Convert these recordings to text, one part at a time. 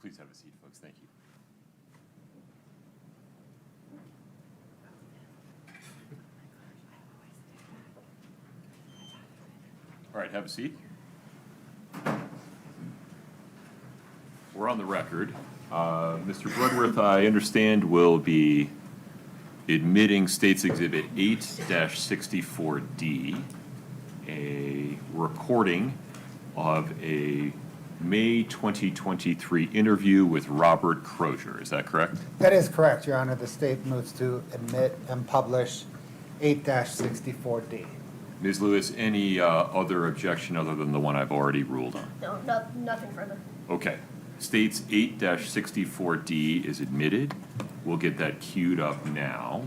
Please have a seat, folks. Thank you. All right, have a seat. We're on the record. Mr. Bloodworth, I understand, will be admitting State's Exhibit 8-64D, a recording of a May 2023 interview with Robert Crozier. Is that correct? That is correct, Your Honor. The state moves to admit and publish 8-64D. Ms. Lewis, any other objection other than the one I've already ruled on? No, nothing further. Okay. State's 8-64D is admitted. We'll get that queued up now.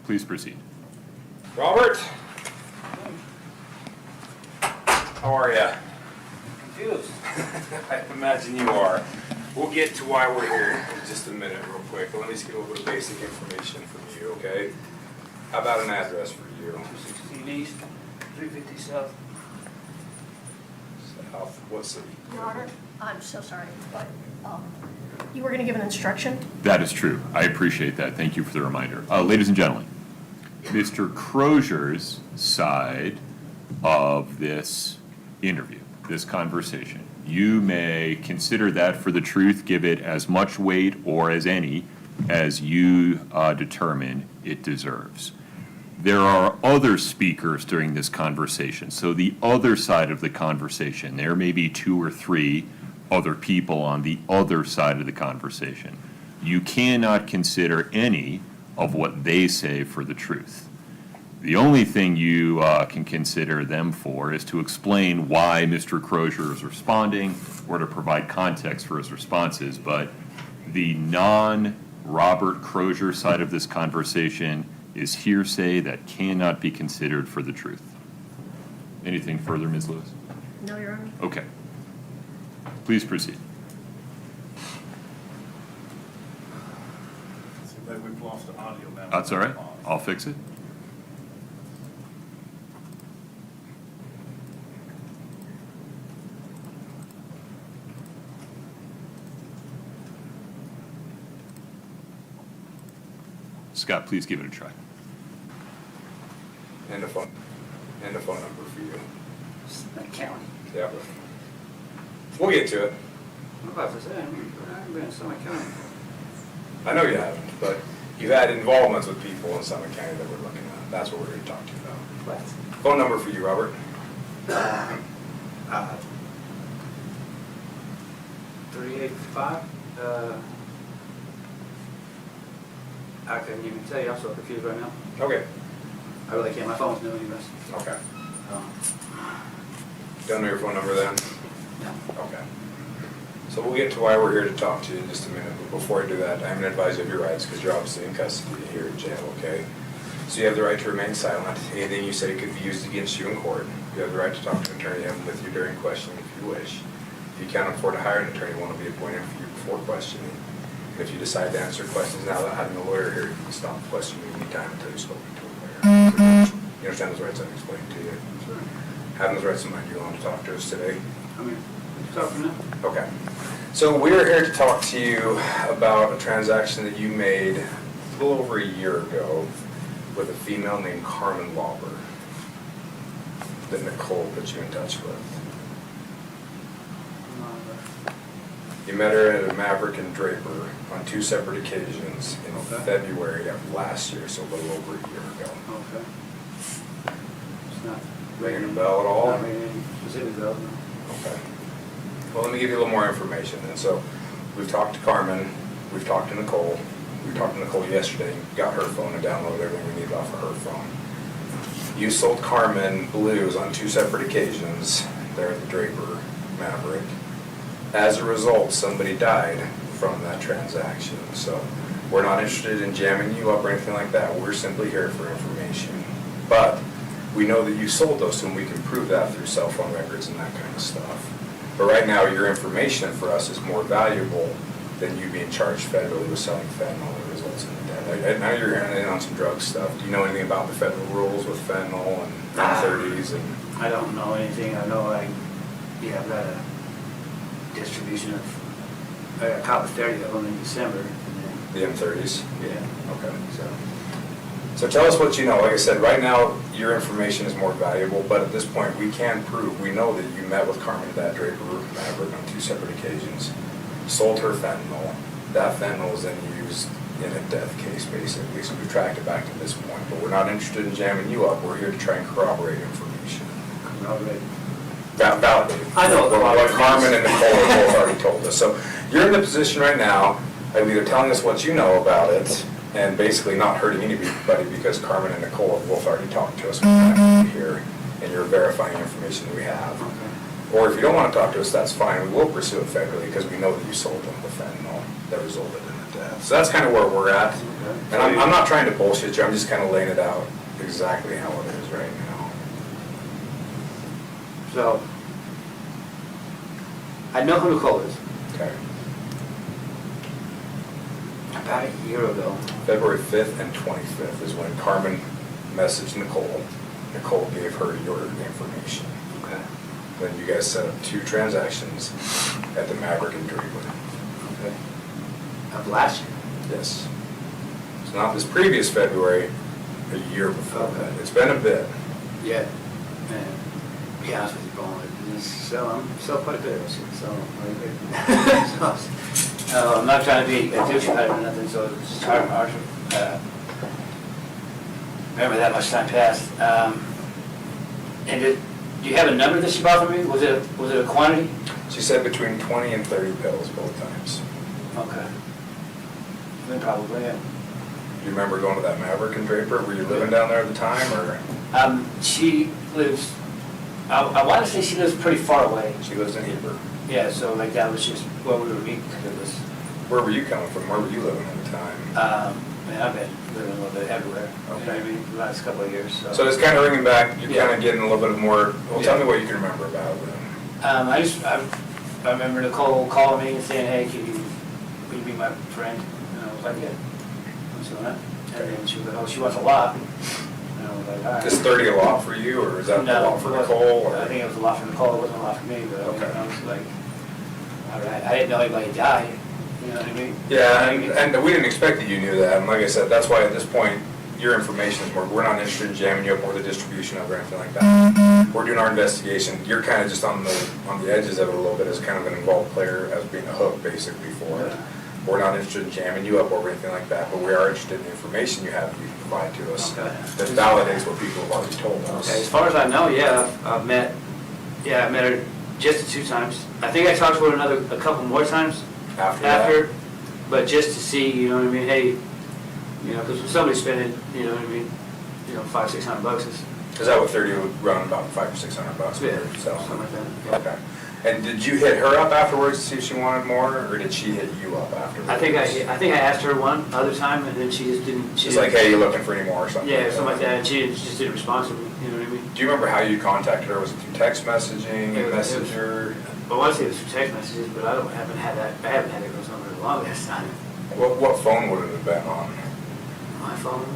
Please proceed. Robert? How are you? Confused. I imagine you are. We'll get to why we're here in just a minute real quick, but let me just get a little bit of basic information from you, okay? How about an address for you? 216 East, 350 South. South, what city? Your Honor, I'm so sorry, but you were going to give an instruction? That is true. I appreciate that. Thank you for the reminder. Ladies and gentlemen, Mr. Crozier's side of this interview, this conversation, you may consider that for the truth, give it as much weight or as any as you determine it deserves. There are other speakers during this conversation, so the other side of the conversation, there may be 2 or 3 other people on the other side of the conversation. You cannot consider any of what they say for the truth. The only thing you can consider them for is to explain why Mr. Crozier is responding or to provide context for his responses, but the non-Robert Crozier side of this conversation is hearsay that cannot be considered for the truth. Anything further, Ms. Lewis? No, Your Honor. Okay. Please proceed. Seems like we've lost the audio now. That's all right. I'll fix it. Scott, please give it a try. And a phone number for you. That county. Yeah. We'll get to it. I'm about to say, I haven't been in Summit County. I know you haven't, but you've had involvements with people in Summit County that we're looking at. That's what we're here to talk to you about. What? Phone number for you, Robert. 385. I couldn't even tell you. I'm so confused right now. Okay. I really can't. My phone's new anyways. Okay. Don't know your phone number then? Yeah. Okay. So we'll get to why we're here to talk to you in just a minute, but before I do that, I'm going to advise you of your rights because you're obviously in custody here in jail, okay? So you have the right to remain silent. Anything you say could be used against you in court. You have the right to talk to an attorney, have him with you during questioning if you wish. If you can't afford to hire an attorney, one will be appointed for you before questioning. If you decide to answer questions now without having a lawyer here, you can stop questioning anytime until you've spoken to a lawyer. You understand those rights I've explained to you? Sure. Having those rights in mind, you want to talk to us today? I mean, let's talk from now. Okay. So we're here to talk to you about a transaction that you made a little over a year ago with a female named Carmen Lauber that Nicole put you in touch with. You met her at a Maverick and Draper on 2 separate occasions in February of last year, so a little over a year ago. Okay. It's not Ringing a bell at all? Not ringing any specific bells, no. Okay. Well, let me give you a little more information then. So we've talked to Carmen, we've talked to Nicole. We talked to Nicole yesterday, got her phone and downloaded everything we needed off of her phone. You sold Carmen blues on 2 separate occasions there at the Draper Maverick. As a result, somebody died from that transaction. So we're not interested in jamming you up or anything like that. We're simply here for information. But we know that you sold those, and we can prove that through cell phone records and that kind of stuff. But right now, your information for us is more valuable than you being charged federally with selling fentanyl that results in a death. And now you're hearing in on some drug stuff. Do you know anything about the federal rules with fentanyl and 30s and? I don't know anything. I know I've got a distribution of, I got a cop of 30 of them in December. And The M30s? then, yeah, Okay. so. So tell us what you know. Like I said, right now, your information is more valuable, but at this point, we can prove, we know that you met with Carmen at Draper Maverick on 2 separate occasions, sold her fentanyl. That fentanyl was then used in a death case, basically, so we've tracked it back to this point. But we're not interested in jamming you up. We're here to try and corroborate information. Validate. I know what Carmen and Nicole have both already told us. So you're in the position right now of either telling us what you know about it and basically not hurting anybody because Carmen and Nicole have both already talked to us here, and you're verifying information that we have. Or if you don't want to talk to us, that's fine. We will pursue it federally because we know that you sold them the fentanyl that resulted in the death. So that's kind of where we're at. And I'm not trying to bullshit you. I'm just kind of laying it out exactly how it is right now. So, I know who Nicole is. Okay. About a year ago. February 5th and 25th is when Carmen messaged Nicole. Nicole gave her your information. Okay. Then you guys set up 2 transactions at the Maverick and Draper. Okay. Of last year. Yes. It's not this previous February, a year before Okay. that. It's been a bit. Yeah. And to be honest with you, Paul, I'm still quite a bit of shit, so. I'm not trying to be a douchebag or nothing, so it's just hard to remember that much time passed. And do you have a number that she bought from me? Was it a quantity? She said between 20 and 30 pills both times. Okay. Then probably, yeah. Do you remember going to that Maverick and Draper? Were you living down there at the time, or? She lives, I want to say she lives pretty far away. She lives in Heber. Yeah, so like that was just where we were meeting, because it was, Where were you coming from? Where were you living at the time? man, I've been living a little bit everywhere. You know what I Okay. mean, the last couple of years, so. So it's kind of ringing back, you're Yeah. kind of getting a little bit of more, well, tell Yeah. me what you can remember about it. I remember Nicole calling me and saying, hey, will you be my friend? And I was like, yeah. What's going on? And then she was like, oh, she wants a lot. And I was like, all right. Is 30 a lot for you, or is that a No, lot for it wasn't. Nicole? Or? I think it was a lot for Nicole, it wasn't a lot for me, but I mean, Okay. I was like, all right, I didn't know anybody died, you know what I mean? Yeah, and we didn't expect that you knew that, and like I said, that's why at this point, your information is more, we're not interested in jamming you up or the distribution of it or anything like that. We're doing our investigation, you're kind of just on the edges of it a little bit as kind of an involved player, as being a hook basically for it. We're not interested in jamming you up or anything like that, but we are interested in the information you have you can provide to us Okay. that validates what people have already told us. Okay, as far as I know, yeah, I met her just 2 times. I think I talked to her a couple more times After that? after, but just to see, you know what I mean, hey, you know, because when somebody's spending, you know what I mean, $500-600 is, Is that what 30 would run about $500 or $600 for yeah, yourself? something like that. Okay. And did you hit her up afterwards to see if she wanted more, or did she hit you up afterwards? I think I asked her one other time, and then she just didn't. She's like, hey, you looking for any more or something? Yeah, something like that, and she just didn't respond to me, you know what I mean? Do you remember how you contacted her? Was it through text messaging, It was- messenger? I want to say it was through text messages, but I haven't had that girl's number in a long ass time. What phone would it have been on? My phone.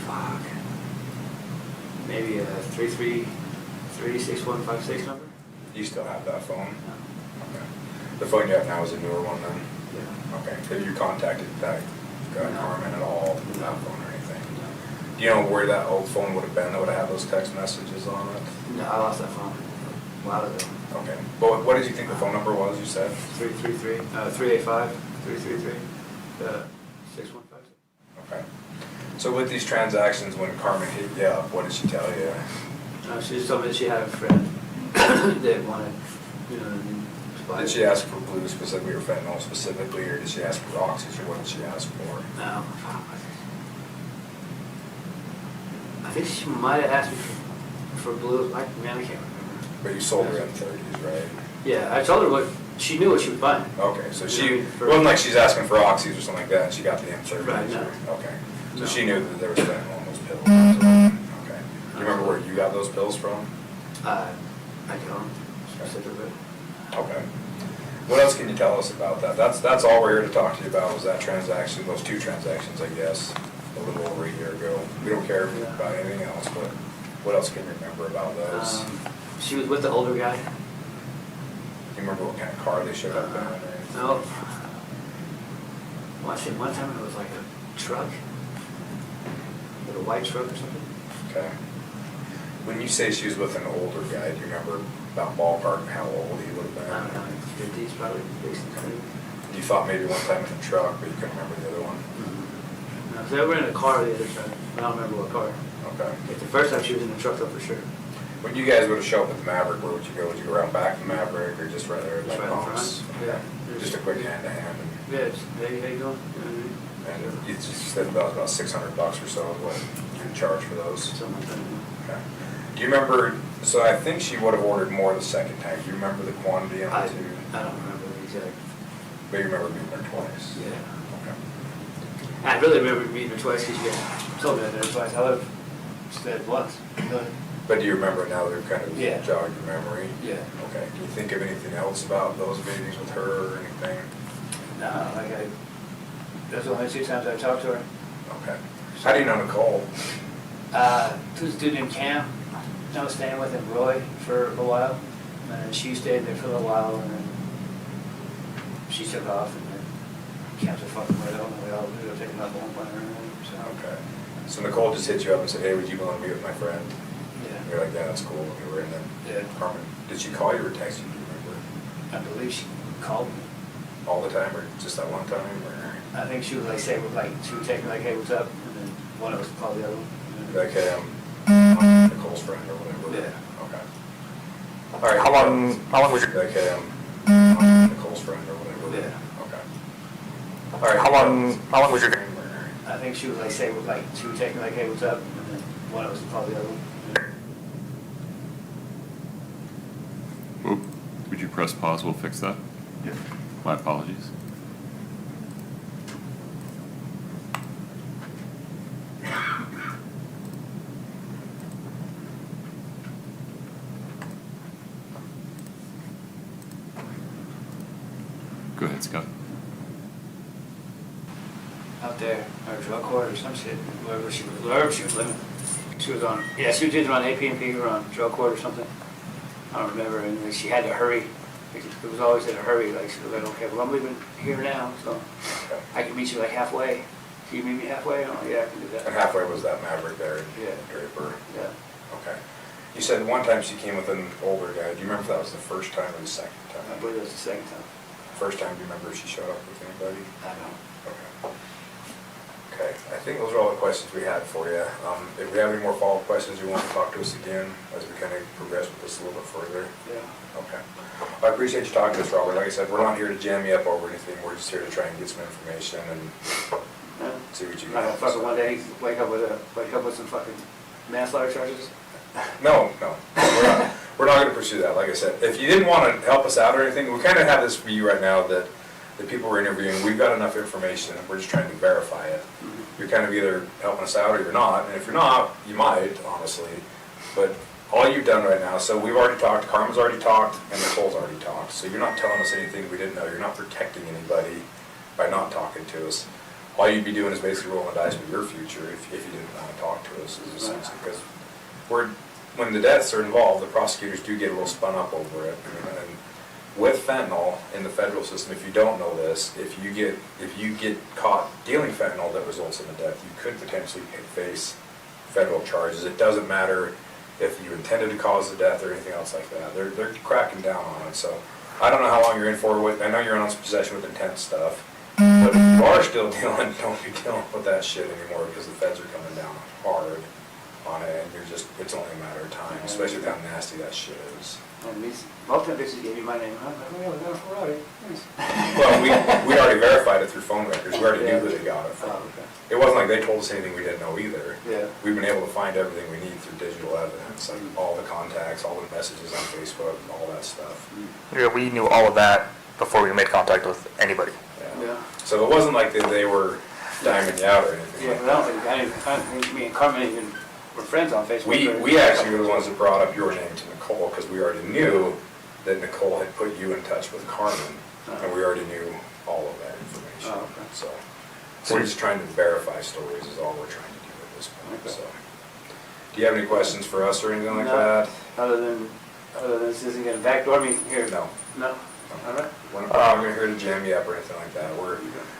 Fuck. Maybe a 333-6156 number? You still have that phone? No. Okay. The phone you have now is a newer one then? Yeah. Okay. Have you contacted that No. Carmen at all with that phone or anything? No. Do you know where that old phone would have been that would have had those text messages on it? No, I lost that phone a while ago. Okay. But what did you think the phone number was, you said? 385-333-6156. Okay. So with these transactions, when Carmen hit you up, what did she tell you? She just told me that she had a friend that wanted, you know, to buy. Did she ask for blue specifically or fentanyl specifically, or did she ask for oxys, or what did she ask for? No. I think she might have asked me for blue. Man, I can't remember. But you sold her M30s, right? Yeah, I told her she knew what she was buying. Okay, so she, Yeah, it wasn't like she's asking for oxys or something like that, and she got the M30s? Right, no. Okay, so No. she knew that there was fentanyl in those pills? Okay. Do you remember where you got those pills from? I don't specifically. Okay. What else can you tell us about that? That's all we're here to talk to you about, was that transaction, those two transactions, I guess, a little over a year ago. We don't care about anything else, but what else can you remember about those? She was with the older guy. You remember what kind of car they showed up in or anything? No. Well, I said one time it was like a truck, like a white truck or something. Okay. When you say she was with an older guy, do you remember about ballpark how old he would have been? I don't know, 50s probably, basically. You thought maybe one time in a truck, but you couldn't remember the other one? No, so they were in a car the other time. I don't remember what car. Okay. Like the first time she was in the truck though, for sure. When you guys would have shown up at the Maverick, where would you go? Would you go around back of the Maverick or just right there at Just like right in pumps? front. Yeah. Just a quick hand-to-hand? Yeah, it's, hey, how you doing? And you just said about $600 or so is what you can charge for those? Something like that. Okay. Do you remember, so I think she would have ordered more the second time. Do you remember the quantity on I the two? don't remember the exact. But you remember meeting her twice? Yeah. Okay. I really remember meeting her twice because you guys told me that there twice. I would have said once. But do you remember now that we've kind of Yeah. jogged your memory? Yeah. Okay. Can you think of anything else about those meetings with her or anything? No, like that's the only 2 times I talked to her. Okay. How do you know Nicole? There was a dude named Cam. I was staying with him, Roy, for a while. And she stayed there for a little while, and then she took off, and then Cam's a fucking widow, and we all ended up taking up one point or another. So, Okay. So Nicole just hit you up and said, hey, would you want to meet with my friend? yeah. You're like, yeah, that's cool. And you were in then. Yeah. Carmen, did she call you or text you? Do you remember? I believe she called me. All the time or just that one time? Or I think she would like say, she would text me like, hey, what's up? And then one of us would call the other one. like, hey, I'm Nicole's friend or whatever? Yeah. Okay. All right. How long was your, Like, hey, I'm Nicole's friend or whatever? Yeah. Okay. All right. how long was your, I think she would like say, she would text me like, hey, what's up? And then one of us would call the other one. Oop, would you press pause? We'll fix that. Yeah. My apologies. Go ahead, Scott. Out there, or drug court or some shit, wherever she was living. She was on, yeah, she was either on AP&P or on drug court or something. I don't remember, and like, she had to hurry. It was always in a hurry, like, she was like, okay, well, I'm leaving here now, so I can meet you like halfway. Can you meet me halfway? Oh, yeah, I can do that. And halfway was that Maverick there in Yeah. Draper? Yeah. Okay. You said one time she came with an older guy. Do you remember if that was the first time or the second I time? believe it was the second time. First time, do you remember if she showed up with anybody? I don't know. Okay. Okay, I think those are all the questions we had for you. If we have any more follow-up questions, you want to talk to us again as we kind of progress with this a little bit further? Yeah. Okay. I appreciate you talking to us, Robert. Like I said, we're not here to jam you up over anything. We're just here to try and get some information and Yeah. see what you I'm not gonna can. fucking one day wake up with some fucking manslaughter charges. No, we're not going to pursue that. Like I said, if you didn't want to help us out or anything, we kind of have this view right now that the people we're interviewing, we've got enough information, and we're just trying to verify it. You're kind of either helping us out or you're not, and if you're not, you might, honestly. But all you've done right now, so we've already talked, Carmen's already talked, and Nicole's already talked. So you're not telling us anything we didn't know. You're not protecting anybody by not talking to us. All you'd be doing is basically rolling the dice with your future if you didn't want to talk to us, is essentially, because when the deaths are involved, the prosecutors do get a little spun up over it. And with fentanyl in the federal system, if you don't know this, if you get caught dealing fentanyl that results in a death, you could potentially face federal charges. It doesn't matter if you intended to cause the death or anything else like that. They're cracking down on it. So I don't know how long you're in for. I know you're on possession with intent stuff, but if you are still dealing, don't be dealing with that shit anymore, because the feds are coming down hard on it, and it's only a matter of time, especially with how nasty that shit is. And both them bitches gave me my name. I'm like, oh yeah, we're going for Rowdy. Nice. Well, we already verified it through phone records. We already knew who they got it from. Oh, okay. It wasn't like they told us anything we didn't know either. Yeah. We've been able to find everything we need through digital evidence, like all the contacts, all the messages on Facebook, all that stuff. yeah, we knew all of that before we made contact with anybody. Yeah. So it wasn't like they were diming you out or anything Yeah, like but I don't think me and Carmen even were friends on Facebook. we actually were the ones that brought up your name to Nicole, because we already knew that Nicole had put you in touch with Carmen. And we already knew all of that information. Oh, okay. So we're just trying to verify stories is all we're trying to do at this point, Okay. so. Do you have any questions for us or anything like No. that? Other than this isn't gonna backdoor me here? No. No? All right. We're not here to jam you up or anything like that.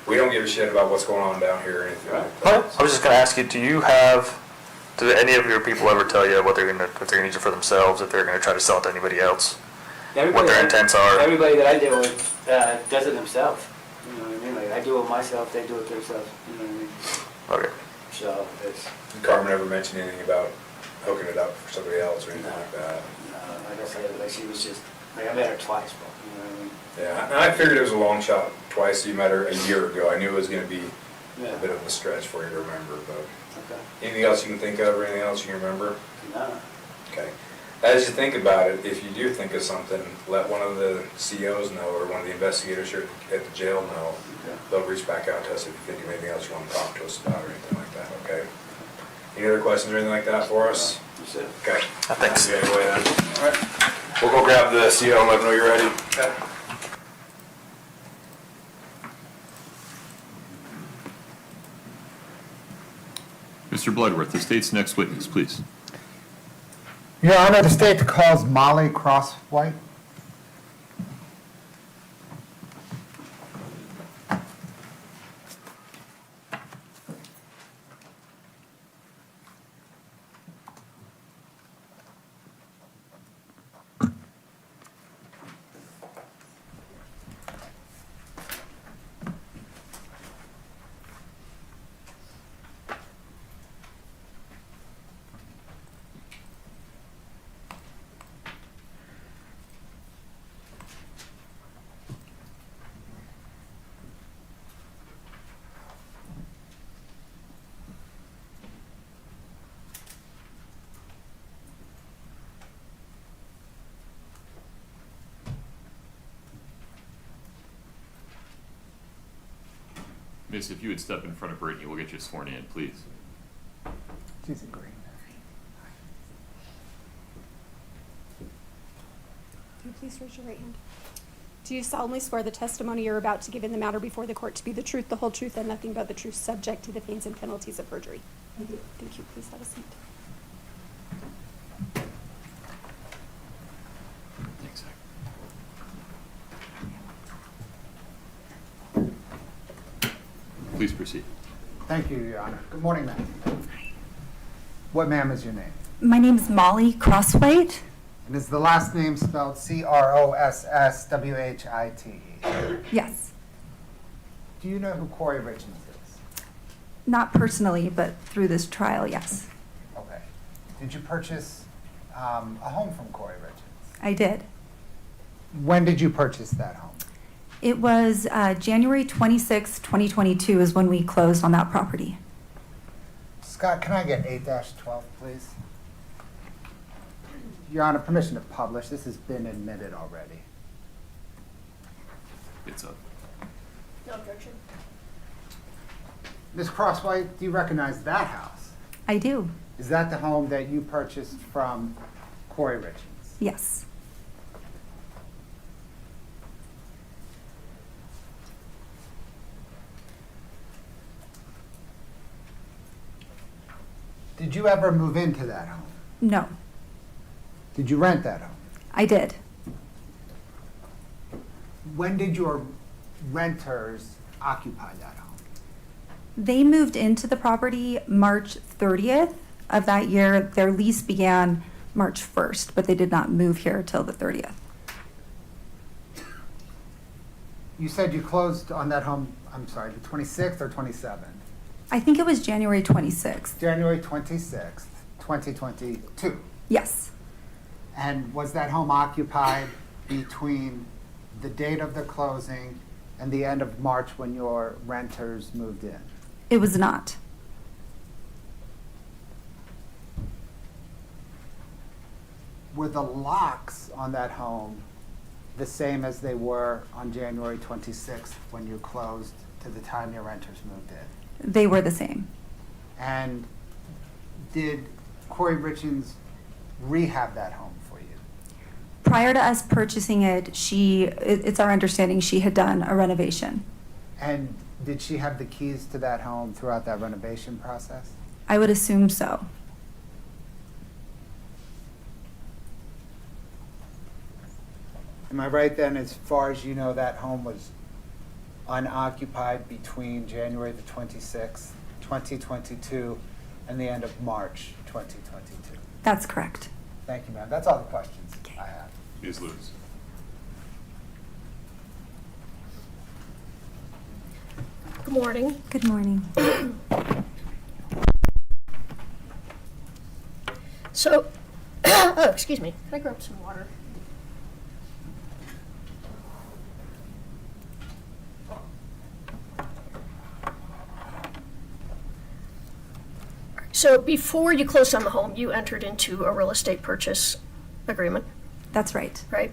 We don't give a shit about what's going on down here or anything like I that. was just gonna ask you, do any of your people ever tell you if they're gonna use it for themselves, if they're gonna try to sell it to anybody else? What their intents are? Everybody that I deal with does it themselves. You know what I mean? Like, I do it myself, they do it themselves. You know what I mean? Okay. So it's, Did Carmen ever mention anything about hooking it up for somebody else or anything like that? like I said, like she was just, like I met her twice, but, you know what I mean? Yeah, and I figured it was a long shot twice. You met her a year ago. I knew it was gonna be Yeah. a bit of a stretch for you to remember, but Okay. anything else you can think of or anything else you can remember? No. Okay. As you think about it, if you do think of something, let one of the COs know or one of the investigators here at the jail know. Okay. They'll reach back out to us if you think of anything else you want to talk to us about or anything like that, okay? Any other questions or anything like that for us? That's it. Okay. Thanks. Anyway, then. All right. We'll go grab the CO and let them know you're ready. Okay. Mr. Bloodworth, the state's next witness, please. Your Honor, the state calls Molly Crosswhite. Miss, if you would step in front of Brittany, we'll get you sworn in, please. She's agreeing. Can you please raise your right hand? Do you solemnly swear the testimony you're about to give in the matter before the court to be the truth, the whole truth, and nothing but the truth, subject to the pains and penalties of perjury? I do. Thank you. Please have a seat. Thanks, Zach. Please proceed. Thank you, Your Honor. Good morning, ma'am. What, ma'am, is your name? My name is Molly Crosswhite. And is the last name spelled Crosswhite? Yes. Do you know who Kouri Richins is? Not personally, but through this trial, yes. Okay. Did you purchase a home from Kouri Richins? I did. When did you purchase that home? It was January 26, 2022 is when we closed on that property. Scott, can I get 8-12, please? Your Honor, permission to publish. This has been admitted already. It's up. No objection. Ms. Crosswhite, do you recognize that house? I do, Is that the home that you purchased from Kouri Richins? yes. Did you ever move into that home? No, Did you rent that home? I did. When did your renters occupy that home? They moved into the property March 30th of that year. Their lease began March 1st, but they did not move here till the 30th. You said you closed on that home, I'm sorry, the 26th or 27th? I think it was January 26th. January 26th, 2022. Yes, And was that home occupied between the date of the closing and the end of March when your renters moved in? it was not. Were the locks on that home the same as they were on January 26th when you closed to the time your renters moved in? They were the same. And did Kouri Richins rehab that home for you? Prior to us purchasing it, it's our understanding she had done a renovation. And did she have the keys to that home throughout that renovation process? I would assume so. Am I right then, as far as you know, that home was unoccupied between January the 26th, 2022, and the end of March 2022? That's correct. Thank you, ma'am. That's all the questions I have. Ms. Lewis. Good morning. Good morning. So, oh, excuse me. Can I grab some water? So before you closed on the home, you entered into a real estate purchase agreement, That's right. right?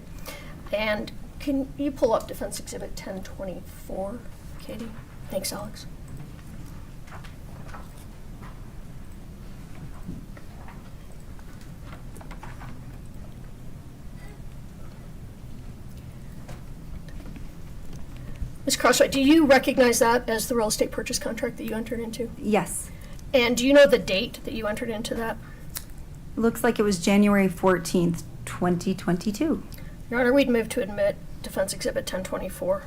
And can you pull up Defense Exhibit 1024, Katie? Thanks, Alex. Ms. Crosswhite, do you recognize that as the real estate purchase contract that you entered into? Yes. And do you know the date that you entered into that? Looks like it was January 14th, 2022. Your Honor, we'd move to admit Defense Exhibit 1024.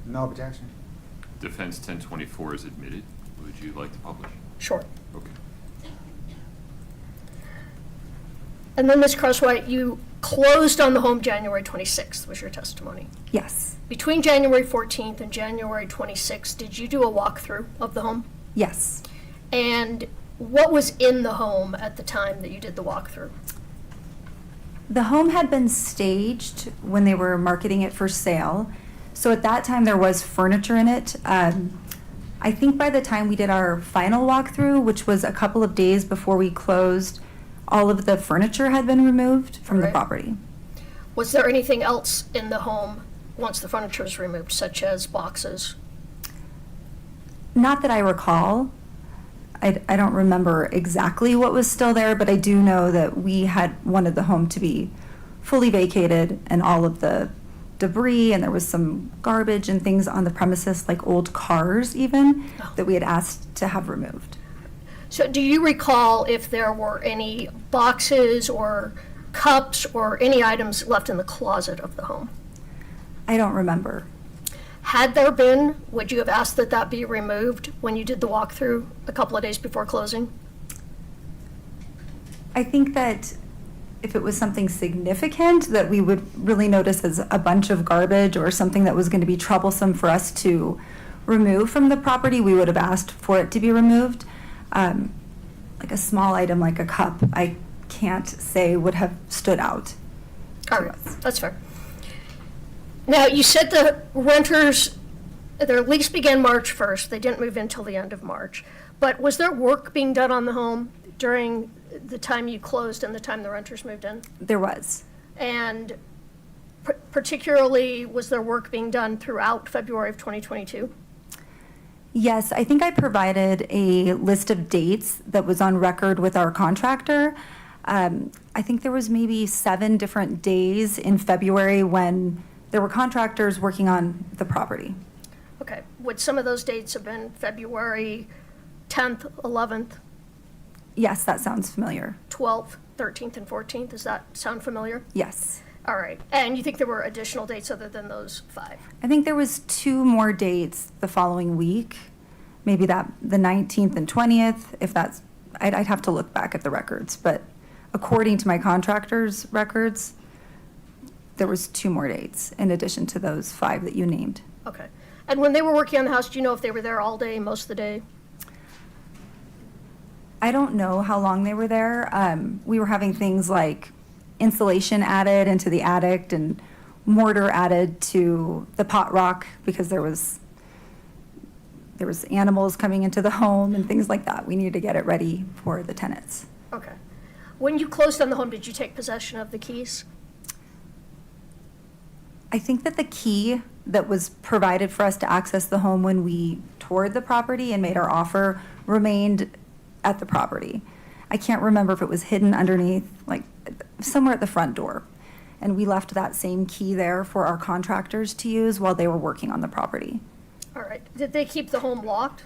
No objection. Defense 1024 is admitted. Would you like to publish? Sure. Okay. And then, Ms. Crosswhite, you closed on the home January 26th, was your testimony. Yes. Between January 14th and January 26th, did you do a walkthrough of the home? Yes. And what was in the home at the time that you did the walkthrough? The home had been staged when they were marketing it for sale. So at that time, there was furniture in it. I think by the time we did our final walkthrough, which was a couple of days before we closed, all of the furniture had been removed from the Right. property. Was there anything else in the home once the furniture was removed, such as boxes? Not that I recall. I don't remember exactly what was still there, but I do know that we had wanted the home to be fully vacated and all of the debris, and there was some garbage and things on the premises, like old cars even, that we had asked to have removed. So do you recall if there were any boxes or cups or any items left in the closet of the home? I don't remember. Had there been, would you have asked that that be removed when you did the walkthrough a couple of days before closing? I think that if it was something significant that we would really notice as a bunch of garbage or something that was going to be troublesome for us to remove from the property, we would have asked for it to be removed. Like a small item like a cup, I can't say would have stood out. All right, that's fair. Now, you said the renters, their lease began March 1st. They didn't move in until the end of March. But was there work being done on the home during the time you closed and the time the renters moved in? There was. And particularly, was there work being done throughout February of 2022? Yes, I think I provided a list of dates that was on record with our contractor. I think there was maybe 7 different days in February when there were contractors working on the property. Okay, would some of those dates have been February 10th, 11th, Yes, that sounds familiar. 12th, 13th, and 14th? Does that sound familiar? Yes. All right, and you think there were additional dates other than those 5? I think there was 2 more dates the following week, maybe the 19th and 20th, if that's, I'd have to look back at the records, but according to my contractor's records, there was 2 more dates in addition to those 5 that you named. Okay. And when they were working on the house, do you know if they were there all day, most of the day? I don't know how long they were there. We were having things like insulation added into the attic and mortar added to the pot rock because there was animals coming into the home and things like that. We needed to get it ready for the tenants. Okay. When you closed on the home, did you take possession of the keys? I think that the key that was provided for us to access the home when we toured the property and made our offer remained at the property. I can't remember if it was hidden underneath, like, somewhere at the front door. And we left that same key there for our contractors to use while they were working on the property. All right. Did they keep the home locked?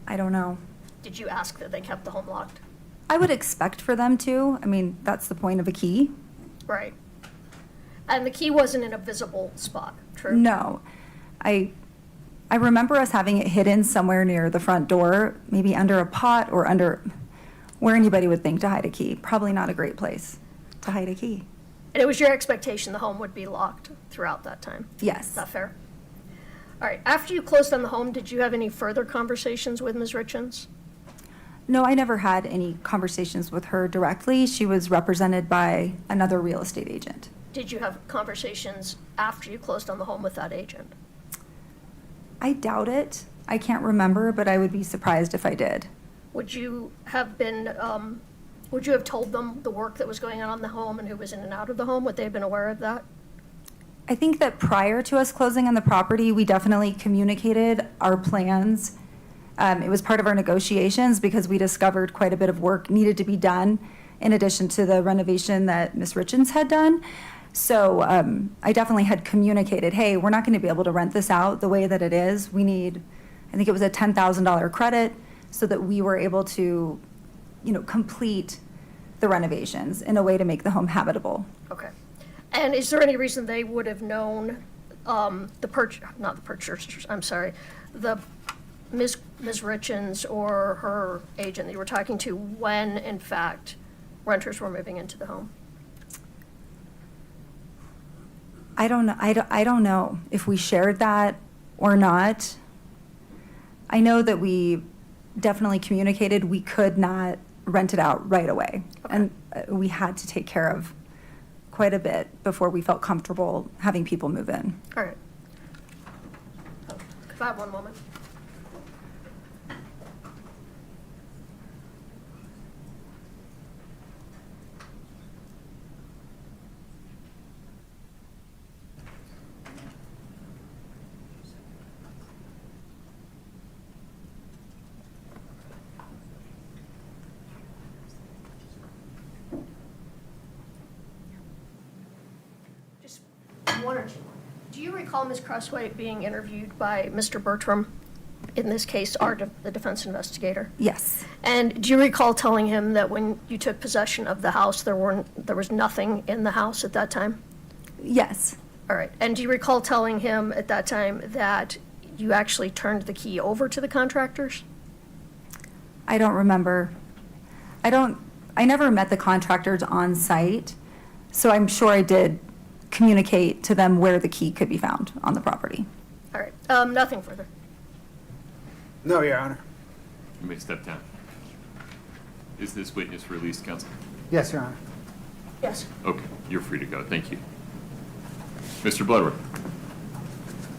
I don't know. Did you ask that they kept the home locked? I would expect for them to. I mean, that's the point of a key. Right. And the key wasn't in a visible spot, true? No. I remember us having it hidden somewhere near the front door, maybe under a pot or under where anybody would think to hide a key. Probably not a great place to hide a key. And it was your expectation the home would be locked throughout that time? Yes. Is that fair? All right. After you closed on the home, did you have any further conversations with Ms. Richins? No, I never had any conversations with her directly. She was represented by another real estate agent. Did you have conversations after you closed on the home with that agent? I doubt it. I can't remember, but I would be surprised if I did. Would you have been, would you have told them the work that was going on in the home and who was in and out of the home? Would they have been aware of that? I think that prior to us closing on the property, we definitely communicated our plans. It was part of our negotiations because we discovered quite a bit of work needed to be done in addition to the renovation that Ms. Richins had done. So I definitely had communicated, hey, we're not going to be able to rent this out the way that it is. We need, I think it was a $10,000 credit so that we were able to, complete the renovations in a way to make the home habitable. Okay. And is there any reason they would have known Ms. Richins or her agent that you were talking to when, in fact, renters were moving into the home? I don't know. I don't know if we shared that or not. I know that we definitely communicated we could not rent it out right away. Okay. And we had to take care of quite a bit before we felt comfortable having people move in. All right. If I have one moment. Just one or two more. Do you recall Ms. Crosswhite being interviewed by Mr. Bertram, in this case, the defense investigator? Yes. And do you recall telling him that when you took possession of the house, there was nothing in the house at that time? Yes. All right. And do you recall telling him at that time that you actually turned the key over to the contractors? I don't remember. I never met the contractors on site, so I'm sure I did communicate to them where the key could be found on the property. All right. Nothing further. No, Your Honor. You may step down. Is this witness released, counsel? Yes, Your Honor. Yes. Okay, you're free to go. Thank you. Mr. Bloodworth.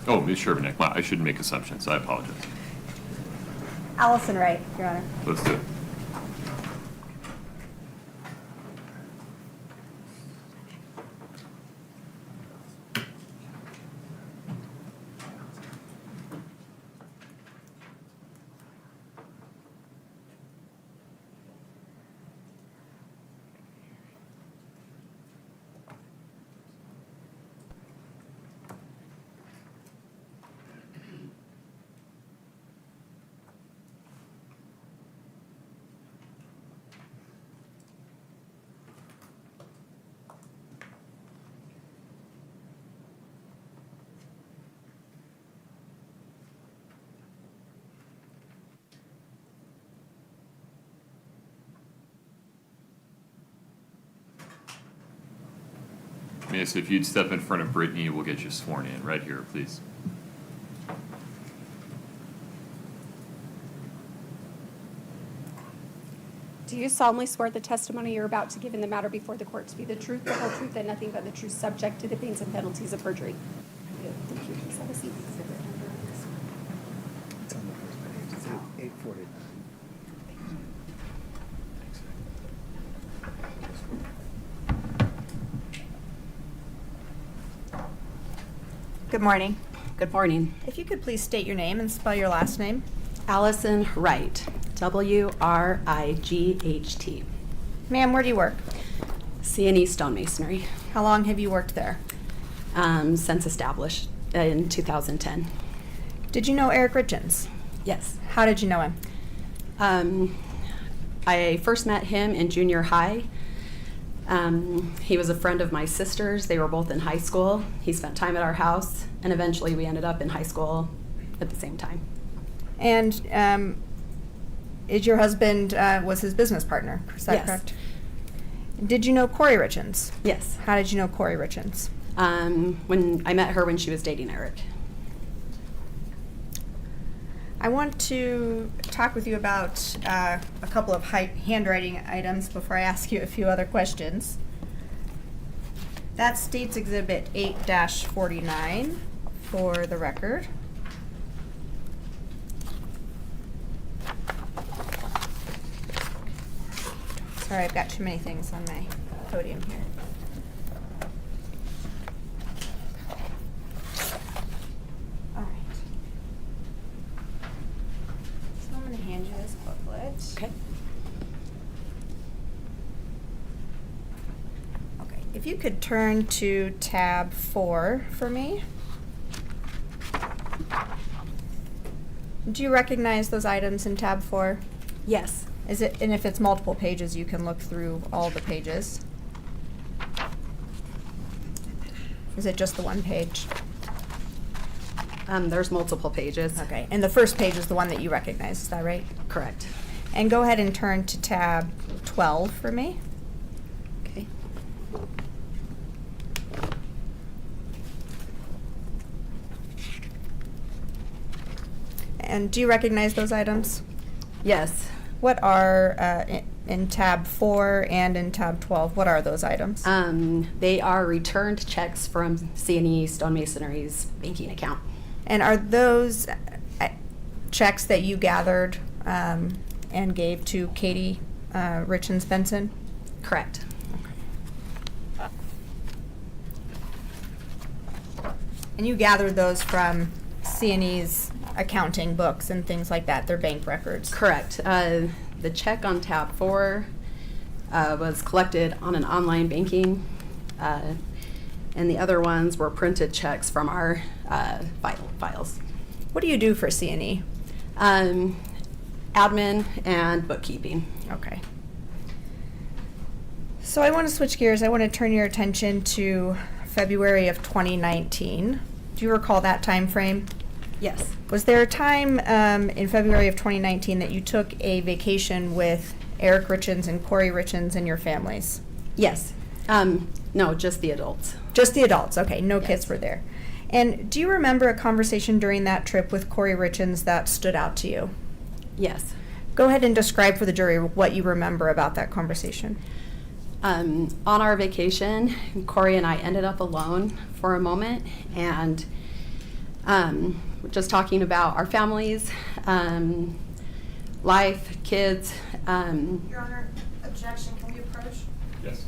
Oh, Ms. Sherbanek. Wow, I shouldn't make assumptions. I apologize. Allison Wright, Your Honor. Let's do it. Miss, if you'd step in front of Brittany, we'll get you sworn in. Right here, please. Do you solemnly swear the testimony you're about to give in the matter before the court to be the truth, the whole truth, and nothing but the truth, subject to the pains and penalties of perjury? Thank you. Please have a seat. It's on the first page. It's 840. Good morning. Good morning. If you could please state your name and spell your last name. Allison Wright, W-R-I-G-H-T. Ma'am, where do you work? C&E Stonemasonry, How long have you worked there? since established in 2010. Did you know Eric Richins? Yes. How did you know him? I first met him in junior high. He was a friend of my sister's. They were both in high school. He spent time at our house, and eventually we ended up in high school at the same time. And is your husband, was his business partner? Is that Yes. correct? Did you know Kouri Richins? Yes. How did you know Kouri Richins? When I met her when she was dating Eric. I want to talk with you about a couple of handwriting items before I ask you a few other questions. That's State's Exhibit 8-49 for the record. Sorry, I've got too many things on my podium here. All right. So I'm going to hand you this booklet. Okay. Okay, if you could turn to tab 4 for me. Do you recognize those items in tab 4? Yes. Is it, and if it's multiple pages, you can look through all the pages? Is it just the one page? There's multiple pages. Okay, and the first page is the one that you recognize, is that right? Correct. And go ahead and turn to tab 12 for me. Okay. And do you recognize those items? Yes. What are, in tab 4 and in tab 12, what are those items? They are returned checks from C&E Stonemasonry's banking account. And are those checks that you gathered and gave to Katie Richins Benson? Correct. And you gathered those from C&E's accounting books and things like that, their bank records? Correct. The check on tab 4 was collected on an online banking, and the other ones were printed checks from our files. What do you do for C&E? Admin and bookkeeping. Okay. So I want to switch gears. I want to turn your attention to February of 2019. Do you recall that time frame? Yes. Was there a time in February of 2019 that you took a vacation with Eric Richins and Kouri Richins and your families? Yes. No, just the adults. Just the adults, okay, no Yes. kids were there. And do you remember a conversation during that trip with Kouri Richins that stood out to you? Yes. Go ahead and describe for the jury what you remember about that conversation. On our vacation, Kouri and I ended up alone for a moment, and just talking about our families, life, kids. Your Honor, objection, can we approach? Yes.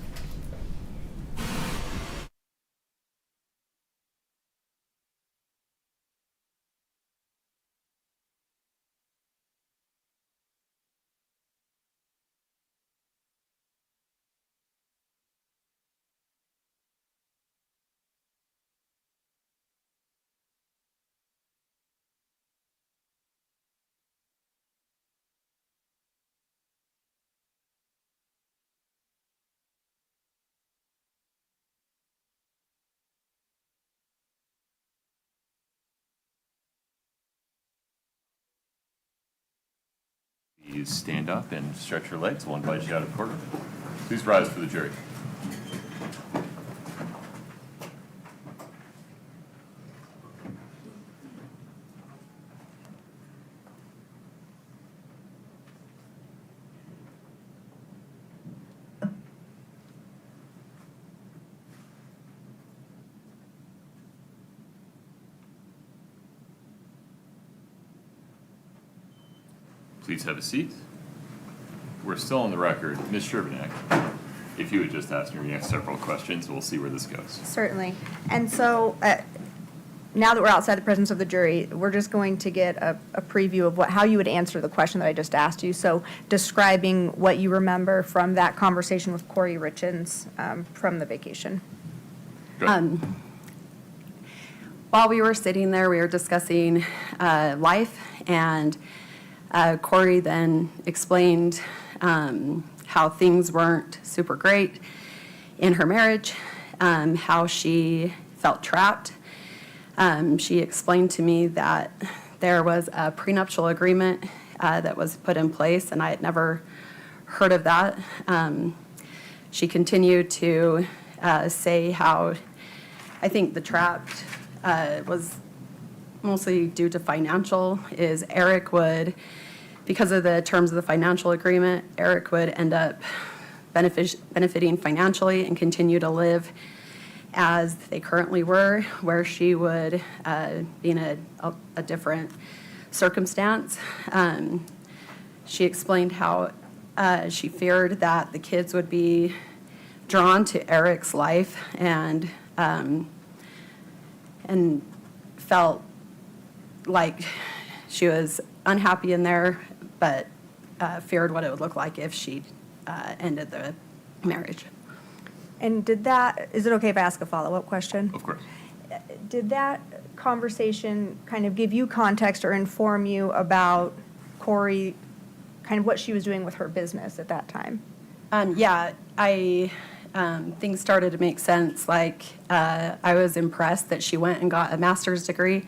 Please stand up and stretch your legs. We'll invite you out of courtroom. Please rise for the jury. Please have a seat. We're still on the record. Ms. Sherbanek, if you would just ask me several questions, we'll see where this goes. Certainly. And so, now that we're outside the presence of the jury, we're just going to get a preview of how you would answer the question that I just asked you. So describing what you remember from that conversation with Kouri Richins from the vacation. Go ahead. While we were sitting there, we were discussing life, and Kouri then explained how things weren't super great in her marriage, how she felt trapped. She explained to me that there was a prenuptial agreement that was put in place, and I had never heard of that. She continued to say how I think the trapped was mostly due to financial, is Eric would, because of the terms of the financial agreement, Eric would end up benefiting financially and continue to live as they currently were, where she would be in a different circumstance. She explained how she feared that the kids would be drawn to Eric's life and felt like she was unhappy in there, but feared what it would look like if she ended the marriage. And is it okay if I ask a follow-up question? Of course. Did that conversation kind of give you context or inform you about Kouri, kind of what she was doing with her business at that time? Yeah, things started to make sense. Like, I was impressed that she went and got a master's degree.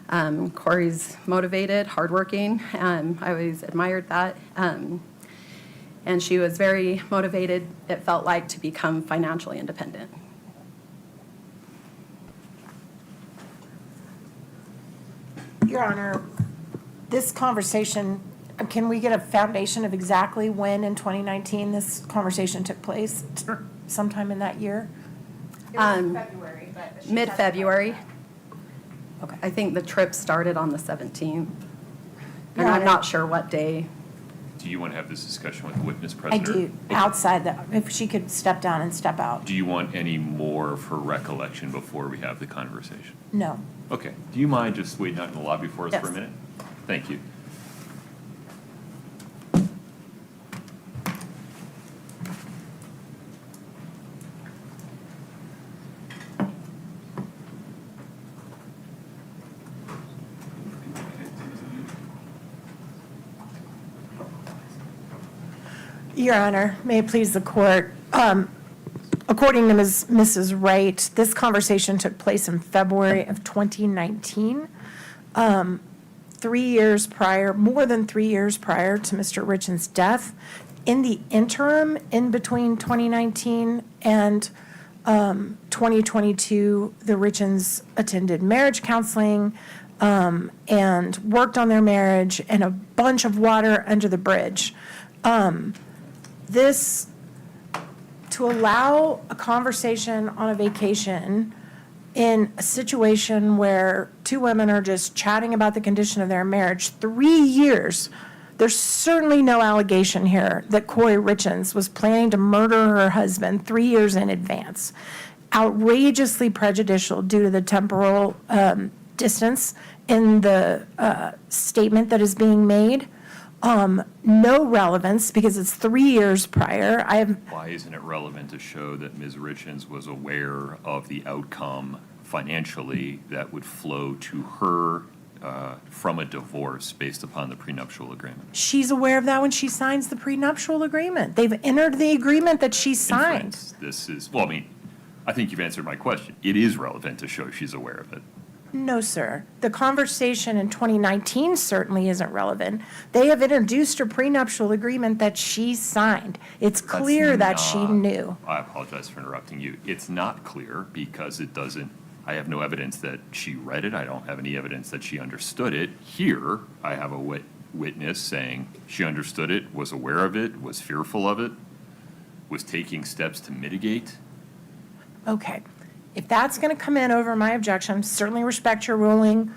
Kouri's motivated, hardworking. I always admired that. And she was very motivated, it felt like, to become financially independent. Your Honor, this conversation, can we get a foundation of exactly when in 2019 this conversation took place? Sometime in that year? It was February, but Mid-February. Okay. I think the trip started on the 17th. And Your I'm Honor. not sure what day. Do you want to have this discussion with the witness I present? do, outside that, if she could step down and step out. Do you want any more of her recollection before we have the conversation? No. Okay. Do you mind just waiting out in the lobby for us for a Yes. minute? Thank you. Your Honor, may it please the court, according to Mrs. Wright, this conversation took place in February of 2019. 3 years prior, more than 3 years prior to Mr. Richins' death. In the interim, in between 2019 and 2022, the Richins attended marriage counseling and worked on their marriage, and a bunch of water under the bridge. This, to allow a conversation on a vacation in a situation where two women are just chatting about the condition of their marriage, 3 years, there's certainly no allegation here that Kouri Richins was planning to murder her husband 3 years in advance. Outrageously prejudicial due to the temporal distance in the statement that is being made. No relevance because it's 3 years prior. Why isn't it relevant to show that Ms. Richins was aware of the outcome financially that would flow to her from a divorce based upon the prenuptial agreement? She's aware of that when she signs the prenuptial agreement. They've entered the agreement that she signed. Inference, this is, well, I mean, I think you've answered my question. It is relevant to show she's aware of it. No, sir. The conversation in 2019 certainly isn't relevant. They have introduced a prenuptial agreement that she signed. It's clear that she knew. I apologize for interrupting you. It's not clear because it doesn't, I have no evidence that she read it. I don't have any evidence that she understood it. Here, I have a witness saying she understood it, was aware of it, was fearful of it, was taking steps to mitigate. Okay. If that's going to come in over my objection, certainly respect your ruling.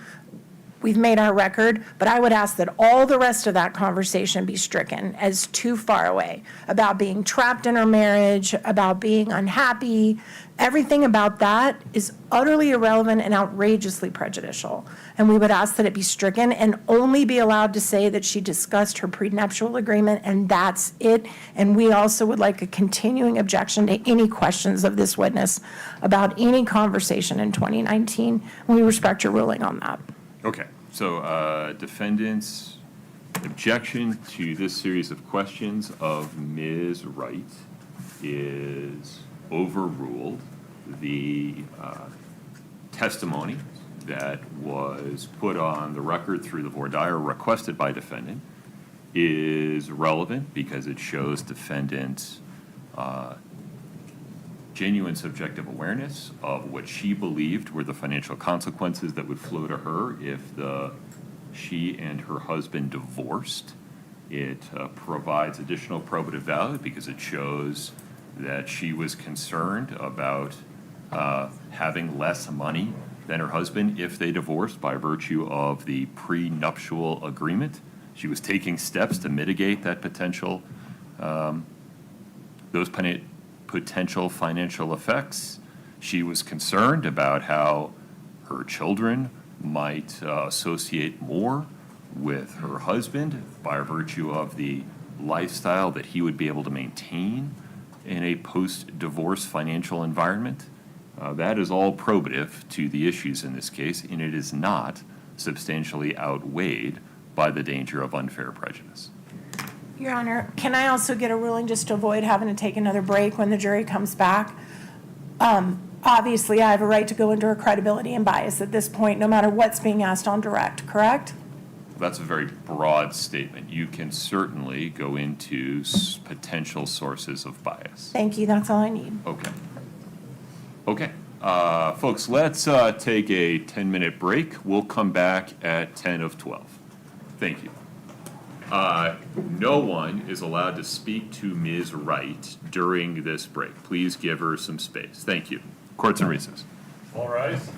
We've made our record, but I would ask that all the rest of that conversation be stricken as too far away, about being trapped in her marriage, about being unhappy. Everything about that is utterly irrelevant and outrageously prejudicial. And we would ask that it be stricken and only be allowed to say that she discussed her prenuptial agreement, and that's it. And we also would like a continuing objection to any questions of this witness about any conversation in 2019. We respect your ruling on that. Okay, so defendant's objection to this series of questions of Ms. Wright is overruled. The testimony that was put on the record through the voir dire requested by defendant is relevant because it shows defendant's genuine subjective awareness of what she believed were the financial consequences that would flow to her if she and her husband divorced. It provides additional probative value because it shows that she was concerned about having less money than her husband if they divorced by virtue of the prenuptial agreement. She was taking steps to mitigate that potential financial effects. She was concerned about how her children might associate more with her husband by virtue of the lifestyle that he would be able to maintain in a post-divorce financial environment. That is all probative to the issues in this case, and it is not substantially outweighed by the danger of unfair prejudice. Your Honor, can I also get a ruling just to avoid having to take another break when the jury comes back? Obviously, I have a right to go into her credibility and bias at this point, no matter what's being asked on direct, correct? That's a very broad statement. You can certainly go into potential sources of bias. Thank you, that's all I need. Okay. Okay. Folks, let's take a 10-minute break. We'll come back at 10 of 12. Thank you. No one is allowed to speak to Ms. Wright during this break. Please give her some space. Thank you. Court's in recess. All rise.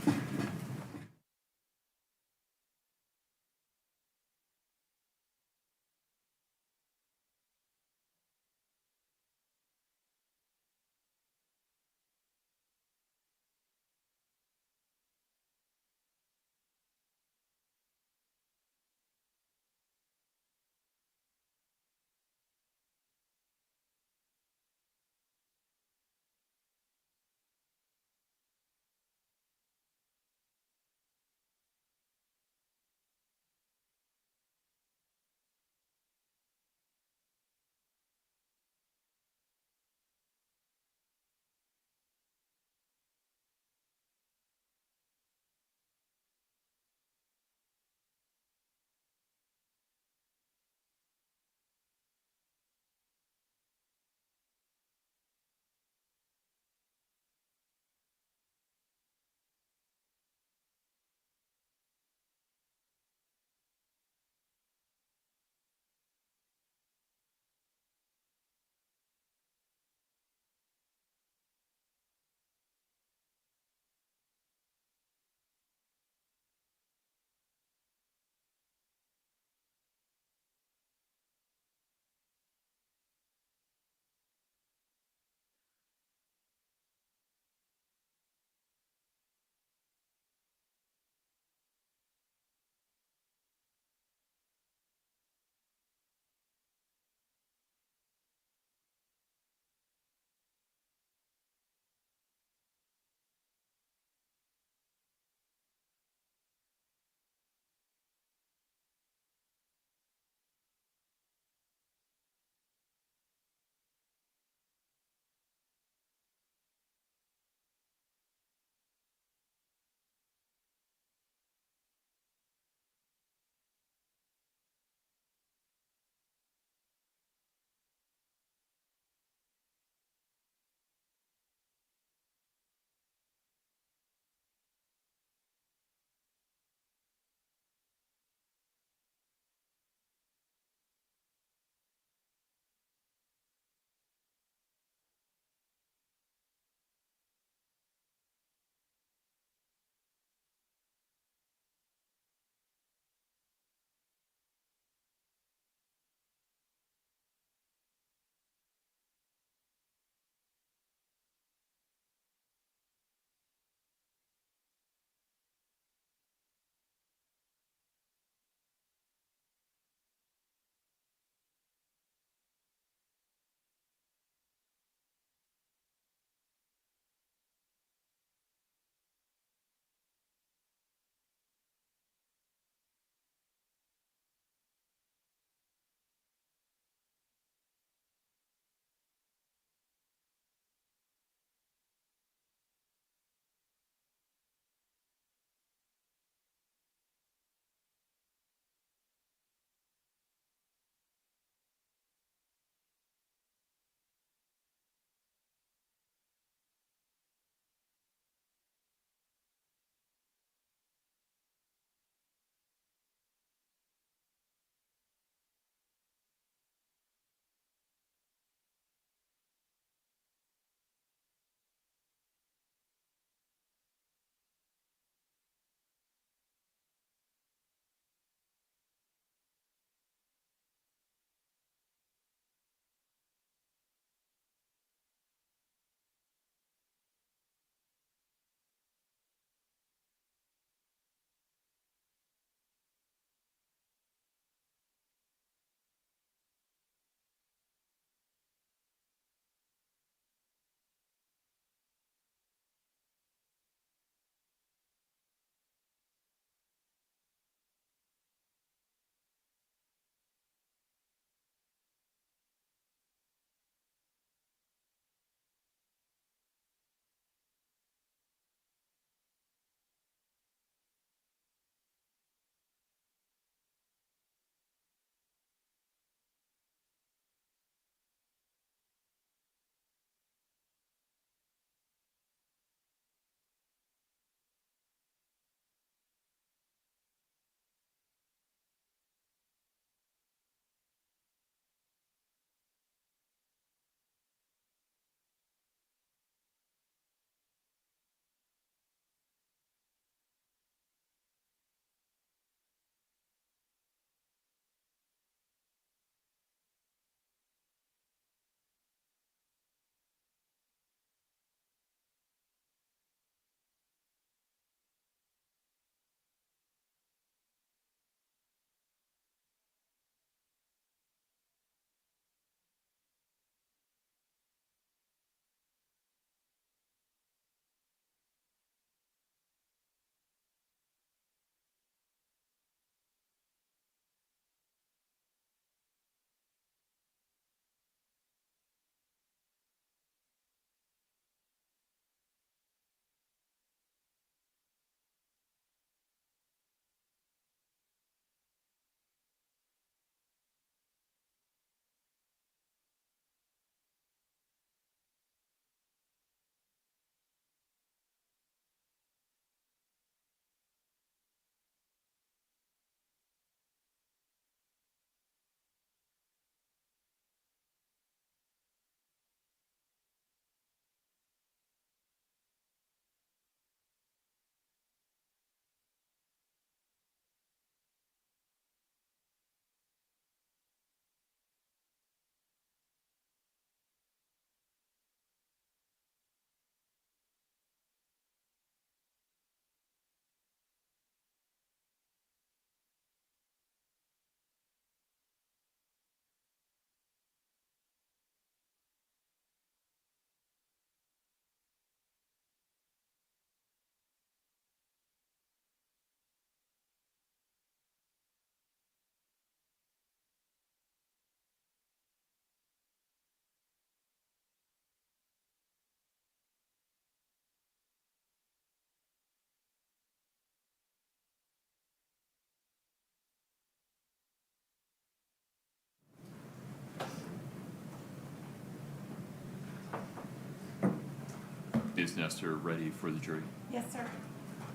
Ms. Nestor ready for the jury? Yes, sir.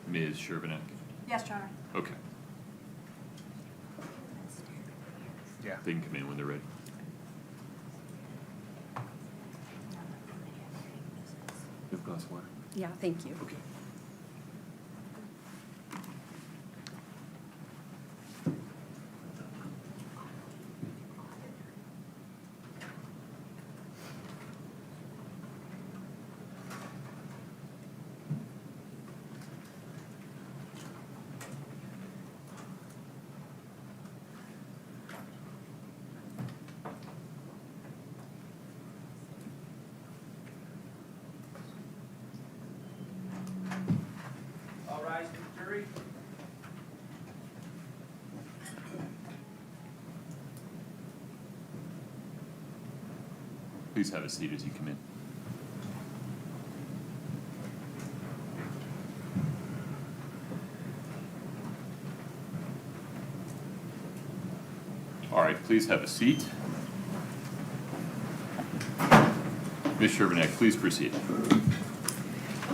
Ms. Sherbanek? Yes, Your Honor. Okay. Yeah. They can come in when they're ready. You have a glass of water? Yeah, thank you. Okay. All rise to the jury. Please have a seat as you come in. All right, please have a seat. Ms. Sherbanek, please proceed.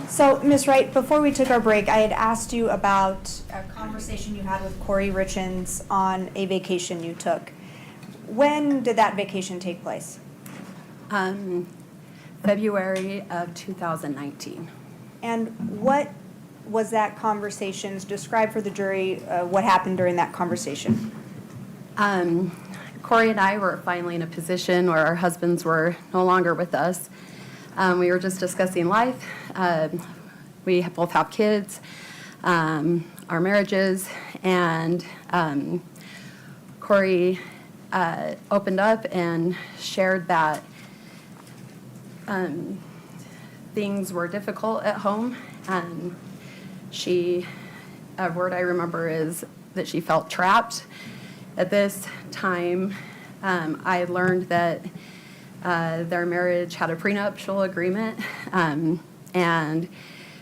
So, Ms. Wright, before we took our break, I had asked you about a conversation you had with Kouri Richins on a vacation you took. When did that vacation take place? February of 2019. And what was that conversation? Describe for the jury what happened during that conversation. Kouri and I were finally in a position where our husbands were no longer with us. We were just discussing life. We both have kids, our marriages, and Kouri opened up and shared that things were difficult at home. A word I remember is that she felt trapped. At this time, I learned that their marriage had a prenuptial agreement, and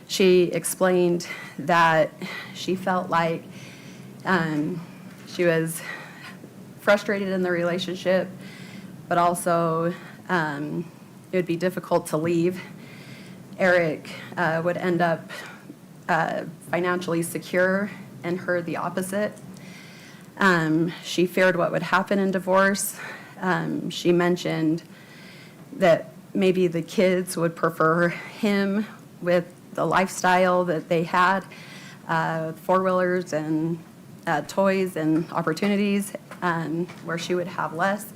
she explained that she felt like she was frustrated in the relationship, but also it would be difficult to leave. Eric would end up financially secure, and her the opposite. She feared what would happen in divorce. She mentioned that maybe the kids would prefer him with the lifestyle that they had, four-wheelers and toys and opportunities, where she would have less.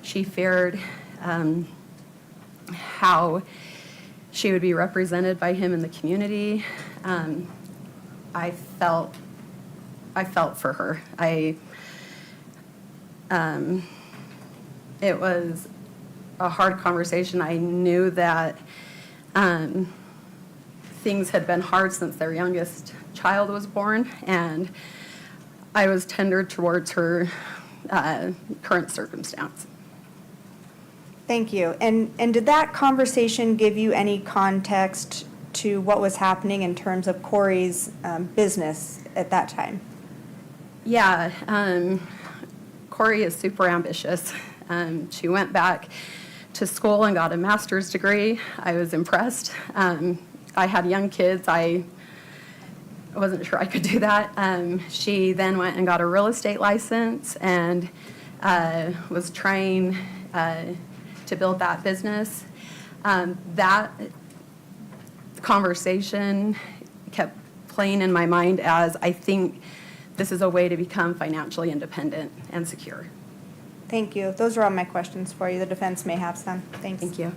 She feared how she would be represented by him in the community. I felt for her. It was a hard conversation. I knew that things had been hard since their youngest child was born, and I was tender towards her current circumstance. Thank you. And did that conversation give you any context to what was happening in terms of Kouri's business at that time? Yeah, Kouri is super ambitious. She went back to school and got a master's degree. I was impressed. I had young kids. I wasn't sure I could do that. She then went and got a real estate license and was trying to build that business. That conversation kept playing in my mind as I think this is a way to become financially independent and secure. Thank you. Those are all my questions for you. The defense may have some. Thanks. Thank you.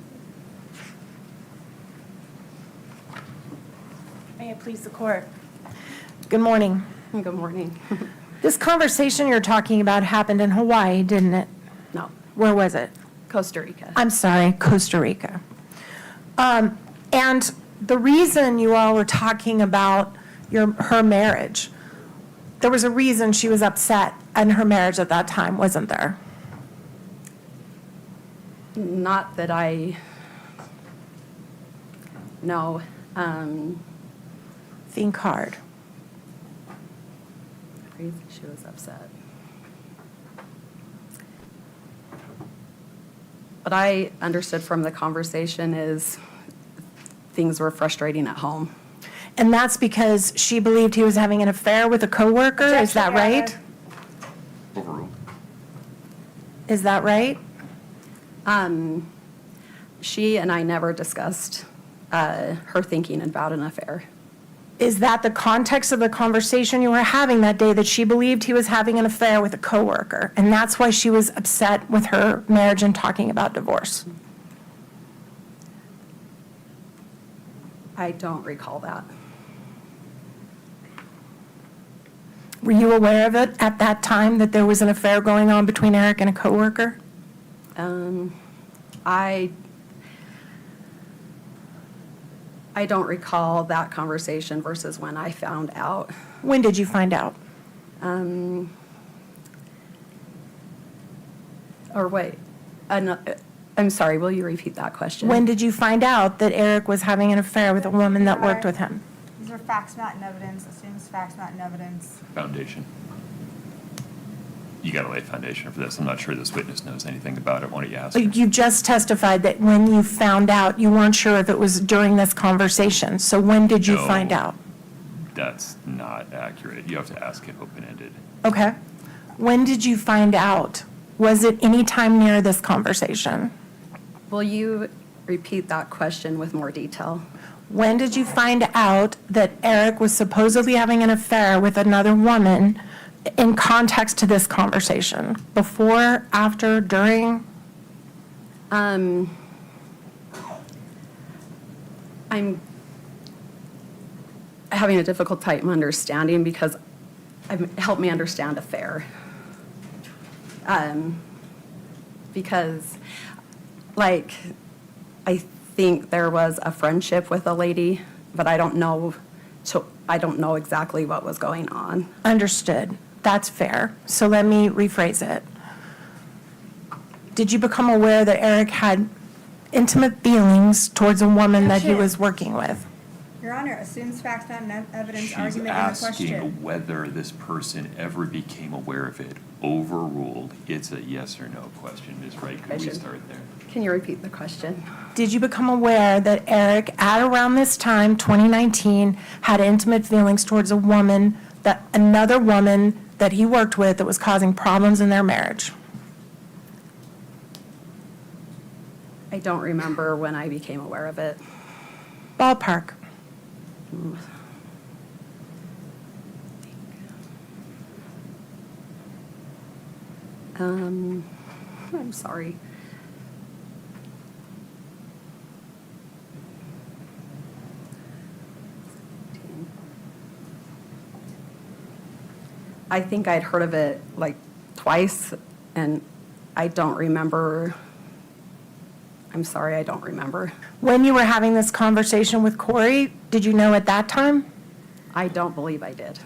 May it please the court. Good morning. Good morning. This conversation you're talking about happened in Hawaii, didn't it? No, Where was it? Costa Rica. I'm sorry, Costa Rica. And the reason you all were talking about her marriage, there was a reason she was upset in her marriage at that time, wasn't there? Not that I know. Think hard. Crazy she was upset. What I understood from the conversation is things were frustrating at home. And that's because she believed he was having an affair with a coworker, is that right? Overruled. Is that right? She and I never discussed her thinking about an affair. Is that the context of the conversation you were having that day, that she believed he was having an affair with a coworker? And that's why she was upset with her marriage and talking about divorce? I don't recall that. Were you aware of it at that time, that there was an affair going on between Eric and a coworker? I don't recall that conversation versus when I found out. When did you find out? Or wait, I'm sorry, will you repeat that question? When did you find out that Eric was having an affair with a woman that worked with him? These are facts not in evidence, assumes facts not in evidence. Foundation. You gotta lay foundation for this. I'm not sure this witness knows anything about it. Why don't you ask her? You just testified that when you found out, you weren't sure if it was during this conversation. So when did you No. find out? That's not accurate. You have to ask it open-ended. Okay. When did you find out? Was it any time near this conversation? Will you repeat that question with more detail? When did you find out that Eric was supposedly having an affair with another woman in context to this conversation? Before, after, during? I'm having a difficult time understanding because help me understand affair. Because, like, I think there was a friendship with a lady, but I don't know exactly what was going on. Understood. That's fair. So let me rephrase it. Did you become aware that Eric had intimate feelings towards a woman that he was working with? Your Honor, assumes facts not in evidence, She's argument in the asking question. whether this person ever became aware of it. Overruled. It's a yes or no question. Ms. Wright, could we Question. start there? Can you repeat the question? Did you become aware that Eric, at around this time, 2019, had intimate feelings towards another woman that he worked with that was causing problems in their marriage? I don't remember when I became aware of it. Ballpark. I'm sorry. I think I'd heard of it like twice, and I don't remember. I'm sorry, I don't remember. When you were having this conversation with Kouri, did you know at that time? I don't believe I did.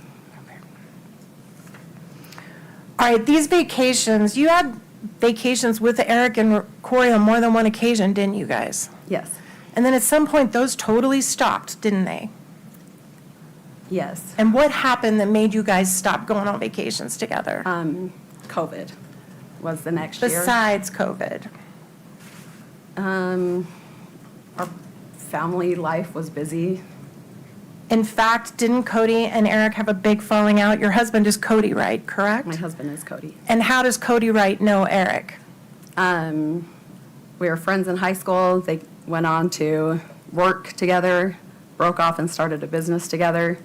All right, these vacations, you had vacations with Eric and Kouri on more than one occasion, didn't you guys? Yes. And then at some point, those totally stopped, didn't they? Yes. And what happened that made you guys stop going on vacations together? COVID was the next year. Besides COVID? Our family life was busy. In fact, didn't Cody and Eric have a big falling out? Your husband is Cody Wright, correct? My husband is Cody. And how does Cody Wright know Eric? We were friends in high school. They went on to work together, broke off and started a business together,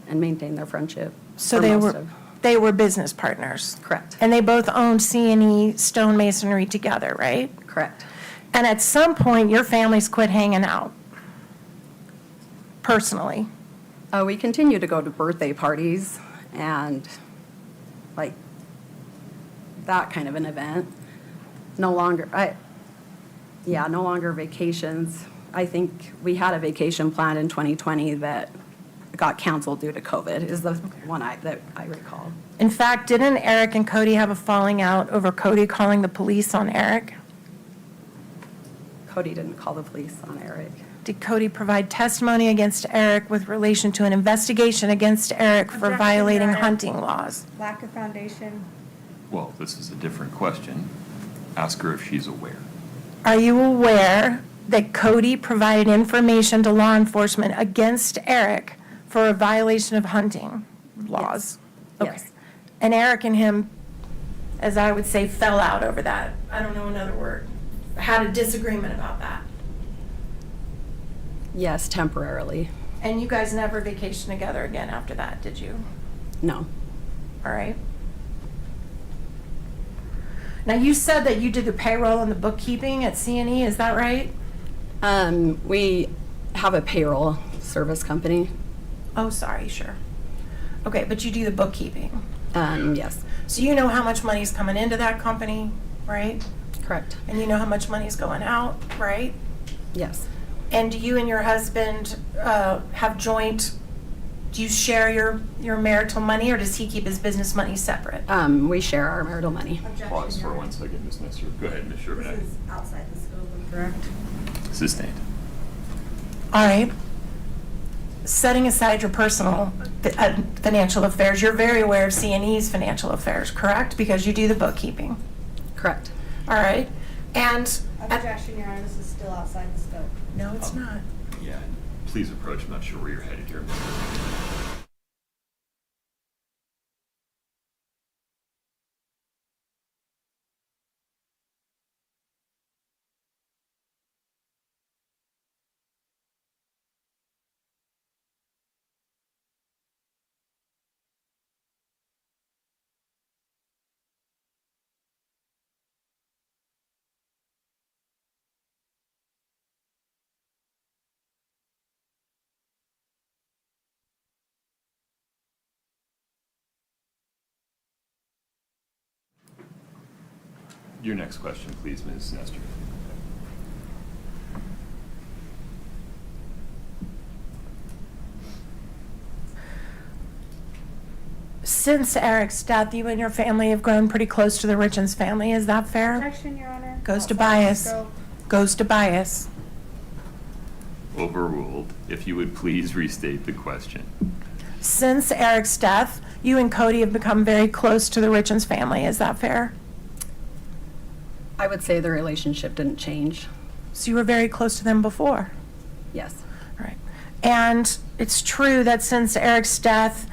and maintained their friendship. So for they were business partners? Correct. And they both owned C&E stonemasonry together, right? Correct. And at some point, your families quit hanging out, personally. We continue to go to birthday parties and like that kind of an event. No longer vacations. I think we had a vacation planned in 2020 that got canceled due to COVID is the one that I recall. In fact, didn't Eric and Cody have a falling out over Cody calling the police on Eric? Cody didn't call the police on Eric. Did Cody provide testimony against Eric with relation to an investigation against Eric for Objection, violating Your Honor. hunting laws? Lack of foundation. Well, this is a different question. Ask her if she's aware. Are you aware that Cody provided information to law enforcement against Eric for a violation of hunting laws? Yes. Okay. And Eric and him, as I would say, fell out over that. I don't know another word. Had a disagreement about that. Yes, temporarily. And you guys never vacationed together again after that, did you? No. All right. Now, you said that you did the payroll and the bookkeeping at C&E, is that right? We have a payroll service company. Oh, sorry, sure. Okay, but you do the bookkeeping. Yes, So you know how much money's coming into that company, right? correct. And you know how much money's going out, right? Yes, And do you and your husband have joint, do you share your marital money, or does he keep his business money separate? we share our marital money. Pause for 1 second, Ms. Nestor. Go ahead, Ms. Sherman. outside the scope of direct. Sustained. All right. Setting aside your personal financial affairs, you're very aware of C&E's financial affairs, correct? Because you do the bookkeeping. Correct. All right. And Objection, Your Honor, this is still outside the scope. no, it's not. Yeah, please approach. I'm not sure where you're headed here. Your next question, please, Ms. Nestor. Since Eric's death, you and your family have grown pretty close to the Richins family. Is that fair? Objection, Your Honor. Goes to Outside the bias. scope. Goes to bias. Overruled. If you would please restate the question. Since Eric's death, you and Cody have become very close to the Richins family. Is that fair? I would say the relationship didn't change. So you were very close to them before. Yes, Right. And it's true that since Eric's death,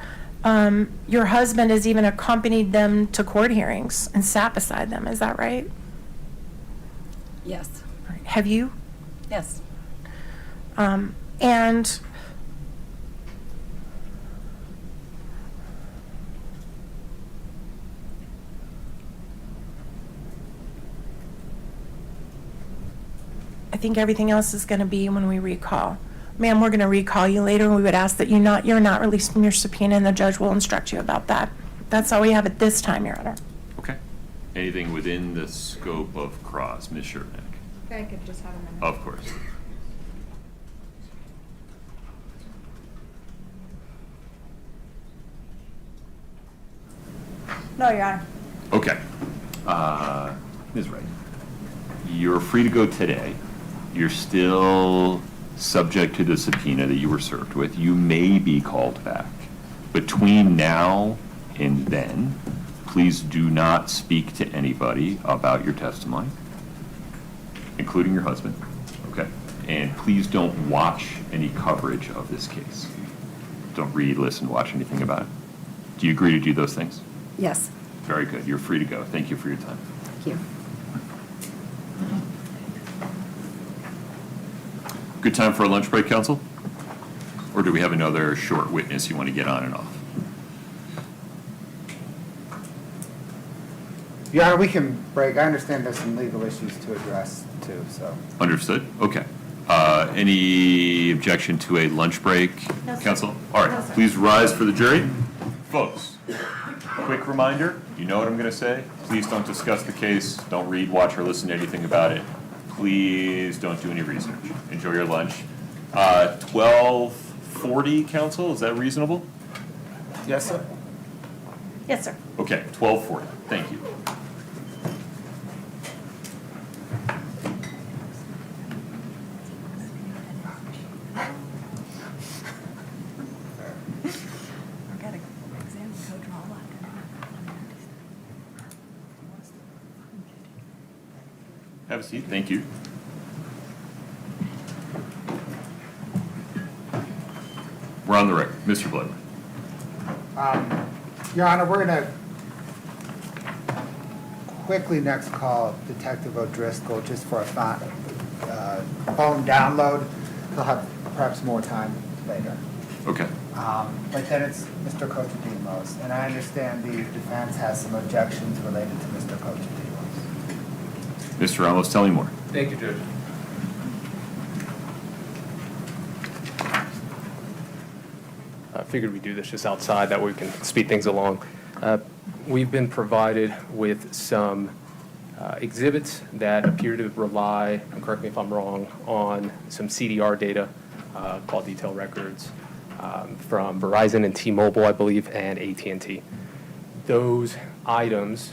your husband has even accompanied them to court hearings and sat beside them. Is that right? yes, Have you? yes. And I think everything else is going to be when we recall. Ma'am, we're going to recall you later. We would ask that you're not released from your subpoena, and the judge will instruct you about that. That's all we have at this time, Your Honor. Okay. Anything within the scope of cross, Ms. Sherman? Okay, I could just have a minute. Of course. No, Your Honor. Okay. Ms. Wright, you're free to go today. You're still subject to the subpoena that you were served with. You may be called back. Between now and then, please do not speak to anybody about your testimony, including your husband, okay? And please don't watch any coverage of this case. Don't read, listen, watch anything about it. Do you agree to do those things? Yes, Very good. You're free to go. Thank you for your time. thank you. Good time for a lunch break, counsel? Or do we have another short witness you want to get on and off? Your Honor, we can break. I understand there's some legal issues to address too, so. Understood? Okay. Any objection to a lunch break, No, sir. counsel? All right, please rise for the jury. Folks, quick reminder, you know what I'm going to say. Please don't discuss the case. Don't read, watch, or listen to anything about it. Please don't do any research. Enjoy your lunch. 12:40, counsel, is that reasonable? Yes, sir. Yes, sir. Okay, 12:40. Thank you. Have a seat. Thank you. We're on the record. Mr. Bloodworth. Your Honor, we're going to quickly next call Detective O'Driscoll just for a phone download. He'll have perhaps more time later. Okay. But then it's Mr. Cotes Demos, and I understand the defense has some objections related to Mr. Cotes Demos. Mr. Ramos, tell me more. Thank you, Judge. I figured we'd do this just outside, that way we can speed things along. We've been provided with some exhibits that appear to rely, and correct me if I'm wrong, on some CDR data, call detail records, from Verizon and T-Mobile, I believe, and AT&T. Those items,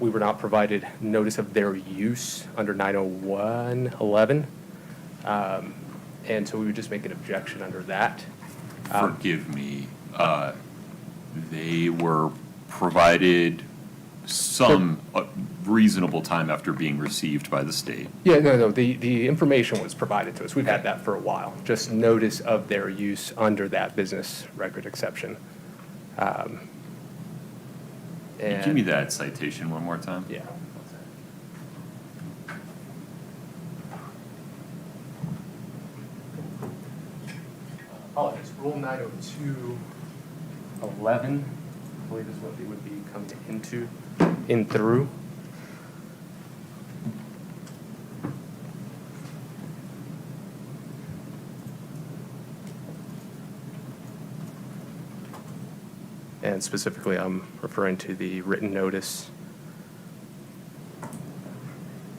we were not provided notice of their use under 901.11, and so we would just make an objection under that. Forgive me. They were provided some reasonable time after being received by the state. Yeah, no, the information was provided to us. We've had that for a while, just notice of their use under that business record exception. Can you give me that citation one more time? Yeah. Apologies, Rule 902.11, I believe is what they would be coming in through. And specifically, I'm referring to the written notice.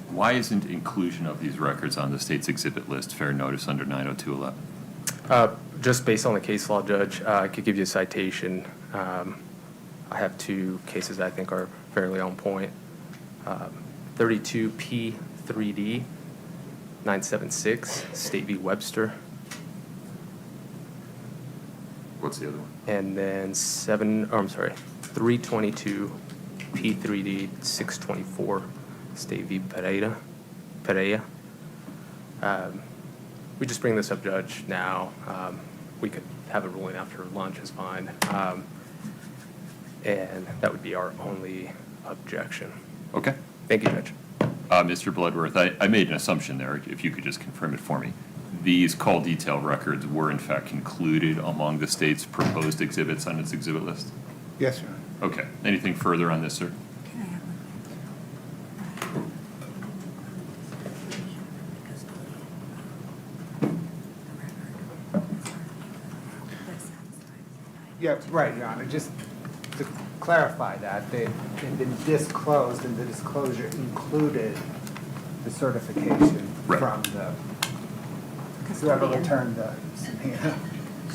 Why isn't inclusion of these records on the state's exhibit list fair notice under 902.11? Just based on the case law, Judge, I could give you a citation. I have two cases that I think are fairly on point. 32P3D 976, State v. Webster. What's the other one? And then 322 P3D 624, State v. Pereira. We just bring this up, Judge, now. We could have a ruling after lunch is fine. And that would be our only objection. Okay. Thank you, Judge. Mr. Bloodworth, I made an assumption there, if you could just confirm it for me. These call detail records were in fact included among the state's proposed exhibits on its exhibit list? Yes, Your Honor. Okay. Anything further on this, sir? Yeah, right, Your Honor. Just to clarify that, they've been disclosed, and the disclosure included the certification Right. from whoever returned the subpoena.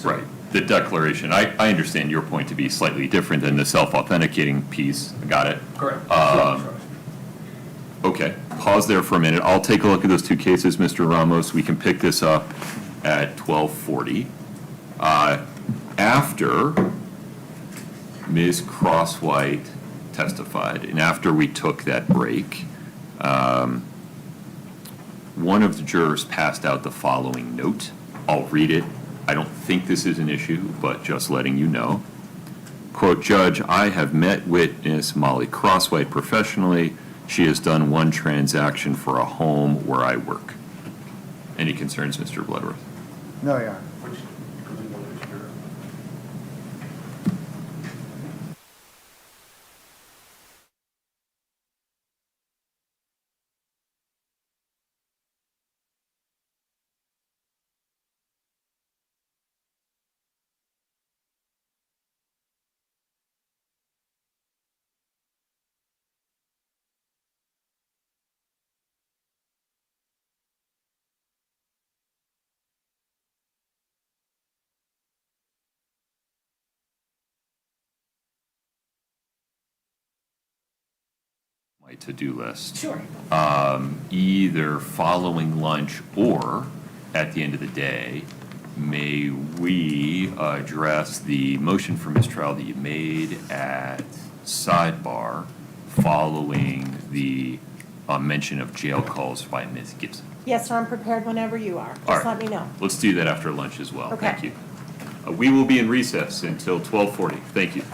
Right. The declaration, I understand your point to be slightly different than the self-authenticating piece. Got it? Correct. Okay, pause there for a minute. I'll take a look at those two cases, Mr. Ramos. We can pick this up at 12:40. After Ms. Crosswhite testified, and after we took that break, one of the jurors passed out the following note. I'll read it. I don't think this is an issue, but just letting you know. Quote, Judge, I have met witness Molly Crosswhite professionally. She has done one transaction for a home where I work. Any concerns, Mr. Bloodworth? No, Your Honor. My to-do list. Sure. Either following lunch or at the end of the day, may we address the motion for mistrial that you made at sidebar following the mention of jail calls by Ms. Gibson? Yes, sir, I'm prepared whenever you are. All Just right. let me know. Let's do that after lunch as well. Okay. Thank you. We will be in recess until 12:40. Thank you.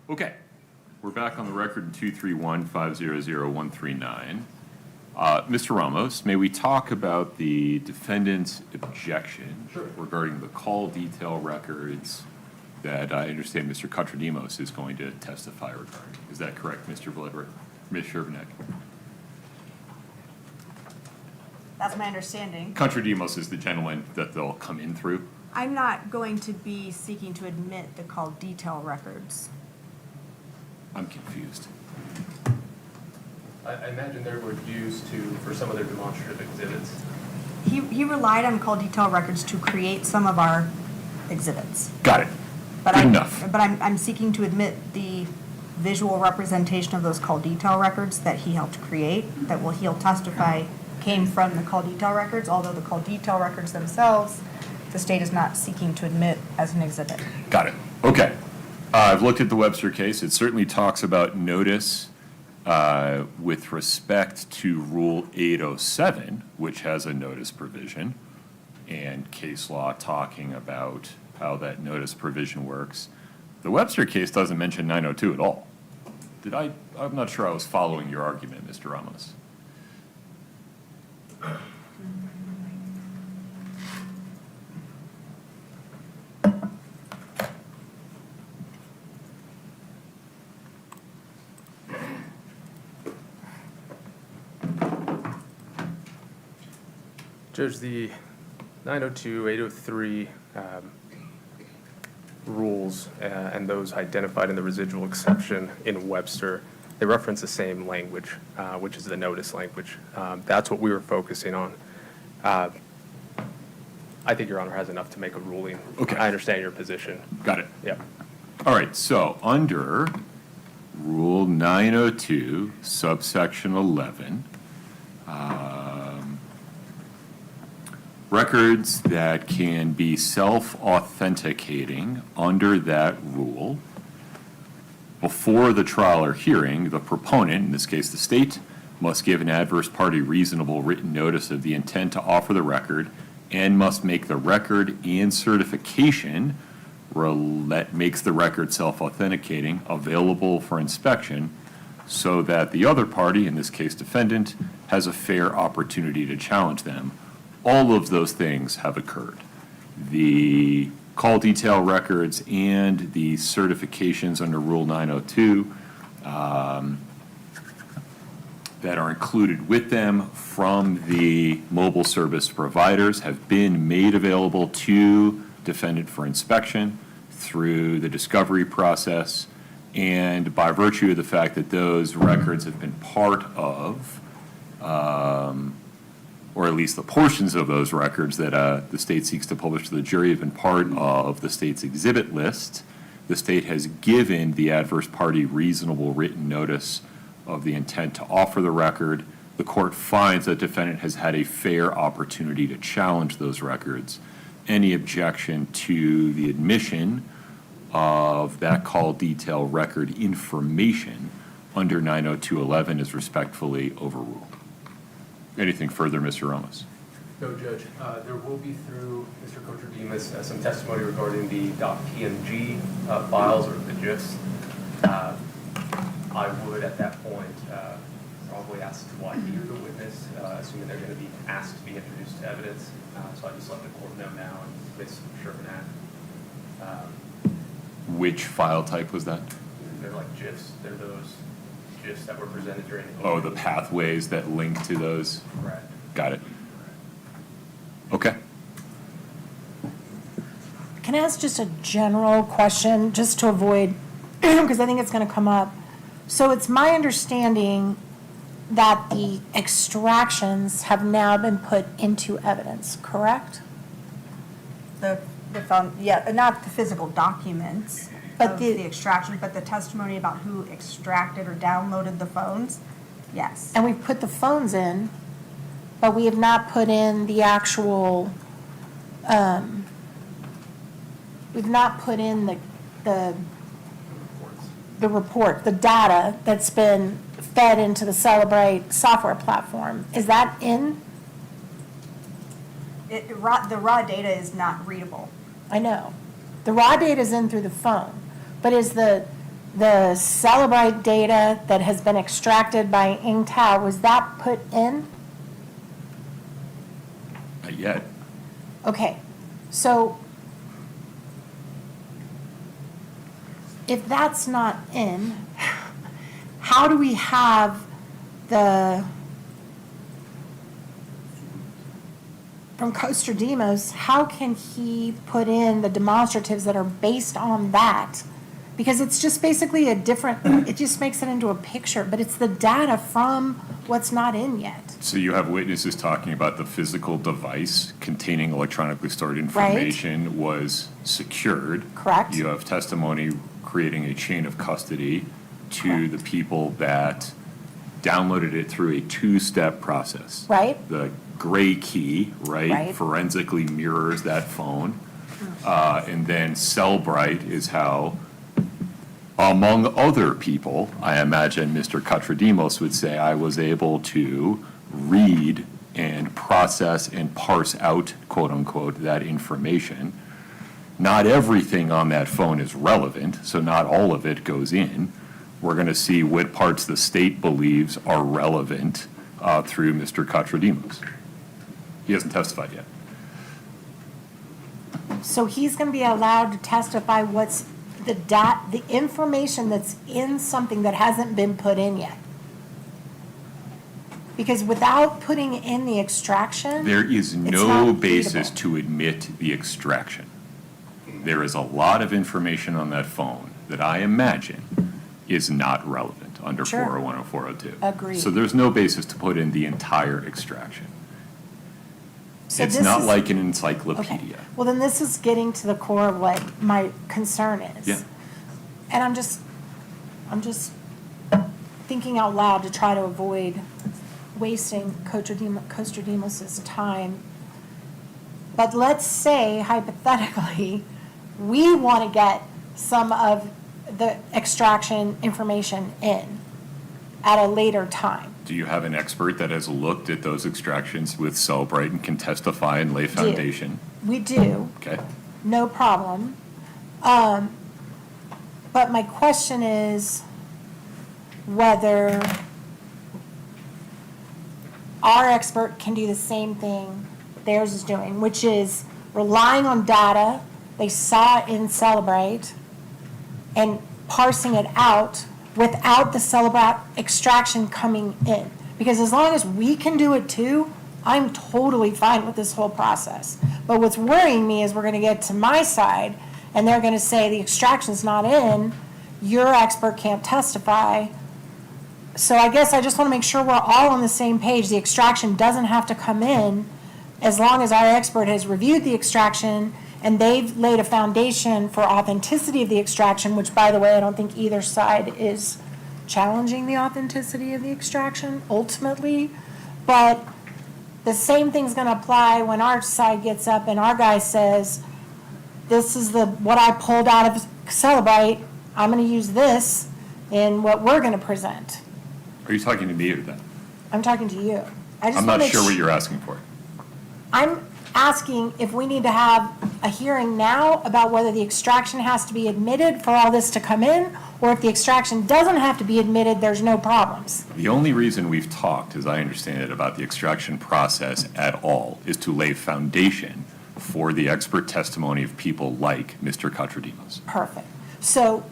Okay, we're back on the record in 231-500-139. Mr. Ramos, may we talk about the defendant's objection regarding the call detail records that I understand Mr. Cotes Demos is going to testify regarding? Is that correct, Mr. Vladimir? Ms. Shervanek? That's my understanding. Cotes Demos is the gentleman that they'll come in through? I'm not going to be seeking to admit the call detail records. I'm confused. I imagine they were used for some of their demonstrative exhibits. He relied on call detail records to create some of our exhibits. Got it. But Good enough. But I'm seeking to admit the visual representation of those call detail records that he helped create, that he'll testify came from the call detail records, although the call detail records themselves, the state is not seeking to admit as an exhibit. Got it. Okay. I've looked at the Webster case. It certainly talks about notice with respect to Rule 807, which has a notice provision, and case law talking about how that notice provision works. The Webster case doesn't mention 902 at all. I'm not sure I was following your argument, Mr. Ramos. Judge, the 902, 803 rules and those identified in the residual exception in Webster, they reference the same language, which is the notice language. That's what we were focusing on. I think Your Honor has enough to make a ruling. Okay. I understand your position. Got it. Yep. All right, so under Rule 902, subsection 11, records that can be self-authenticating under that rule, before the trial or hearing, the proponent, in this case the state, must give an adverse party reasonable written notice of the intent to offer the record and must make the record and certification that makes the record self-authenticating available for inspection so that the other party, in this case defendant, has a fair opportunity to challenge them. All of those things have occurred. The call detail records and the certifications under Rule 902 that are included with them from the mobile service providers have been made available to defendant for inspection through the discovery process, and by virtue of the fact that those records have been part of, or at least the portions of those records that the state seeks to publish to the jury have been part of the state's exhibit list, the state has given the adverse party reasonable written notice of the intent to offer the record. The court finds that defendant has had a fair opportunity to challenge those records. Any objection to the admission of that call detail record information under 902.11 is respectfully overruled. Anything further, Mr. Ramos? No, Judge. There will be through Mr. Cotes Demos some testimony regarding the .png files or the GIFs. I would, at that point, probably ask to hear the witness, assuming they're going to be asked to be introduced to evidence. So I just let the court know now and Ms. Shervanak. Which file type was that? They're like GIFs. They're those GIFs that were presented during the Oh, the pathways that link to those? Correct. Got it. Okay. Can I ask just a general question, just to avoid, because I think it's going to come up. So it's my understanding that the extractions have now been put into evidence, correct? Not the physical documents But of the- the extraction, but the testimony about who extracted or downloaded the phones, yes. And we've put the phones in, but we have not put in the actual, we've not put in the report, the data that's been fed into the Celebrate software platform. Is that in? The raw data is not readable. I know. The raw data is in through the phone, but is the the Celebrite data that has been extracted by Ingtow, was that put in? Not yet. Okay, so if that's not in, how do we have from Cotes Demos, how can he put in the demonstratives that are based on that? Because it's just basically it just makes it into a picture, but it's the data from what's not in yet. So you have witnesses talking about the physical device containing electronically stored information was secured. Correct. You have testimony creating a chain of custody to the people that downloaded it through a two-step process. Right. The gray key, right, forensically mirrors that phone. And then Cellbrite is how, among other people, I imagine Mr. Cotes Demos would say, I was able to read and process and parse out, quote unquote, that information. Not everything on that phone is relevant, so not all of it goes in. We're going to see what parts the state believes are relevant through Mr. Cotes Demos. He hasn't testified yet. So he's going to be allowed to testify what's the information that's in something that hasn't been put in yet. Because without putting in the extraction, There is it's no not basis readable. to admit the extraction. There is a lot of information on that phone that I imagine is not relevant under Sure. 401 or 402. Agreed. So there's no basis to put in the entire extraction. So It's this not is- like an Okay. encyclopedia. Well, then this is getting to the core of what my concern is. Yeah. And I'm just thinking out loud to try to avoid wasting Cotes Demos's time. But let's say hypothetically, we want to get some of the extraction information in at a later time. Do you have an expert that has looked at those extractions with Cellbrite and can testify and lay foundation? We do. Okay. No problem. But my question is whether our expert can do the same thing theirs is doing, which is relying on data they saw in Celebrate and parsing it out without the Celebrate extraction coming in. Because as long as we can do it too, I'm totally fine with this whole process. But what's worrying me is we're going to get to my side and they're going to say the extraction's not in, your expert can't testify. So I guess I just want to make sure we're all on the same page. The extraction doesn't have to come in as long as our expert has reviewed the extraction and they've laid a foundation for authenticity of the extraction, which, by the way, I don't think either side is challenging the authenticity of the extraction ultimately. But the same thing's going to apply when our side gets up and our guy says, this is what I pulled out of Celebrate. I'm going to use this in what we're going to present. Are you talking to me or them? I'm talking to you. I'm not sure what you're asking for. I'm asking if we need to have a hearing now about whether the extraction has to be admitted for all this to come in, or if the extraction doesn't have to be admitted, there's no problems. The only reason we've talked, as I understand it, about the extraction process at all is to lay foundation for the expert testimony of people like Mr. Cotes Demos. Perfect. So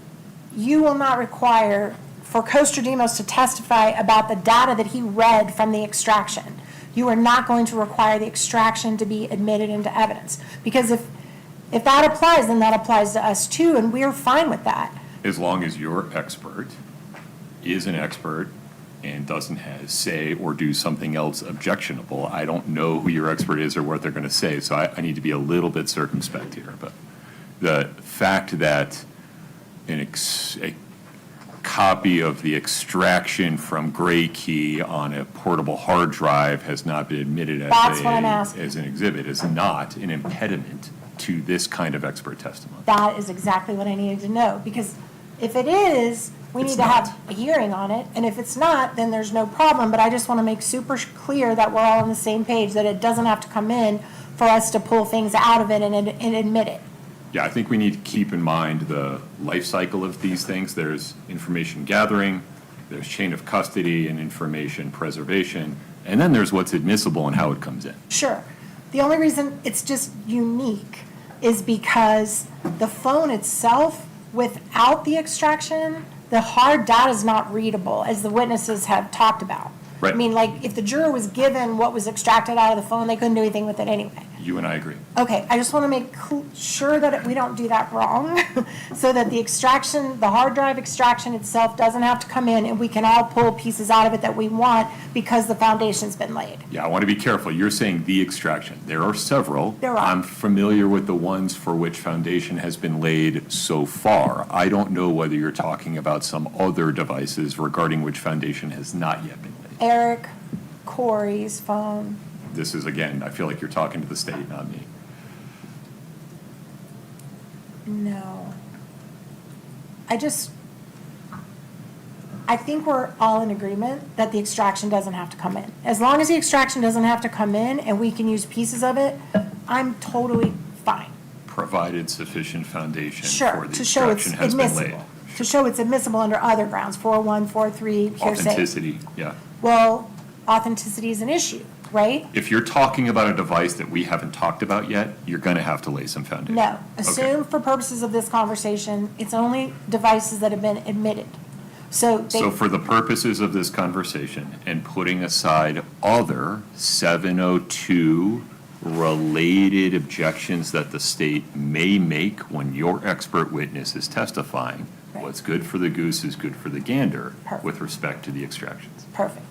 you will not require for Cotes Demos to testify about the data that he read from the extraction. You are not going to require the extraction to be admitted into evidence. Because if that applies, then that applies to us too, and we're fine with that. As long as your expert is an expert and doesn't say or do something else objectionable, I don't know who your expert is or what they're going to say, so I need to be a little bit circumspect here. But the fact that a copy of the extraction from Gray Key on a portable hard drive has not been admitted That's what I'm asking. as an exhibit is not an impediment to this kind of expert testimony. That is exactly what I needed to know, because if it is, we need to have a hearing on it, and if it's not, then there's no problem, but I just want to make super clear that we're all on the same page, that it doesn't have to come in for us to pull things out of it and admit it. Yeah, I think we need to keep in mind the life cycle of these things. There's information gathering, there's chain of custody and information preservation, and then there's what's admissible and how it comes in. Sure. The only reason it's just unique is because the phone itself, without the extraction, the hard data is not readable, as the witnesses have talked about. Right. I mean, like, if the juror was given what was extracted out of the phone, they couldn't do anything with it anyway. You and I agree. Okay, I just want to make sure that we don't do that wrong, so that the extraction, the hard drive extraction itself doesn't have to come in, and we can all pull pieces out of it that we want because the foundation's been laid. Yeah, I want to be careful. You're saying the extraction. There are several. There are. I'm familiar with the ones for which foundation has been laid so far. I don't know whether you're talking about some other devices regarding which foundation has not yet been laid. Eric, Corey's phone. This is, again, I feel like you're talking to the state, not me. No. I think we're all in agreement that the extraction doesn't have to come in. As long as the extraction doesn't have to come in and we can use pieces of it, I'm totally fine. Provided sufficient foundation Sure, for the to show it's extraction has been laid. admissible. To show it's admissible under other grounds, 401, 403, hearsay. Authenticity, yeah. Well, authenticity is an issue, right? If you're talking about a device that we haven't talked about yet, you're going to have to lay some foundation. No. Okay. Assume for purposes of this conversation, it's only devices that have been admitted. So So for the purposes of this conversation and putting aside other 702 related objections that the state may make when your expert witness is testifying, Right. what's good for the goose is good for the gander Perfect. with respect to the extractions. Perfect,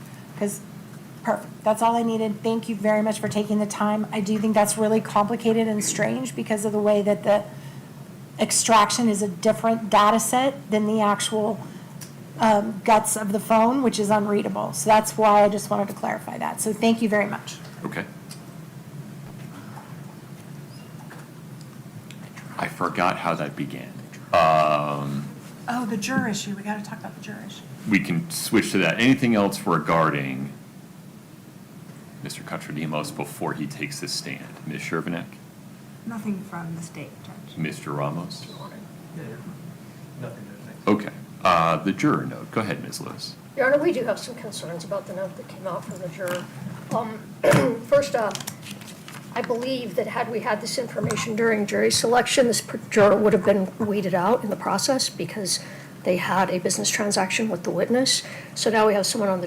perfect. That's all I needed. Thank you very much for taking the time. I do think that's really complicated and strange because of the way that the extraction is a different data set than the actual guts of the phone, which is unreadable. So that's why I just wanted to clarify that. So thank you very much. Okay. I forgot how that began. Oh, the juror issue. We got to talk about the juror issue. We can switch to that. Anything else regarding Mr. Cotes Demos before he takes his stand? Ms. Shervanek? Nothing from the state, Judge. Mr. Ramos? Nothing to say. Okay. The juror note. Go ahead, Ms. Lewis. Your Honor, we do have some concerns about the note that came out from the juror. First off, I believe that had we had this information during jury selection, this juror would have been weeded out in the process because they had a business transaction with the witness. So now we have someone on the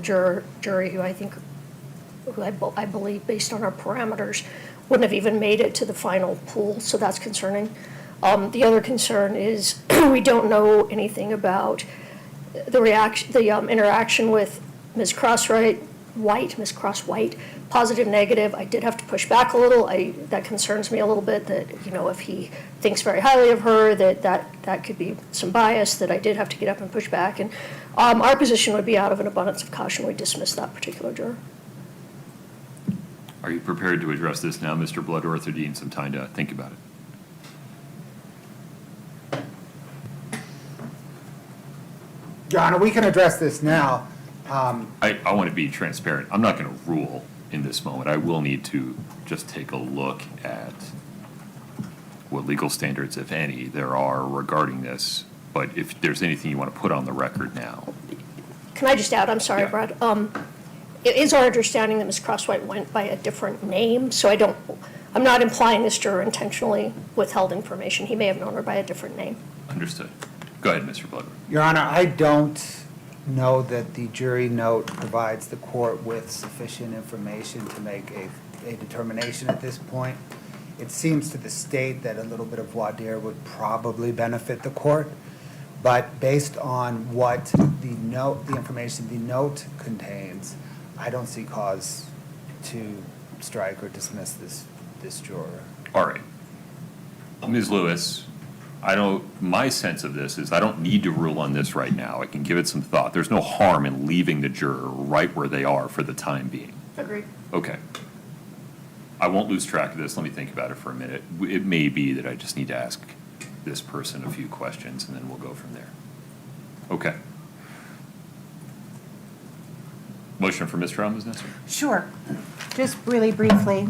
jury who I believe, based on our parameters, wouldn't have even made it to the final pool, so that's concerning. The other concern is we don't know anything about the interaction with Ms. Crosswhite, positive, negative. I did have to push back a little. That concerns me a little bit that, if he thinks very highly of her, that could be some bias, that I did have to get up and push back. And our position would be, out of an abundance of caution, we dismiss that particular juror. Are you prepared to address this now, Mr. Bloodworth, or do you need some time to think about it? Your Honor, we can address this now. I want to be transparent. I'm not going to rule in this moment. I will need to just take a look at what legal standards, if any, there are regarding this. But if there's anything you want to put on the record now. Can I just add, I'm sorry, Yeah. Brad, it is our understanding that Ms. Crosswhite went by a different name, so I'm not implying this juror intentionally withheld information. He may have known her by a different name. Understood. Go ahead, Mr. Bloodworth. Your Honor, I don't know that the jury note provides the court with sufficient information to make a determination at this point. It seems to the state that a little bit of voir dire would probably benefit the court, but based on what the information the note contains, I don't see cause to strike or dismiss this juror. All right. Ms. Lewis, my sense of this is I don't need to rule on this right now. I can give it some thought. There's no harm in leaving the juror right where they are for the time being. Agreed. Okay. I won't lose track of this. Let me think about it for a minute. It may be that I just need to ask this person a few questions, and then we'll go from there. Okay. Motion for mistrial, Ms. Nestor? Sure. Just really briefly.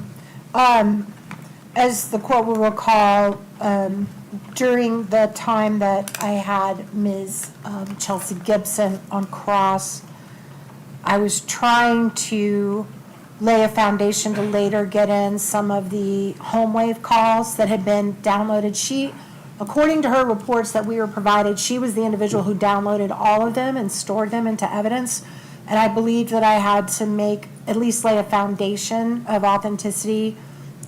As the court will recall, during the time that I had Ms. Chelsea Gibson on cross, I was trying to lay a foundation to later get in some of the home wave calls that had been downloaded. According to her reports that we were provided, she was the individual who downloaded all of them and stored them into evidence. And I believed that I had to at least lay a foundation of authenticity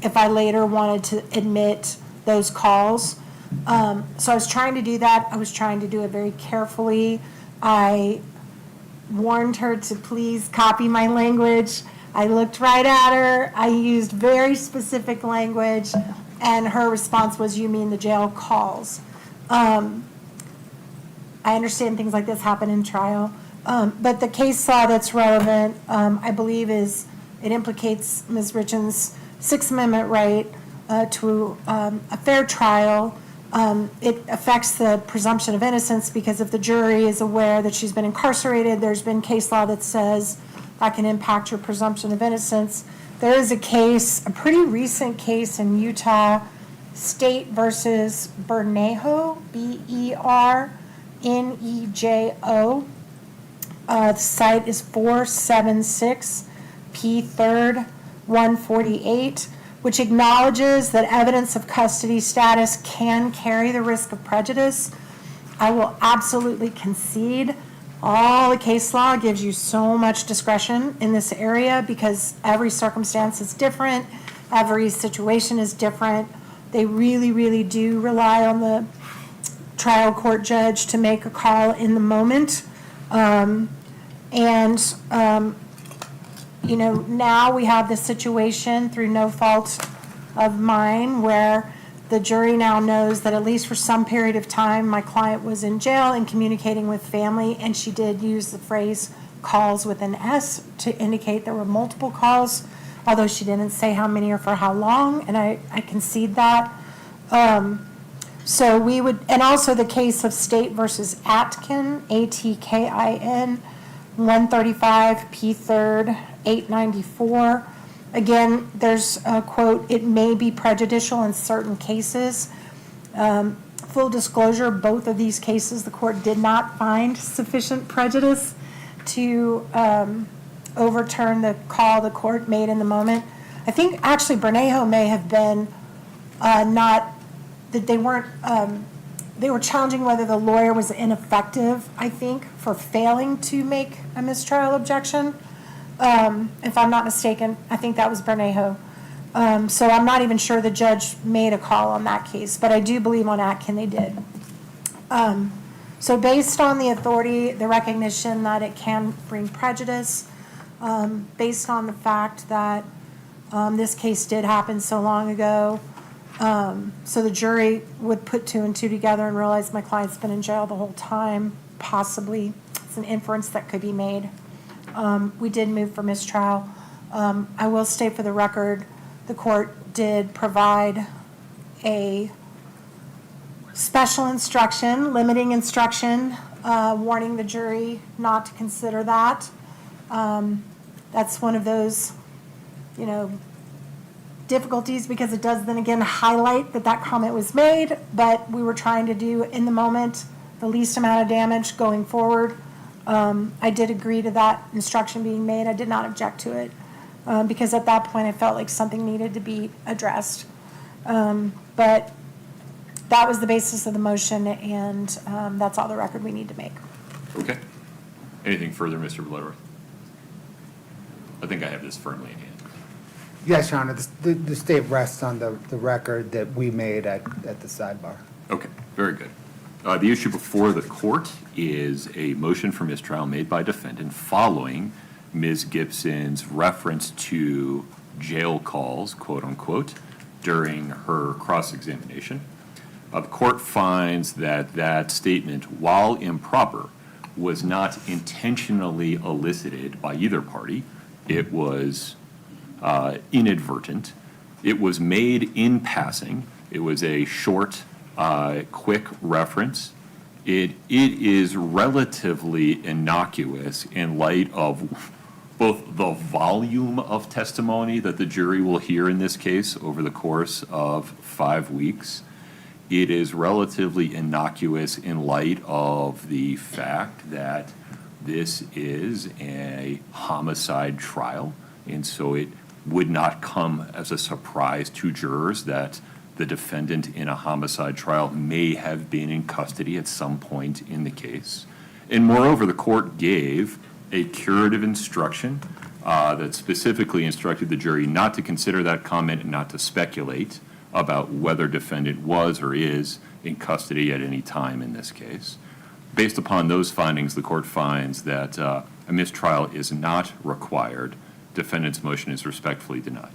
if I later wanted to admit those calls. So I was trying to do that. I was trying to do it very carefully. I warned her to please copy my language. I looked right at her. I used very specific language, and her response was, "You mean the jail calls?" I understand things like this happen in trial, but the case law that's relevant, I believe, it implicates Ms. Richins' Sixth Amendment right to a fair trial. It affects the presumption of innocence because if the jury is aware that she's been incarcerated, there's been case law that says that can impact your presumption of innocence. There is a pretty recent case in Utah, State versus Bernejo, Bernejo. The site is 476 P. 3rd 148, which acknowledges that evidence of custody status can carry the risk of prejudice. I will absolutely concede all the case law gives you so much discretion in this area because every circumstance is different, every situation is different. They really, really do rely on the trial court judge to make a call in the moment. Now we have this situation through no fault of mine where the jury now knows that at least for some period of time, my client was in jail and communicating with family, and she did use the phrase calls with an S to indicate there were multiple calls, although she didn't say how many or for how long, and I concede that. So we would, and also the case of State versus Atkin, Atkin, 135 P. 3rd 894. Again, there's a quote, "It may be prejudicial in certain cases." Full disclosure, both of these cases, the court did not find sufficient prejudice to overturn the call the court made in the moment. I think actually Bernejo may have been they were challenging whether the lawyer was ineffective, I think, for failing to make a mistrial objection. If I'm not mistaken, I think that was Bernejo. So I'm not even sure the judge made a call on that case, but I do believe on Atkin they did. So based on the authority, the recognition that it can bring prejudice, based on the fact that this case did happen so long ago, so the jury would put two and two together and realize my client's been in jail the whole time, possibly. It's an inference that could be made. We did move for mistrial. I will state for the record, the court did provide a special instruction, limiting instruction, warning the jury not to consider that. That's one of those, difficulties because it does then again highlight that comment was made, but we were trying to do in the moment the least amount of damage going forward. I did agree to that instruction being made. I did not object to it because at that point I felt like something needed to be addressed. But that was the basis of the motion, and that's all the record we need to make. Okay. Anything further, Mr. Bloodworth? I think I have this firmly in hand. Yes, Your Honor, the state rests on the record that we made at the sidebar. Okay, very good. The issue before the court is a motion for mistrial made by defendant following Ms. Gibson's reference to jail calls, quote unquote, during her cross-examination. The court finds that statement, while improper, was not intentionally elicited by either party. It was inadvertent. It was made in passing. It was a short, quick reference. It is relatively innocuous in light of both the volume of testimony that the jury will hear in this case over the course of 5 weeks it is relatively innocuous in light of the fact that this is a homicide trial, and so it would not come as a surprise to jurors that the defendant in a homicide trial may have been in custody at some point in the case. And moreover, the court gave a curative instruction that specifically instructed the jury not to consider that comment and not to speculate about whether defendant was or is in custody at any time in this case. Based upon those findings, the court finds that a mistrial is not required. Defendant's motion is respectfully denied.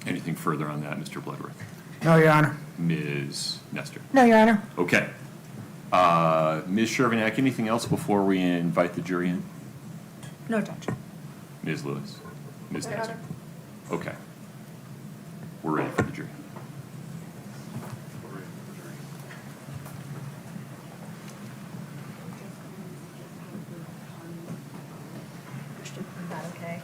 Anything further on that, Mr. Bloodworth? No, Your Honor. Ms. Nestor? No, Your Honor. Okay. Ms. Shervinack, anything else before we invite the jury in? No, Judge. Ms. Lewis? Ms. Nestor? Okay. We're ready for the jury. Is that okay?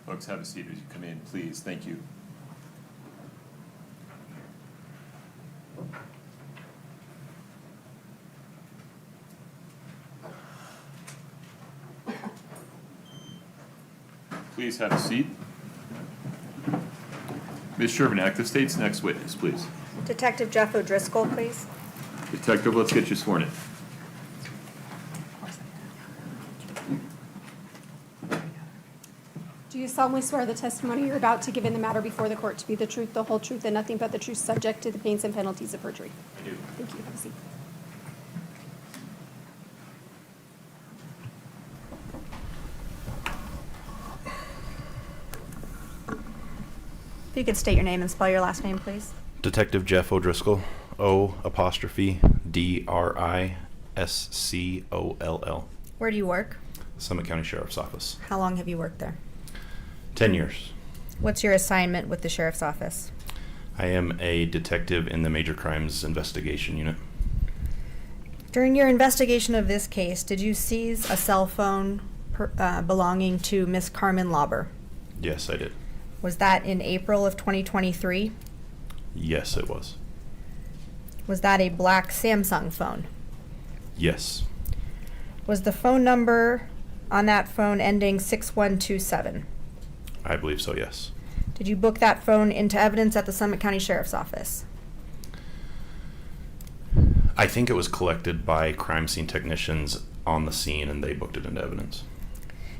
Folks, have a seat as you come in, please. Thank you. Please have a seat. Ms. Shervinack, the state's next witness, please. Detective Jeff O'Driscoll, please. Detective, let's get you sworn in. Do you solemnly swear the testimony you're about to give in the matter before the court to be the truth, the whole truth, and nothing but the truth, subject to the pains and penalties of perjury? I do. Thank you. Have a seat. If you could state your name and spell your last name, please. Detective Jeff O'Driscoll, O''DRISCOLL. Where do you work? Summit County Sheriff's Office. How long have you worked there? 10 years. What's your assignment with the sheriff's office? I am a detective in the Major Crimes Investigation Unit. During your investigation of this case, did you seize a cell phone belonging to Miss Carmen Lauber? Yes, I did. Was that in April of 2023? Yes, it was. Was that a black Samsung phone? Yes. Was the phone number on that phone ending 6127? I believe so, yes. Did you book that phone into evidence at the Summit County Sheriff's Office? I think it was collected by crime scene technicians on the scene and they booked it into evidence.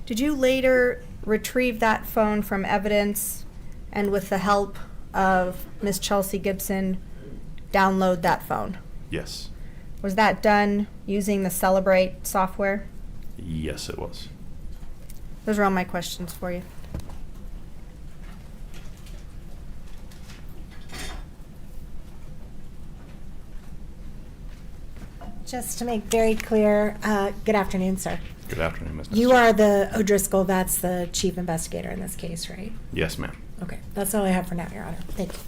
Did you later retrieve that phone from evidence and with the help of Miss Chelsea Gibson download that phone? Yes. Was that done using the Celebrate software? Yes, it was. Those are all my questions for you. Just to make very clear, good afternoon, sir. Good afternoon, Ms. You Nestor. are the O'Driscoll, that's the chief investigator in this case, right? Yes, ma'am. Okay, that's all I have for now, Your Honor. Thank you.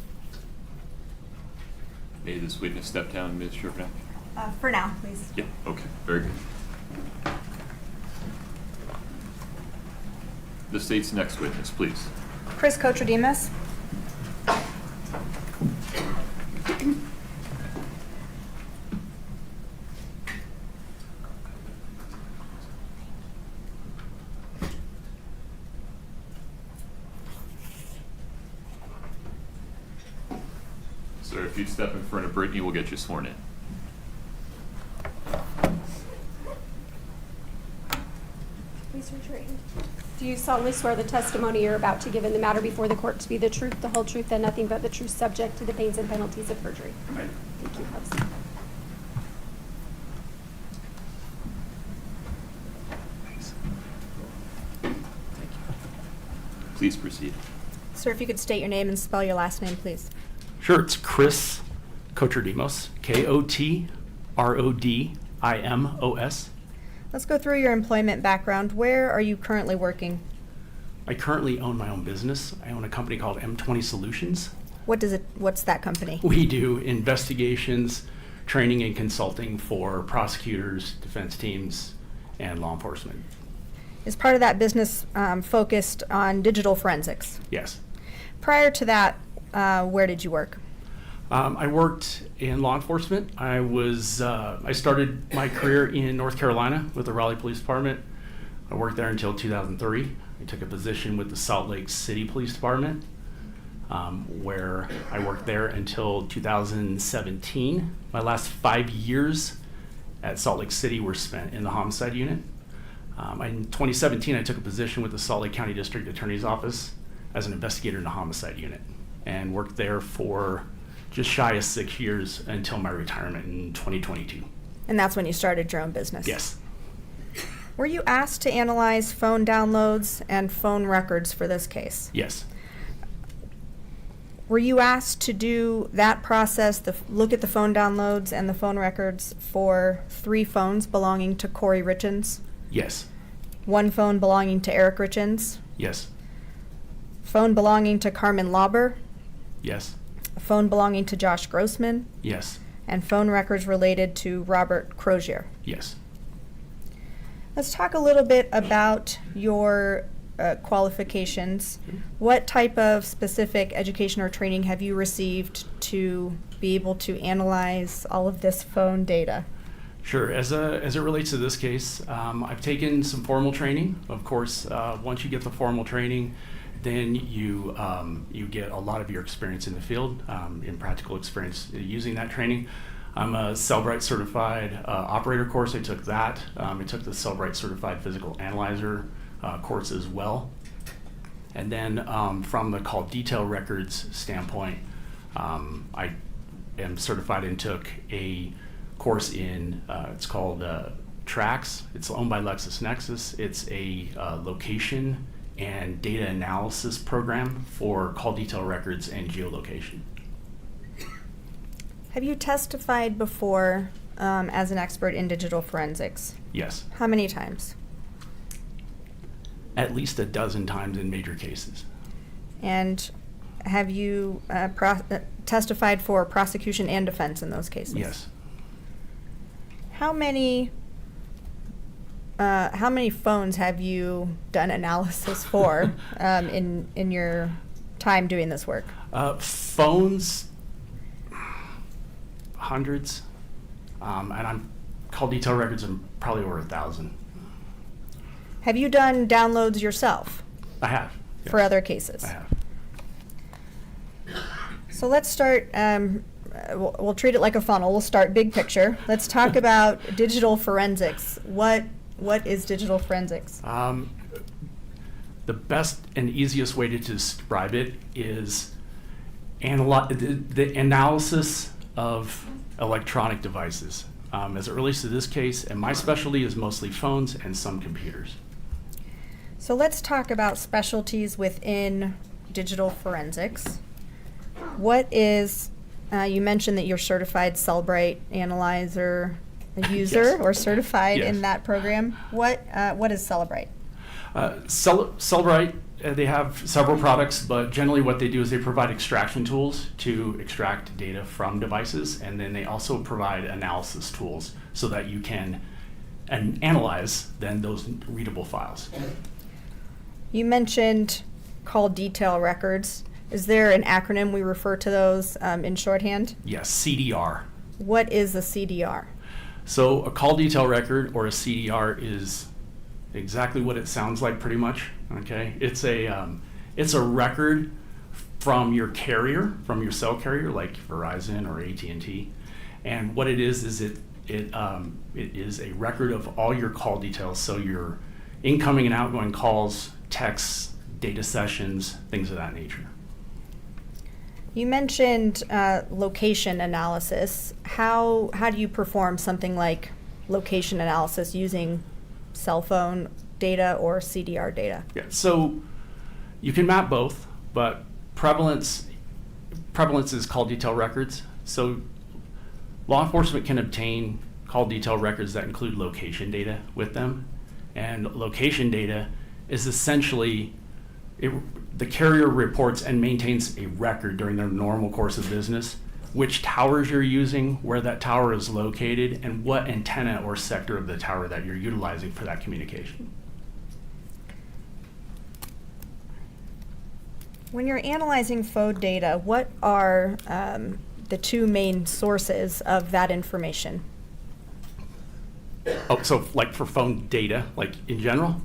May this witness step down, Ms. Shervnak? For now, please. Yeah, okay, very good. The state's next witness, please. Cotes Demos. Sir, if you'd step in front of Brittany, we'll get you sworn in. Please raise your right hand. Do you solemnly swear the testimony you're about to give in the matter before the court to be the truth, the whole truth, and nothing but the truth, subject to the pains and penalties of perjury? Right. Thank you. Have a seat. Please proceed. Sir, if you could state your name and spell your last name, please. Sure, it's Kouri Richins, Kotrodimos. Let's go through your employment background. Where are you currently working? I currently own my own business. I own a company called M20 Solutions. What's that company? We do investigations, training, and consulting for prosecutors, defense teams, and law enforcement. Is part of that business focused on digital forensics? Yes. Prior to that, where did you work? I worked in law enforcement. I started my career in North Carolina with the Raleigh Police Department. I worked there until 2003. I took a position with the Salt Lake City Police Department, where I worked there until 2017. My last 5 years at Salt Lake City were spent in the homicide unit. In 2017, I took a position with the Salt Lake County District Attorney's Office as an investigator in the homicide unit and worked there for just shy of 6 years until my retirement in 2022. And that's when you started your own business? Yes. Were you asked to analyze phone downloads and phone records for this case? Yes. Were you asked to do that process, look at the phone downloads and the phone records for 3 phones belonging to Kouri Richins? Yes. 1 phone belonging to Eric Richins? Yes. Phone belonging to Carmen Lauber? Yes. A phone belonging to Josh Grossman? Yes. And phone records related to Robert Crozier? Yes. Let's talk a little bit about your qualifications. What type of specific education or training have you received to be able to analyze all of this phone data? Sure. As it relates to this case, I've taken some formal training. Of course, once you get the formal training, then you get a lot of your experience in the field, in practical experience using that training. I'm a Cellbrite certified operator course. I took that. I took the Cellbrite certified physical analyzer course as well. And then from the call detail records standpoint, I am certified and took a course in, it's called TRAX. It's owned by LexisNexis. It's a location and data analysis program for call detail records and geolocation. Have you testified before as an expert in digital forensics? Yes. How many times? At least a dozen times in major cases. And have you testified for prosecution and defense in those cases? Yes. How many phones have you done analysis for in your time doing this work? Phones, hundreds, and I'm call detail records. I'm probably over 1,000. Have you done downloads yourself? I have. Yes. For other cases? I have. So let's start. We'll treat it like a funnel. We'll start big picture. Let's talk about digital forensics. What is digital forensics? The best and easiest way to describe it is the analysis of electronic devices. As it relates to this case, and my specialty is mostly phones and some computers. So let's talk about specialties within digital forensics. What is, you mentioned that you're certified Cellbrite analyzer a user Yes. or certified Yes. in that program. What is Celebrite? Celebrite, they have several products, but generally what they do is they provide extraction tools to extract data from devices, and then they also provide analysis tools so that you can analyze then those readable files. You mentioned call detail records. Is there an acronym we refer to those in shorthand? Yes, CDR. What is a CDR? So a call detail record, or a CDR, is exactly what it sounds like, pretty much. Okay, it's a record from your carrier, from your cell carrier, like Verizon or AT&T. And what it is it is a record of all your call details. So your incoming and outgoing calls, texts, data sessions, things of that nature. You mentioned location analysis. How do you perform something like location analysis using cell phone data or CDR data? Yeah, so you can map both, but prevalence is call detail records. So law enforcement can obtain call detail records that include location data with them, and location data is essentially the carrier reports and maintains a record during their normal course of business, which towers you're using, where that tower is located, and what antenna or sector of the tower that you're utilizing for that communication. When you're analyzing phone data, what are the two main sources of that information? Oh, so like for phone data, like in general?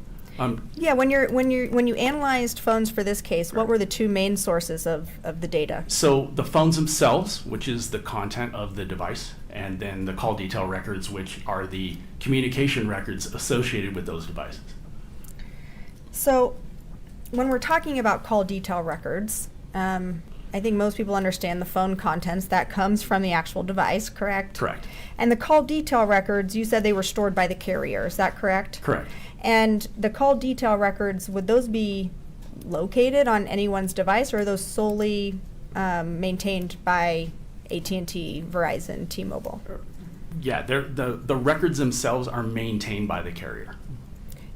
Yeah, when you analyzed phones for this case, what were the two main sources of the data? So the phones themselves, which is the content of the device, and then the call detail records, which are the communication records associated with those devices. So when we're talking about call detail records, I think most people understand the phone contents. That comes from the actual device, correct? Correct. And the call detail records, you said they were stored by the carrier, is that correct? Correct. And the call detail records, would those be located on anyone's device, or are those solely maintained by AT&T, Verizon, T-Mobile? Yeah, the records themselves are maintained by the carrier.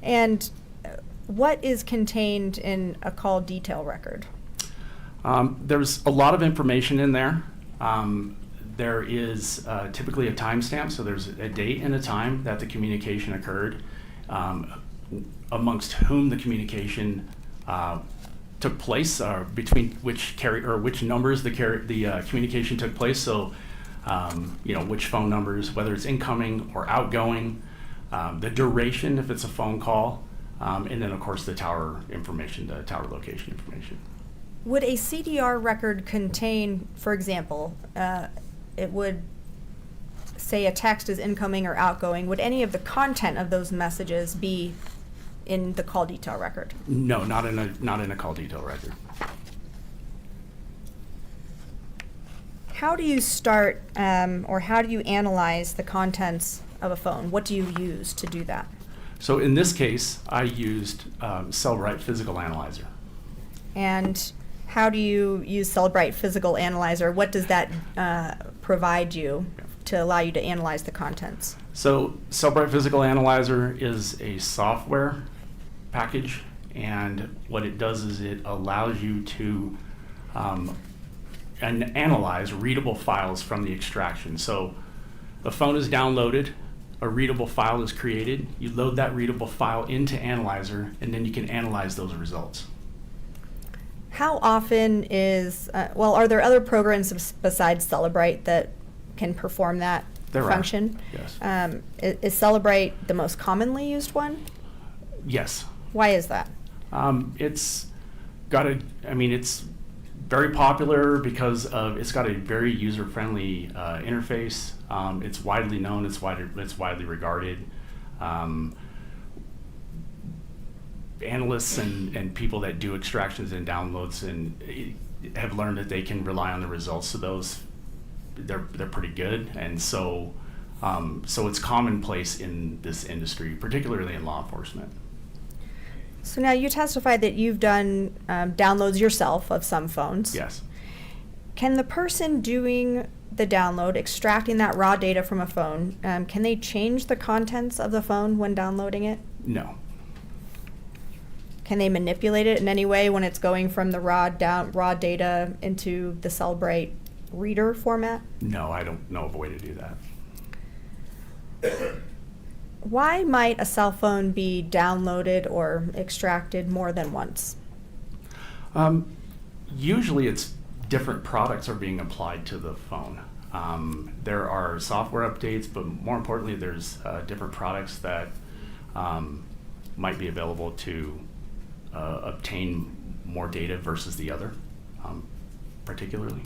And what is contained in a call detail record? There's a lot of information in there. There is typically a timestamp, so there's a date and a time that the communication occurred, amongst whom the communication took place, between which carrier or which numbers the communication took place. So, which phone numbers, whether it's incoming or outgoing, the duration if it's a phone call, and then of course the tower information, the tower location information. Would a CDR record contain, for example, it would say a text is incoming or outgoing, would any of the content of those messages be in the call detail record? No, not in a call detail record. How do you start, or how do you analyze the contents of a phone? What do you use to do that? So in this case, I used Celebrite Physical Analyzer. And how do you use Celebrite Physical Analyzer? What does that provide you to allow you to analyze the contents? So Celebrite Physical Analyzer is a software package, and what it does is it allows you to analyze readable files from the extraction. So the phone is downloaded, a readable file is created, you load that readable file into Analyzer, and then you can analyze those results. How often is, are there other programs besides Celebrite that can perform that function? Yes. Is Celebrite the most commonly used one? Yes. Why is that? It's very popular because it's got a very user-friendly interface. It's widely known, it's widely regarded. Analysts and people that do extractions and downloads and have learned that they can rely on the results of those. They're pretty good, and so it's commonplace in this industry, particularly in law enforcement. So now you testified that you've done downloads yourself of some phones. Yes. Can the person doing the download, extracting that raw data from a phone, can they change the contents of the phone when downloading it? No. Can they manipulate it in any way when it's going from the raw data into the Cellbrite reader format? No, I don't know of a way to do that. Why might a cell phone be downloaded or extracted more than once? Usually it's different products are being applied to the phone. There are software updates, but more importantly, there's different products that might be available to obtain more data versus the other, particularly.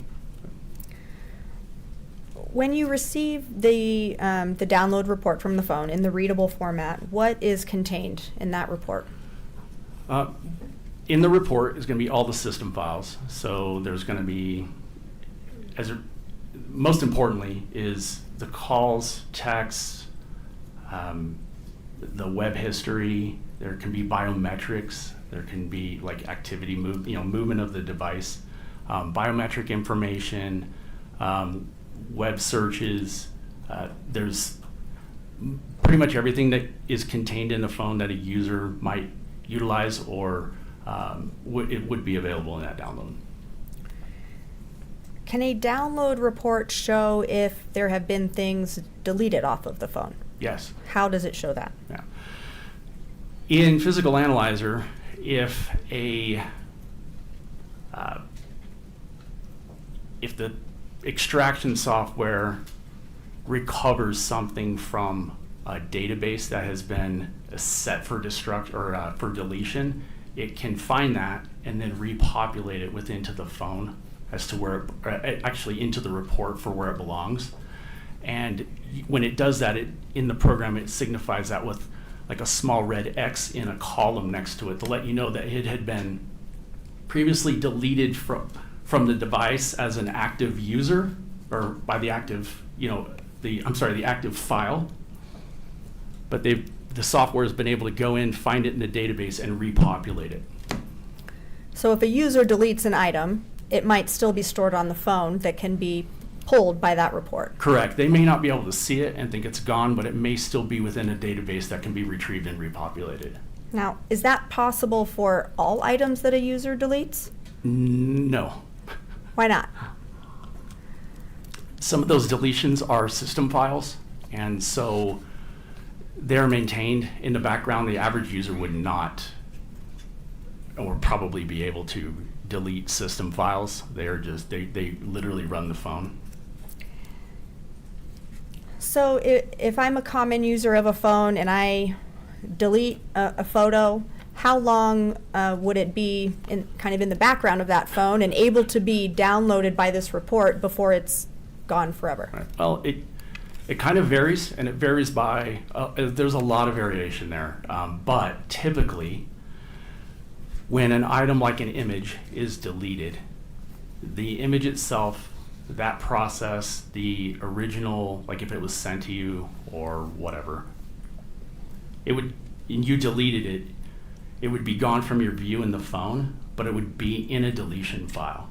When you receive the download report from the phone in the readable format, what is contained in that report? In the report is going to be all the system files. So there's going to be, most importantly, is the calls, texts, the web history. There can be biometrics. There can be like activity movement of the device, biometric information, web searches. There's pretty much everything that is contained in the phone that a user might utilize or it would be available in that download. Can a download report show if there have been things deleted off of the phone? Yes. How does it show that? Yeah. In Physical Analyzer, if the extraction software recovers something from a database that has been set for destruct or for deletion, it can find that and then repopulate it into the phone as to where actually into the report for where it belongs. And when it does that, in the program it signifies that with like a small red X in a column next to it to let you know that it had been previously deleted from the device as an active user, or by the active, the active file. But the software has been able to go in, find it in the database, and repopulate it. So if a user deletes an item, it might still be stored on the phone that can be pulled by that report. Correct. They may not be able to see it and think it's gone, but it may still be within a database that can be retrieved and repopulated. Now, is that possible for all items that a user deletes? No. Why not? Some of those deletions are system files, and so they're maintained in the background. The average user would not, or probably be able to delete system files. They literally run the phone. So if I'm a common user of a phone and I delete a photo, how long would it be kind of in the background of that phone and able to be downloaded by this report before it's gone forever? Right. Well, it kind of varies, and it varies by, there's a lot of variation there. But typically, when an item like an image is deleted, the image itself, that process, the original, like if it was sent to you or whatever, and you deleted it, it would be gone from your view in the phone, but it would be in a deletion file.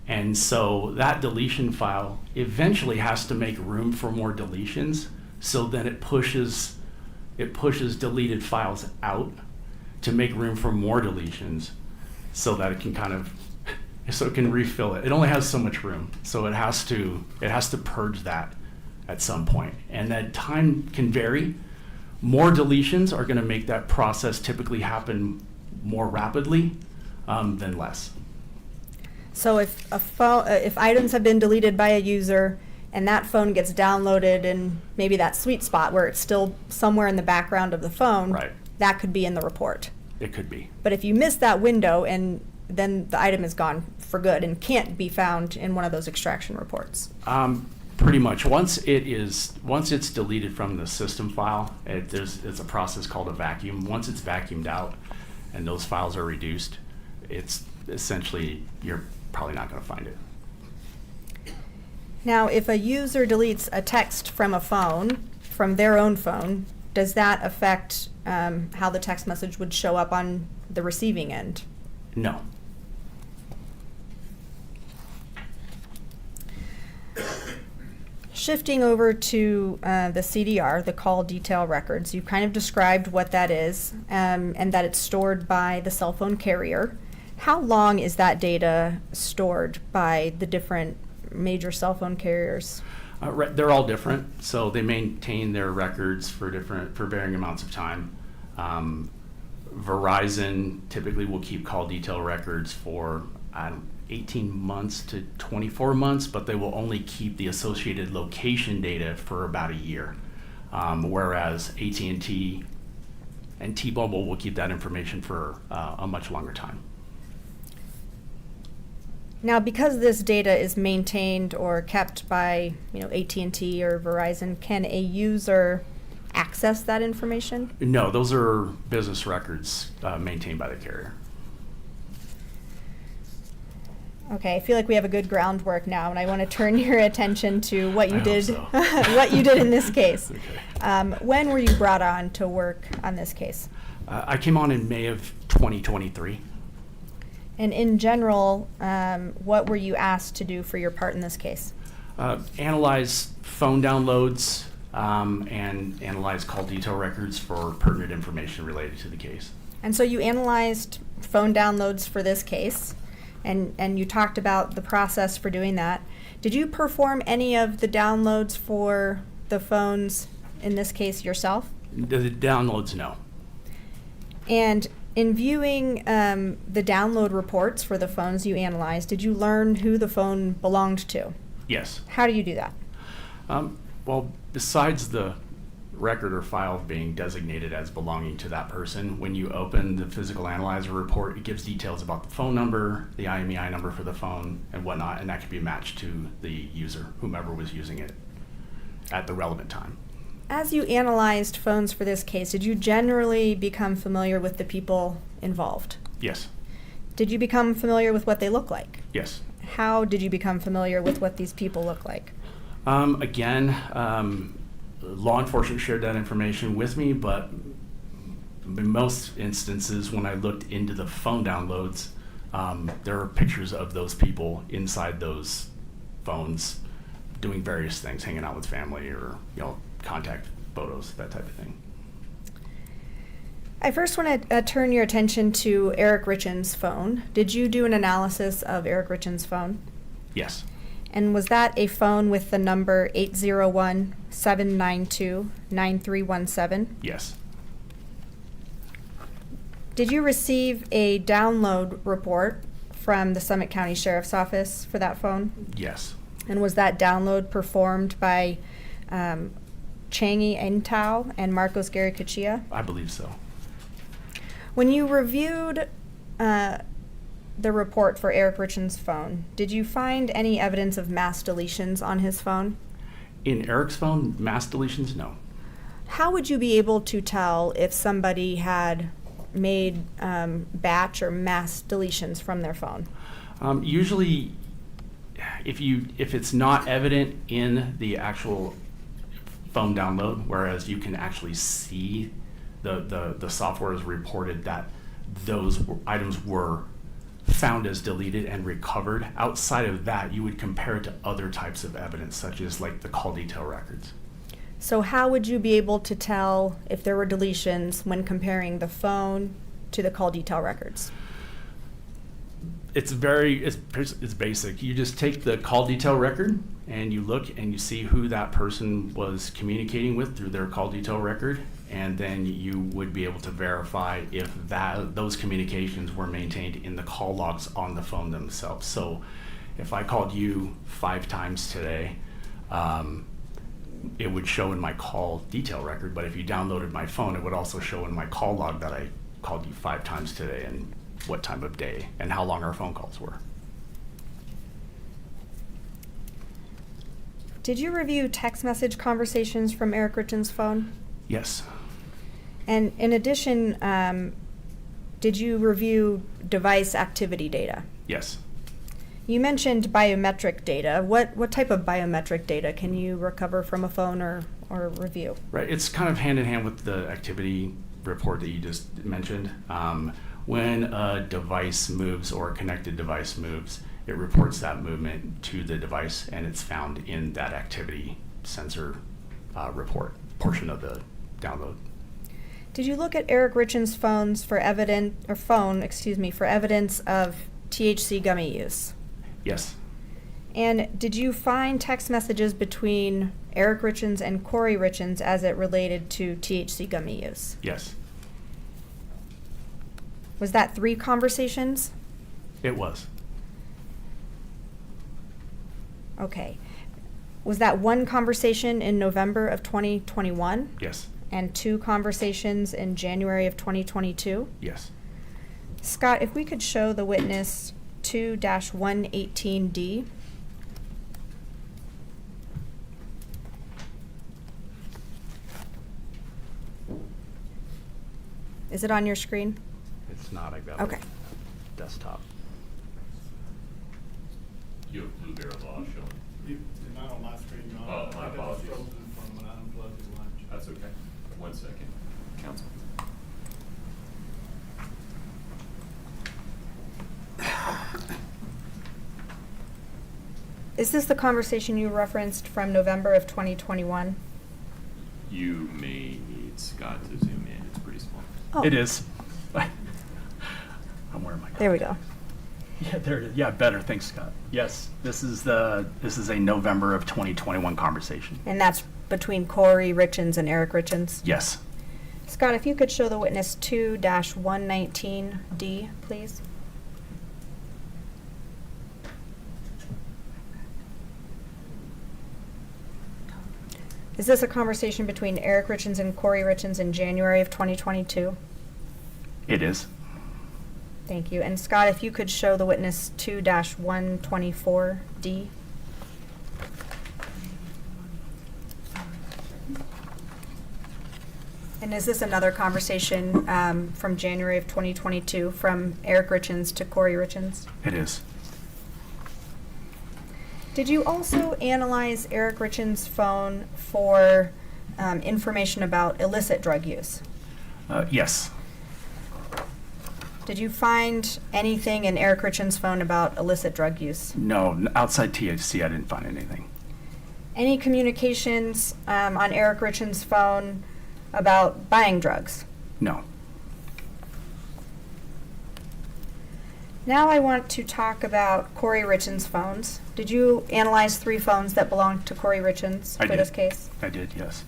And so that deletion file eventually has to make room for more deletions, so then it pushes deleted files out to make room for more deletions so that it can refill it. It only has so much room, so it has to purge that at some point. And that time can vary. More deletions are going to make that process typically happen more rapidly than less. So if items have been deleted by a user and that phone gets downloaded in maybe that sweet spot where it's still somewhere in the background of the phone, right, that could be in the report. It could be. But if you miss that window, and then the item is gone for good and can't be found in one of those extraction reports. Pretty much. Once it's deleted from the system file, it's a process called a vacuum. Once it's vacuumed out and those files are reduced, it's essentially, you're probably not going to find it. Now, if a user deletes a text from a phone, from their own phone, does that affect how the text message would show up on the receiving end? No. shifting over to the CDR, the call detail records, you kind of described what that is, and that it's stored by the cell phone carrier. How long is that data stored by the different major cell phone carriers? They're all different, so they maintain their records for varying amounts of time. Verizon typically will keep call detail records for 18 months to 24 months, but they will only keep the associated location data for about a year. Whereas AT&T and T-Mobile will keep that information for a much longer time. Now, because this data is maintained or kept by, AT&T or Verizon, can a user access that information? No, those are business records maintained by the carrier. Okay, I feel like we have a good groundwork now, and I want to turn your attention to what you did, so. what you did in this case. Okay. When were you brought on to work on this case? I came on in May of 2023. And in general, what were you asked to do for your part in this case? Analyze phone downloads and analyze call detail records for pertinent information related to the case. And so you analyzed phone downloads for this case, and you talked about the process for doing that. Did you perform any of the downloads for the phones, in this case, yourself? The downloads, no. And in viewing the download reports for the phones you analyzed, did you learn who the phone belonged to? Yes. How do you do that? Well, besides the record or file being designated as belonging to that person, when you open the physical analyzer report, it gives details about the phone number, the IMEI number for the phone, and whatnot, and that can be matched to the user, whomever was using it at the relevant time. As you analyzed phones for this case, did you generally become familiar with the people involved? Yes. Did you become familiar with what they look like? Yes. How did you become familiar with what these people look like? Law enforcement shared that information with me, but in most instances, when I looked into the phone downloads, there are pictures of those people inside those phones doing various things, hanging out with family or, contact photos, that type of thing. I first want to turn your attention to Eric Richins' phone. Did you do an analysis of Eric Richins' phone? Yes. And was that a phone with the number 801-792-9317? Yes. Did you receive a download report from the Summit County Sheriff's Office for that phone? Yes. And was that download performed by Changi Entau and Marcos Garicachia? I believe so. When you reviewed the report for Eric Richins' phone, did you find any evidence of mass deletions on his phone? In Eric's phone, mass deletions, no. How would you be able to tell if somebody had made batch or mass deletions from their phone? Usually, if it's not evident in the actual phone download, whereas you can actually see the software has reported that those items were found as deleted and recovered. Outside of that, you would compare it to other types of evidence, such as like the call detail records. So how would you be able to tell if there were deletions when comparing the phone to the call detail records? It's basic. You just take the call detail record and you look and you see who that person was communicating with through their call detail record, and then you would be able to verify if those communications were maintained in the call logs on the phone themselves. So if I called you 5 times today, it would show in my call detail record, but if you downloaded my phone, it would also show in my call log that I called you 5 times today and what time of day and how long our phone calls were. Did you review text message conversations from Eric Richins' phone? Yes. And in addition, did you review device activity data? Yes. You mentioned biometric data. What type of biometric data can you recover from a phone or review? Right, it's kind of hand in hand with the activity report that you just mentioned. When a device moves or a connected device moves, it reports that movement to the device and it's found in that activity sensor report portion of the download. Did you look at Eric Richins' phone for evidence of THC gummy use? Yes, And did you find text messages between Eric Richins and Kouri Richins as it related to THC gummy use? yes, Was that 3 conversations? it was. Okay. Was that 1 conversation in November of 2021 Yes, and 2 conversations in January of 2022? yes. Scott, if we could show the witness 2-118D. Is it on your screen? It's not, I've got Okay. a desktop. You have Blueberry Law showing. It's not on my screen, John. Oh, my I got it apologies. frozen from when I unplugged at lunch. That's okay. 1 second. Counsel. Is this the conversation you referenced from November of 2021? You may need Scott to zoom in. It's pretty small. Oh. It is. I'm wearing my. There we go. Yeah, there it is. Yeah, better. Thanks, Scott. Yes, this is a November of 2021 conversation. And that's between Kouri Richins and Eric Richins? Yes. Scott, if you could show the witness 2-119D, please. Is this a conversation between Eric Richins and Kouri Richins in January of 2022? It is. Thank you. And Scott, if you could show the witness 2-124D. And is this another conversation from January of 2022 from Eric Richins to Kouri Richins? It is. Did you also analyze Eric Richins' phone for information about illicit drug use? Yes. Did you find anything in Eric Richins' phone about illicit drug use? No, outside THC, I didn't find anything. Any communications on Eric Richins' phone about buying drugs? No. Now I want to talk about Kouri Richins' phones. Did you analyze 3 phones that belonged to Kouri Richins I for did. this case? I did, yes.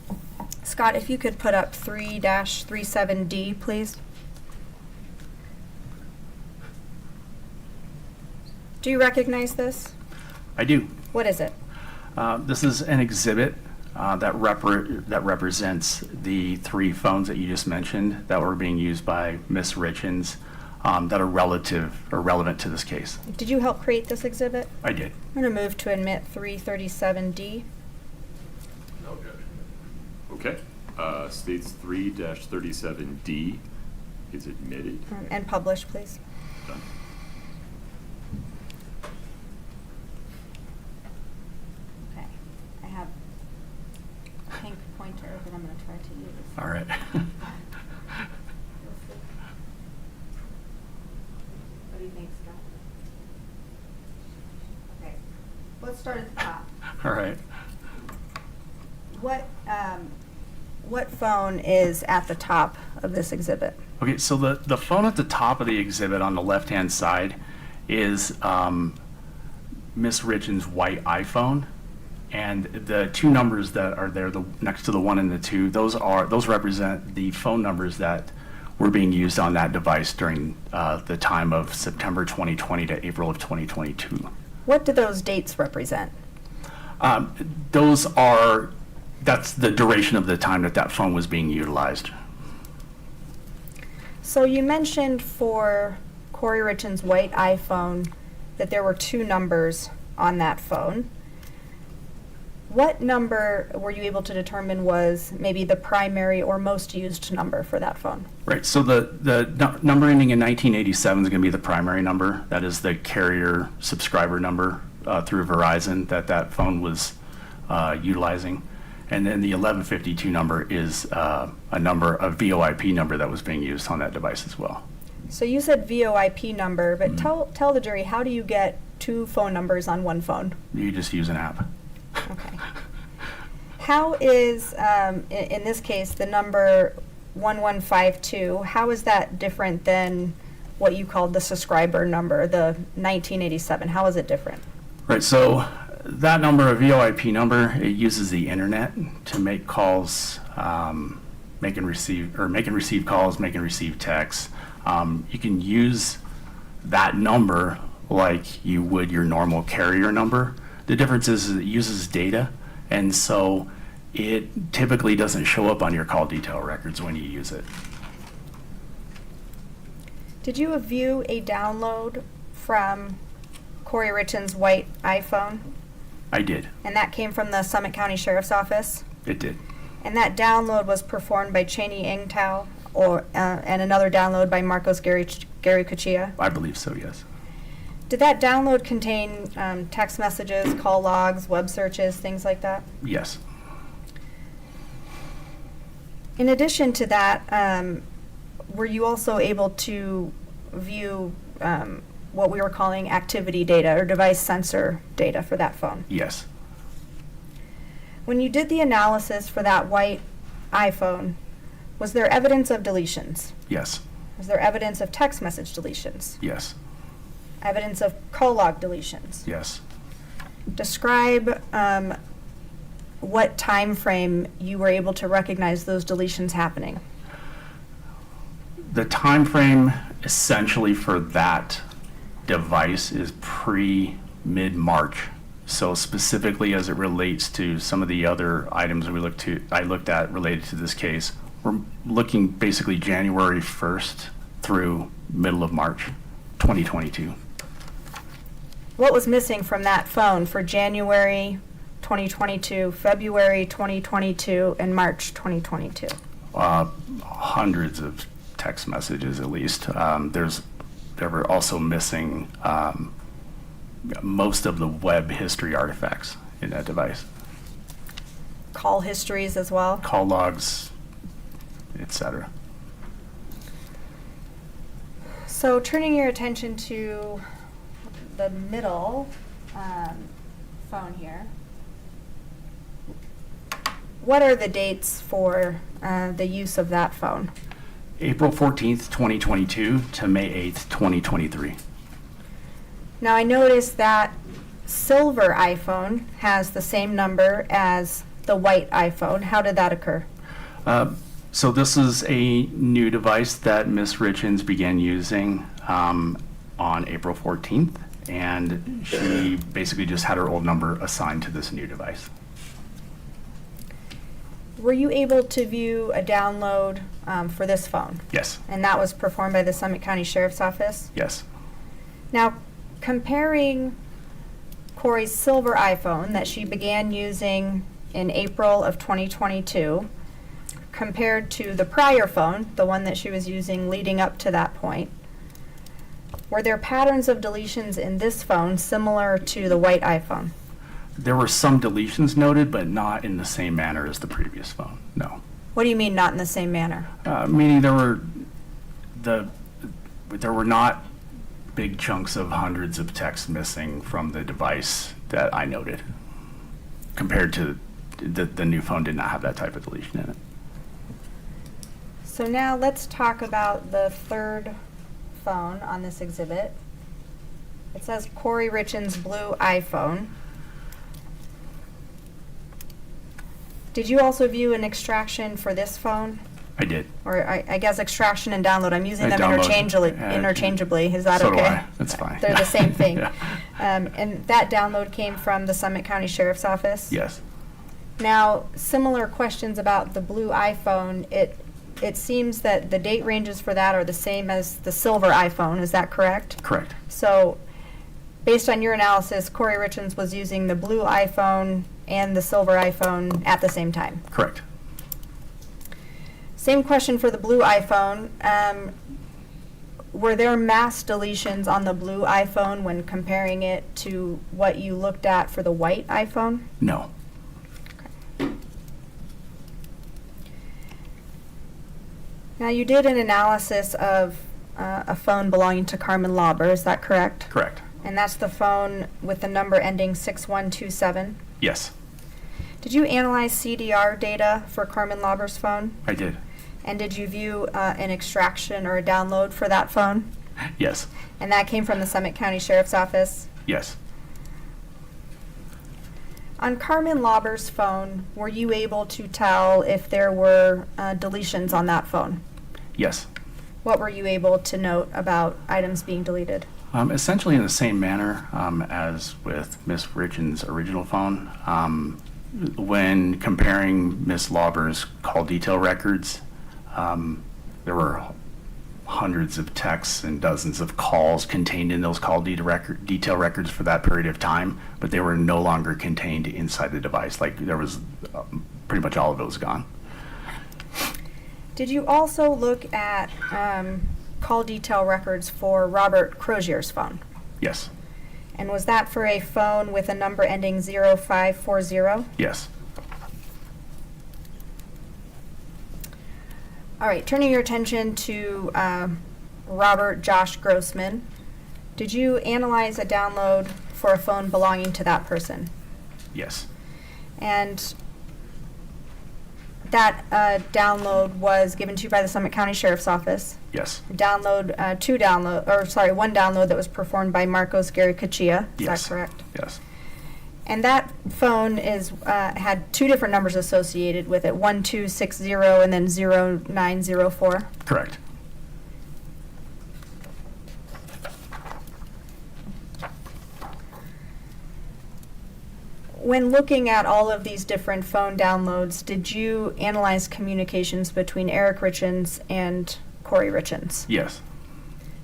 Scott, if you could put up 3-37D, please. Do you recognize this? I do. What is it? This is an exhibit that represents the 3 phones that you just mentioned that were being used by Miss Richins that are relevant to this case. Did you help create this exhibit? I did. I'm going to move to admit 337D. No objection. Okay. States 3-37D is admitted. And publish, please. Done. Okay. I have a pink pointer that I'm going to try to use. All right. What do you think, Scott? Okay. Let's start at the top. All right. What phone is at the top of this exhibit? Okay, so the phone at the top of the exhibit on the left-hand side is Miss Richins' white iPhone, and the 2 numbers that are there, next to the 1 and the 2, those represent the phone numbers that were being used on that device during the time of September 2020 to April of 2022. What do those dates represent? That's the duration of the time that phone was being utilized. So you mentioned for Kouri Richins' white iPhone that there were 2 numbers on that phone. What number were you able to determine was maybe the primary or most used number for that phone? Right, so the number ending in 1987 is going to be the primary number. That is the carrier subscriber number through Verizon that phone was utilizing. And then the 1152 number is a VoIP number that was being used on that device as well. So you said VoIP number, but tell the jury, how do you get 2 phone numbers on 1 phone? You just use an app. Okay. How is, in this case, the number 1152, how is that different than what you called the subscriber number, the 1987? How is it different? Right, so that number, a VoIP number, it uses the internet to make calls, make and receive calls, make and receive texts. You can use that number like you would your normal carrier number. The difference is it uses data, and so it typically doesn't show up on your call detail records when you use it. Did you view a download from Kouri Richins' white iPhone? I did. And that came from the Summit County Sheriff's Office? It did. And that download was performed by Cheney Ingtao, and another download by Marcos Gary Cuchilla? I believe so, yes. Did that download contain text messages, call logs, web searches, things like that? Yes. In addition to that, were you also able to view what we were calling activity data or device sensor data for that phone? Yes. When you did the analysis for that white iPhone, was there evidence of deletions? Yes. Was there evidence of text message deletions? Yes. Evidence of call log deletions? Yes. Describe what time frame you were able to recognize those deletions happening. The time frame essentially for that device is mid-March. So specifically as it relates to some of the other items I looked at related to this case, we're looking basically January 1st through middle of March 2022. What was missing from that phone for January 2022, February 2022, and March 2022? Hundreds of text messages at least. There were also missing most of the web history artifacts in that device. Call histories as well? Call logs, etc. So turning your attention to the middle phone here, what are the dates for the use of that phone? April 14th, 2022 to May 8th, 2023. Now I noticed that silver iPhone has the same number as the white iPhone. How did that occur? So this is a new device that Ms. Richins began using on April 14th, and she basically just had her old number assigned to this new device. Were you able to view a download for this phone? Yes. And that was performed by the Summit County Sheriff's Office? Yes. Now, comparing Kouri's silver iPhone that she began using in April of 2022 compared to the prior phone, the one that she was using leading up to that point, were there patterns of deletions in this phone similar to the white iPhone? There were some deletions noted, but not in the same manner as the previous phone, no. What do you mean not in the same manner? Meaning there were not big chunks of hundreds of text missing from the device that I noted, compared to the new phone did not have that type of deletion in it. So now let's talk about the third phone on this exhibit. It says Kouri Richins' blue iPhone. Did you also view an extraction for this phone? I did. Or I guess extraction and download. I'm using them Download, interchangeably. Is that so okay? do I. That's fine. They're the same thing. Yeah. And that download came from the Summit County Sheriff's Office? Yes. Now, similar questions about the blue iPhone. It seems that the date ranges for that are the same as the silver iPhone. Is that correct? Correct. So, based on your analysis, Kouri Richins was using the blue iPhone and the silver iPhone at the same time? Correct. Same question for the blue iPhone. Were there mass deletions on the blue iPhone when comparing it to what you looked at for the white iPhone? No. Okay. Now, you did an analysis of a phone belonging to Carmen Lauber, is that correct? Correct. And that's the phone with the number ending 6127? Yes. Did you analyze CDR data for Carmen Lauber's phone? I did. And did you view an extraction or a download for that phone? Yes. And that came from the Summit County Sheriff's Office? Yes. On Carmen Lauber's phone, were you able to tell if there were deletions on that phone? Yes. What were you able to note about items being deleted? Essentially in the same manner as with Miss Richins' original phone. When comparing Miss Lauber's call detail records, there were hundreds of texts and dozens of calls contained in those call detail records for that period of time, but they were no longer contained inside the device. Like there was pretty much all of it was gone. Did you also look at call detail records for Robert Crozier's phone? Yes. And was that for a phone with a number ending 0540? Yes. All right, turning your attention to Robert Josh Grossman, did you analyze a download for a phone belonging to that person? Yes. And that download was given to you by the Summit County Sheriff's Office. Yes. One download that was performed by Marcos Garicachia. Is Yes. that correct? Yes. And that phone had two different numbers associated with it, 1260 and then 0904. Correct. When looking at all of these different phone downloads, did you analyze communications between Eric Richins and Kouri Richins? Yes.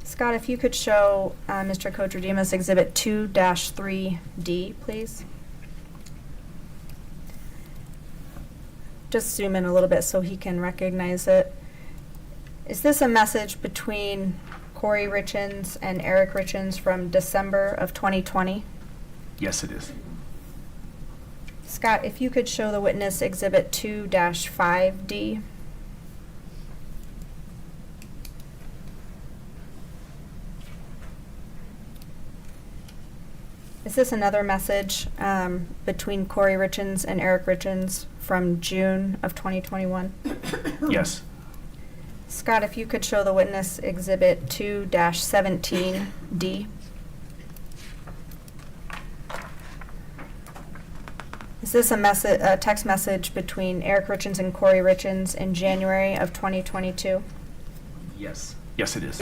Scott, if you could show Mr. Cotes Demos Exhibit 2-3D, please. Just zoom in a little bit so he can recognize it. Is this a message between Kouri Richins and Eric Richins from December of 2020? Yes, it is. Scott, if you could show the witness Exhibit 2-5D. Is this another message between Kouri Richins and Eric Richins from June of 2021? Yes. Scott, if you could show the witness Exhibit 2-17D. Is this a text message between Eric Richins and Kouri Richins in January of 2022? Yes. Yes, it is.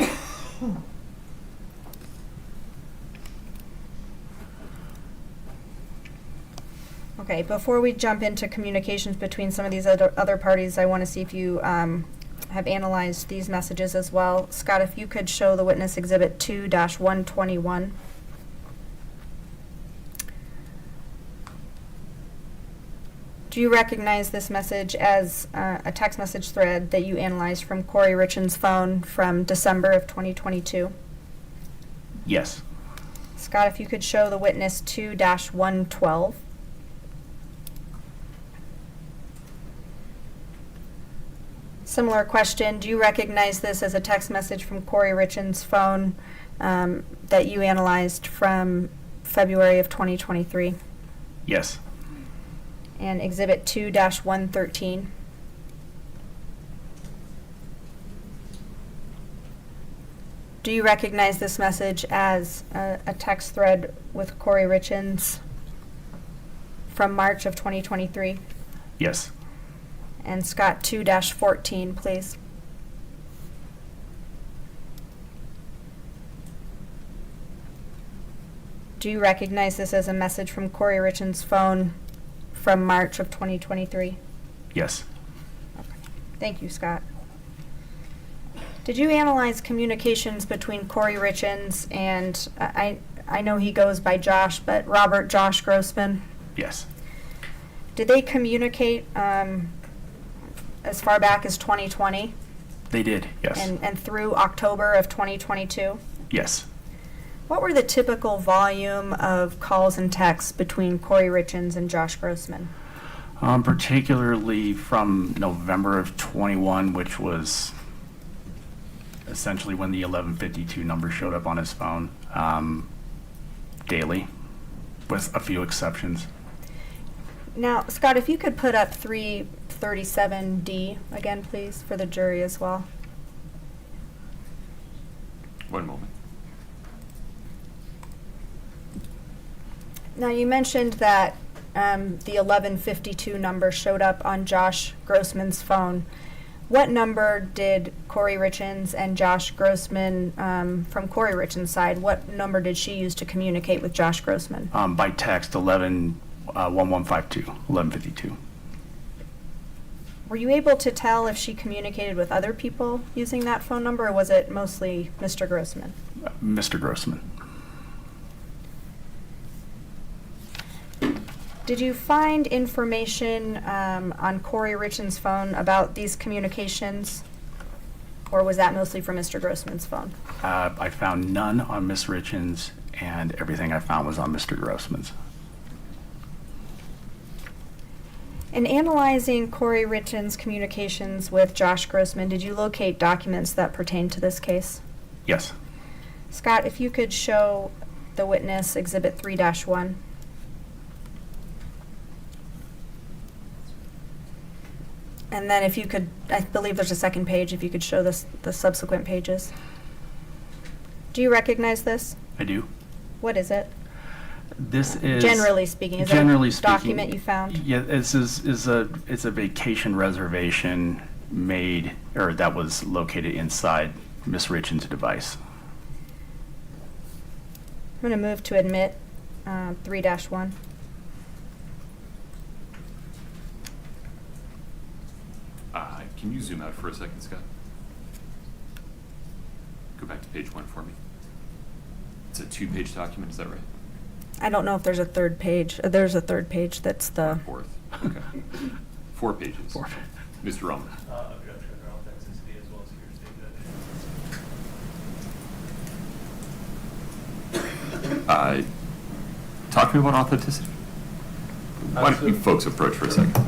Okay, before we jump into communications between some of these other parties, I want to see if you have analyzed these messages as well. Scott, if you could show the witness Exhibit 2-121. Do you recognize this message as a text message thread that you analyzed from Kouri Richins' phone from December of 2022? Yes. Scott, if you could show the witness 2-112. Similar question, do you recognize this as a text message from Kouri Richins' phone that you analyzed from February of 2023? Yes. And Exhibit 2-113. Do you recognize this message as a text thread with Kouri Richins from March of 2023? Yes. And Scott, 2-14, please. Do you recognize this as a message from Kouri Richins' phone from March of 2023? Yes. Okay. Thank you, Scott. Did you analyze communications between Kouri Richins and, I know he goes by Josh, but Robert Josh Grossman? Yes. Did they communicate as far back as 2020? They did, yes. And through October of 2022? Yes. What were the typical volume of calls and texts between Kouri Richins and Josh Grossman? Particularly from November of 21, which was essentially when the 1152 number showed up on his phone, daily, with a few exceptions. Now, Scott, if you could put up 337D again, please, for the jury as well. One moment. Now, you mentioned that the 1152 number showed up on Josh Grossman's phone. What number did Kouri Richins and Josh Grossman, from Kouri Richins' side, what number did she use to communicate with Josh Grossman? By text, 1152. Were you able to tell if she communicated with other people using that phone number, or was it mostly Mr. Grossman? Mr. Grossman. Did you find information on Kouri Richins' phone about these communications, or was that mostly from Mr. Grossman's phone? I found none on Miss Richins, and everything I found was on Mr. Grossman's. In analyzing Kouri Richins' communications with Josh Grossman, did you locate documents that pertain to this case? Yes. Scott, if you could show the witness Exhibit 3-1. And then if you could, I believe there's a second page, if you could show the subsequent pages. Do you recognize this? I do. What is it? This is Generally speaking, is it a document you found? Yeah, this is a vacation reservation made, or that was located inside Miss Richins' device. I'm going to move to admit 3-1. Can you zoom out for a second, Scott? Go back to page 1 for me. It's a 2-page document, is that right? I don't know if there's a third page. There's a third page that's the... Fourth. Okay. 4 pages. 4. Mr. Roman. Objection to authenticity as well as hearsay. Talk to me about authenticity. Why don't you folks approach for a second?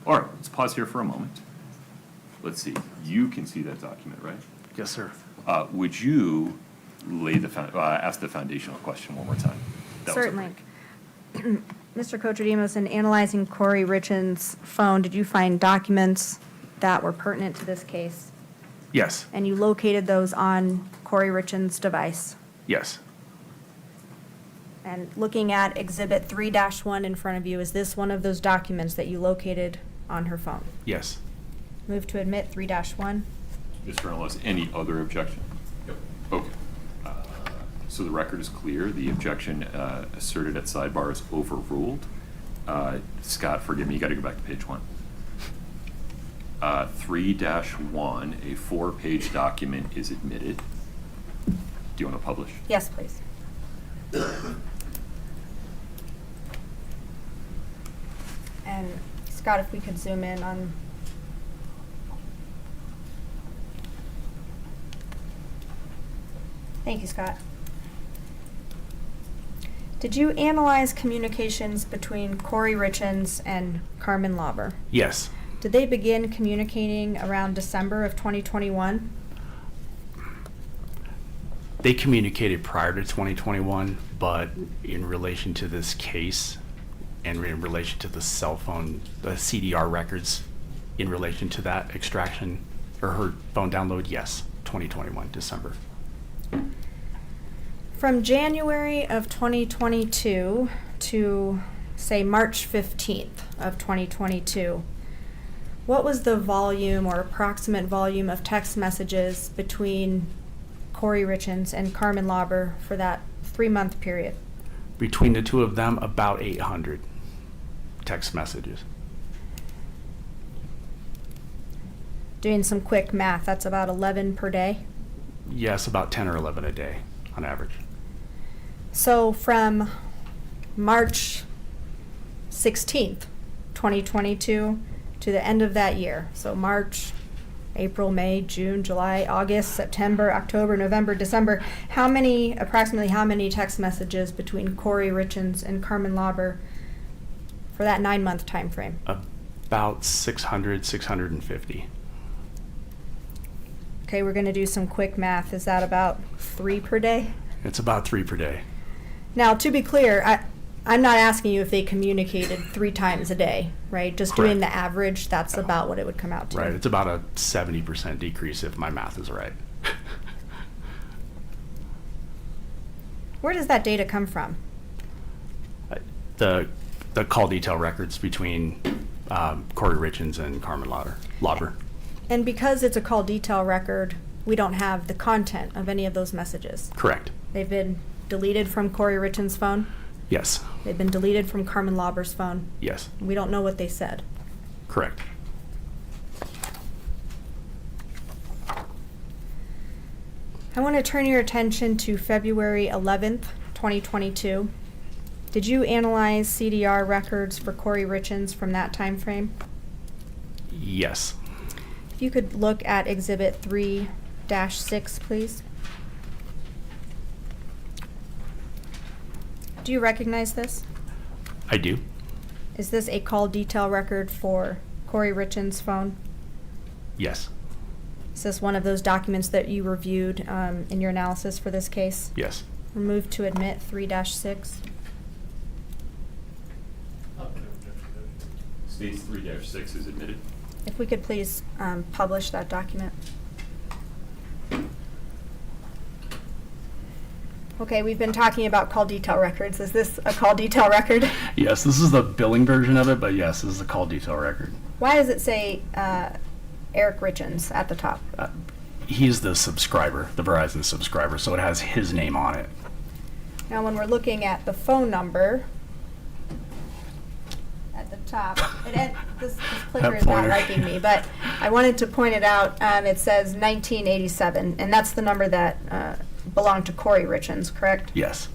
All right, let's pause here for a moment. Let's see, you can see that document, right? Yes, sir. Would you ask the foundational question one more time? That was Certainly. Mr. Cotes Demos, in analyzing Kouri Richins' phone, did you find documents that were pertinent to this case? Yes, And you located those on Kouri Richins' device? yes, And looking at Exhibit 3-1 in front of you, is this one of those documents that you located on her phone? yes. Move to admit 3-1. Mr. Ellis, any other objection? Okay. So the record is clear. The objection asserted at sidebar is overruled. Scott, forgive me, you got to go back to page 1. 3-1, a 4-page document is admitted. Do you want to publish? Yes, please. And Scott, if we could zoom in on. Thank you, Scott. Did you analyze communications between Kouri Richins and Carmen Lauber? Yes. Did they begin communicating around December of 2021? They communicated prior to 2021, but in relation to this case and in relation to the cell phone, the CDR records, in relation to that extraction or her phone download, yes, 2021, December. From January of 2022 to, say, March 15th of 2022, what was the volume or approximate volume of text messages between Kouri Richins and Carmen Lauber for that 3-month period? Between the two of them, about 800 text messages. Doing some quick math, that's about 11 per day. Yes, about 10 or 11 a day on average. So from March 16th, 2022 to the end of that year, so March, April, May, June, July, August, September, October, November, December, approximately how many text messages between Kouri Richins and Carmen Lauber for that 9-month time frame? About 600, 650. Okay, we're going to do some quick math. Is that about 3 per day? It's about 3 per day. Now, to be clear, I'm not asking you if they communicated 3 times a day, right? Just Correct. doing the average, that's about what it would come out to. Right, it's about a 70% decrease if my math is right. Where does that data come from? The call detail records between Kouri Richins and Carmen Lauber. And because it's a call detail record, we don't have the content of any of those messages. Correct. They've been deleted from Kouri Richins' phone. Yes. They've been deleted from Carmen Lauber's phone. Yes. We don't know what they said. Correct. I want to turn your attention to February 11th, 2022. Did you analyze CDR records for Kouri Richins from that time frame? Yes. If you could look at Exhibit 3-6, please. Do you recognize this? I do. Is this a call detail record for Kouri Richins' phone? Yes. Is this one of those documents that you reviewed in your analysis for this case? Yes. Move to admit 3-6. States 3-6 is admitted. If we could please publish that document. Okay, we've been talking about call detail records. Is this a call detail record? Yes, this is the billing version of it, but yes, this is a call detail record. Why does it say Eric Richins at the top? He's the subscriber, the Verizon subscriber, so it has his name on it. Now, when we're looking at the phone number at the top, this clicker is not pointer. liking me, but I wanted to point it out. It says 1987, and that's the number that belonged to Kouri Richins, correct? Yes.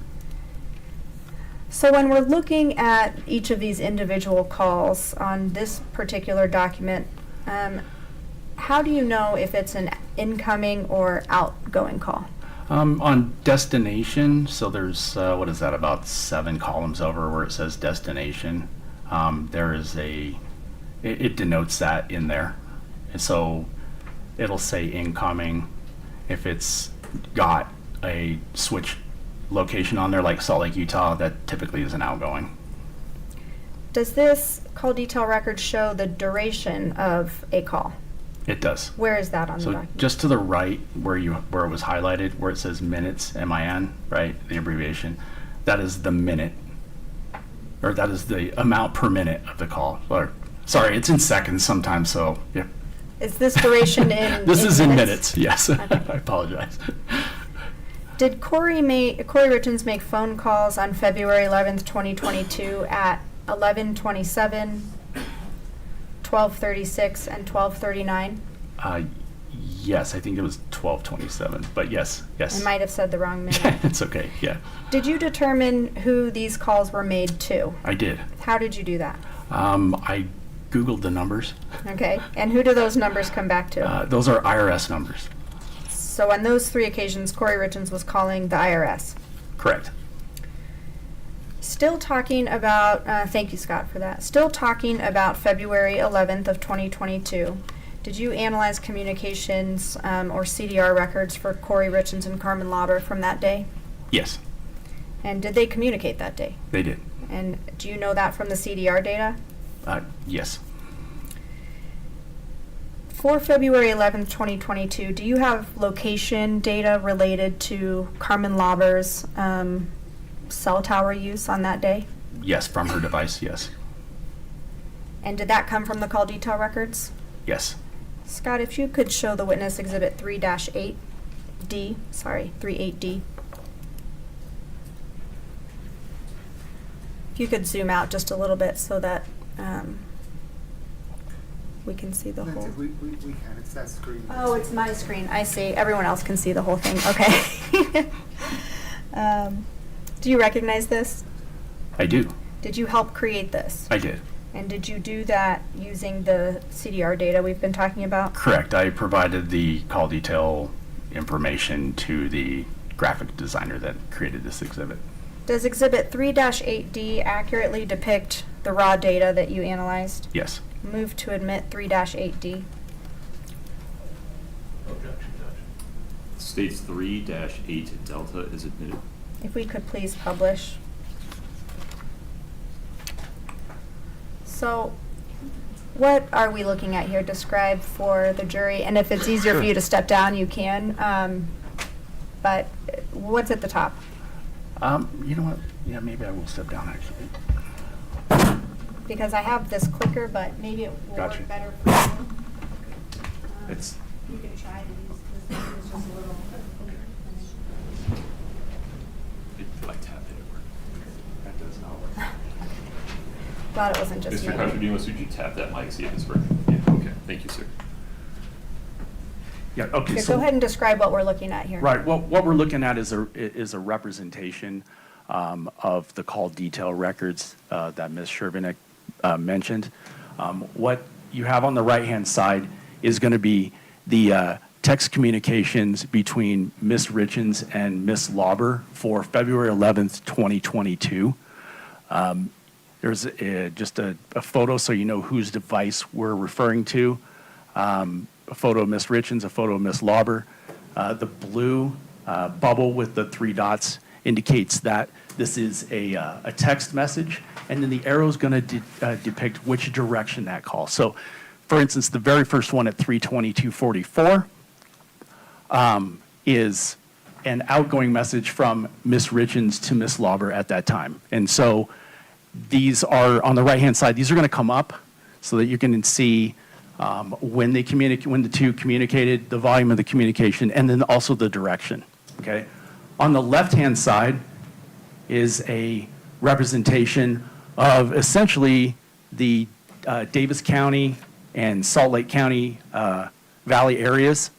So when we're looking at each of these individual calls on this particular document, how do you know if it's an incoming or outgoing call? On destination, so there's, what is that, about 7 columns over where it says destination. There is a it denotes that in there. And so it'll say incoming. If it's got a switch location on there, like Salt Lake, Utah, that typically is an outgoing. Does this call detail record show the duration of a call? It does. Where is that on the So document? just to the right where it was highlighted, where it says minutes, MIN, right, the abbreviation, that is the minute, or that is the amount per minute of the call. Or, sorry, it's in seconds sometimes, so yeah. Is this duration in This is in minutes? minutes, yes. Okay. I apologize. Did Kouri Richins make phone calls on February 11th, 2022 at 11:27, 12:36, and 12:39? Yes, I think it was 12:27, but yes. I might have said the wrong minute. It's okay, yeah. Did you determine who these calls were made to? I did. How did you do that? I Googled the numbers. Okay, and who do those numbers come back to? Those are IRS numbers. So on those 3 occasions, Kouri Richins was calling the IRS. Correct. Still talking about, thank you, Scott, for that. Still talking about February 11th of 2022. Did you analyze communications or CDR records for Kouri Richins and Carmen Lauber from that day? Yes, And did they communicate that day? they did. And do you know that from the CDR data? Yes. For February 11th, 2022, do you have location data related to Carmen Lauber's cell tower use on that day? Yes, from her device, yes. And did that come from the call detail records? Yes. Scott, if you could show the witness exhibit 3-8D, sorry, 38D. If you could zoom out just a little bit so that we can see the whole. We can, it's that screen. Oh, it's my screen. I see. Everyone else can see the whole thing. Okay. Do you recognize this? I do. Did you help create this? I did. And did you do that using the CDR data we've been talking about? Correct. I provided the call detail information to the graphic designer that created this exhibit. Does exhibit 3-8D accurately depict the raw data that you analyzed? Yes. Move to admit 3-8D. Objection, Judge. States 3-8 Delta is admitted. If we could please publish. So what are we looking at here? Describe for the jury, and if it's easier for you to step down, you can. But what's at the top? You know what? Yeah, maybe I will step down actually. Because I have this clicker, but maybe it will Gotcha. work better for you. It's You can try to use this. It's just a little. I tapped it, it worked. that does not work. Glad it wasn't just Mr. me. Cotes Demos, would you tap that mic, see if it's working? Yeah, okay, thank you, sir. Yeah. Okay. Okay, so go ahead and describe what we're looking at here. Right. Well, what we're looking at is a representation of the call detail records that Ms. Shervinick mentioned. What you have on the right-hand side is going to be the text communications between Ms. Richins and Ms. Lauber for February 11th, 2022. There's just a photo so you know whose device we're referring to. A photo of Ms. Richins, a photo of Ms. Lauber. The blue bubble with the 3 dots indicates that this is a text message, and then the arrow is going to depict which direction that call. So, for instance, the very first one at 3:22:44 is an outgoing message from Ms. Richins to Ms. Lauber at that time. And so these are, on the right-hand side, these are going to come up so that you can see when the two communicated, the volume of the communication, and then also the direction, okay? On the left-hand side is a representation of essentially the Davis County and Salt Lake County Valley areas,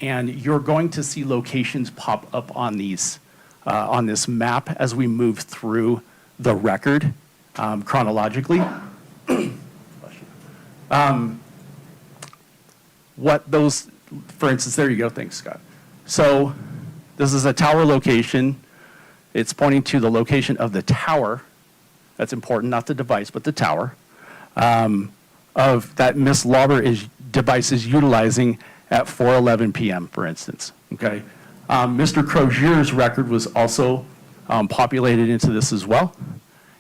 and you're going to see locations pop up on these, on this map as we move through the record chronologically. What those, for instance, there you go, thanks, Scott. So this is a tower location. It's pointing to the location of the tower. That's important, not the device, but the tower. that Ms. Lauber device is utilizing at 4:11 p.m., for instance, okay? Mr. Crozier's record was also populated into this as well.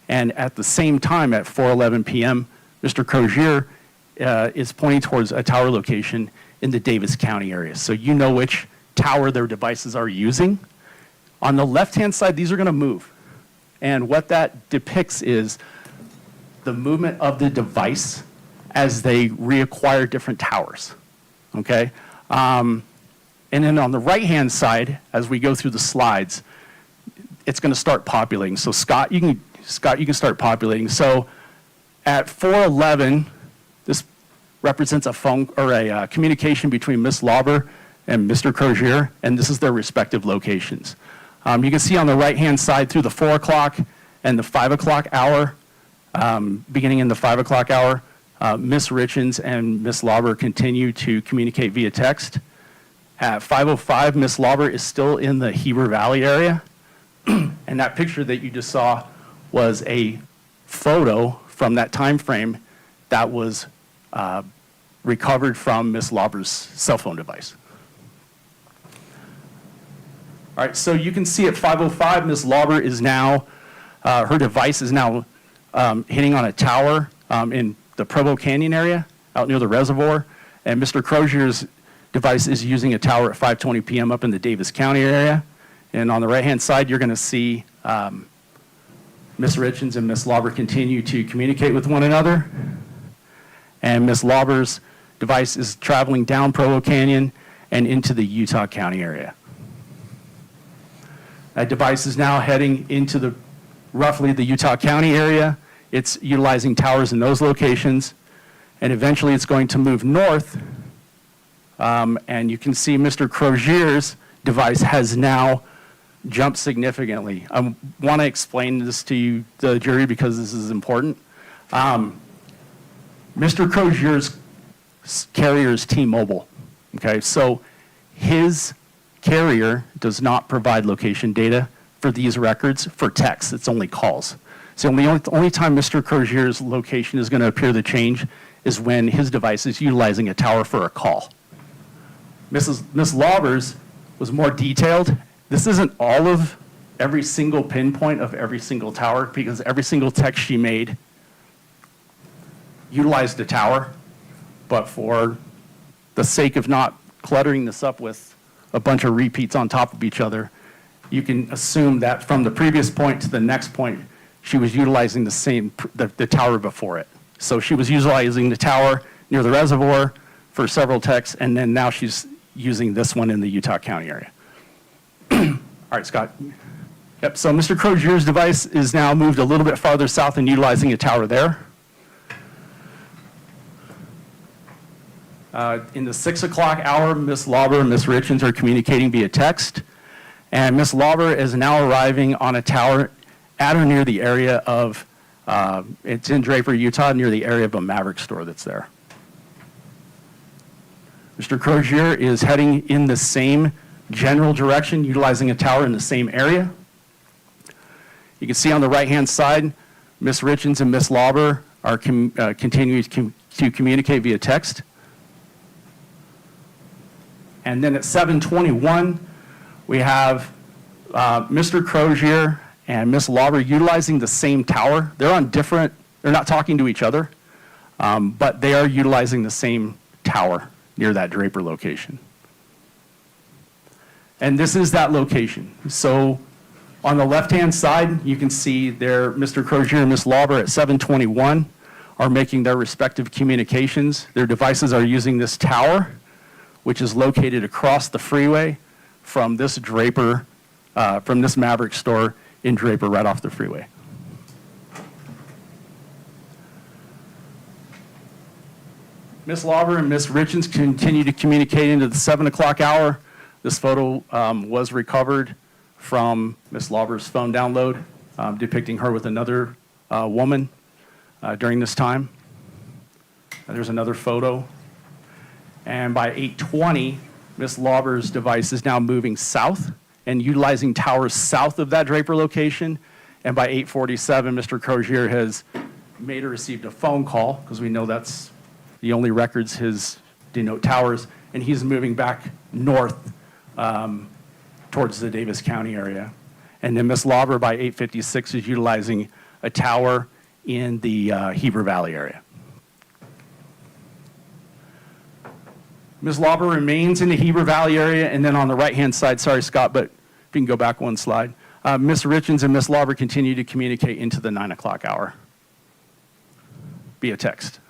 And at the same time, at 4:11 p.m., Mr. Crozier is pointing towards a tower location in the Davis County area. So you know which tower their devices are using. On the left-hand side, these are going to move. And what that depicts is the movement of the device as they reacquire different towers, okay? And then on the right-hand side, as we go through the slides, it's going to start populating. So Scott, you can start populating. So at 4:11, this represents a phone or a communication between Ms. Lauber and Mr. Crozier, and this is their respective locations. You can see on the right-hand side through the 4 o'clock and the 5 o'clock hour, beginning in the 5 o'clock hour, Ms. Richins and Ms. Lauber continue to communicate via text. At 5:05, Ms. Lauber is still in the Heber Valley area, and that picture that you just saw was a photo from that time frame that was recovered from Ms. Lauber's cell phone device. All right, so you can see at 5:05, Ms. Lauber is now, her device is now hitting on a tower in the Provo Canyon area, out near the reservoir, and Mr. Crozier's device is using a tower at 5:20 p.m. up in the Davis County area. And on the right-hand side, you're going to see Ms. Richins and Ms. Lauber continue to communicate with one another. And Ms. Lauber's device is traveling down Provo Canyon and into the Utah County area. That device is now heading into roughly the Utah County area. It's utilizing towers in those locations. And eventually it's going to move north. And you can see Mr. Crozier's device has now jumped significantly. I want to explain this to you, the jury, because this is important. Mr. Crozier's carrier is T-Mobile, okay? So his carrier does not provide location data for these records for text. It's only calls. So the only time Mr. Crozier's location is going to appear to change is when his device is utilizing a tower for a call. Ms. Lauber's was more detailed. This isn't all of every single pinpoint of every single tower, because every single text she made utilized a tower, but for the sake of not cluttering this up with a bunch of repeats on top of each other, you can assume that from the previous point to the next point, she was utilizing the tower before it. So she was utilizing the tower near the reservoir for several texts, and then now she's using this one in the Utah County area. All right, Scott. Yep, so Mr. Crozier's device is now moved a little bit farther south and utilizing a tower there. In the 6 o'clock hour, Ms. Lauber and Ms. Richins are communicating via text. And Ms. Lauber is now arriving on a tower at or near the area of, it's in Draper, Utah, near the area of a Maverick store that's there. Mr. Crozier is heading in the same general direction, utilizing a tower in the same area. You can see on the right-hand side, Ms. Richins and Ms. Lauber are continuing to communicate via text. And then at 7:21, we have Mr. Crozier and Ms. Lauber utilizing the same tower. They're not talking to each other, but they are utilizing the same tower near that Draper location. And this is that location. So on the left-hand side, you can see there Mr. Crozier and Ms. Lauber at 7:21 are making their respective communications. Their devices are using this tower, which is located across the freeway from this Draper, from this Maverick store in Draper, right off the freeway. Ms. Lauber and Ms. Richins continue to communicate into the 7 o'clock hour. This photo was recovered from Ms. Lauber's phone download, depicting her with another woman during this time. And there's another photo. And by 8:20, Ms. Lauber's device is now moving south and utilizing towers south of that Draper location. And by 8:47, Mr. Crozier has made or received a phone call, because we know that's The only records denote towers, and he's moving back north towards the Davis County area. And then Ms. Lauber by 856 is utilizing a tower in the Heber Valley area. Ms. Lauber remains in the Heber Valley area, and then on the right-hand side, sorry, Scott, but if you can go back one slide, Ms. Richins and Ms. Lauber continue to communicate into the 9 o'clock hour via text.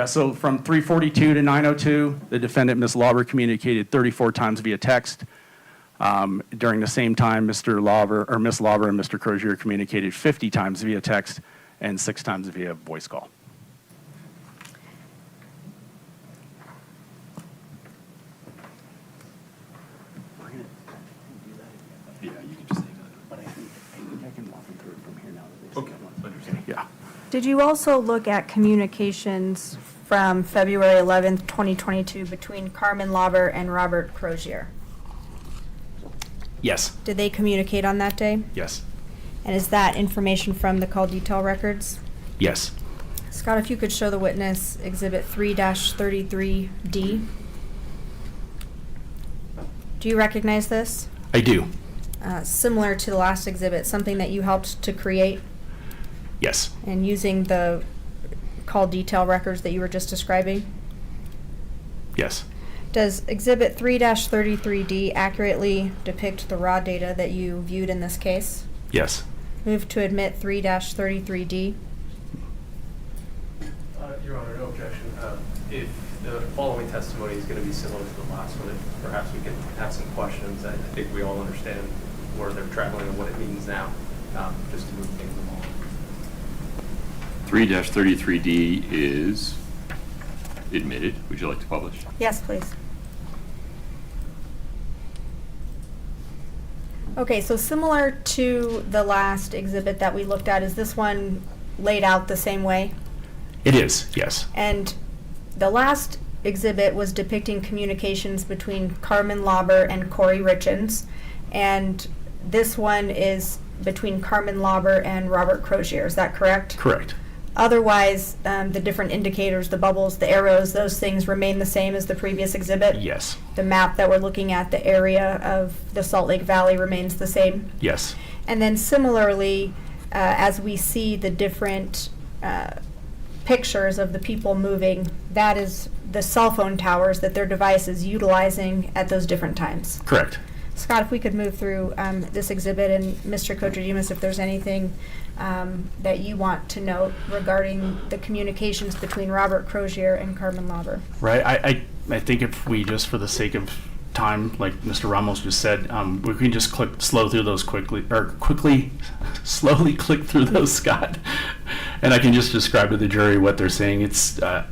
So from 3:42 to 9:02, the defendant, Ms. Lauber, communicated 34 times via text. During the same time, Mr. Lauber, or Ms. Lauber and Mr. Crozier communicated 50 times via text and 6 times via voice call. Yeah, you can just say that. But I think I can walk them through it from here now that they Okay, understand. Yeah. Did you also look at communications from February 11th, 2022 between Carmen Lauber and Robert Crozier? Yes, Did they communicate on that day? yes, And is that information from the call detail records? yes. Scott, if you could show the witness Exhibit 3-33D. Do you recognize this? I do. Similar to the last exhibit, something that you helped to create Yes, and using the call detail records that you were just describing? yes, Does Exhibit 3-33D accurately depict the raw data that you viewed in this case? yes. Move to admit 3-33D. Your Honor, no objection. If the following testimony is going to be similar to the last one, perhaps we can have some questions. I think we all understand where they're traveling and what it means now, just to move things along. 3-33D is admitted. Would you like to publish? Yes, please. Okay, so similar to the last exhibit that we looked at, is this one laid out the same way? It is, yes. And the last exhibit was depicting communications between Carmen Lauber and Kouri Richins, and this one is between Carmen Lauber and Robert Crozier. Is that correct? Correct. Otherwise, the different indicators, the bubbles, the arrows, those things remain the same as the previous exhibit? Yes, The map that we're looking at, the area of the Salt Lake Valley remains the same? yes, And then similarly, as we see the different pictures of the people moving, that is the cell phone towers that their device is utilizing at those different times. correct. Scott, if we could move through this exhibit, and Mr. Cotes Demos, if there's anything that you want to note regarding the communications between Robert Crozier and Carmen Lauber. Right, I think if we just, for the sake of time, like Mr. Ramos just said, we can just slowly click through those, Scott. And I can just describe to the jury what they're saying. It's the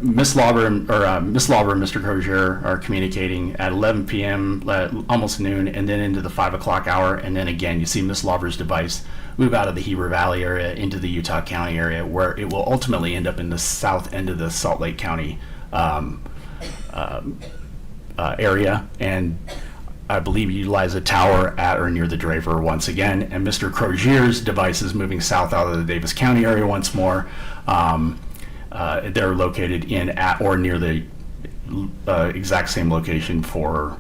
Miss Lauber and Mr. Crozier are communicating at 11 p.m., almost noon, and then into the 5 o'clock hour. And then again, you see Miss Lauber's device move out of the Heber Valley area into the Utah County area, where it will ultimately end up in the south end of the Salt Lake County area, and I believe utilize a tower at or near the Draper once again. And Mr. Crozier's device is moving south out of the Davis County area once more. They're located in at or near the exact same location for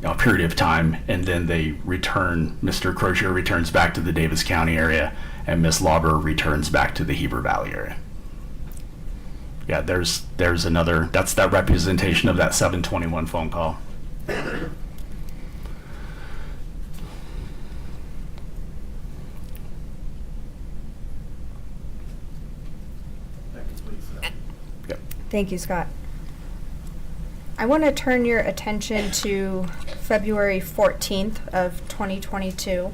a period of time, and then they return. Mr. Crozier returns back to the Davis County area, and Miss Lauber returns back to the Heber Valley area. Yeah, there's another, that's that representation of that 721 phone call. Yep. Thank you, Scott. I want to turn your attention to February 14th of 2022.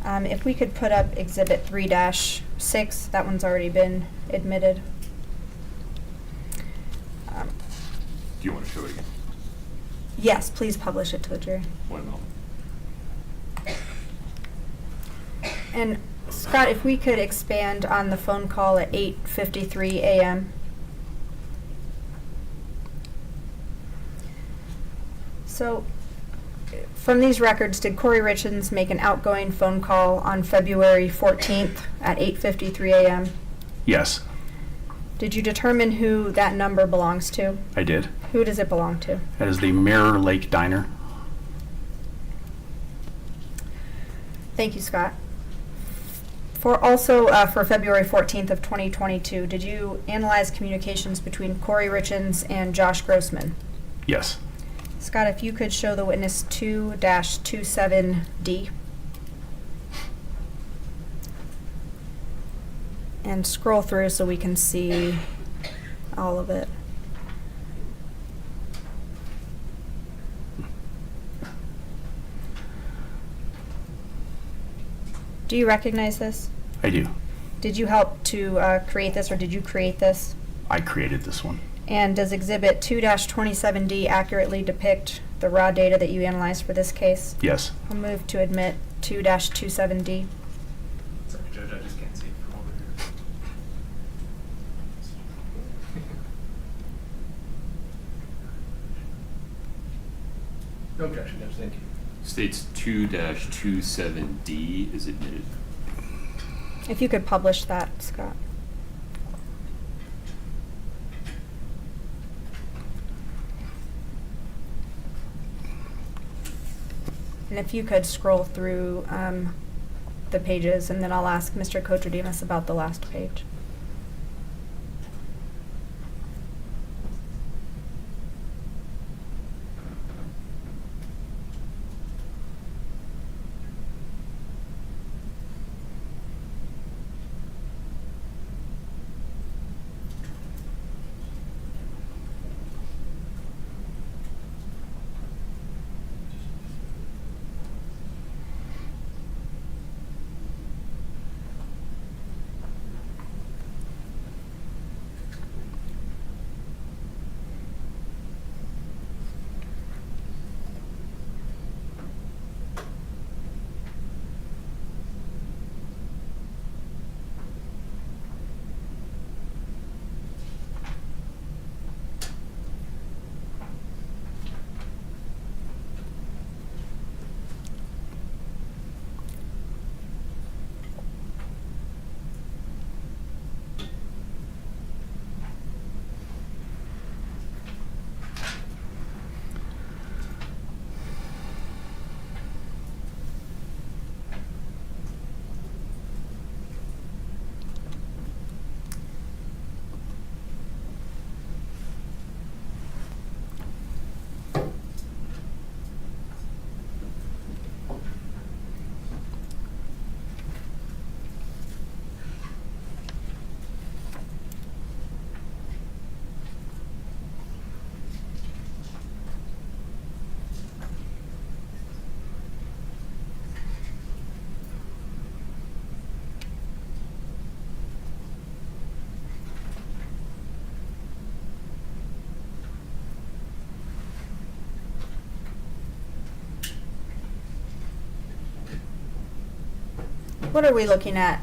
If we could put up Exhibit 3-6, that one's already been admitted. Do you want to show it again? Yes, please publish it to the jury. One moment. And Scott, if we could expand on the phone call at 8:53 a.m. So, from these records, did Kouri Richins make an outgoing phone call on February 14th at 8:53 a.m.? Yes. Did you determine who that number belongs to? I did. Who does it belong to? That is the Mirror Lake Diner. Thank you, Scott. For February 14th of 2022, did you analyze communications between Kouri Richins and Josh Grossman? Yes. Scott, if you could show the witness 2-27D. And scroll through so we can see all of it. Do you recognize this? I do. Did you help to create this, or did you create this? I created this one. And does Exhibit 2-27D accurately depict the raw data that you analyzed for this case? Yes. I'll move to admit 2-27D. Sorry, Judge, I just can't see it from over here. No objection, Judge, thank you. States 2-27D is admitted. If you could publish that, Scott. And if you could scroll through the pages, and then I'll ask Mr. Cotes Demos about the last page. What are we looking at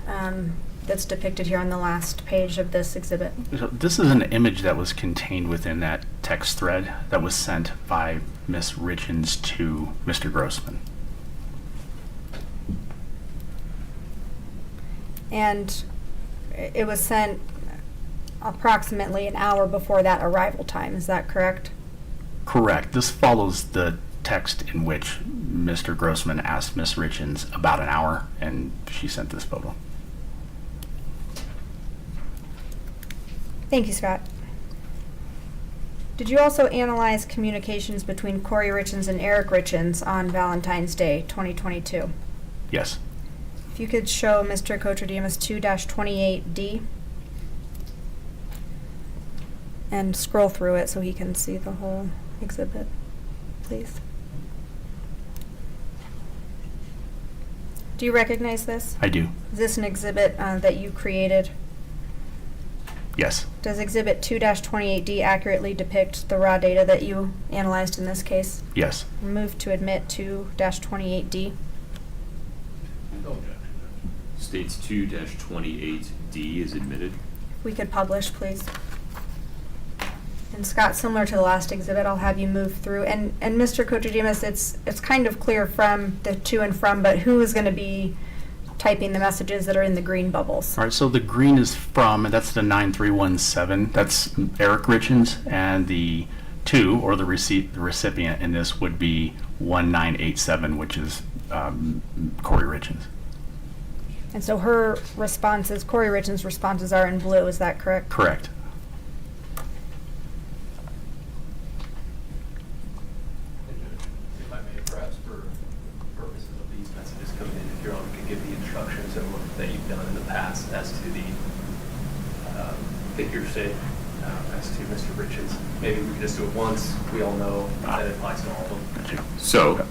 that's depicted here on the last page of this exhibit? So this is an image that was contained within that text thread that was sent by Ms. Richins to Mr. Grossman. And it was sent approximately an hour before that arrival time, is that correct? Correct. This follows the text in which Mr. Grossman asked Ms. Richins about an hour, and she sent this photo. Thank you, Scott. Did you also analyze communications between Kouri Richins and Eric Richins on Valentine's Day, 2022? Yes. If you could show Mr. Cotes Demos 2-28D and scroll through it so he can see the whole exhibit, please. Do you recognize this? I do. Is this an exhibit that you created? Yes. Does Exhibit 2-28D accurately depict the raw data that you analyzed in this case? Yes. Move to admit 2-28D. No objection, Judge. States 2-28D is admitted. If we could publish, please. And Scott, similar to the last exhibit, I'll have you move through. And Mr. Cotes Demos, it's kind of clear from the to and from, but who is going to be typing the messages that are in the green bubbles? All right, so the green is from, that's the 9317. That's Eric Richins, and the 2, or the recipient in this would be 1987, which is Kouri Richins. And so her responses, Kouri Richins' responses are in blue, is that correct? Correct. If I may, perhaps for purposes of these messages coming in, if Your Honor could give the instructions that you've done in the past as to the figure say as to Mr. Richins. Maybe we could just do it once. We all know that it applies to all of them. So,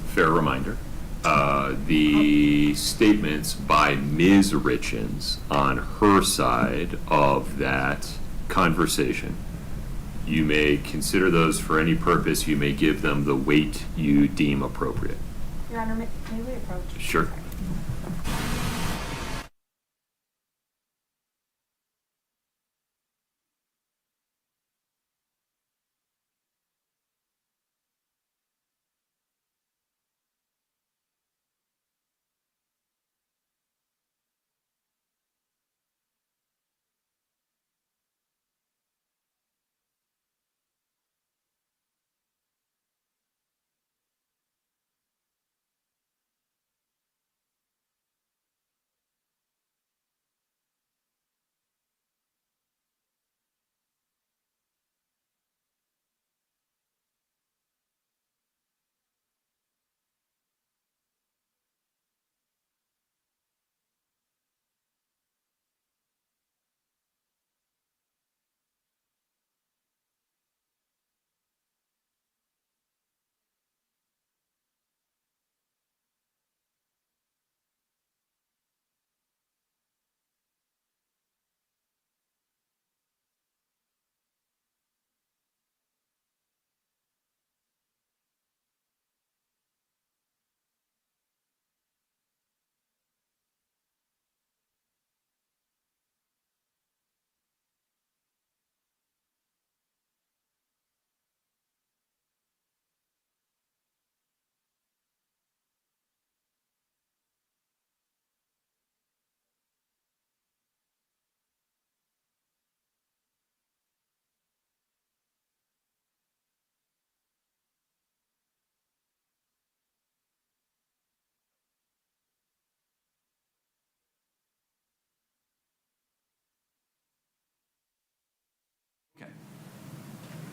fair reminder, the statements by Ms. Richins on her side of that conversation, you may consider those for any purpose. You may give them the weight you deem appropriate. Your Honor, may we approach? Sure.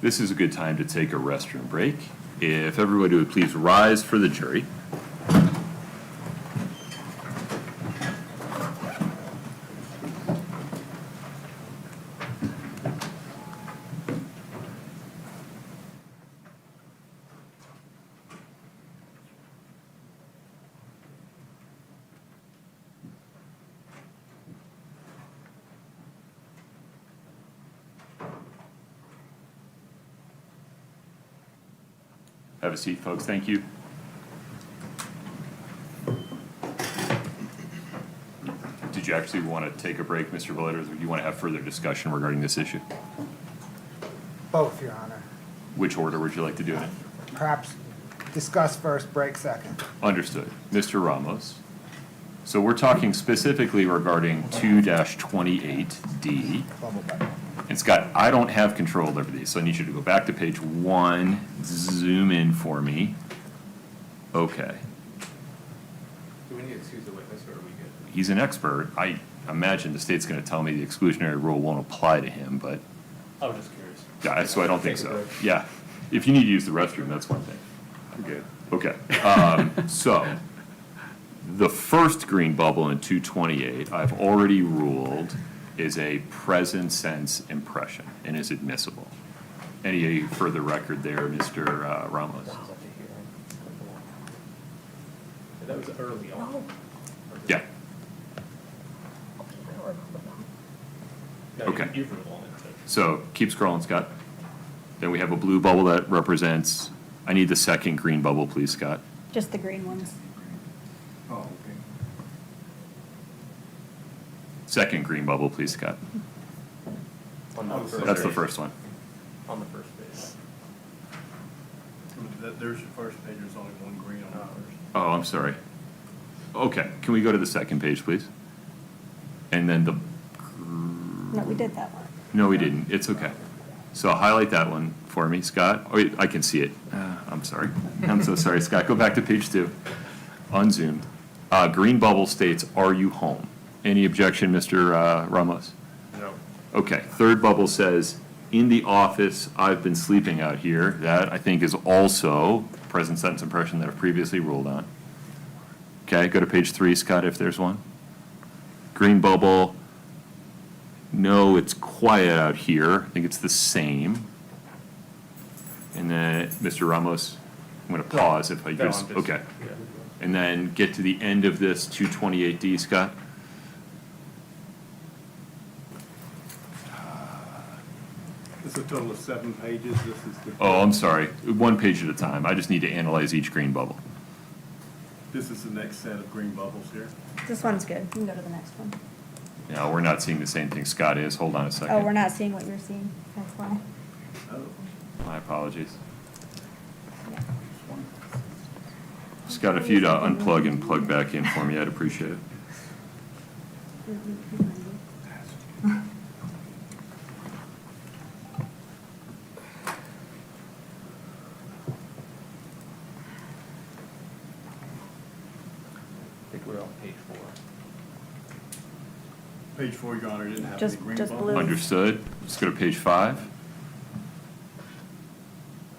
This is a good time to take a restroom break. If everybody would please rise for the jury. Have a seat, folks. Thank you. Did you actually want to take a break, Mr. Valletta, or do you want to have further discussion regarding this issue? Both, Your Honor. Which order would you like to do it in? Perhaps discuss first, break second. Understood. Mr. Ramos. So we're talking specifically regarding 2-28D. Bubble button. And Scott, I don't have control over these, so I need you to go back to page 1, zoom in for me. Okay. Do we need to excuse the witness, or are we good? He's an expert. I imagine the state's going to tell me the exclusionary rule won't apply to him, but I was just curious. yeah, so I don't think Take a so. break. Yeah. If you need to use the restroom, that's one thing. I'm good. Okay. So the first green bubble in 228, I've already ruled is a present sense impression and is admissible. Any further record there, Mr. Ramos? That was early on. Yeah. No, Okay. You've ruled on it, so. So keep scrolling, Scott. Then we have a blue bubble that represents, I need the second green bubble, please, Scott. Just the green ones. Oh, okay. Second green bubble, please, Scott. On the first That's the page. first one. On the first page. There's your first page, there's only one green on the first. Oh, I'm sorry. Okay, can we go to the second page, please? And then the, No, we did that one. no, we didn't. It's okay. So highlight that one for me, Scott. Oh, wait, I can see it. I'm sorry. I'm so sorry, Scott. Go back to page 2. Unzoomed. Green bubble states, "Are you home?" Any objection, Mr. Ramos? No. Okay. Third bubble says, "In the office, I've been sleeping out here." That, I think, is also present sentence impression that I've previously ruled on. Okay, go to page 3, Scott, if there's one. Green bubble, "No, it's quiet out here." I think it's the same. And then, Mr. Ramos, I'm going to pause if I No, just, I'm just- okay. yeah. And then get to the end of this 228D, Scott. It's a total of 7 pages. This is the. Oh, I'm sorry. One page at a time. I just need to analyze each green bubble. This is the next set of green bubbles here. This one's good. You can go to the next one. No, we're not seeing the same thing Scott is. Hold on a second. Oh, we're not seeing what you're seeing. That's why. My apologies. Scott, if you'd unplug and plug back in for me, I'd appreciate it. I think we're on page 4. Page 4, Your Honor, didn't have Just- any green just bubbles. blue. Understood. Let's go to page 5.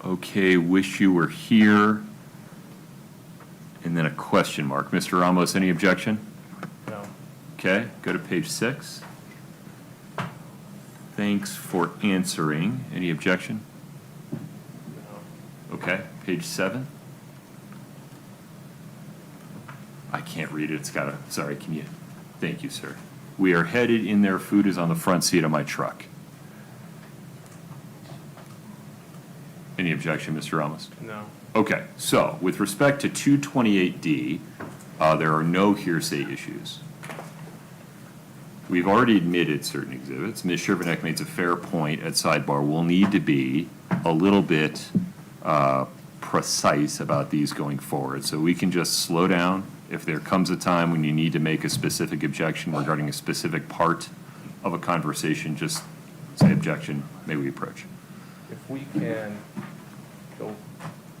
Okay, wish you were here. And then a question mark. Mr. Ramos, any objection? No. Okay, go to page 6. Thanks for answering. Any objection? No. Okay, page 7. I can't read it. It's got a, sorry, can you? Thank you, sir. "We are headed in there. Food is on the front seat of my truck." Any objection, Mr. Ramos? No. Okay, so with respect to 228D, there are no hearsay issues. We've already admitted certain exhibits. Ms. Shervanek makes a fair point at sidebar. We'll need to be a little bit precise about these going forward. So we can just slow down. If there comes a time when you need to make a specific objection regarding a specific part of a conversation, just say objection, may we approach. If we can go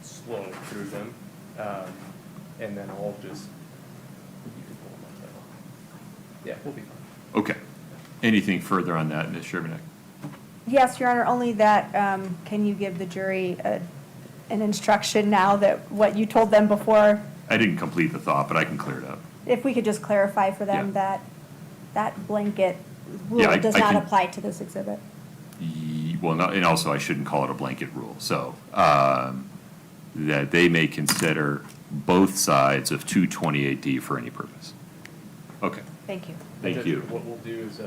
slow through them, and then I'll just, you can pull them up there. Yeah, we'll be fine. Okay. Anything further on that, Ms. Shervanek? Yes, Your Honor, only that, can you give the jury an instruction now that what you told them before? I didn't complete the thought, but I can clear it up. If we could just clarify for them Yeah. that that blanket Yeah, rule does I not can- apply to this exhibit. Well, no, and also I shouldn't call it a blanket rule. So that they may consider both sides of 228D for any purpose. Okay, Thank you. thank Judge, you. What we'll do is,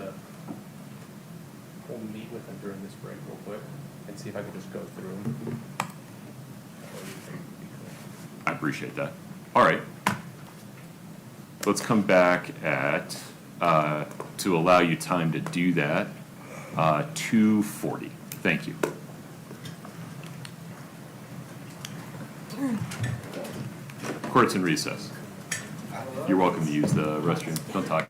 we'll meet with them during this break real quick and see if I can just go through them. I appreciate that. All right. Let's come back at, to allow you time to do that, 2:40. Thank you. Court's in recess. You're welcome to use the restroom. Don't talk.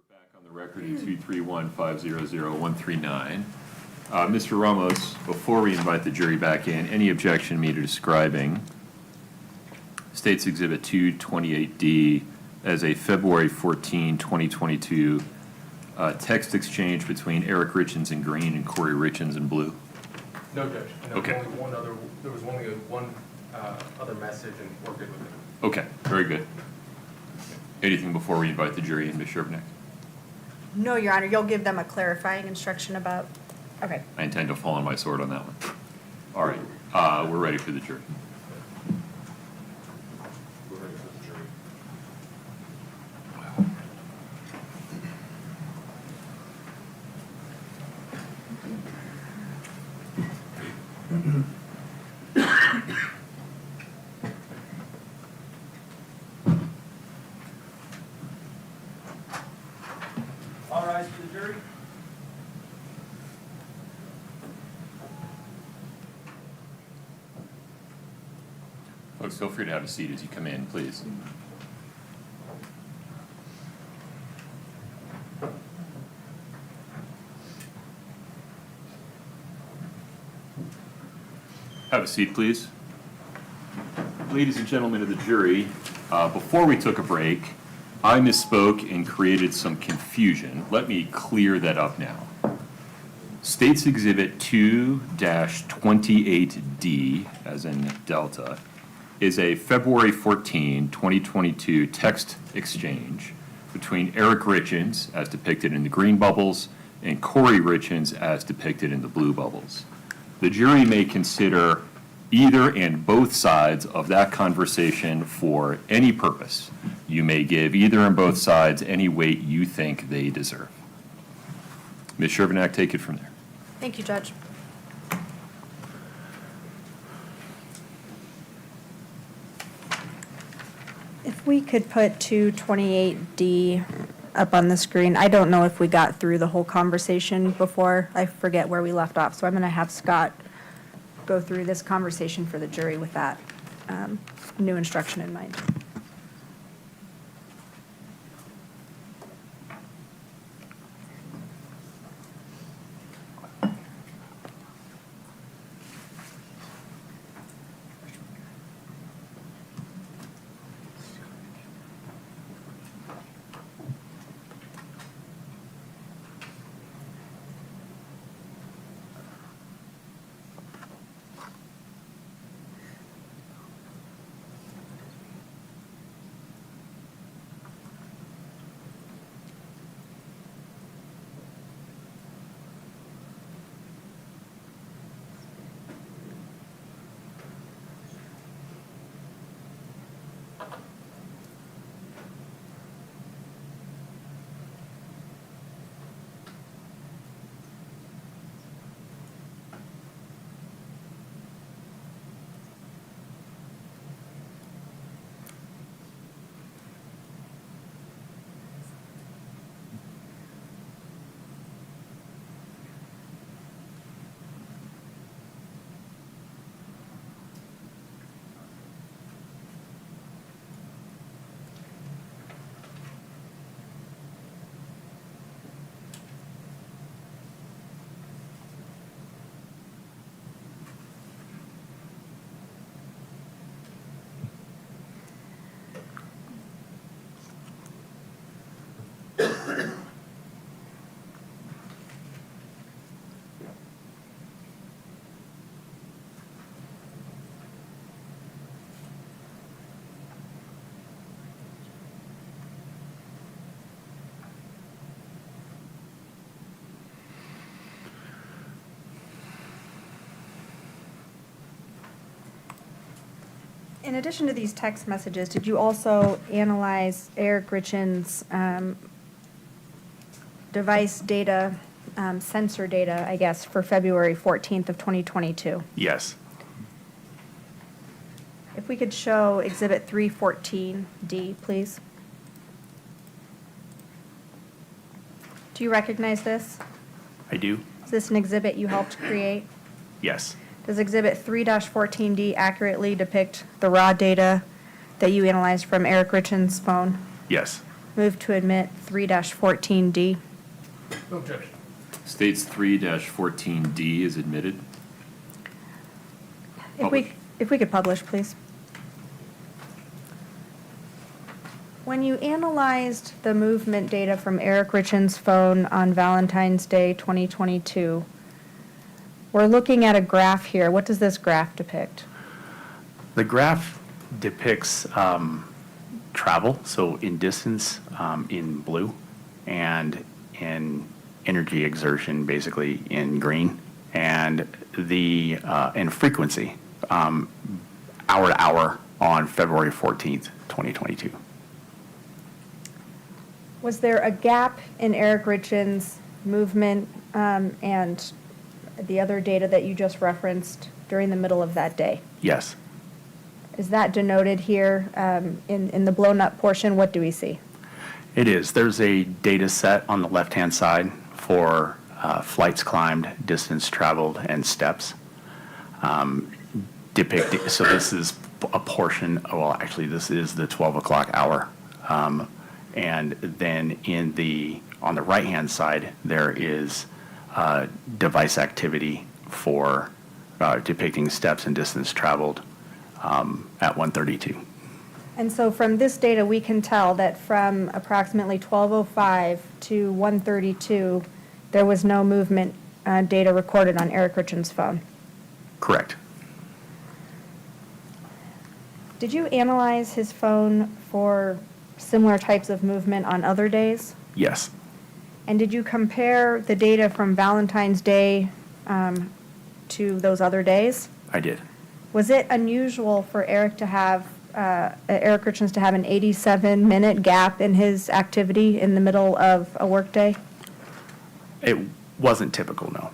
Back on the record at 231-500-139. Mr. Ramos, before we invite the jury back in, any objection to me to describing State's Exhibit 228D as a February 14, 2022 text exchange between Eric Richins in green and Kouri Richins in blue? No, Judge. And Okay. There was only one other message, and we're good with it. Okay, very good. Anything before we invite the jury in, Ms. Shervnick? No, Your Honor, you'll give them a clarifying instruction about, okay. I intend to fall on my sword on that one. All right, we're ready for the jury. We're ready for the jury. All rise for the jury. Folks, feel free to have a seat as you come in, please. Have a seat, please. Ladies and gentlemen of the jury, before we took a break, I misspoke and created some confusion. Let me clear that up now. State's Exhibit 2-28D, as in Delta, is a February 14, 2022 text exchange between Eric Richins, as depicted in the green bubbles, and Kouri Richins, as depicted in the blue bubbles. The jury may consider either and both sides of that conversation for any purpose. You may give either and both sides any weight you think they deserve. Ms. Shervnick, take it from there. Thank you, Judge. If we could put 228D up on the screen. I don't know if we got through the whole conversation before. I forget where we left off, so I'm going to have Scott go through this conversation for the jury with that new instruction in mind. In addition to these text messages, did you also analyze Eric Richins' device data, sensor data, I guess, for February 14th of 2022? Yes. If we could show Exhibit 314D, please. Do you recognize this? I do. Is this an exhibit you helped create? Yes. Does Exhibit 3-14D accurately depict the raw data that you analyzed from Eric Richins' phone? Yes. Move to admit 3-14D. No objection. States 3-14D is admitted. If we could publish, please. When you analyzed the movement data from Eric Richins' phone on Valentine's Day 2022, we're looking at a graph here. What does this graph depict? The graph depicts travel, so in distance in blue, and in energy exertion basically in green, and the in frequency hour to hour on February 14th, 2022. Was there a gap in Eric Richins' movement and the other data that you just referenced during the middle of that day? Yes. Is that denoted here in the blown up portion? What do we see? It is. There's a data set on the left-hand side for flights climbed, distance traveled, and steps. Depicting, so this is a portion, well, actually, this is the 12 o'clock hour. And then on the right-hand side, there is device activity for depicting steps and distance traveled at 1:32. And so from this data, we can tell that from approximately 12:05 to 1:32, there was no movement data recorded on Eric Richins' phone. Correct. Did you analyze his phone for similar types of movement on other days? Yes. And did you compare the data from Valentine's Day to those other days? I did. Was it unusual for Eric Richins to have an 87-minute gap in his activity in the middle of a workday? It wasn't typical, no.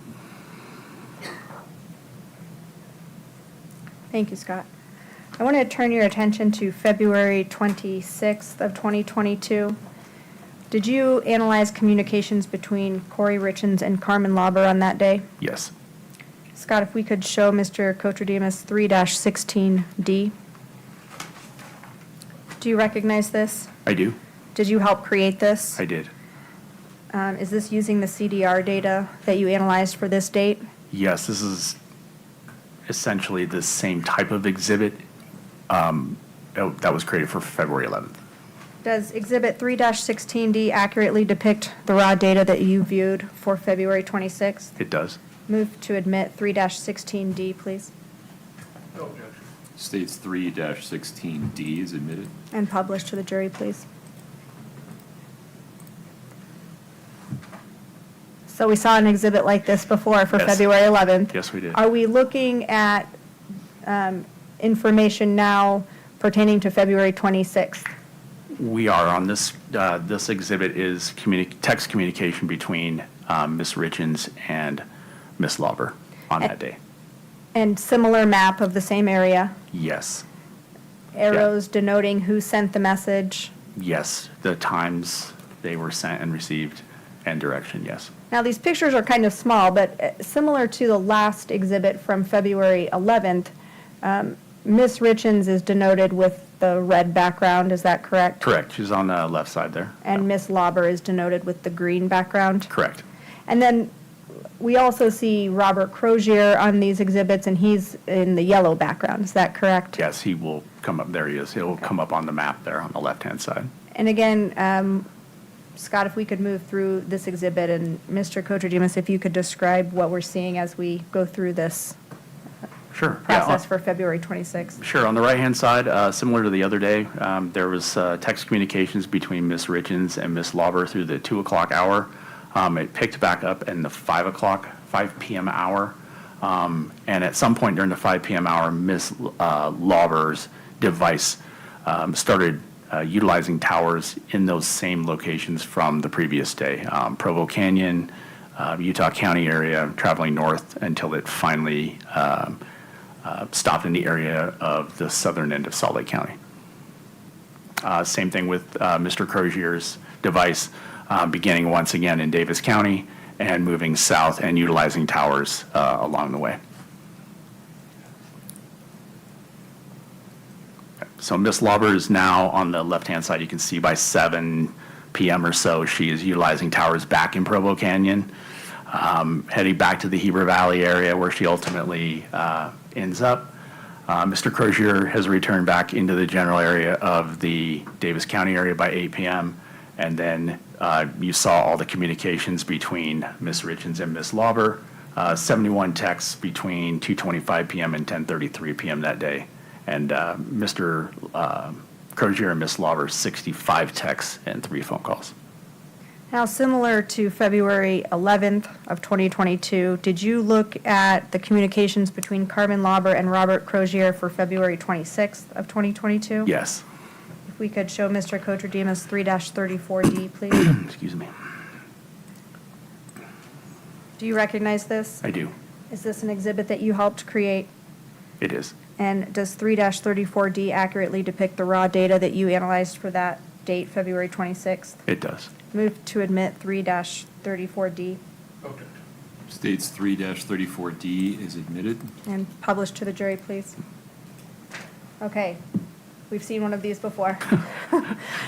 Thank you, Scott. I want to turn your attention to February 26th of 2022. Did you analyze communications between Kouri Richins and Carmen Lauber on that day? Yes. Scott, if we could show Mr. Cotes Demos 3-16D. Do you recognize this? I do. Did you help create this? I did. Is this using the CDR data that you analyzed for this date? Yes, this is essentially the same type of exhibit that was created for February 11th. Does Exhibit 3-16D accurately depict the raw data that you viewed for February 26th? It does. Move to admit 3-16D, please. No objection. States 3-16D is admitted. And publish to the jury, please. So we saw an exhibit like this before for Yes. February 11th. Yes, we did. Are we looking at information now pertaining to February 26th? We are on this. This exhibit is text communication between Ms. Richins and Ms. Lauber on that day. And similar map of the same area? Yes. Arrows denoting who sent the message? Yes. The times they were sent and received and direction, yes. Now, these pictures are kind of small, but similar to the last exhibit from February 11th, Ms. Richins is denoted with the red background, is that correct? Correct. She's on the left side there. And Ms. Lauber is denoted with the green background? Correct. And then we also see Robert Crozier on these exhibits, and he's in the yellow background, is that correct? Yes, he will come up. There he is. He'll come up on the map there on the left-hand side. And again, Scott, if we could move through this exhibit, and Mr. Cotes Demos, if you could describe what we're seeing as we go through this Sure. process for February 26th. Sure. On the right-hand side, similar to the other day, there was text communications between Ms. Richins and Ms. Lauber through the 2 o'clock hour. It picked back up in the 5 p.m. hour. And at some point during the 5 p.m. hour, Ms. Lauber's device started utilizing towers in those same locations from the previous day. Provo Canyon, Utah County area, traveling north until it finally stopped in the area of the southern end of Salt Lake County. Same thing with Mr. Crozier's device, beginning once again in Davis County and moving south and utilizing towers along the way. So Ms. Lauber is now on the left-hand side. You can see by 7, PM or so, she is utilizing towers back in Provo Canyon, heading back to the Heber Valley area where she ultimately ends up. Mr. Crozier has returned back into the general area of the Davis County area by 8 p.m. And then you saw all the communications between Ms. Richins and Ms. Lauber, 71 texts between 2:25 p.m. and 10:33 p.m. that day. And Mr. Crozier and Ms. Lauber, 65 texts and 3 phone calls. Now, similar to February 11th of 2022, did you look at the communications between Carmen Lauber and Robert Crozier for February 26th of 2022? Yes. If we could show Mr. Cotes Demos 3-34D, please. Excuse me. Do you recognize this? I do. Is this an exhibit that you helped create? It is. And does 3-34D accurately depict the raw data that you analyzed for that date, February 26th? It does. Move to admit 3-34D States 3-34D is admitted. and publish to the jury, please. Okay, we've seen one of these before.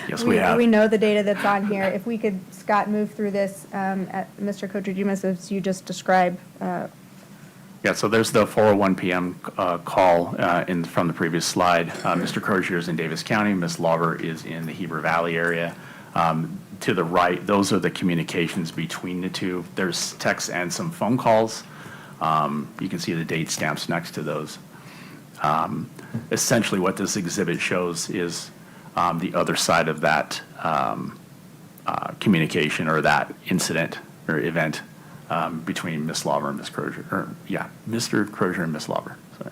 Yes, we have. We know the data that's on here. If we could, Scott, move through this, at Mr. Cotes Demos, as you just described. Yeah, so there's the 4:01 p.m. Call from the previous slide. Mr. Crozier is in Davis County. Ms. Lauber is in the Heber Valley area. To the right, those are the communications between the two. There's texts and some phone calls. You can see the date stamps next to those. Essentially, what this exhibit shows is the other side of that communication or that incident or event between Ms. Lauber and Ms. Crozier, Mr. Crozier and Ms. Lauber. Sorry.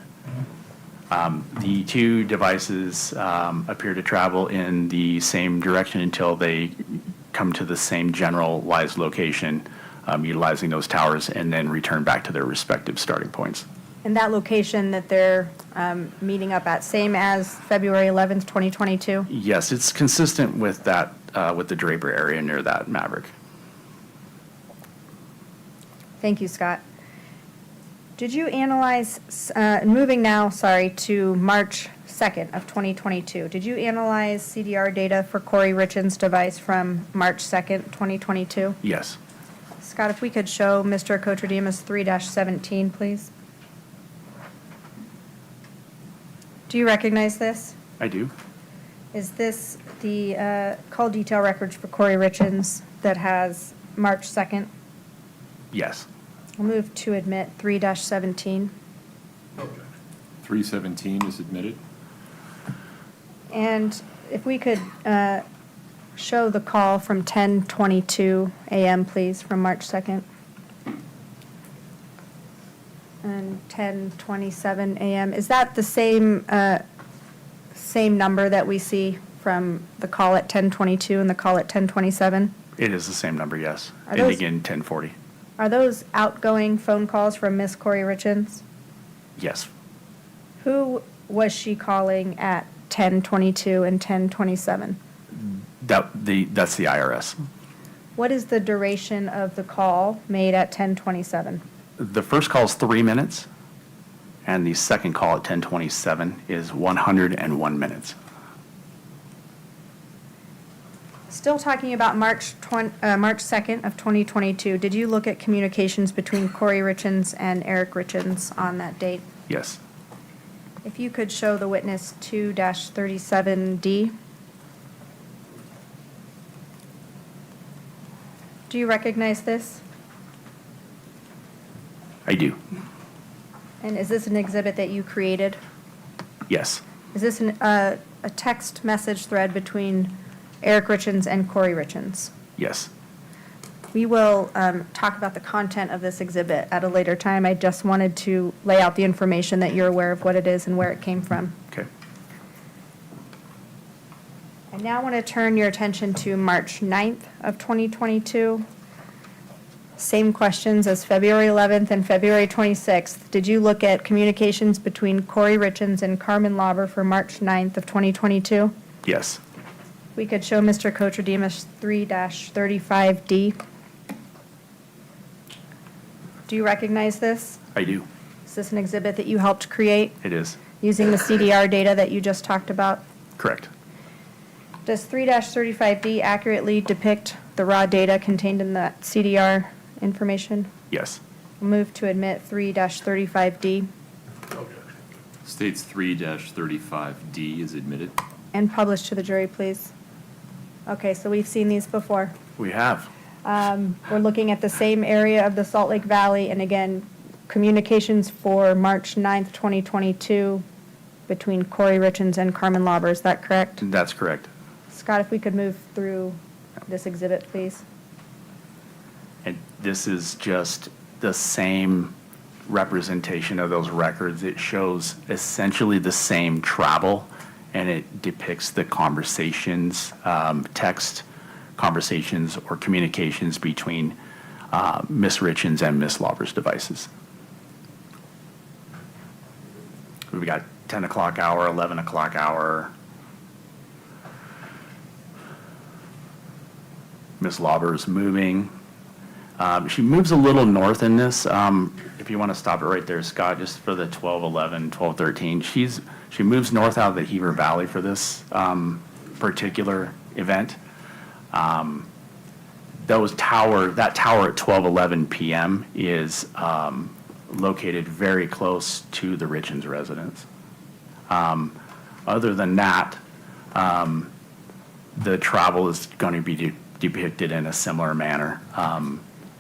The two devices appear to travel in the same direction until they come to the same generalized location, utilizing those towers, and then return back to their respective starting points. And that location that they're meeting up at, same as February 11th, 2022? Yes, it's consistent with that, with the Draper area near that Maverick. Thank you, Scott. Did you analyze, moving now, to March 2nd of 2022, did you analyze CDR data for Kouri Richins' device from March 2nd, 2022? Yes. Scott, if we could show Mr. Cotes Demos 3-17, please. Do you recognize this? I do. Is this the call detail records for Kouri Richins that has March 2nd? Yes. I'll move to admit 3-17. 317 is admitted. And if we could show the call from 10:22 a.m., please, from March 2nd. And 10:27 a.m. Is that the same number that we see from the call at 10:22 and the call at 10:27? It is the same number, yes. Are And those- again, 1040. Are those outgoing phone calls from Miss Kouri Richins? Yes. Who was she calling at 10:22 and 10:27? That's the IRS. What is the duration of the call made at 10:27? The first call is 3 minutes, and the second call at 10:27 is 101 minutes. Still talking about March 2nd of 2022, did you look at communications between Kouri Richins and Eric Richins on that date? Yes. If you could show the witness 2-37D. Do you recognize this? I do. And is this an exhibit that you created? Yes. Is this a text message thread between Eric Richins and Kouri Richins? Yes. We will talk about the content of this exhibit at a later time. I just wanted to lay out the information that you're aware of what it is and where it came from. Okay. I now want to turn your attention to March 9th of 2022. Same questions as February 11th and February 26th. Did you look at communications between Kouri Richins and Carmen Lauber for March 9th of 2022? Yes. We could show Mr. Cotes Demos 3-35D. Do you recognize this? I do. Is this an exhibit that you helped create It is. using the CDR data that you just talked about? Correct. Does 3-35D accurately depict the raw data contained in that CDR information? Yes. Move to admit 3-35D States 3-35D is admitted. and publish to the jury, please. Okay, so we've seen these before. We have. We're looking at the same area of the Salt Lake Valley, and again, communications for March 9th, 2022 between Kouri Richins and Carmen Lauber, is that correct? That's correct. Scott, if we could move through this exhibit, please. And this is just the same representation of those records. It shows essentially the same travel, and it depicts the conversations, text conversations or communications between Ms. Richins and Ms. Lauber's devices. We've got 10 o'clock hour, 11 o'clock hour. Ms. Lauber's moving. She moves a little north in this. If you want to stop it right there, Scott, just for the 12:11, 12:13. She moves north out of the Heber Valley for this particular event. That tower at 12:11 p.m. is located very close to the Richins residence. Other than that, the travel is going to be depicted in a similar manner.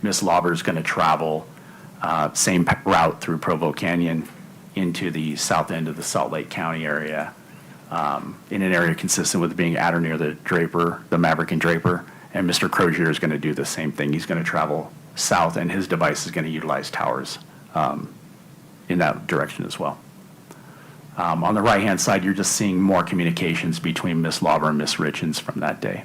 Ms. Lauber is going to travel same route through Provo Canyon into the south end of the Salt Lake County area, in an area consistent with being at or near the Draper, the Maverick and Draper. And Mr. Crozier is going to do the same thing. He's going to travel south, and his device is going to utilize towers in that direction as well. On the right-hand side, you're just seeing more communications between Ms. Lauber and Ms. Richins from that day.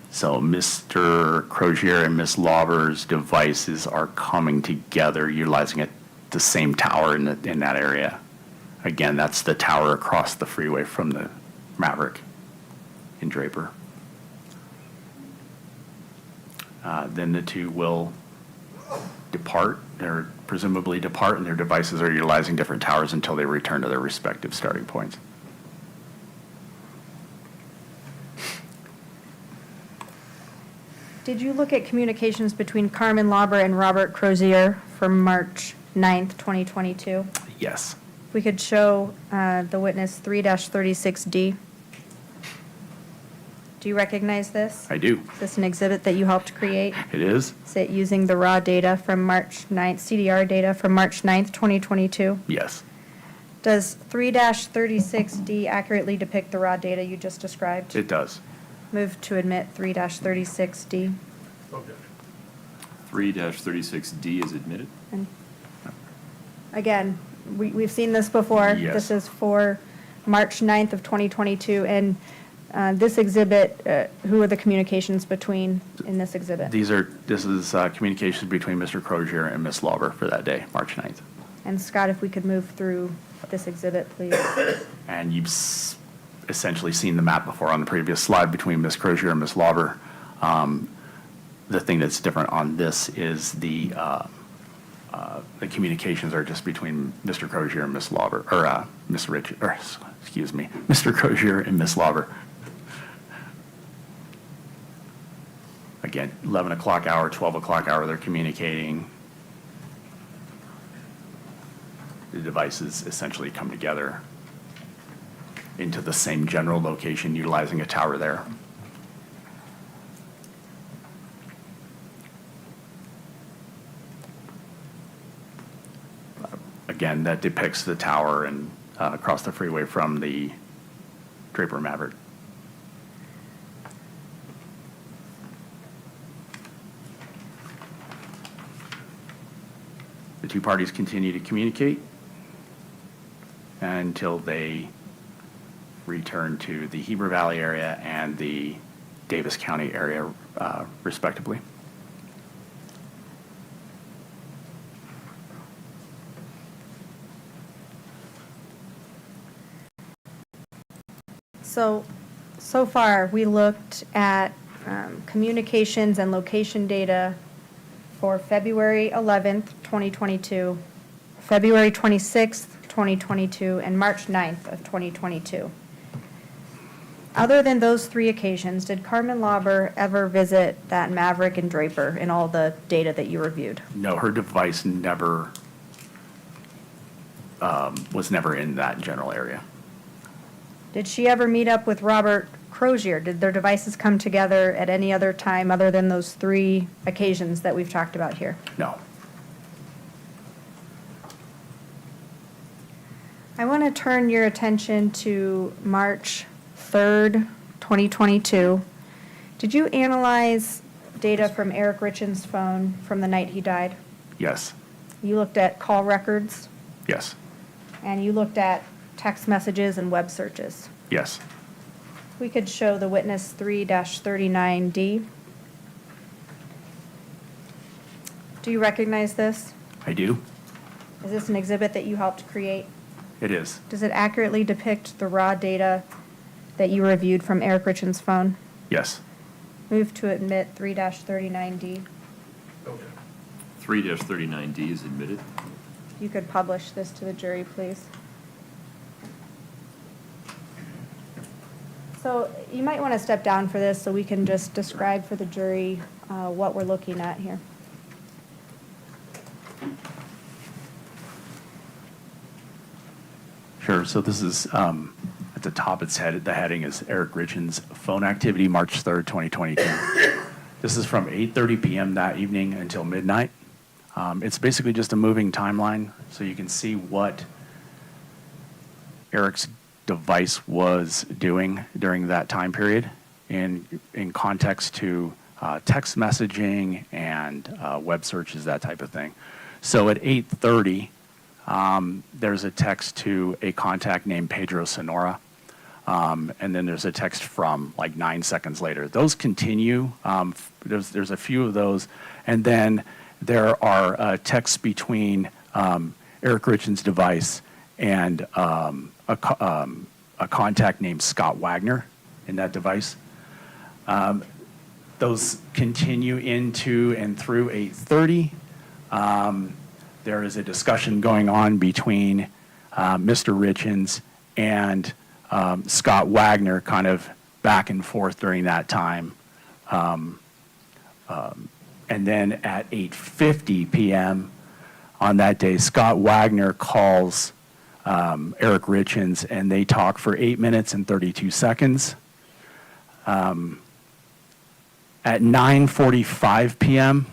So Mr. Crozier and Ms. Lauber's devices are coming together, utilizing the same tower in that area. Again, that's the tower across the freeway from the Maverick in Draper. Then the two will depart, or presumably depart, and their devices are utilizing different towers until they return to their respective starting points. Did you look at communications between Carmen Lauber and Robert Crozier from March 9th, 2022? Yes. If we could show the witness 3-36D. Do you recognize this? I do. Is this an exhibit that you helped create? It is? Is it using the raw data from March 9th, CDR data from March 9th, 2022? Yes. Does 3-36D accurately depict the raw data you just described? It does. Move to admit 3-36D. 3-36D is admitted. And again, we've seen this before. Yes. This is for March 9th of 2022, and this exhibit, who are the communications between in this exhibit? This is communications between Mr. Crozier and Ms. Lauber for that day, March 9th. And Scott, if we could move through this exhibit, please. And you've essentially seen the map before on the previous slide between Ms. Crozier and Ms. Lauber. The thing that's different on this is the communications are just between Mr. Crozier and Ms. Lauber, or Mr. Crozier and Ms. Lauber. Again, 11 o'clock hour, 12 o'clock hour, they're communicating. The devices essentially come together into the same general location, utilizing a tower there. Again, that depicts the tower and across the freeway from the Draper Maverick. The two parties continue to communicate until they return to the Heber Valley area and the Davis County area, respectively. So far, we looked at communications and location data for February 11th, 2022, February 26th, 2022, and March 9th of 2022. Other than those 3 occasions, did Carmen Lauber ever visit that Maverick and Draper in all the data that you reviewed? No, her device never, was never in that general area. Did she ever meet up with Robert Crozier? Did their devices come together at any other time other than those 3 occasions that we've talked about here? No. I want to turn your attention to March 3rd, 2022. Did you analyze data from Eric Richins' phone from the night he died? Yes. You looked at call records, Yes. and you looked at text messages and web searches. Yes. We could show the witness 3-39D. Do you recognize this? I do. Is this an exhibit that you helped create? It is. Does it accurately depict the raw data that you reviewed from Eric Richins' phone? Yes. Move to admit 3-39D. 3-39D is admitted. You could publish this to the jury, please. So you might want to step down for this so we can just describe for the jury what we're looking at here. Sure. So this is, at the top, the heading is Eric Richins' phone activity, March 3rd, 2022. This is from 8:30 p.m. that evening until midnight. It's basically just a moving timeline, so you can see what Eric's device was doing during that time period in context to text messaging and web searches, that type of thing. So at 8:30, there's a text to a contact named Pedro Sonora, and then there's a text from like 9 seconds later. Those continue. There's a few of those, and then there are texts between Eric Richins' device and a contact named Scott Wagner in that device. Those continue into and through 8:30. There is a discussion going on between Mr. Richins and Scott Wagner, kind of back and forth during that time. And then at 8:50 p.m. on that day, Scott Wagner calls Eric Richins, and they talk for 8 minutes and 32 seconds. At 9:45 p.m.,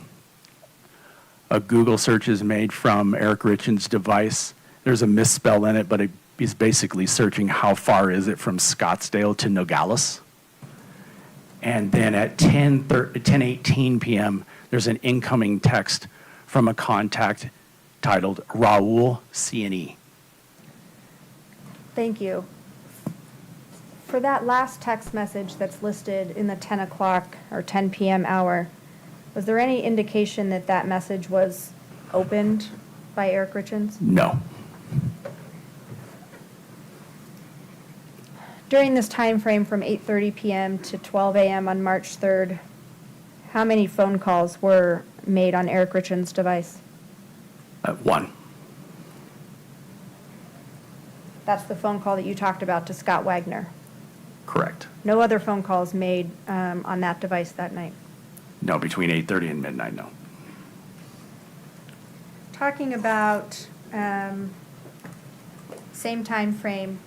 a Google search is made from Eric Richins' device. There's a misspell in it, but he's basically searching how far is it from Scottsdale to Nogales. And then at 10:18 p.m., there's an incoming text from a contact titled Raul C&E. Thank you. For that last text message that's listed in the 10 o'clock or 10 p.m. hour, was there any indication that that message was opened by Eric Richins? No. During this time frame from 8:30 p.m. to 12 a.m. on March 3rd, how many phone calls were made on Eric Richins' device? One. That's the phone call that you talked about to Scott Wagner. Correct. No other phone calls made on that device that night? No, between 8:30 and midnight, no. Talking about same time frame,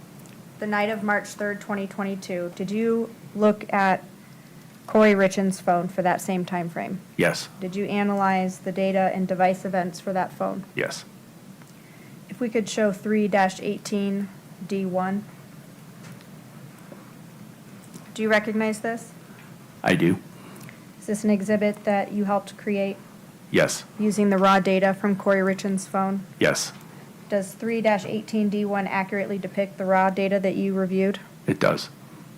the night of March 3rd, 2022, did you look at Kouri Richins' phone for that same time frame? Yes. Did you analyze the data and device events for that phone? Yes. If we could show 3-18D1. Do you recognize this? I do. Is this an exhibit that you helped create Yes. using the raw data from Kouri Richins' phone? Yes. Does 3-18D1 accurately depict the raw data that you reviewed? It does.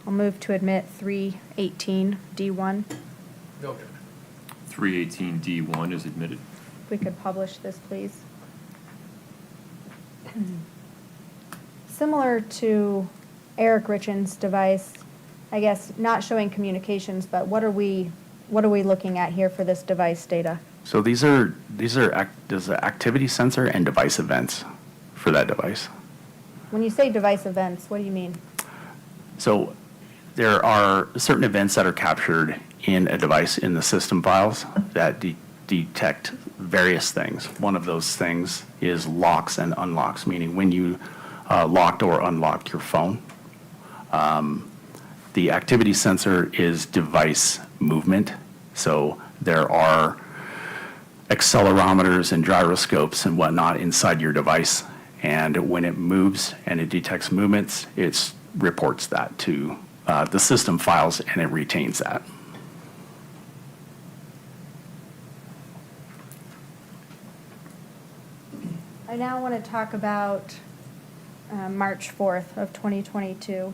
I'll move to admit 3-18D1. No objection. 318D1 is admitted. If we could publish this, please. Similar to Eric Richins' device, I guess not showing communications, but what are we looking at here for this device data? So there's an activity sensor and device events for that device. When you say device events, what do you mean? So there are certain events that are captured in a device in the system files that detect various things. One of those things is locks and unlocks, meaning when you locked or unlocked your phone. The activity sensor is device movement. So there are accelerometers and gyroscopes and whatnot inside your device. And when it moves and it detects movements, it reports that to the system files and it retains that. I now want to talk about March 4th of 2022.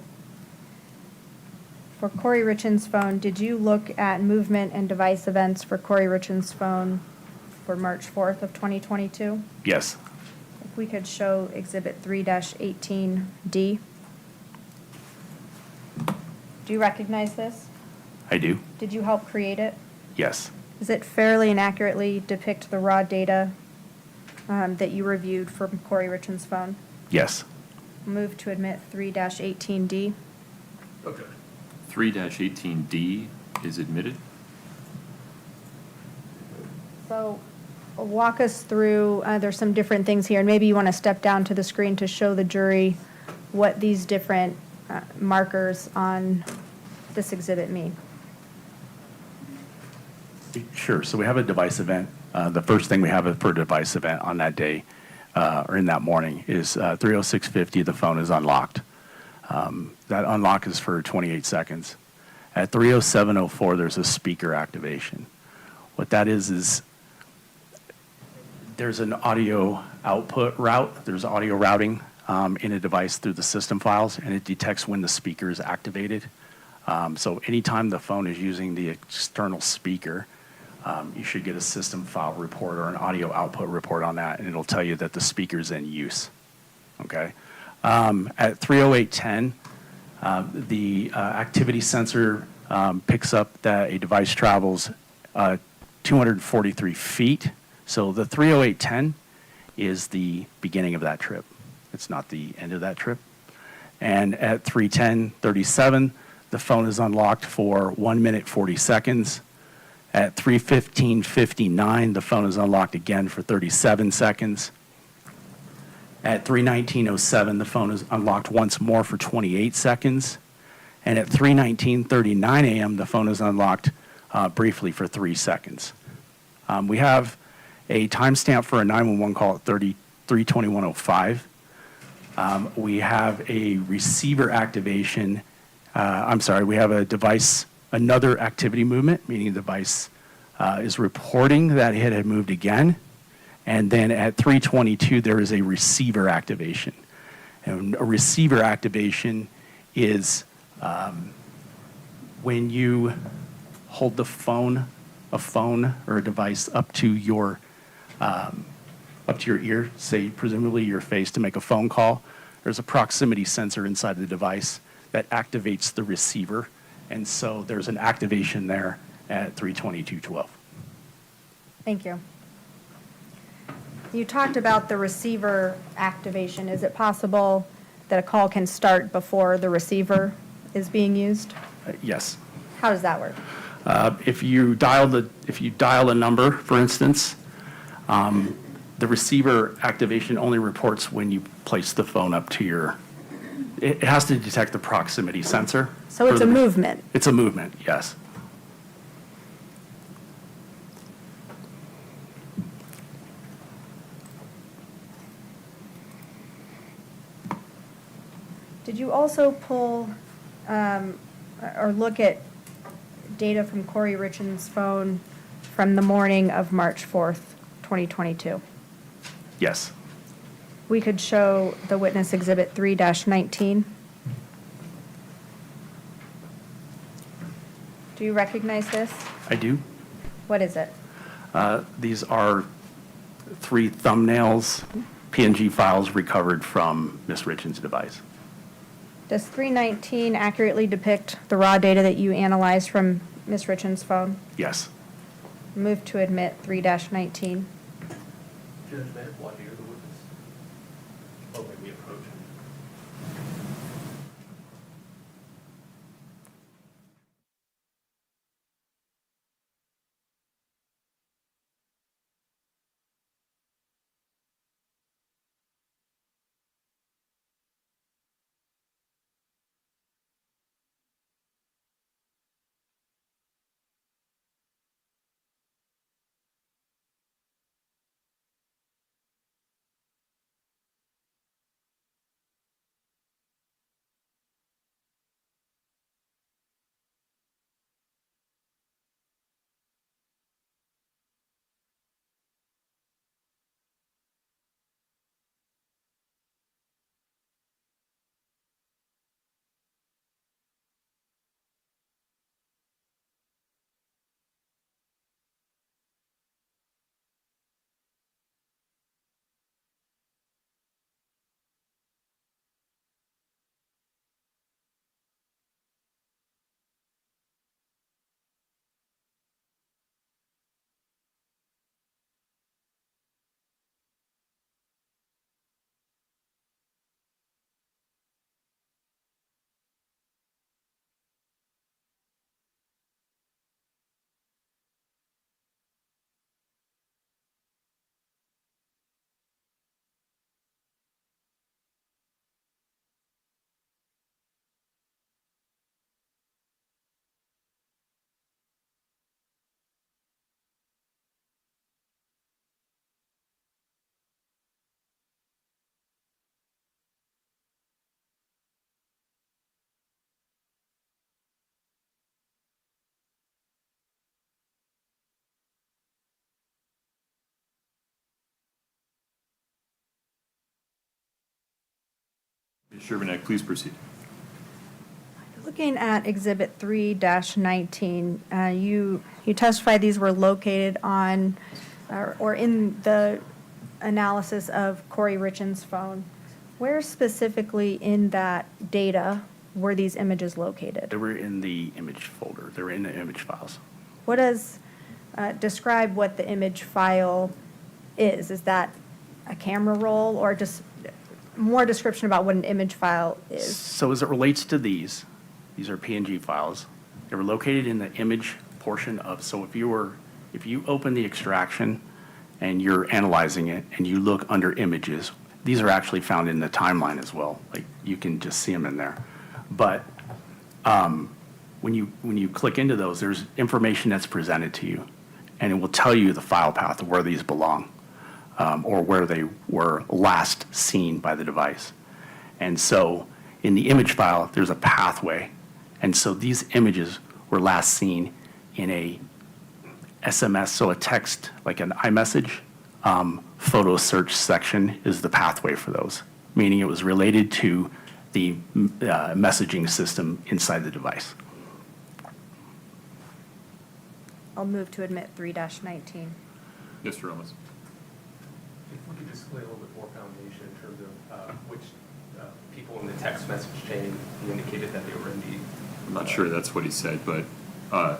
For Kouri Richins' phone, did you look at movement and device events for Kouri Richins' phone for March 4th of 2022? Yes. If we could show Exhibit 3-18D. Do you recognize this? I do. Did you help create it? Yes. Does it fairly and accurately depict the raw data that you reviewed from Kouri Richins' phone? Yes. Move to admit 3-18D. Okay. 3-18D is admitted. So walk us through, there's some different things here, and maybe you want to step down to the screen to show the jury what these different markers on this exhibit mean. Sure. So we have a device event. The first thing we have for a device event on that day or in that morning is 3:06:50, the phone is unlocked. That unlock is for 28 seconds. At 3:07:04, there's a speaker activation. What that is there's an audio output route. There's audio routing in a device through the system files, and it detects when the speaker is activated. So anytime the phone is using the external speaker, you should get a system file report or an audio output report on that, and it'll tell you that the speaker's in use. Okay. At 3:08:10, the activity sensor picks up that a device travels 243 feet. So the 3:08:10 is the beginning of that trip. It's not the end of that trip. And at 3:10:37, the phone is unlocked for 1 minute 40 seconds. At 3:15:59, the phone is unlocked again for 37 seconds. At 3:19:07, the phone is unlocked once more for 28 seconds. And at 3:19:39 a.m., the phone is unlocked briefly for 3 seconds. We have a timestamp for a 911 call at 3:21:05. We have a receiver activation. We have a device, another activity movement, meaning the device is reporting that it had moved again. And then at 3:22, there is a receiver activation. And a receiver activation is when you hold a phone or a device up to your ear, say presumably your face, to make a phone call. There's a proximity sensor inside the device that activates the receiver, and so there's an activation there at 3:22:12. Thank you. You talked about the receiver activation. Is it possible that a call can start before the receiver is being used? Yes. How does that work? If you dial a number, for instance, the receiver activation only reports when you place the phone up to your. It has to detect the proximity sensor. So it's a movement. It's a movement, yes. Did you also pull or look at data from Kouri Richins' phone from the morning of March 4th, 2022? Yes. We could show the witness exhibit 3-19. Do you recognize this? I do. What is it? These are 3 thumbnails, PNG files recovered from Ms. Richins' device. Does 319 accurately depict the raw data that you analyzed from Ms. Richins' phone? Yes. Move to admit 3-19. Judge Bennett, why do you the witness? Oh, maybe approach him. Ms. Sherbanek, please proceed. Looking at Exhibit 3-19, you testified these were located on, or in the analysis of Kouri Richins' phone. Where specifically in that data were these images located? They were in the image folder. They were in the image files. What does, describe what the image file is? Is that a camera roll, or just more description about what an image file is? So as it relates to these are PNG files. They were located in the image portion of, so if you open the extraction and you're analyzing it and you look under images, these are actually found in the timeline as well. Like, you can just see them in there. But when you click into those, there's information that's presented to you, and it will tell you the file path of where these belong, or where they were last seen by the device. And so in the image file, there's a pathway. And so these images were last seen in a SMS, so a text, like an iMessage, photo search section is the pathway for those, meaning it was related to the messaging system inside the device. I'll move to admit 3-19. Mr. Ramos. If we could just lay a little bit more foundation in terms of which people in the text message chain he indicated that they were indeed. I'm not sure that's what he said, but. Or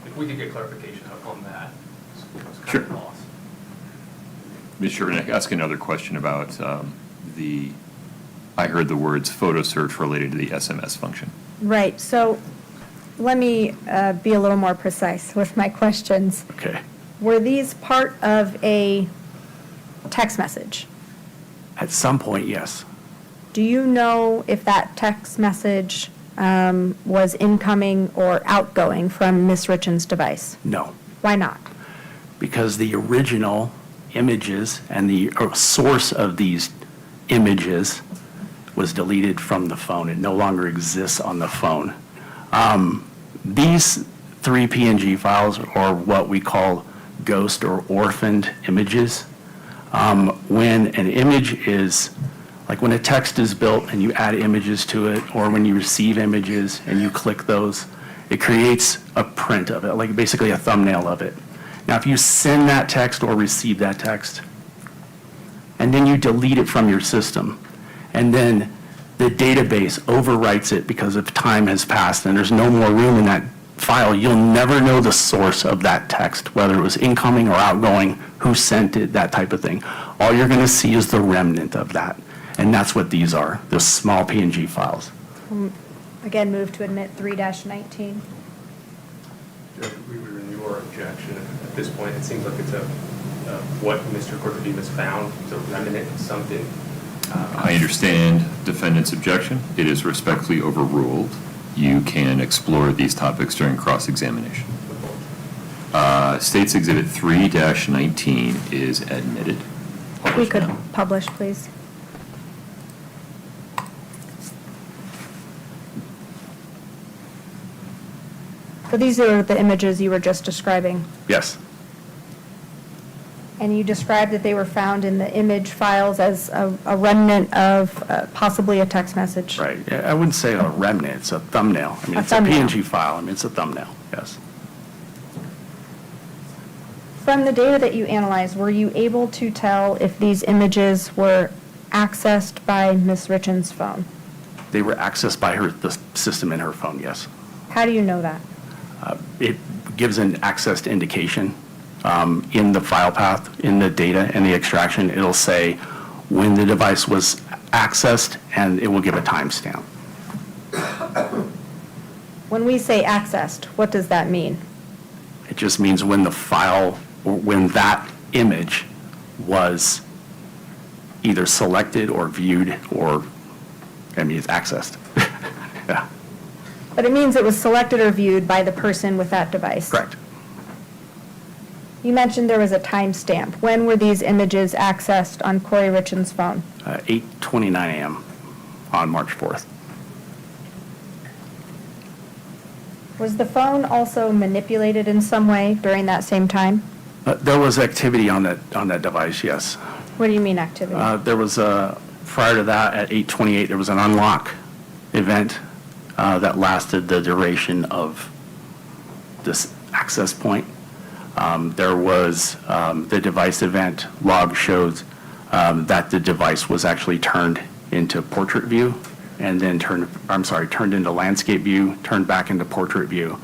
if we could get clarification on that. It's kind Sure. of lost. Ms. Sherbanek, ask another question about I heard the words photo search related to the SMS function. Right, so let me be a little more precise with my questions. Okay. Were these part of a text message? At some point, yes. Do you know if that text message was incoming or outgoing from Ms. Richins' device? No. Why not? Because the original images and the source of these images was deleted from the phone. It no longer exists on the phone. These 3 PNG files are what we call ghost or orphaned images. When an image is, like when a text is built and you add images to it, or when you receive images and you click those, it creates a print of it, like basically a thumbnail of it. Now, if you send that text or receive that text, and then you delete it from your system, and then the database overwrites it because of time has passed and there's no more room in that file, you'll never know the source of that text, whether it was incoming or outgoing, who sent it, that type of thing. All you're going to see is the remnant of that. And that's what these are, the small PNG files. Again, move to admit 3-19. Judge, we would renew our objection. At this point, it seems like it's what Mr. Cortez found, it's a remnant of something. I understand defendant's objection. It is respectfully overruled. You can explore these topics during cross-examination. State's Exhibit 3-19 is admitted. We could publish, please. So these are the images you were just describing. Yes. And you described that they were found in the image files as a remnant of possibly a text message. Right. I wouldn't say a remnant, it's a thumbnail. I mean, A it's thumbnail. a PNG file. I mean, it's a thumbnail, yes. From the data that you analyzed, were you able to tell if these images were accessed by Ms. Richins' phone? They were accessed by the system in her phone, yes. How do you know that? It gives an accessed indication in the file path, in the data and the extraction. It'll say when the device was accessed, and it will give a timestamp. When we say accessed, what does that mean? It just means when the file, or when that image was either selected or viewed or, I mean, it's accessed. Yeah. But it means it was selected or viewed by the person with that device. Correct. You mentioned there was a timestamp. When were these images accessed on Kouri Richins' phone? 8:29 a.m. on March 4th. Was the phone also manipulated in some way during that same time? There was activity on that device, yes. What do you mean activity? There was prior to that, at 8:28, there was an unlock event that lasted the duration of this access point. There was the device event log shows that the device was actually turned into portrait view and then turned into landscape view, turned back into portrait view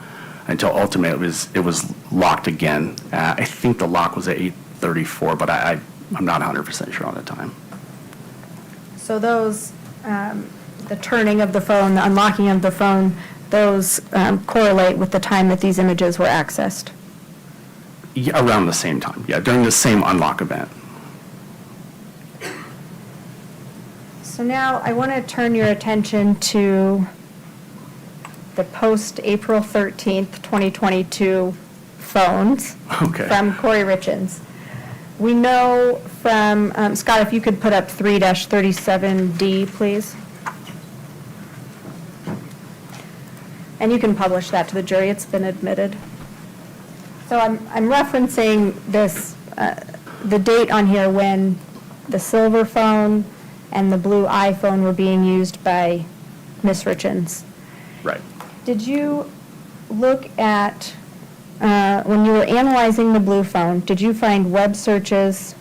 until ultimately it was locked again. I think the lock was at 8:34, but I'm not 100% sure on the time. So those, the turning of the phone, the unlocking of the phone, those correlate with the time that these images were accessed? Yeah, around the same time, yeah, during the same unlock event. So now I want to turn your attention to the post-April 13th, 2022 phones Okay. from Kouri Richins. We know from, Scott, if you could put up 3-37D, please. And you can publish that to the jury, it's been admitted. So I'm referencing this, the date on here when the silver phone and the blue iPhone were being used by Ms. Richins. Right. Did you look at, when you were analyzing the blue phone, did you find web searches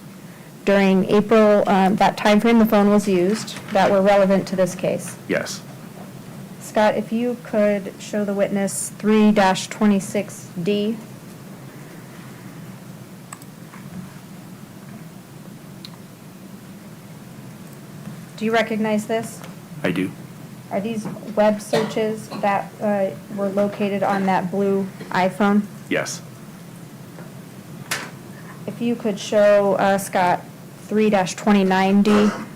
during April, that timeframe the phone was used, that were relevant to this case? Yes. Scott, if you could show the witness 3-26D. Do you recognize this? I do. Are these web searches that were located on that blue iPhone? Yes. If you could show Scott 3-29D.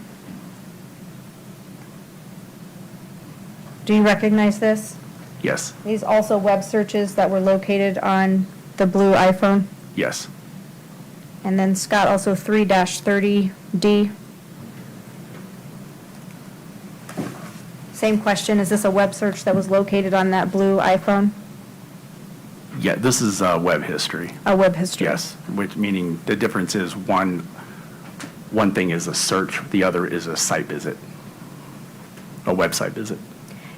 Do you recognize this? Yes. These also web searches that were located on the blue iPhone? Yes. And then Scott, also 3-30D. Same question, is this a web search that was located on that blue iPhone? Yeah, this is web history. A web history? Yes, which meaning the difference is one thing is a search, the other is a site visit, a website visit.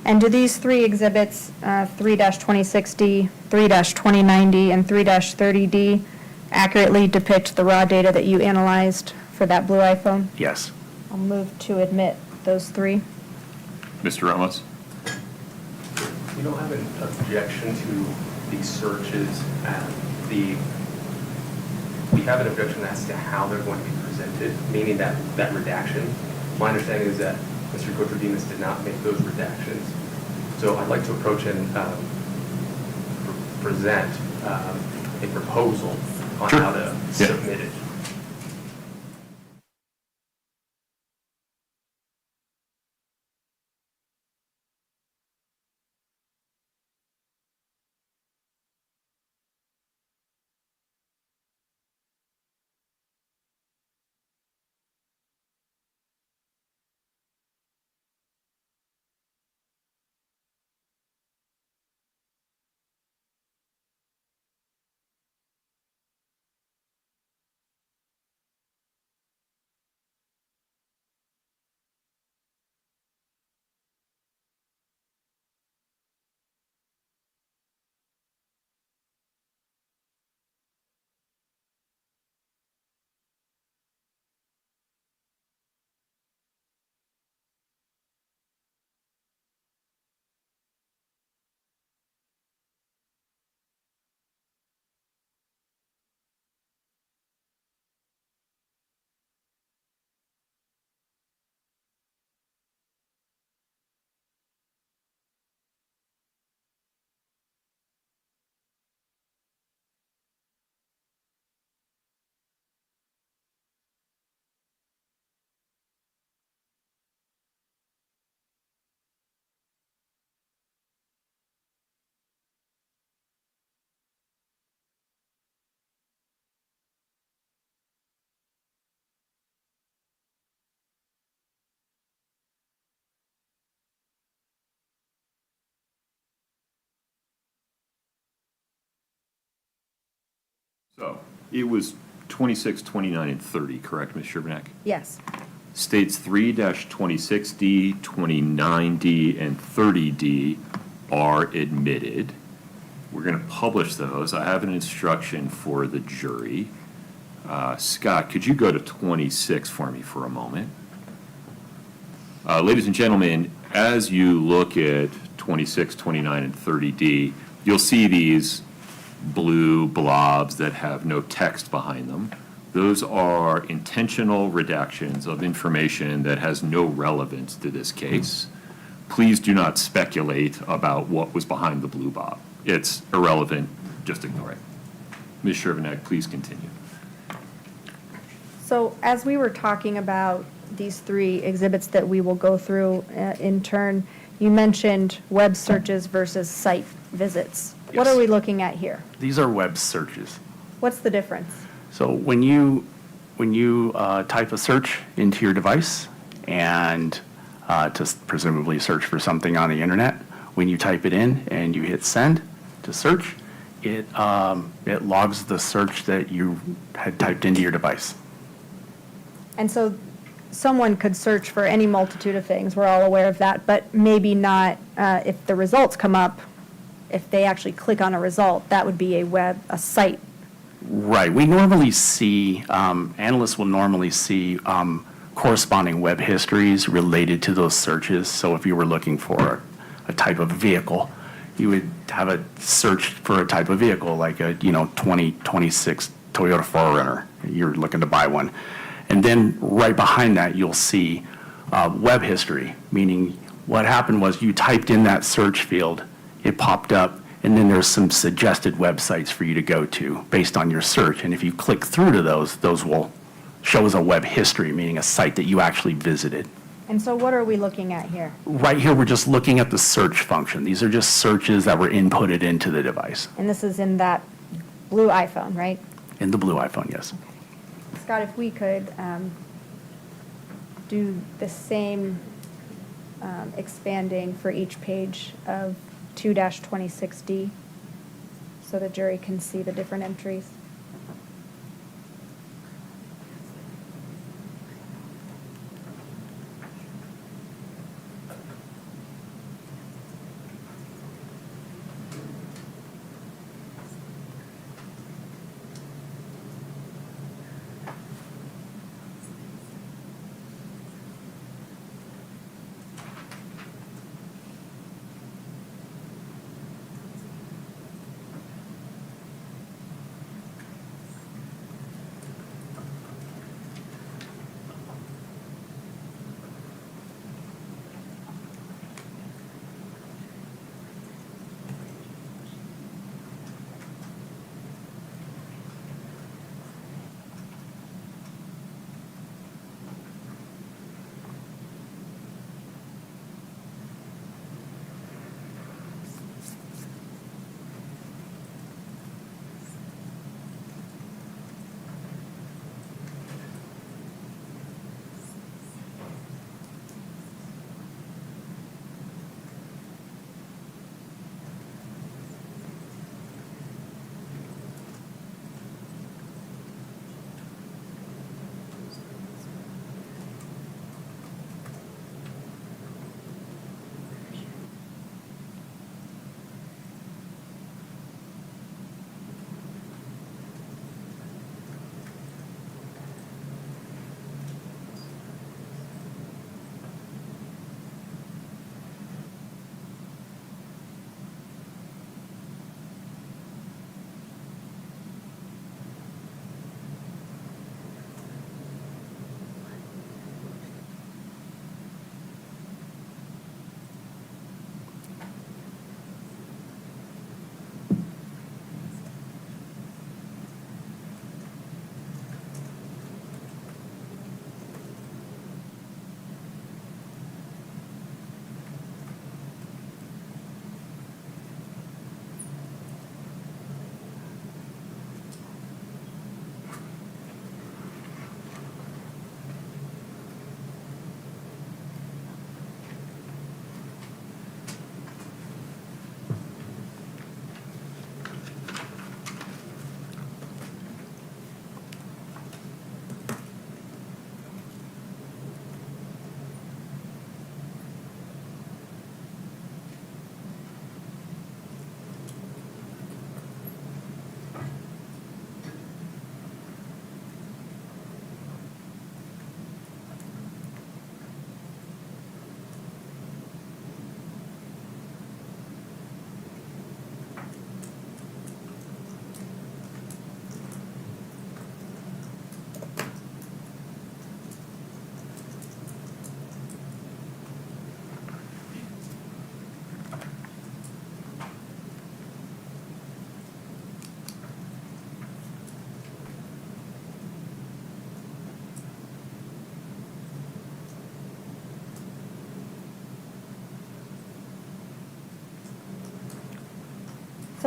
And do these three exhibits, 3-26D, 3-29D, and 3-30D, accurately depict the raw data that you analyzed for that blue iPhone? Yes. I'll move to admit those three. Mr. Ramos? You don't have an objection to these searches, we have an objection as to how they're going to be presented, meaning that redaction. My understanding is that Mr. Cotes Demos did not make those redactions. So I'd like to approach and present a proposal on how to submit it. So it was 26, 29, and 30, correct, Ms. Sherbanek? Yes. States 3-26D, 29D, and 30D are admitted. We're going to publish those. I have an instruction for the jury. Scott, could you go to 26 for me for a moment? Ladies and gentlemen, as you look at 26, 29, and 30D, you'll see these blue blobs that have no text behind them. Those are intentional redactions of information that has no relevance to this case. Please do not speculate about what was behind the blue bob. It's irrelevant. Just ignore it. Ms. Sherbanek, please continue. So as we were talking about these three exhibits that we will go through in turn, you mentioned web searches versus site visits. What Yes. are we looking at here? These are web searches. What's the difference? So when you type a search into your device and to presumably search for something on the internet, when you type it in and you hit send to search, it logs the search that you had typed into your device. And so someone could search for any multitude of things, we're all aware of that, but maybe not if the results come up, if they actually click on a result, that would be a site. Right. We normally see, analysts will normally see corresponding web histories related to those searches. So if you were looking for a type of vehicle, you would have a search for a type of vehicle, like a 2026 Toyota 4Runner. You're looking to buy one. And then right behind that, you'll see web history, meaning what happened was you typed in that search field, it popped up, and then there's some suggested websites for you to go to based on your search. And if you click through to those will show as a web history, meaning a site that you actually visited. And so what are we looking at here? Right here, we're just looking at the search function. These are just searches that were inputted into the device. And this is in that blue iPhone, right? In the blue iPhone, yes. Scott, if we could do the same expanding for each page of 2-26D so the jury can see the different entries.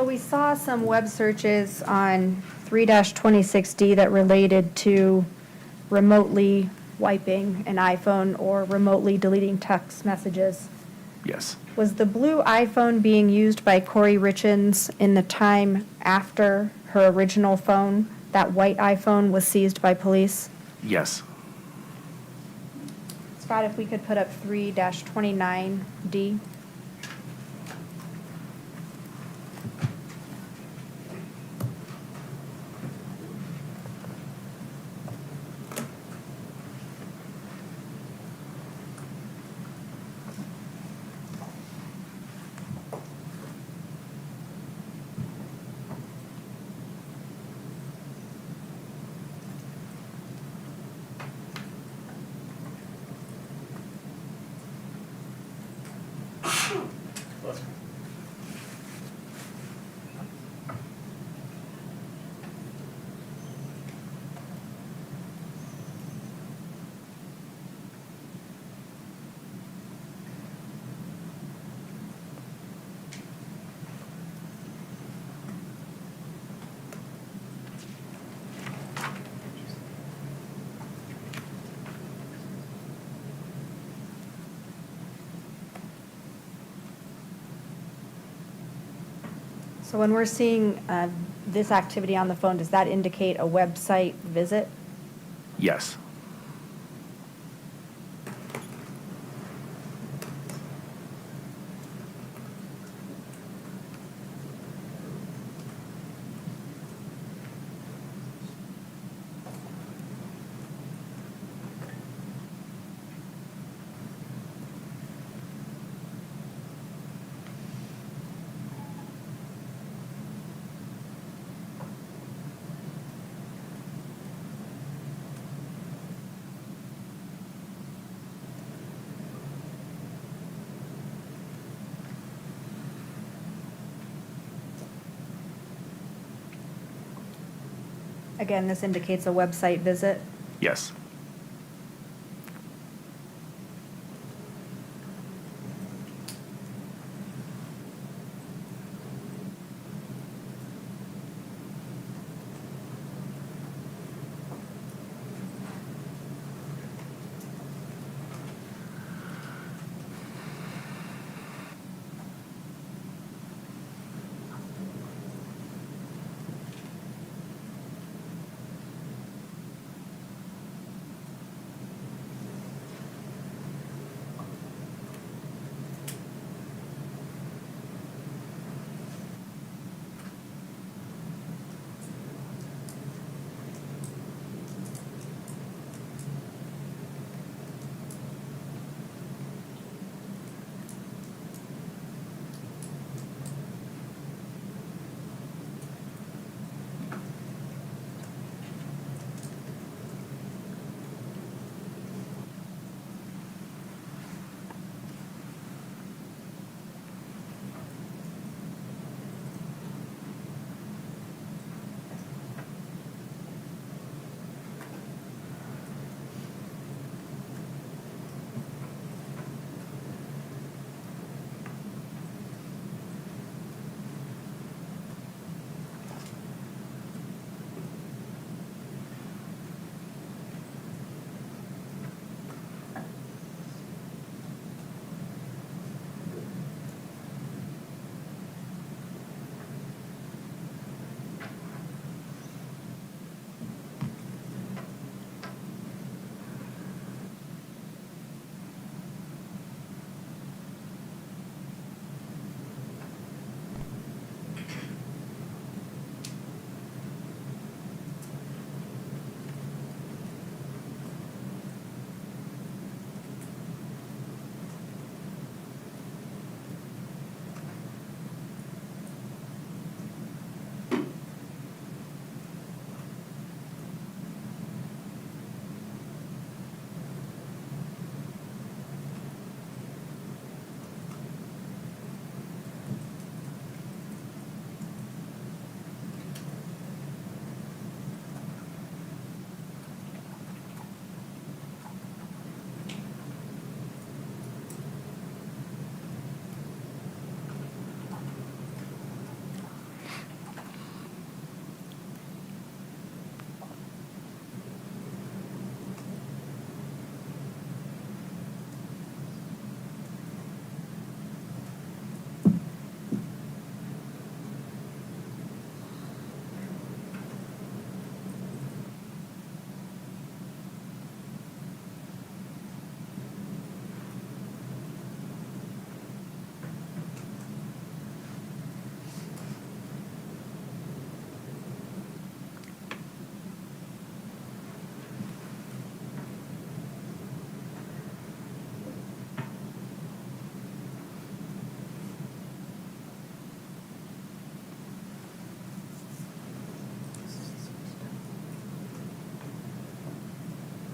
So we saw some web searches on 3-26D that related to remotely wiping an iPhone or remotely deleting text messages. Yes. Was the blue iPhone being used by Kouri Richins in the time after her original phone, that white iPhone, was seized by police? Yes. Scott, if we could put up 3-29D. So when we're seeing this activity on the phone, does that indicate a website visit? Yes. Again, this indicates a website visit. Yes.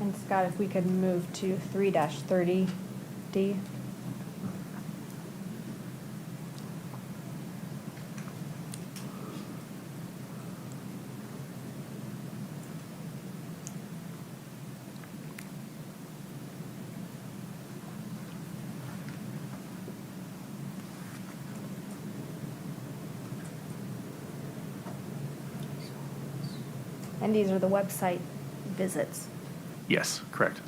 And Scott, if we could move to 3-30D. And these are the website visits. Yes, correct.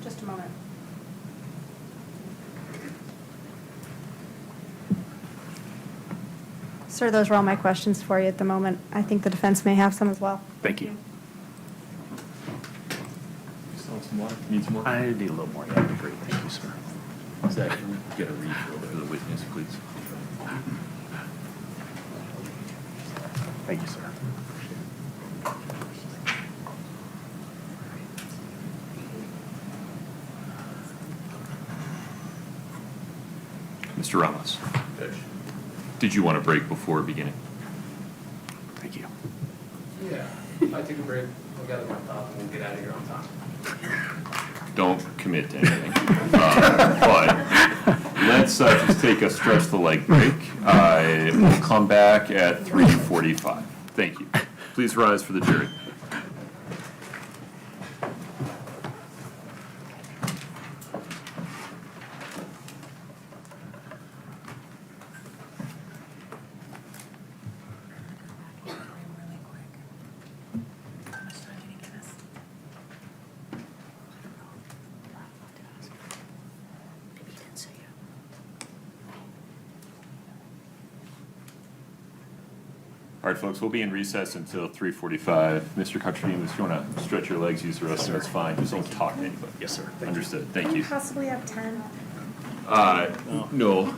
Just a moment. Sir, those are all my questions for you at the moment. I think the defense may have some as well. Thank you. Still have some water? Need some more? I need a little more. That'd be great. Thank you, sir. Zach, can we get a refill for the witness, please? Thank you, sir. Mr. Ramos. Did you want a break before beginning? Thank you. Yeah, if I take a break, I'll gather my thoughts and we'll get out of here on time. Don't commit to anything. But let's just take a stretch the leg break. We'll come back at 3:45. Thank you. Please rise for the jury. All right, folks, we'll be in recess until 3:45. Mr. Couturier, if you want to stretch your legs, use the restroom, that's fine. Just don't talk to anybody. Yes, sir. Understood. Thank you. Possibly have 10. No.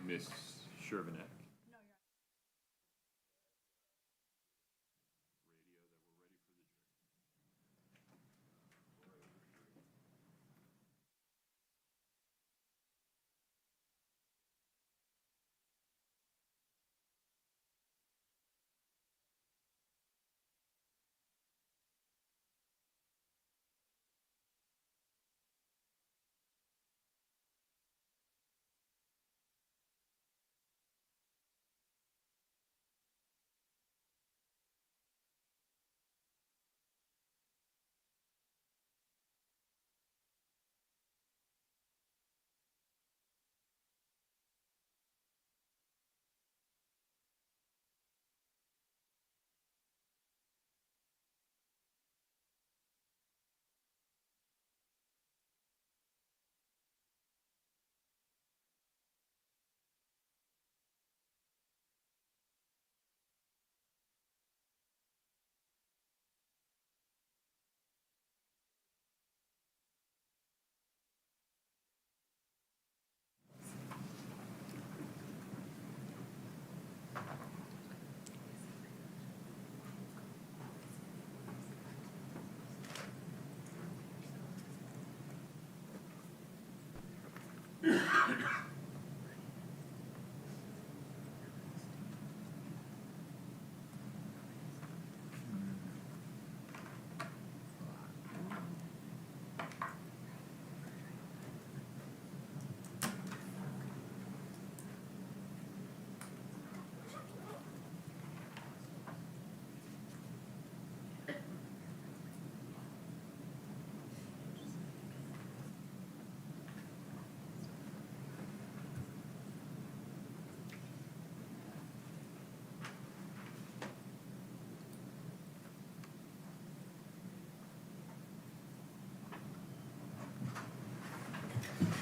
Ms. Shervanek?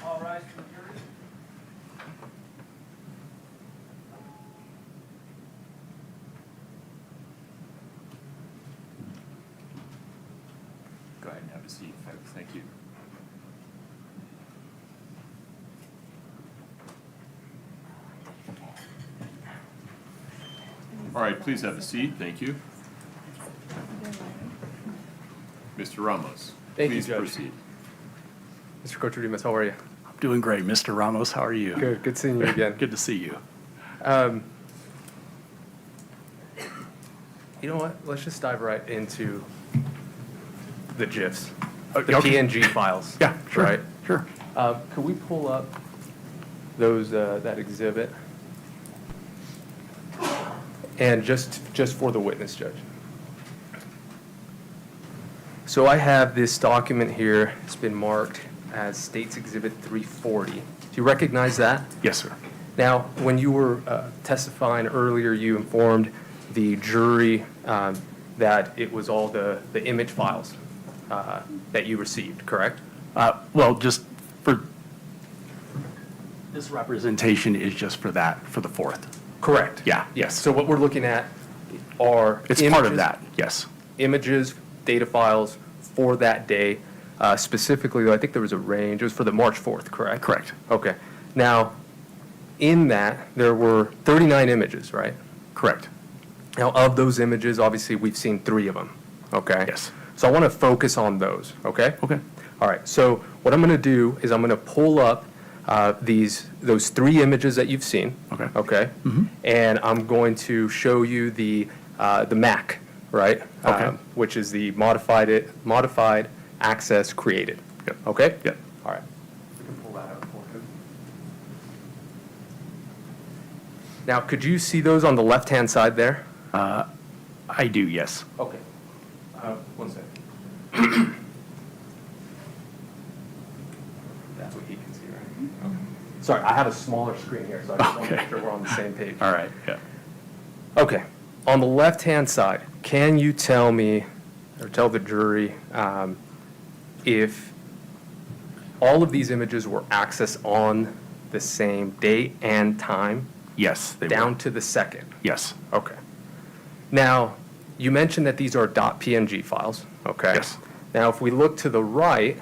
All rise for the jury. Go ahead and have a seat, folks. Thank you. All right, please have a seat. Thank you. Mr. Ramos, Thank you, please Judge. proceed. Mr. Cotes Demos, how are you? I'm doing great, Mr. Ramos. How are you? Good seeing you again. Good to see you. You know what? Let's just dive right into the GIFs, the okay. PNG files. Yeah, sure. Right? Sure. Could we pull up those that exhibit? And just for the witness, Judge. So I have this document here. It's been marked as State's Exhibit 340. Do you recognize that? Yes, sir. Now, when you were testifying earlier, you informed the jury that it was all the image files that you received, correct? Well, just for, this representation is just for that, for the 4th. Correct. Yeah. Yes. So what we're looking at are It's part of that, yes. Images, data files for that day. Specifically, I think there was a range. It was for the March 4th, correct? Correct. Okay. Now, in that, there were 39 images, right? Correct. Now, of those images, obviously, we've seen 3 of them, okay? Yes. So I want to focus on those, okay? Okay. All right, so what I'm going to do is I'm going to pull up those 3 images that you've seen, Okay. okay? Mhm. And I'm going to show you the MAC, right? Okay. Which is the modified access created, Yep. okay? Yep. All right. We can pull that up for you. Now, could you see those on the left-hand side there? I do, yes. Okay. One second. That's what he can see, right? Okay. Sorry, I have a smaller screen here, so I just want to Okay. make sure we're on the same page. All right, yeah. Okay. On the left-hand side, can you tell me, or tell the jury, if all of these images were accessed on the same date and time? Yes, they Down were. to the second? Yes. Okay. Now, you mentioned that these are .png files, okay? Yes. Now, if we look to the right,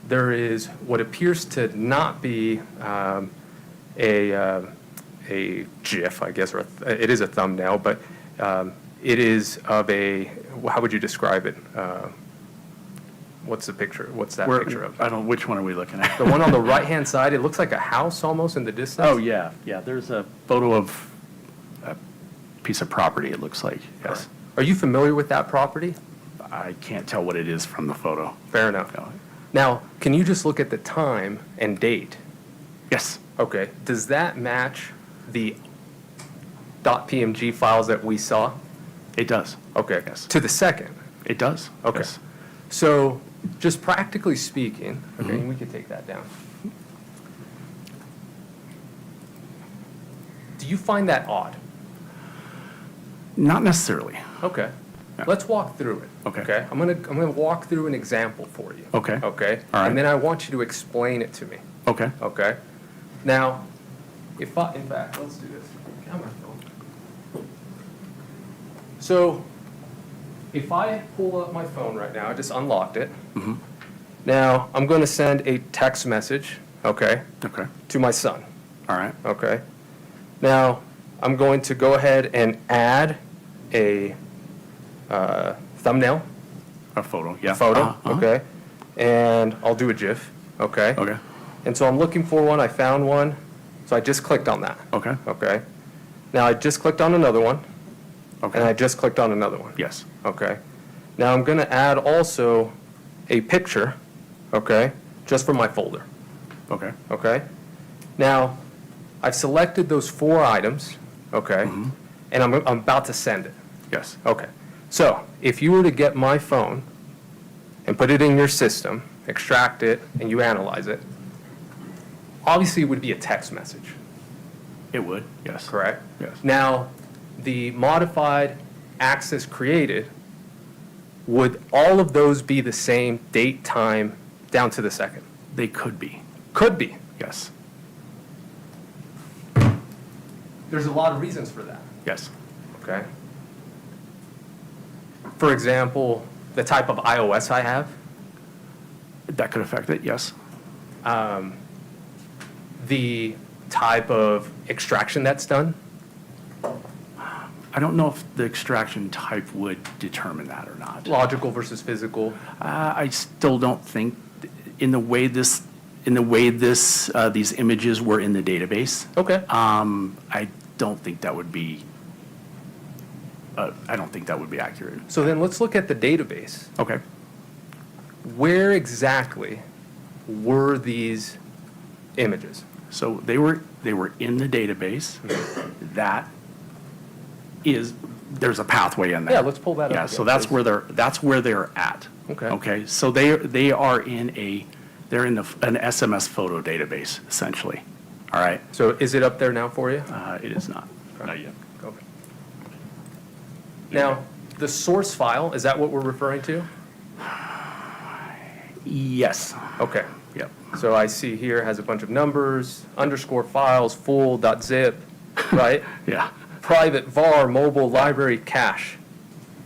there is what appears to not be a GIF, I guess, or it is a thumbnail, but it is of a, how would you describe it? What's the picture? What's that picture of? I don't, which one are we looking at? The one on the right-hand side, it looks like a house almost in the distance. Oh, yeah, yeah, there's a photo of a piece of property, it looks like, yes. Are you familiar with that property? I can't tell what it is from the photo. Fair enough. Now, can you just look at the time and date? Yes. Okay. Does that match the .pmg files that we saw? It does. Okay. Yes. To the second? It does. Okay. Yes. So, just practically speaking, okay, we could take that down. Do you find that odd? Not necessarily. Okay. Yeah. Let's walk through it. Okay. I'm gonna walk through an example for you. Okay. Okay. All right. And then I want you to explain it to me. Okay. Okay. Now, in fact, let's do this. Get on my phone. So, if I pull up my phone right now, I just unlocked it. Mm-hmm. Now, I'm going to send a text message, okay, Okay. to my son. All right. Okay. Now, I'm going to go ahead and add a thumbnail. A photo, yeah. Photo, Uh-huh. okay. And I'll do a GIF, okay. Okay. And so I'm looking for one, I found one, so I just clicked on that. Okay. Okay. Now I just clicked on another one, Okay. and I just clicked on another one. Yes. Okay. Now I'm gonna add also a picture, okay, just for my folder, Okay. okay? Now, I've selected those 4 items, okay, Mm-hmm. and I'm about to send it. Yes. Okay. So, if you were to get my phone and put it in your system, extract it, and you analyze it, obviously it would be a text message, It would, yes. correct? Yes. Now, the modified access created, would all of those be the same date, time, down to the second? They could be, Could be. yes. There's a lot of reasons for that, Yes. okay? For example, the type of iOS I have, That could affect it, yes. the type of extraction that's done. I don't know if the extraction type would determine that or not. Logical versus physical. I still don't think, in the way these images were in the database. Okay. I don't think that would be, accurate. So then let's look at the database. Okay. Where exactly were these images? So they were in the database. That is, there's a pathway in there. Yeah, let's pull that up Yeah, again, so that's please. where they're at. Okay. Okay, so they are in an SMS photo database, essentially. All right? So is it up there now for you? It is not, not yet. Okay. Now, the source file, is that what we're referring to? Yes. Okay. Yep. So I see here has a bunch of numbers, underscore files, full, .zip, right? Yeah. Private, var, mobile, library, cache,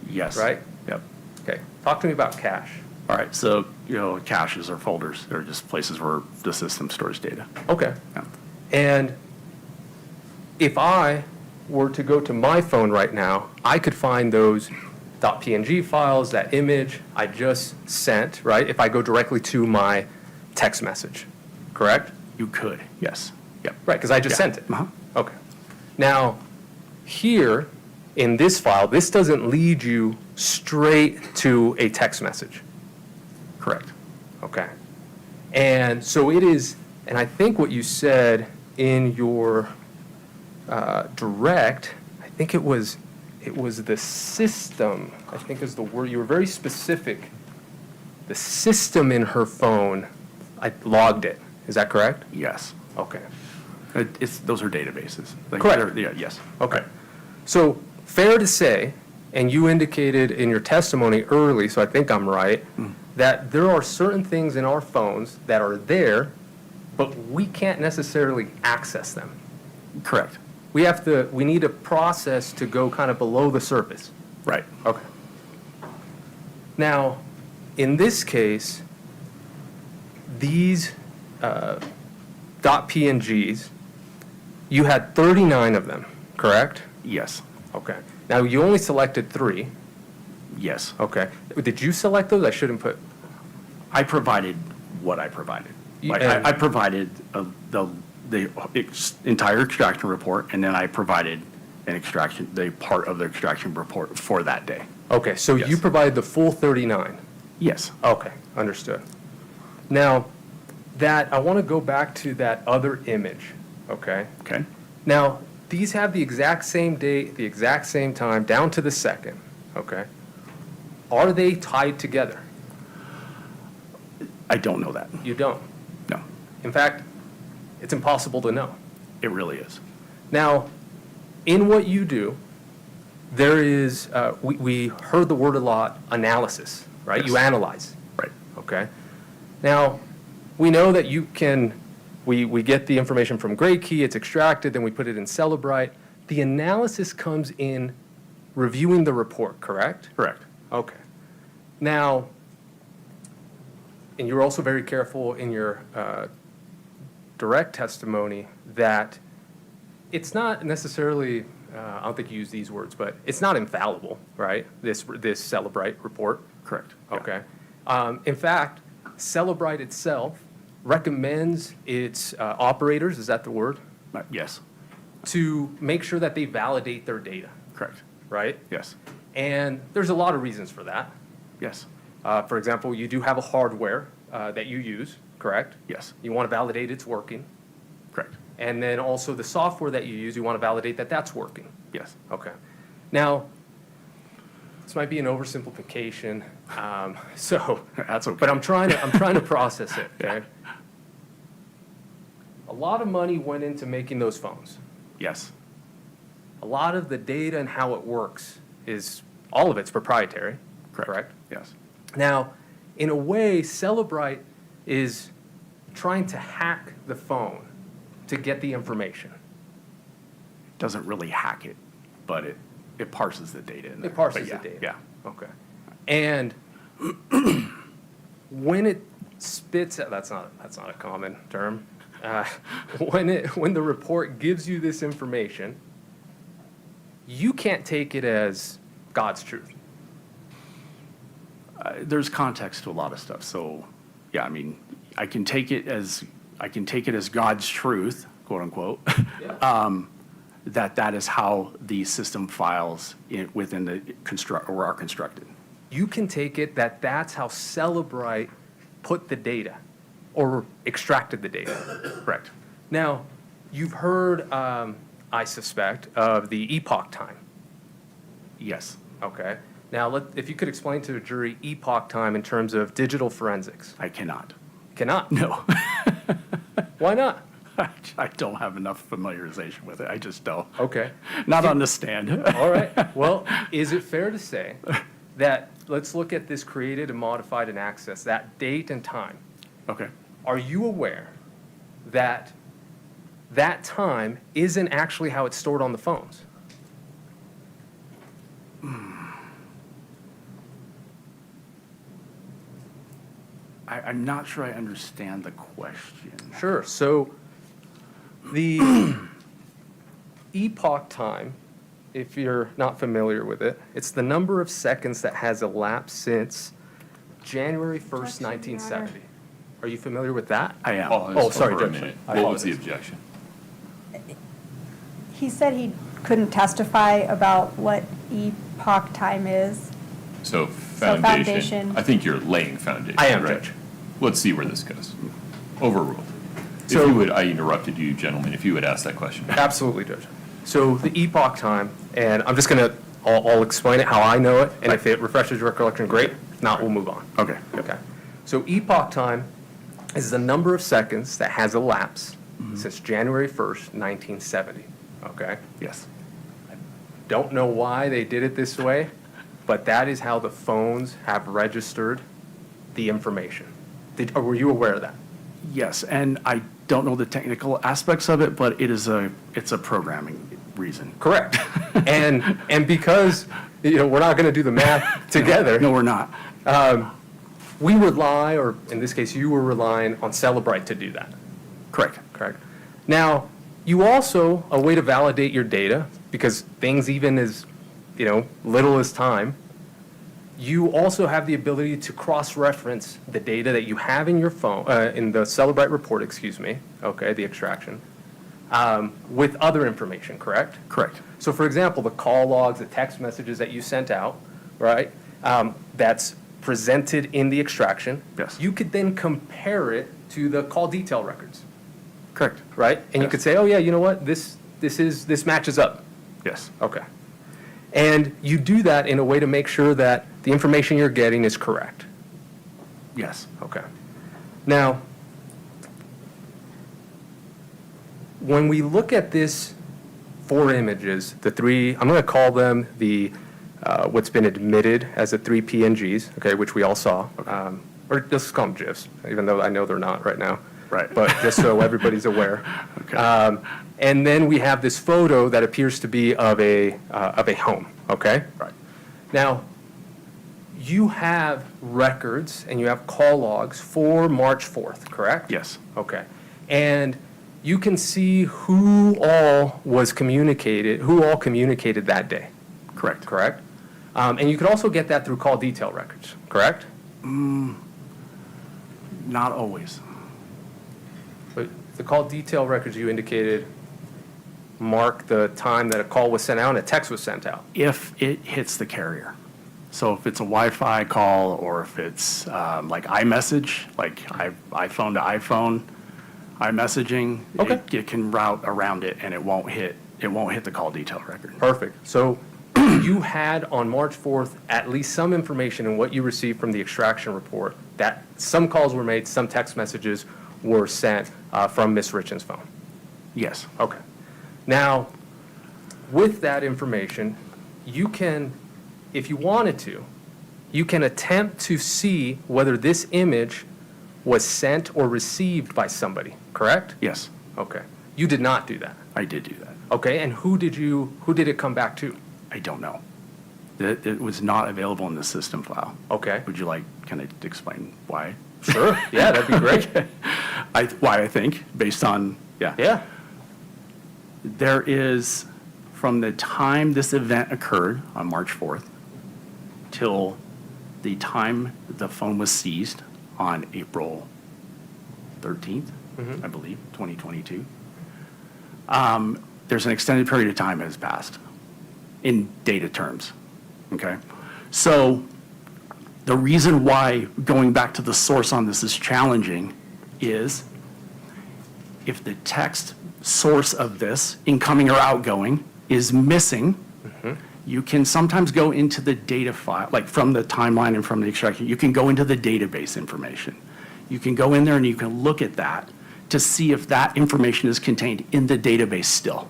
Yes. right? Yep. Okay. Talk to me about cache. All right, so, caches or folders, they're just places where the system stores data. Okay. Yeah. And if I were to go to my phone right now, I could find those .png files, that image I just sent, right? If I go directly to my text message, correct? You could, yes. Yep. Right, because I just Yeah. sent it. Uh-huh. Okay. Now, here in this file, this doesn't lead you straight to a text message. Correct. Okay. And so it is, and I think what you said in your direct, I think it was the system, I think is the word, you were very specific. The system in her phone, I logged it. Is that correct? Yes. Okay. Those are databases. Correct. Yeah, yes. Okay. So fair to say, and you indicated in your testimony early, so I think I'm right, that there are certain things in our phones that are there, but we can't necessarily access them. Correct. We need a process to go kind of below the surface. Right. Okay. Now, in this case, these .pngs, You had 39 of them, correct? Yes. Okay. Now, you only selected 3. Yes. Okay. Did you select those? I shouldn't put. I provided what I provided. Like, And- I provided the entire extraction report, and then I provided the part of the extraction report for that day. Okay, so Yes. you provided the full 39? Yes. Okay, understood. Now, I want to go back to that other image, okay? Okay. Now, these have the exact same date, the exact same time, down to the second, okay? Are they tied together? I don't know that. You don't? No. In fact, it's impossible to know. It really is. Now, in what you do, there is, we heard the word a lot, analysis, right? Yes. You analyze. Right. Okay? Now, we know that you can, we get the information from GrayKey, it's extracted, then we put it in Celebrite. The analysis comes in reviewing the report, correct? Correct. Okay. Now, and you were also very careful in your direct testimony that it's not necessarily, I don't think you use these words, but it's not infallible, right? This Celebrite report. Correct. Okay. In fact, Celebrite itself recommends its operators, is that the word? Yes. To make sure that they validate their data, Correct. right? Yes. And there's a lot of reasons for that. Yes. For example, you do have a hardware that you use, correct? Yes. You want to validate it's working. Correct. And then also the software that you use, you want to validate that that's working. Yes. Okay. Now, this might be an oversimplification, so. That's okay. But I'm trying to process it, okay? A lot of money went into making those phones. Yes. A lot of the data and how it works all of it's proprietary, correct? Yes. Now, in a way, Celebrite is trying to hack the phone to get the information. Doesn't really hack it, but it parses the data in there. It parses But the data. Yeah. Okay. And when it spits out, that's not a common term. When the report gives you this information, you can't take it as God's truth. There's context to a lot of stuff. So, yeah, I mean, I can take it as God's truth, quote unquote. Yeah. That is how the system files within the are constructed. You can take it that's how Celebrite put the data or extracted the data. Correct. Now, you've heard, I suspect, of the epoch time. Yes. Okay. Now, if you could explain to the jury epoch time in terms of digital forensics. I cannot. Cannot? No. Why not? I don't have enough familiarization with it. I just don't. Okay. Not on the stand. All right. Well, is it fair to say that, let's look at this created and modified and accessed, that date and time. Okay. Are you aware that that time isn't actually how it's stored on the phones? I'm not sure I understand the question. Sure. So the epoch time, if you're not familiar with it, it's the number of seconds that has elapsed since January 1st, 1970. Are you familiar with that? I am. Oh, sorry, For a Judge. minute. I What was the apologize. objection? He said he couldn't testify about what epoch time is. So foundation. foundation, I think you're laying foundation. I am, right? Judge. Let's see where this goes. Overruled. If So- you would, I interrupted you, gentlemen, if you would ask that question. Absolutely, Judge. So the epoch time, and I'm just going to, I'll explain it how I know it, and if it refreshes your recollection, great. If not, we'll move on. Okay. Okay. So epoch time is the number of seconds that has elapsed since January 1st, 1970. Okay? Yes. Don't know why they did it this way, but that is how the phones have registered the information. Or were you aware of that? Yes, and I don't know the technical aspects of it, but it's a programming reason. Correct. And because, we're not going to do the math together. No, we're not. We rely, or in this case, you were relying on Celebrite to do that. Correct. Correct. Now, You also, a way to validate your data, because things even as, little as time, you also have the ability to cross-reference the data that you have in your phone, in the Celebrite report, okay, the extraction, with other information, correct? Correct. So for example, the call logs, the text messages that you sent out, right, that's presented in the extraction. Yes. You could then compare it to the call detail records, Correct. right? And you Yes. could say, oh yeah, you know what, this matches up. Yes. Okay. And you do that in a way to make sure that the information you're getting is correct. Yes. Okay. Now, when we look at this 4 images, the 3, I'm going to call them the what's been admitted as the 3 PNGs, okay, which we all saw, or let's call them GIFs, even though I know they're not right now. Right. But just so everybody's aware. Okay. And then we have this photo that appears to be of a home, okay? Right. Now, you have records and you have call logs for March 4th, correct? Yes. Okay. And you can see who all communicated that day. Correct. Correct? And you could also get that through call detail records, correct? Not always. But the call detail records you indicated mark the time that a call was sent out and a text was sent out. If it hits the carrier. So if it's a Wi-Fi call or if it's like iMessage, like iPhone to iPhone, iMessaging, Okay. it can route around it and it won't hit the call detail record. Perfect. So you had on March 4th at least some information in what you received from the extraction report that some calls were made, some text messages were sent from Ms. Richins' phone. Yes. Okay. Now, with that information, you can, if you wanted to, you can attempt to see whether this image was sent or received by somebody, correct? Yes. Okay. You did not do that. I did do that. Okay, and who did it come back to? I don't know. It was not available in the system file. Okay. Would you like, can I explain why? Sure. Yeah, that'd be great. Why I think, based on, Yeah. There is, from the time this event occurred on March 4th till the time the phone was seized on April 13th, I believe, 2022, there's an extended period of time that has passed in data terms, okay? So the reason why going back to the source on this is challenging is if the text source of this, incoming or outgoing, is missing, you can sometimes go into the data file, like from the timeline and from the extraction, you can go into the database information. You can go in there and you can look at that to see if that information is contained in the database still.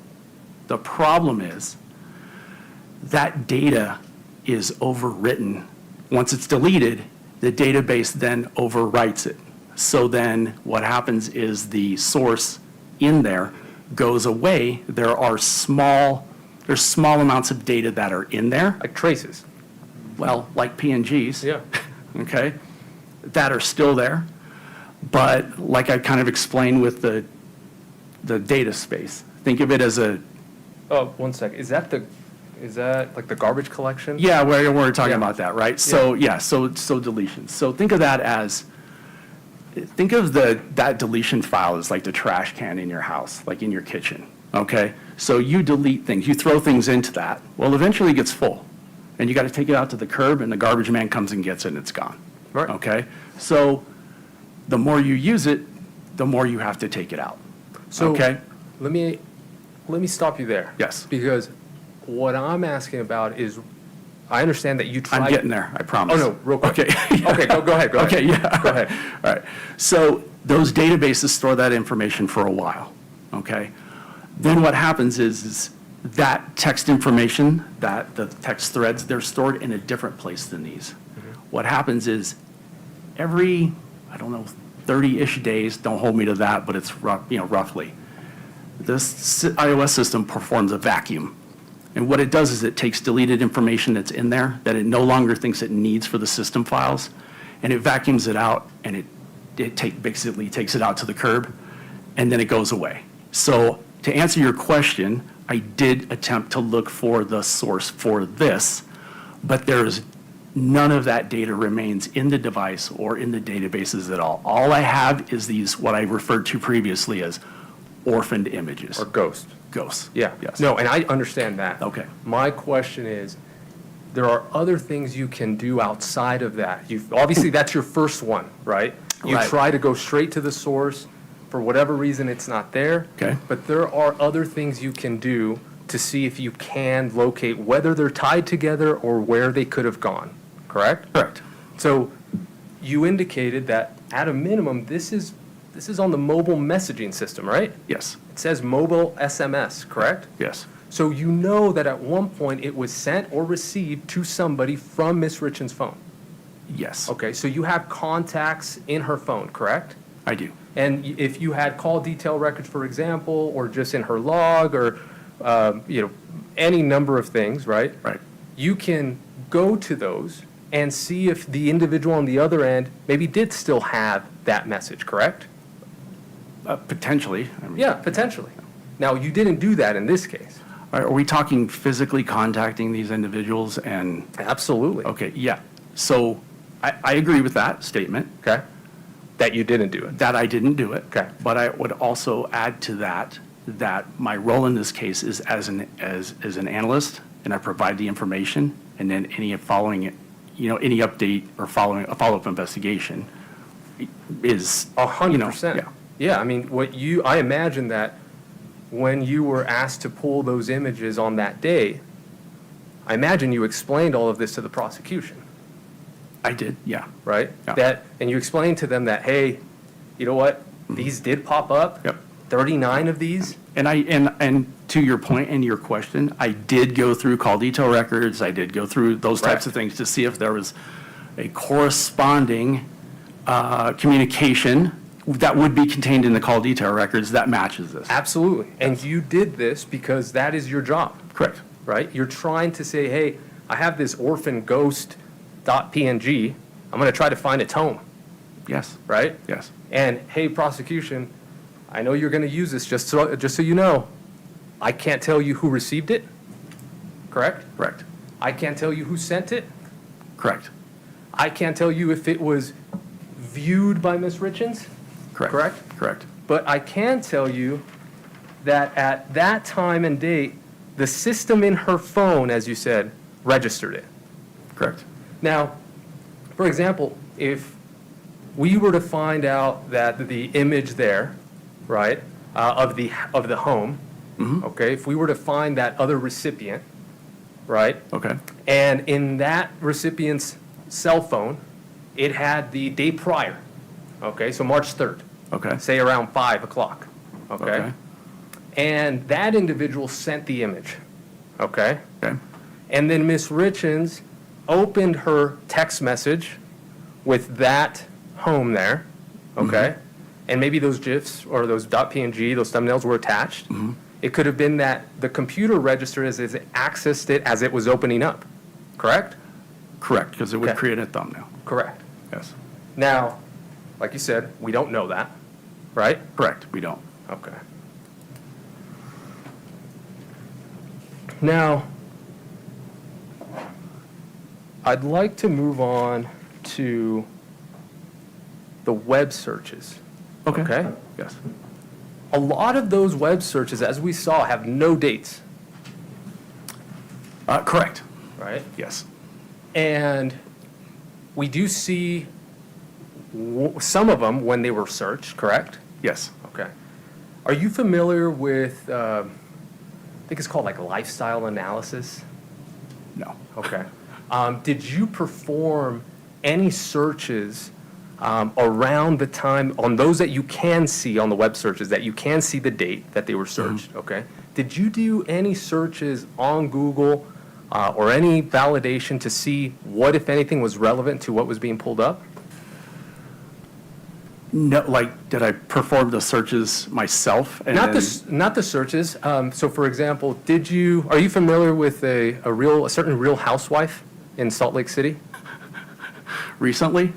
The problem is that data is overwritten. Once it's deleted, the database then overwrites it. So then what happens is the source in there goes away. There's small amounts of data that are in there. Like traces. Well, like PNGs. Yeah. Okay, that are still there. But like I kind of explained with the data space, think of it as a, Oh, 1 second. Is that like the garbage collection? yeah, we're talking Yeah. about that, right? So, so deletions. So think of that as, think of that deletion file as like the trash can in your house, like in your kitchen, okay? So you delete things, you throw things into that. Well, eventually it gets full, and you got to take it out to the curb, and the garbage man comes and gets it, and it's gone. Right. Okay? So the more you use it, the more you have to take it out. So Okay? let me stop you there. Yes. Because what I'm asking about is, I understand that you tried. I'm getting there, I promise. Oh, no, real quick. Okay. Okay, go ahead. Okay, yeah. Go ahead. All right. So those databases store that information for a while, okay? Then what happens is that text information, that the text threads, they're stored in a different place than these. What happens is every, 30-ish days, don't hold me to that, but it's roughly, this iOS system performs a vacuum. And what it does is it takes deleted information that's in there that it no longer thinks it needs for the system files, and it vacuums it out, and it basically takes it out to the curb, and then it goes away. So to answer your question, I did attempt to look for the source for this, but there's none of that data remains in the device or in the databases at all. All I have is these, what I referred to previously as orphaned images. Or ghost. Ghosts. Yeah. Yes. No, and I understand that. Okay. My question is, there are other things you can do outside of that. Obviously, that's your first one, right? You Right. try to go straight to the source. For whatever reason, it's not there. Okay. But there are other things you can do to see if you can locate whether they're tied together or where they could have gone, correct? Correct. So you indicated that at a minimum, this is on the mobile messaging system, right? Yes. It says mobile SMS, correct? Yes. So you know that at one point it was sent or received to somebody from Miss Richins' phone? Yes. Okay, so you have contacts in her phone, correct? I do. And if you had call detail records, for example, or just in her log, or, any number of things, right? Right. You can go to those and see if the individual on the other end maybe did still have that message, correct? Potentially. I mean, Yeah, potentially. Now, you didn't do that in this case. Are we talking physically contacting these individuals and? Absolutely. Okay, yeah. So I agree with that statement. Okay. That you didn't do it. That I didn't do it. Okay. But I would also add to that my role in this case is as an analyst, and I provide the information, and then any following it, any update or a follow-up investigation is 100%. Yeah. Yeah, I mean, I imagine that when you were asked to pull those images on that day, I imagine you explained all of this to the prosecution. I did, yeah. Right? Yeah. And you explained to them that, hey, you know what? These did pop up. Yep. 39 of these. And to your point and your question, I did go through call detail records. I did go through those types of things to see if there was a corresponding communication that would be contained in the call detail records that matches this. Absolutely. And you did this because that is your job. Correct. Right? You're trying to say, hey, I have this orphan ghost.png. I'm going to try to find its home. Yes. Right? Yes. And, hey, prosecution, I know you're going to use this, just so you know, I can't tell you who received it, correct? Correct. I can't tell you who sent it. Correct. I can't tell you if it was viewed by Miss Richins. Correct. Correct. But I can tell you that at that time and date, the system in her phone, as you said, registered it. Correct. Now, for example, if we were to find out that the image there, right, of the home, okay, if we were to find that other recipient, right? Okay. And in that recipient's cell phone, it had the day prior, okay, so March 3rd. Okay. Say around 5 o'clock, okay? Okay. And that individual sent the image, okay? Okay. And then Miss Richins opened her text message with that home there, okay? And maybe those GIFs or those .png, those thumbnails were attached. It could have been that the computer registered as it accessed it as it was opening up, correct? Correct, because it would Okay. create a thumbnail. Correct. Yes. Now, like you said, we don't know that, right? Correct, we don't. Okay. Now, I'd like to move on to the web searches. Okay? Yes. A lot of those web searches, as we saw, have no dates, Correct. right? Yes. And we do see some of them when they were searched, correct? Yes. Okay. Are you familiar with, I think it's called like lifestyle analysis? No. Okay. Did you perform any searches around the time, on those that you can see on the web searches, that you can see the date that they were searched, okay? Did you do any searches on Google or any validation to see what, if anything, was relevant to what was being pulled up? No, like, did I perform the searches myself? And Not then- not the searches. So, for example, are you familiar with a certain Real Housewife in Salt Lake City? Recently?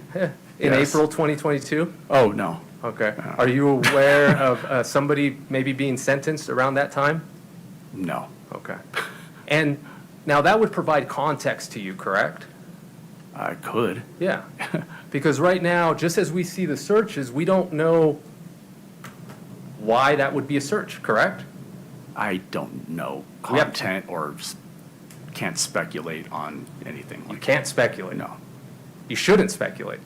In Yes. April 2022? Oh, no. Okay. Are you aware of somebody maybe being sentenced around that time? No. Okay. And now that would provide context to you, correct? I could. Yeah. Because right now, just as we see the searches, we don't know why that would be a search, correct? I don't know We have- content or can't speculate on anything. You like can't speculate. No. You shouldn't speculate.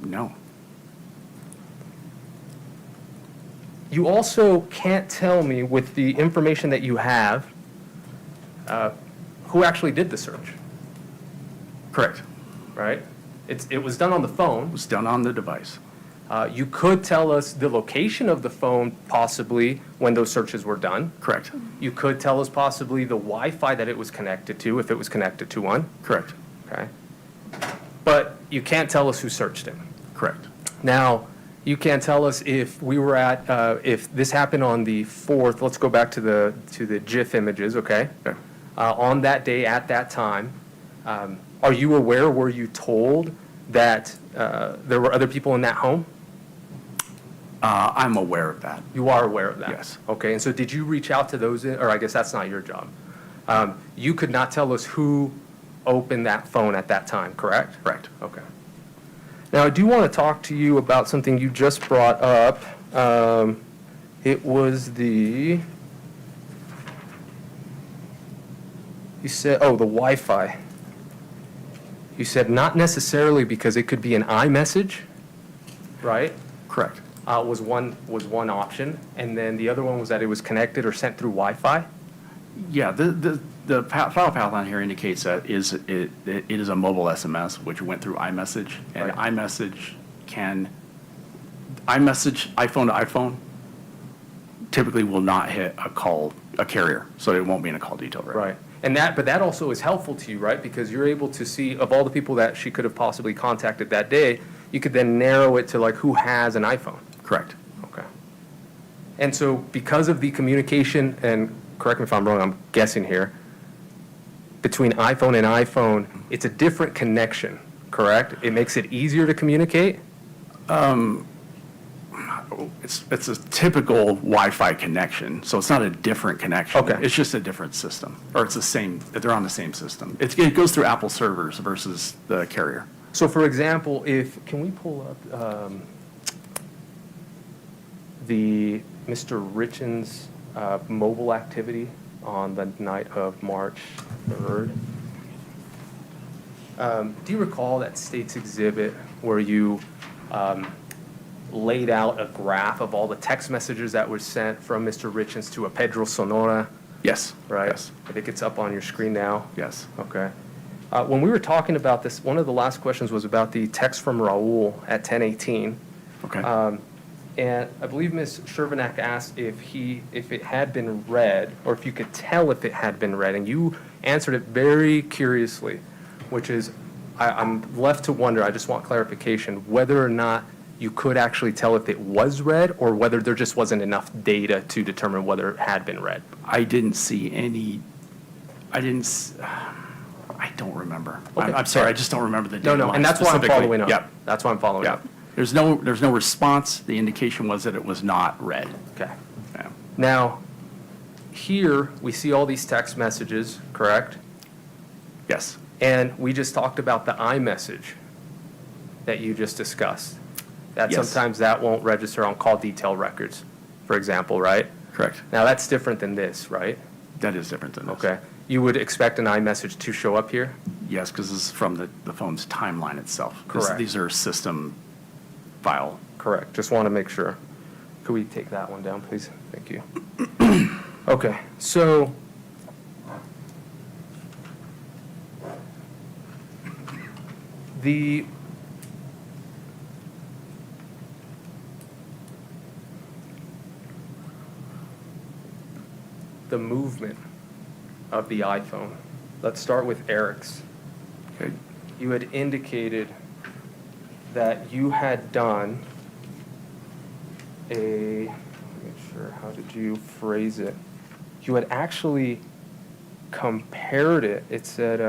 No. You also can't tell me, with the information that you have, who actually did the search, Correct. right? It was done on the phone. It was done on the device. You could tell us the location of the phone possibly when those searches were done. Correct. You could tell us possibly the Wi-Fi that it was connected to, if it was connected to one. Correct. Okay. But you can't tell us who searched him. Correct. Now, you can't tell us if we were at, if this happened on the 4th, let's go back to the GIF images, okay? Okay. On that day, at that time, are you aware, were you told that there were other people in that home? I'm aware of that. You are aware of that? Yes. Okay, and so did you reach out to those, or I guess that's not your job. You could not tell us who opened that phone at that time, correct? Correct. Okay. Now, I do want to talk to you about something you just brought up. It was you said, the Wi-Fi. You said not necessarily because it could be an iMessage, right? Correct. Was one option, and then the other one was that it was connected or sent through Wi-Fi? Yeah, the file path on here indicates that it is a mobile SMS, which went through iMessage, and Right. iMessage iPhone to iPhone typically will not hit a carrier, so it won't be in a call detail. Right. But that also is helpful to you, right? Because you're able to see, of all the people that she could have possibly contacted that day, you could then narrow it to like who has an iPhone. Correct. Okay. And so because of the communication, and correct me if I'm wrong, I'm guessing here, between iPhone and iPhone, it's a different connection, correct? It makes it easier to communicate? It's a typical Wi-Fi connection, so it's not a different connection. Okay. It's just a different system, or it's the same, they're on the same system. It goes through Apple servers versus the carrier. So for example, can we pull up the Mr. Richins' mobile activity on the night of March 3rd? Do you recall that state's exhibit where you laid out a graph of all the text messages that were sent from Mr. Richins to a Pedro Sonora? Yes. Right? Yes. I think it's up on your screen now. Yes. Okay. When we were talking about this, one of the last questions was about the text from Raul at 10:18. Okay. And I believe Ms. Shervanack asked if it had been read, or if you could tell if it had been read, and you answered it very curiously, which is, I'm left to wonder, I just want clarification, whether or not you could actually tell if it was read, or whether there just wasn't enough data to determine whether it had been read. I didn't see any, I don't remember. Okay. I'm sorry, I just don't remember the No, data no, line and that's why I'm specifically. following up. Yep. That's why I'm following Yep. up. There's no response. The indication was that it was not read. Okay. Yeah. Now, here, we see all these text messages, correct? Yes. And we just talked about the iMessage that you just discussed. That Yes. sometimes that won't register on call detail records, for example, right? Correct. Now, that's different than this, right? That is different than this. Okay. You would expect an iMessage to show up here? Yes, because this is from the phone's timeline itself. Correct. These are system file. Correct. Just want to make sure. Could we take that one down, please? Thank you. Okay, so the movement of the iPhone. Let's start with Eric's. Okay. You had indicated that you had done make sure, how did you phrase it? You had actually compared it. It said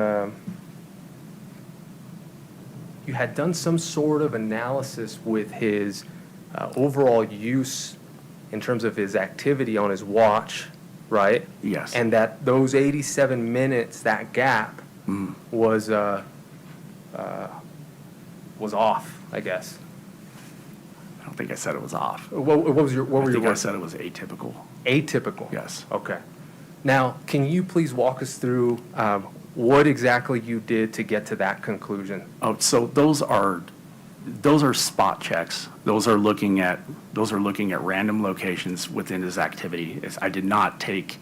you had done some sort of analysis with his overall use in terms of his activity on his watch, right? Yes. And that those 87 minutes, that gap, was off, I guess. I don't think I said it was off. What was your, what were your I words? said it was atypical. Atypical? Yes. Okay. Now, can you please walk us through what exactly you did to get to that conclusion? Oh, so those are spot checks. Those are looking at random locations within his activity. I did not take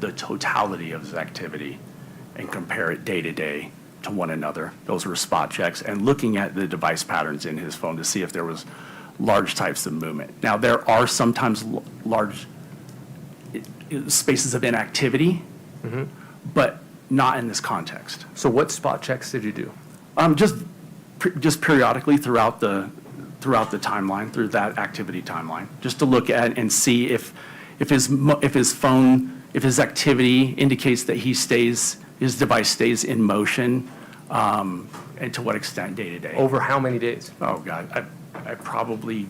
the totality of his activity and compare it day to day to one another. Those were spot checks and looking at the device patterns in his phone to see if there was large types of movement. Now, there are sometimes large spaces of inactivity, but not in this context. So what spot checks did you do? Just periodically throughout the timeline, through that activity timeline, just to look at and see if his activity indicates that his device stays in motion, and to what extent day to day. Over how many days? Oh, God, I probably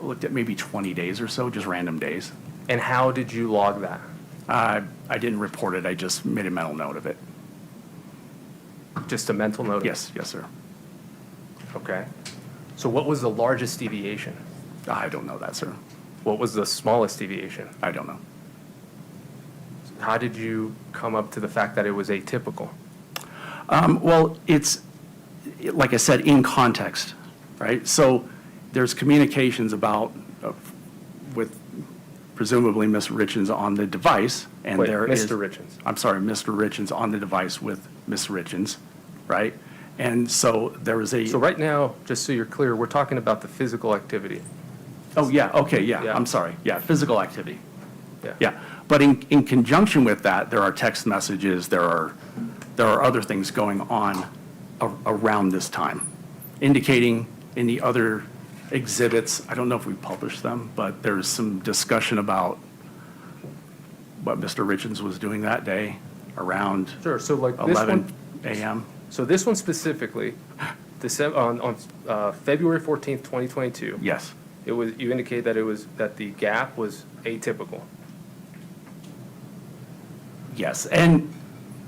looked at maybe 20 days or so, just random days. And how did you log that? I didn't report it, I just made a mental note of it. Just a mental note? Yes, sir. Okay. So what was the largest deviation? I don't know that, sir. What was the smallest deviation? I don't know. How did you come up to the fact that it was atypical? Well, it's, like I said, in context, right? So there's communications about, with presumably Ms. Richins on the device, and Wait, there is. Mr. Richins. I'm sorry, Mr. Richins on the device with Ms. Richins, right? And so there was a. So right now, just so you're clear, we're talking about the physical activity. Oh, yeah, okay, yeah, Yeah. I'm sorry. Yeah, physical activity. Yeah. Yeah, but in conjunction with that, there are text messages, there are other things going on around this time, indicating in the other exhibits, I don't know if we published them, but there's some discussion about what Mr. Richins was doing that day around Sure, so like this 11 one, a.m. so this one specifically, on February 14th, 2022. Yes. It was, you indicated that the gap was atypical. Yes, and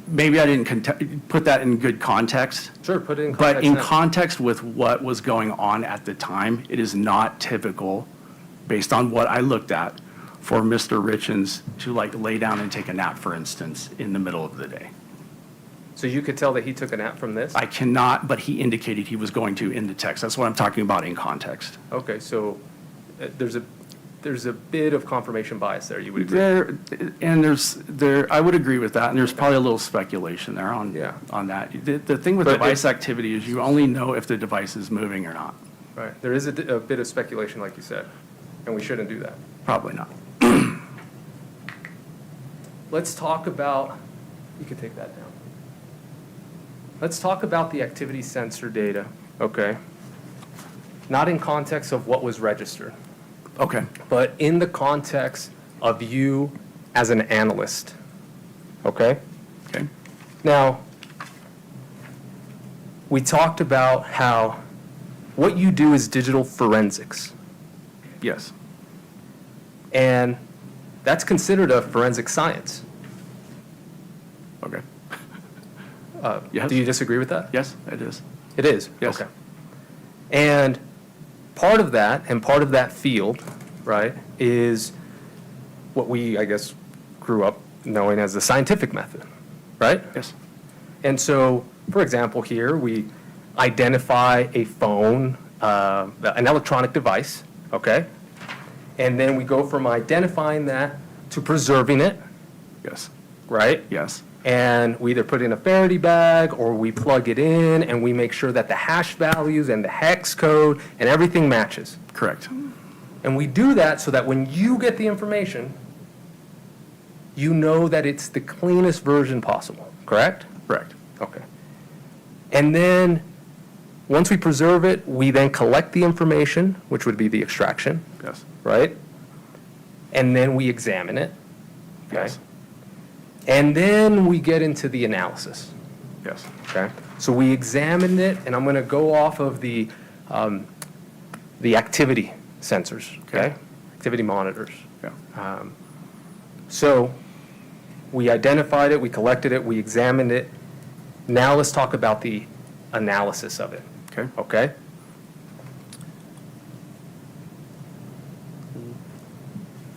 maybe I didn't put that in good context. Sure, put it in context. But in now. context with what was going on at the time, it is not typical, based on what I looked at, for Mr. Richins to like lay down and take a nap, for instance, in the middle of the day. So you could tell that he took a nap from this? I cannot, but he indicated he was going to in the text. That's what I'm talking about in context. Okay, so there's a bit of confirmation bias there, you would agree? I would agree with that, and there's probably a little speculation there on that. The thing with device activity is you only know if the device is moving or not. Right, there is a bit of speculation, like you said, and we shouldn't do that. Probably not. Let's talk about, you can take that down. Let's talk about the activity sensor data, okay? Not in context of what was registered. Okay. But in the context of you as an analyst, okay? Okay. Now, we talked about how what you do is digital forensics. Yes. And that's considered a forensic science. Okay. Do you disagree with that? Yes, it is. It is? Yes. Okay. And part of that field, right, is what we, I guess, grew up knowing as the scientific method, right? Yes. And so, for example, here we identify a phone, an electronic device, okay? And then we go from identifying that to preserving it. Yes. Right? Yes. And we either put it in a Faraday bag or we plug it in and we make sure that the hash values and the hex code and everything matches. Correct. And we do that so that when you get the information, you know that it's the cleanest version possible, correct? Correct. Okay. And then, once we preserve it, we then collect the information, which would be the extraction. Yes. Right? And then we examine it. Okay? Yes. And then we get into the analysis. Yes. Okay? So we examined it, and I'm going to go off of the activity sensors, okay? Activity monitors. Yeah. So we identified it, we collected it, we examined it. Now let's talk about the analysis of it. Okay. Okay?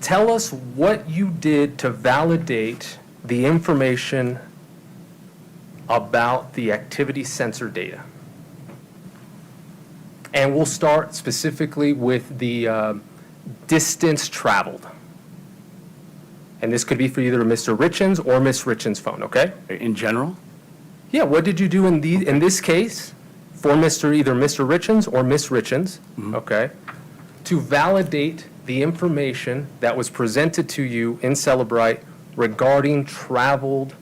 Tell us what you did to validate the information about the activity sensor data. And we'll start specifically with the distance traveled. And this could be for either Mr. Richins or Miss Richins' phone, okay? In general? Yeah, what did you do in this case for either Mr. Richins or Miss Richins, okay, to validate the information that was presented to you in Celebrite regarding traveled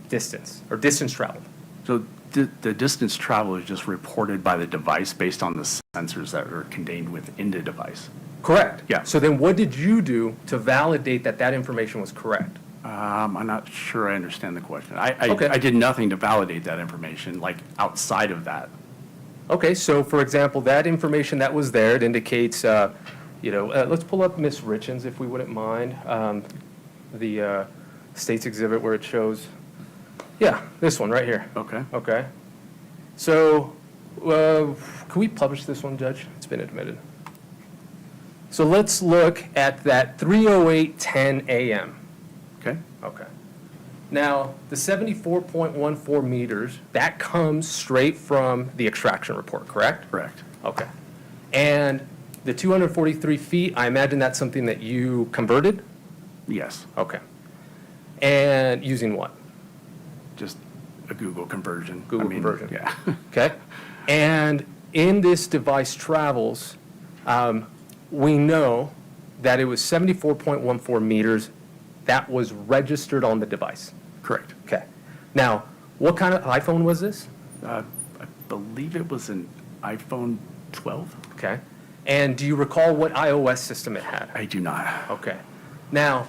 distance, or distance traveled? So the distance traveled is just reported by the device based on the sensors that are contained within the device. Correct. Yeah. So then what did you do to validate that that information was correct? I'm not sure I understand the question. Okay. I did nothing to validate that information, like outside of that. Okay, so for example, that information that was there, it indicates, let's pull up Miss Richins if we wouldn't mind, the state's exhibit where it shows, yeah, this one right here. Okay. Okay. So, can we publish this one, Judge? It's been admitted. So let's look at that 3:08:10 a.m. Okay. Okay. Now, the 74.14 meters, that comes straight from the extraction report, correct? Correct. Okay. And the 243 feet, I imagine that's something that you converted? Yes. Okay. And using what? Just a Google conversion. Google conversion. Yeah. Okay. And in this device travels, we know that it was 74.14 meters that was registered on the device. Correct. Okay. Now, what kind of iPhone was this? I believe it was an iPhone 12. Okay. And do you recall what iOS system it had? I do not. Okay. Now,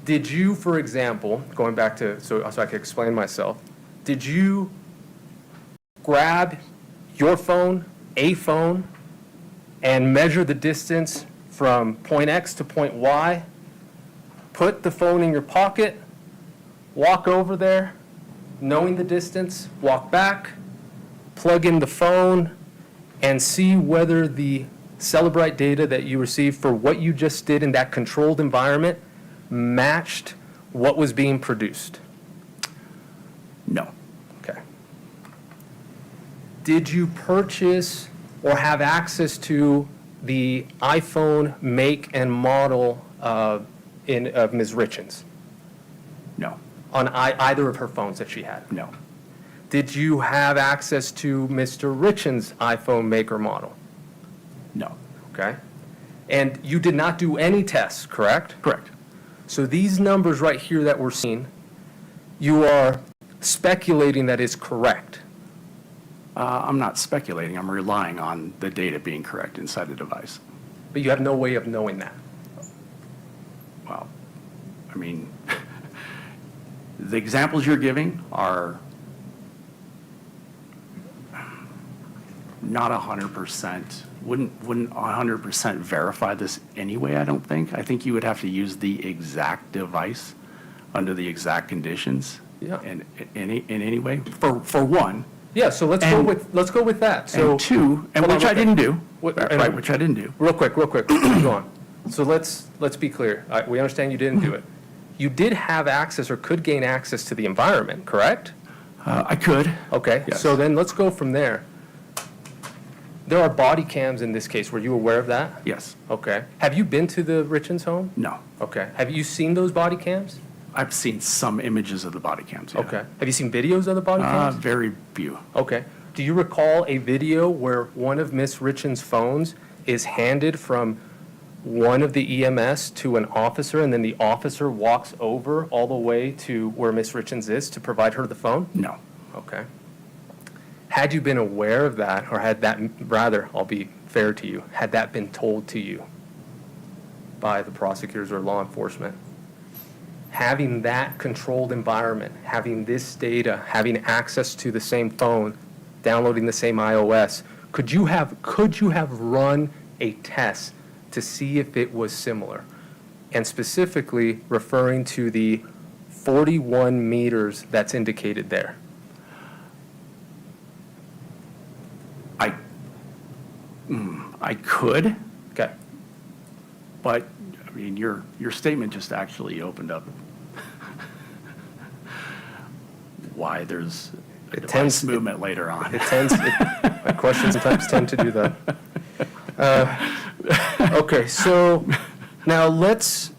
did you, for example, going back to, so I can explain myself, did you grab your phone, a phone, and measure the distance from point X to point Y, put the phone in your pocket, walk over there, knowing the distance, walk back, plug in the phone, and see whether the Celebrite data that you received for what you just did in that controlled environment matched what was being produced? No. Okay. Did you purchase or have access to the iPhone make and model of Ms. Richins? No. On either of her phones that she had? No. Did you have access to Mr. Richins' iPhone make or model? No. Okay. And you did not do any tests, correct? Correct. So these numbers right here that we're seeing, you are speculating that is correct. I'm not speculating. I'm relying on the data being correct inside the device. But you have no way of knowing that. Well, I mean, the examples you're giving are not 100%, wouldn't 100% verify this anyway, I don't think. I think you would have to use the exact device under the exact conditions. Yeah. In any way, for one. Yeah, so let's go with that. So And two, and Hold on which real I didn't do, What- right, which I didn't do. Real quick, go on. So let's be clear. We understand you didn't do it. You did have access or could gain access to the environment, correct? I could. Okay, Yes. so then let's go from there. There are body cams in this case. Were you aware of that? Yes. Okay. Have you been to the Richins home? No. Okay. Have you seen those body cams? I've seen some images of the body cams, yeah. Okay. Have you seen videos of the body cams? Very few. Okay. Do you recall a video where one of Miss Richins' phones is handed from one of the EMS to an officer, and then the officer walks over all the way to where Miss Richins is to provide her the phone? No. Okay. Had you been aware of that, or had that, rather, I'll be fair to you, had that been told to you by the prosecutors or law enforcement? Having that controlled environment, having this data, having access to the same phone, downloading the same iOS, could you have run a test to see if it was similar, and specifically referring to the 41 meters that's indicated there. I could, Okay. but, I mean, your statement just actually opened up why there's a device movement later on. My questions sometimes tend to do that. Okay, so now let's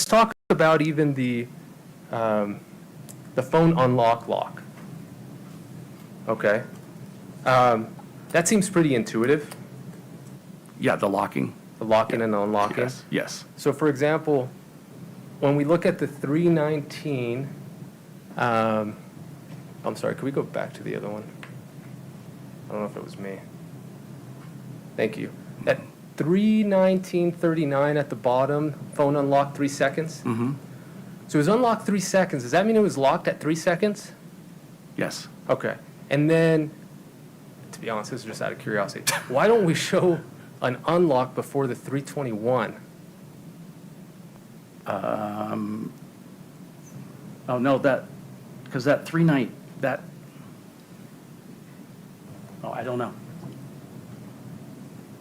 talk about even the phone unlock lock. Okay. That seems pretty intuitive. Yeah, the locking. The locking and unlocking. Yes. So for example, when we look at the 319, I'm sorry, could we go back to the other one? I don't know if it was me. Thank you. At 319:39 at the bottom, phone unlocked 3 seconds. Mm-hmm. So it was unlocked 3 seconds. Does that mean it was locked at 3 seconds? Yes. Okay. And then, to be honest, this is just out of curiosity. Why don't we show an unlock before the 321? Oh, no, because that I don't know.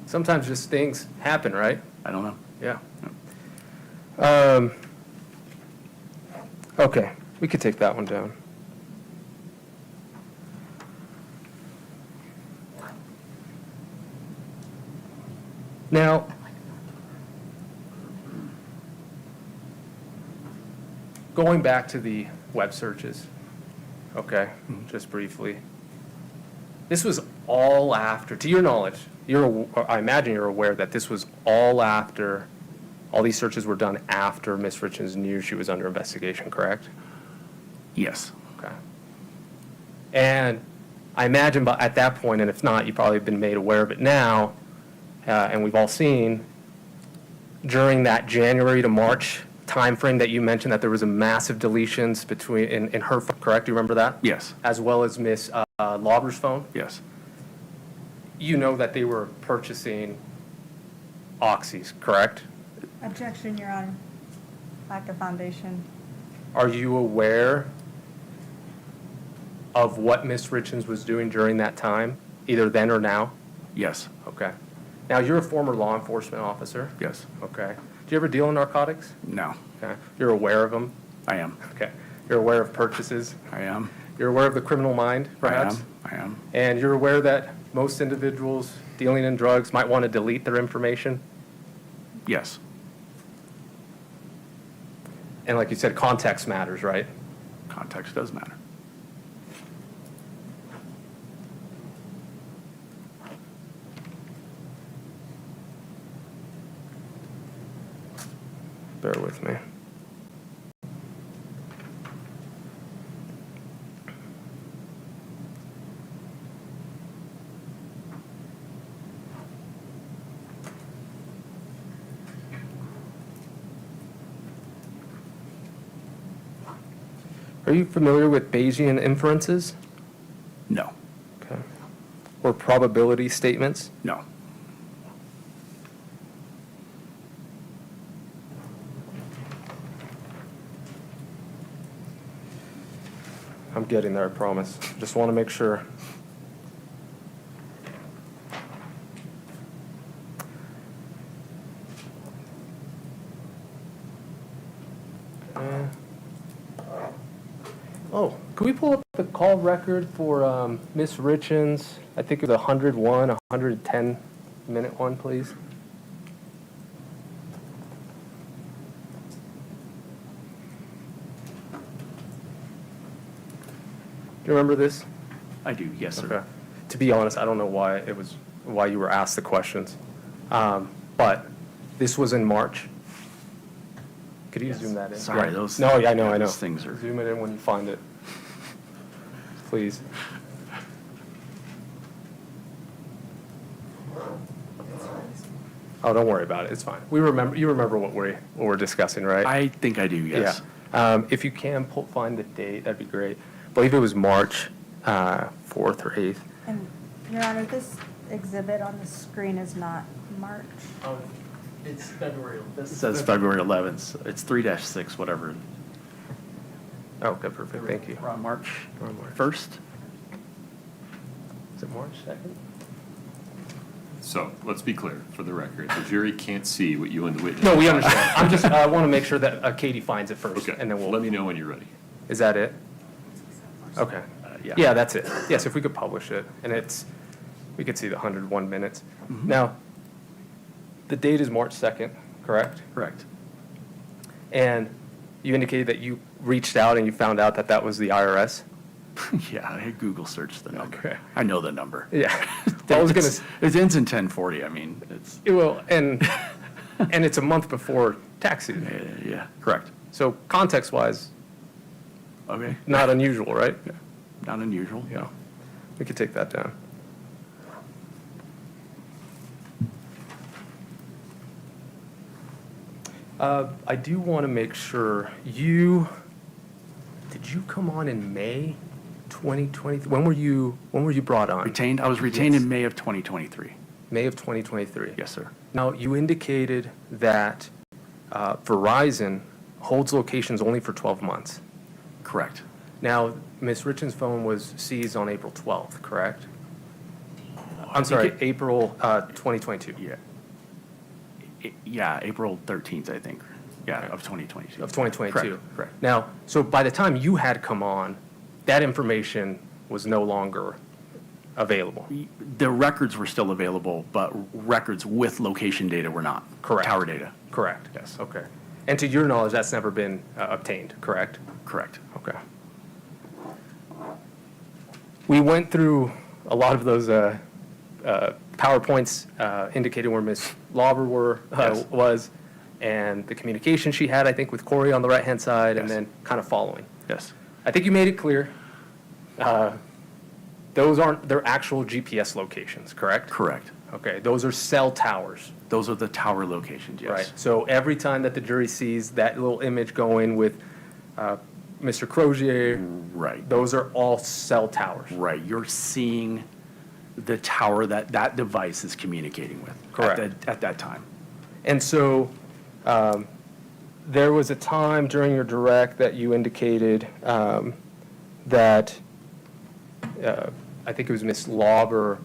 Sometimes just things happen, right? I don't know. Yeah. Okay, we could take that one down. Now, going back to the web searches, okay, just briefly. This was all after, to your knowledge, I imagine you're aware that this was all after, all these searches were done after Ms. Richins knew she was under investigation, correct? Yes. Okay. And I imagine at that point, and if not, you've probably been made aware of it now, and we've all seen, during that January to March timeframe that you mentioned, that there was a massive deletions between, in her phone, correct? Do you remember that? Yes. As well as Ms. Lauber's phone? Yes. You know that they were purchasing oxys, correct? Objection, Your Honor. Lack of foundation. Are you aware of what Ms. Richins was doing during that time, either then or now? Yes. Okay. Now, you're a former law enforcement officer? Yes. Okay. Do you ever deal in narcotics? No. Okay. You're aware of them? I am. Okay. You're aware of purchases? I am. You're aware of the criminal mind, perhaps? I am. And you're aware that most individuals dealing in drugs might want to delete their information? Yes. And like you said, context matters, right? Context does matter. Bear with me. Are you familiar with Bayesian inferences? No. Okay. Or probability statements? No. I'm getting there, I promise. Just want to make sure. Oh, can we pull up the call record for Ms. Richins? I think it was 101, 110-minute one, please. Do you remember this? I do, yes, sir. Okay. To be honest, I don't know why you were asked the questions. But this was in March. Could you zoom that in? Sorry, Yeah. those. No, yeah, I know. Those things are. Zoom it in when you find it. Please. Oh, don't worry about it. It's fine. You remember what we're discussing, right? I think I do, yes. Yeah. If you can find the date, that'd be great. I believe it was March 4th or 8th. And, Your Honor, this exhibit on the screen is not March? It's February. It says February 11th. So it's 3-6, whatever. Oh, okay, perfect, thank you. Around March Around March. 1st. Is it March 2nd? So, let's be clear, for the record, the jury can't see what you and the witness. No, we understand. I'm just, I want to make sure that Katie finds it first, Okay, and then we'll. let me know when you're ready. Is that it? Okay. Yeah. Yeah, that's it. Yes, if we could publish it, and we could see the 101 minutes. Now, the date is March 2nd, correct? Correct. And you indicated that you reached out and you found out that that was the IRS? Yeah, I Google searched the number. Okay. I know the number. Yeah. I was gonna. It ends in 1040. I mean, it's. Well, and it's a month before tax season. Yeah, correct. So context-wise, Okay. not unusual, right? Yeah. Not unusual. Yeah. We could take that down. I do want to make sure did you come on in May 2020? When were you brought on? Retained. I was retained Yes. in May of 2023. May of 2023. Yes, sir. Now, you indicated that Verizon holds locations only for 12 months. Correct. Now, Ms. Richins' phone was seized on April 12th, correct? I'm think sorry, April 2022. Yeah. Yeah, April 13th, I think. Yeah, of 2022. Of 2022. Correct. Now, so by the time you had come on, that information was no longer available. The records were still available, but records with location data were not. Correct. Tower data. Correct. Yes. Okay. And to your knowledge, that's never been obtained, correct? Correct. Okay. We went through a lot of those PowerPoints indicating where Ms. Lauber Yes. was, and the communication she had, I think, with Kouri on the right-hand side, and Yes. then kind of following. Yes. I think you made it clear. Those aren't their actual GPS locations, correct? Correct. Okay, those are cell towers. Those are the tower locations, yes. Right. So every time that the jury sees that little image going with Mr. Crozier, Right. those are all cell towers. Right. You're seeing the tower that device is communicating with. Correct. At that time. And so there was a time during your direct that you indicated that I think it was Ms. Lauber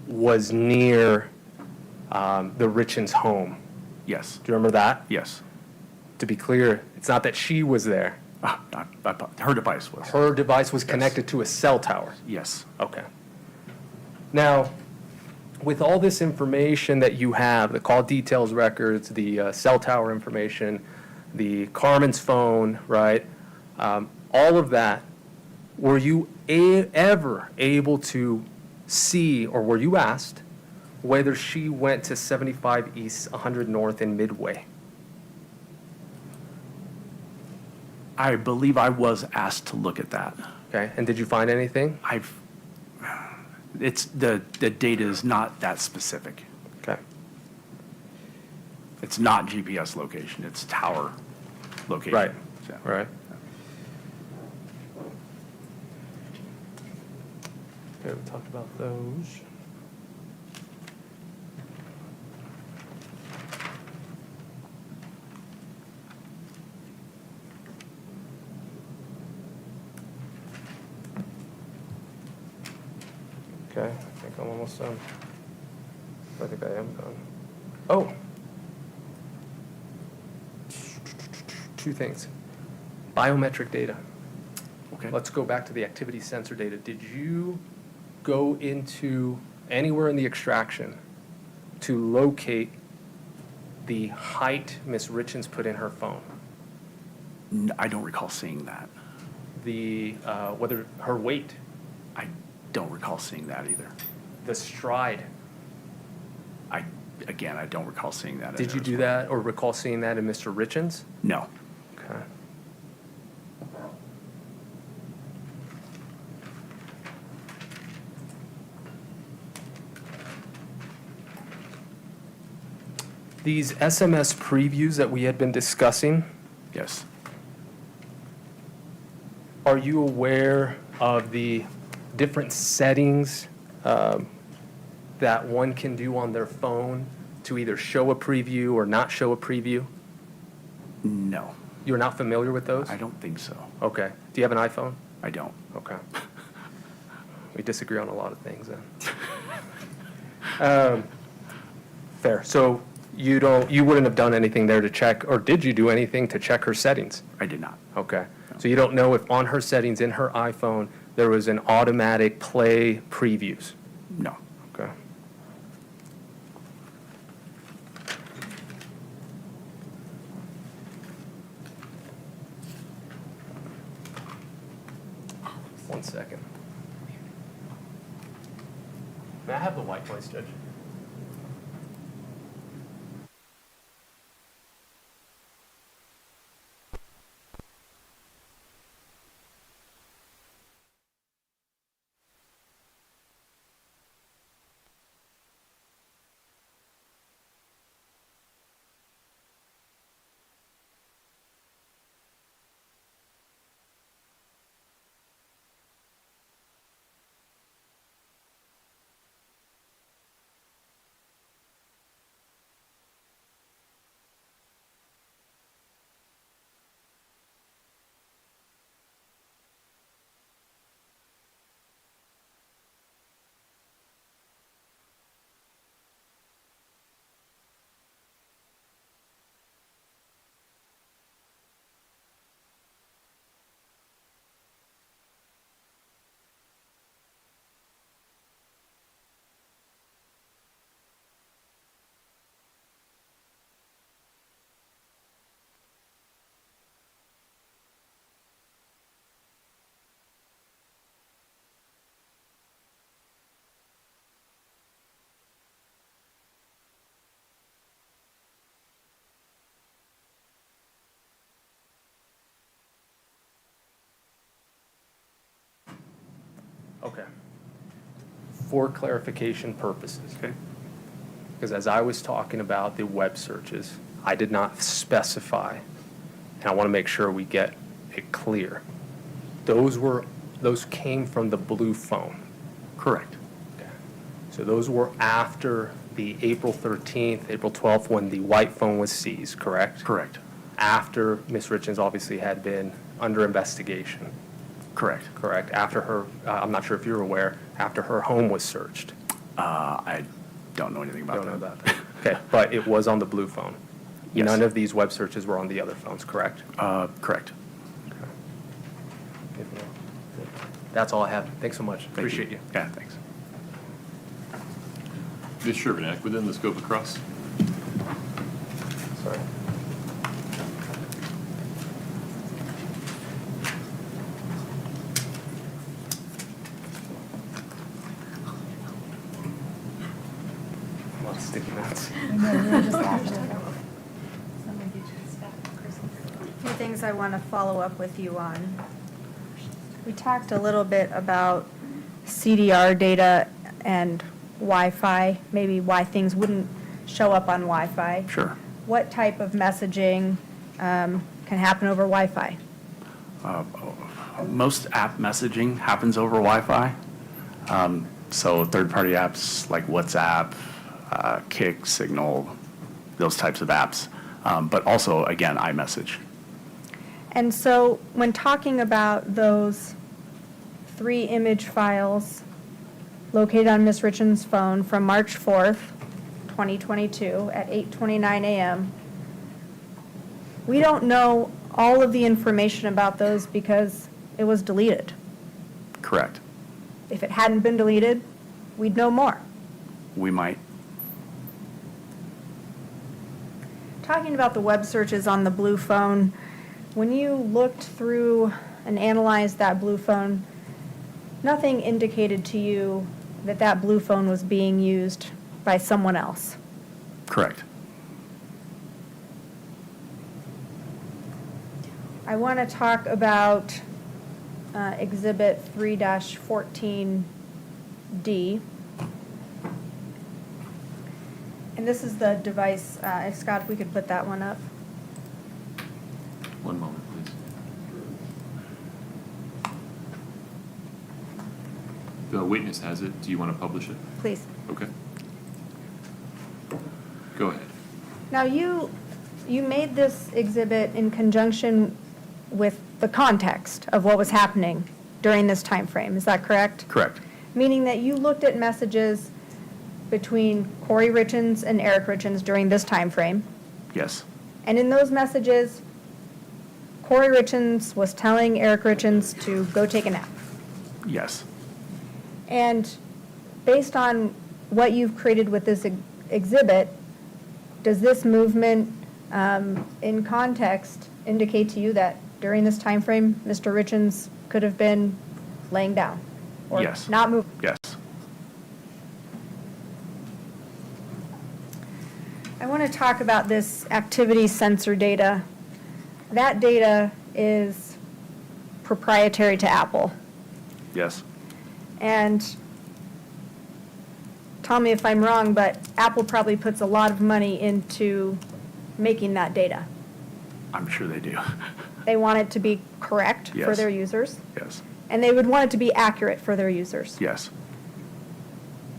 was near the Richins' home. Yes. Do you remember that? Yes. To be clear, it's not that she was there. Her device was. Her device was connected to a cell tower. Yes. Okay. Now, with all this information that you have, the call details records, the cell tower information, the Carmen's phone, right? All of that, were you ever able to see, or were you asked, whether she went to 75 East, 100 North in Midway? I believe I was asked to look at that. Okay, and did you find anything? It's the data is not that specific. Okay. It's not GPS location, it's tower location. Right, So, right. Okay, we talked about those. Okay, I think I'm almost done. I think I am done. Oh! Two things. Biometric data. Okay. Let's go back to the activity sensor data. Did you go into anywhere in the extraction to locate the height Ms. Richins put in her phone? I don't recall seeing that. The, whether her weight, I don't recall seeing that either. the stride. Again, I don't recall seeing that. Did you do that or recall seeing that in Mr. Richins? No. Okay. These SMS previews that we had been discussing, Yes. are you aware of the different settings that one can do on their phone to either show a preview or not show a preview? No, You're not familiar with those? I don't think so. Okay. Do you have an iPhone? I don't. Okay. We disagree on a lot of things then. Fair. So you wouldn't have done anything there to check, or did you do anything to check her settings? I did not. Okay. So you don't know if on her settings in her iPhone, there was an automatic play previews? No. Okay. One second. May I have the white noise, Judge? Okay. For clarification purposes. Okay. Because as I was talking about the web searches, I did not specify, and I want to make sure we get it clear. Those came from the blue phone. Correct. Okay. So those were after the April 13th, April 12th, when the white phone was seized, correct? Correct. After Ms. Richins obviously had been under investigation. Correct. Correct. After her, I'm not sure if you're aware, after her home was searched. I don't know anything about Don't know that. about that. Okay, but it was on the blue phone. Yes. None of these web searches were on the other phones, correct? Correct. Okay. That's all I have. Thanks so much. Appreciate you. Yeah, thanks. Ms. Shervanek, within the scope of cross? Sorry. A lot of sticky notes. Two things I want to follow up with you on. We talked a little bit about CDR data and Wi-Fi, maybe why things wouldn't show up on Wi-Fi. Sure. What type of messaging can happen over Wi-Fi? Most app messaging happens over Wi-Fi. So third-party apps like WhatsApp, Kik, Signal, those types of apps. But also, again, iMessage. And so when talking about those 3 image files located on Ms. Richins' phone from March 4th, 2022 at 8:29 a.m., we don't know all of the information about those because it was deleted. Correct. If it hadn't been deleted, we'd know more. We might. Talking about the web searches on the blue phone, when you looked through and analyzed that blue phone, nothing indicated to you that that blue phone was being used by someone else. Correct. I want to talk about Exhibit 3-14D. And this is the device, Scott, if we could put that one up. One moment, please. The witness has it. Do you want to publish it? Please. Okay. Go ahead. Now, you made this exhibit in conjunction with the context of what was happening during this time frame. Is that correct? Correct. Meaning that you looked at messages between Kouri Richins and Eric Richins during this time frame. Yes. And in those messages, Kouri Richins was telling Eric Richins to go take a nap. Yes. And based on what you've created with this exhibit, does this movement in context indicate to you that during this time frame, Mr. Richins could have been laying down? Or Yes. not moving? Yes. I want to talk about this activity sensor data. That data is proprietary to Apple. Yes. And tell me if I'm wrong, but Apple probably puts a lot of money into making that data. I'm sure they do. They want it to be correct for Yes. their users, Yes. and they would want it to be accurate for their users, Yes.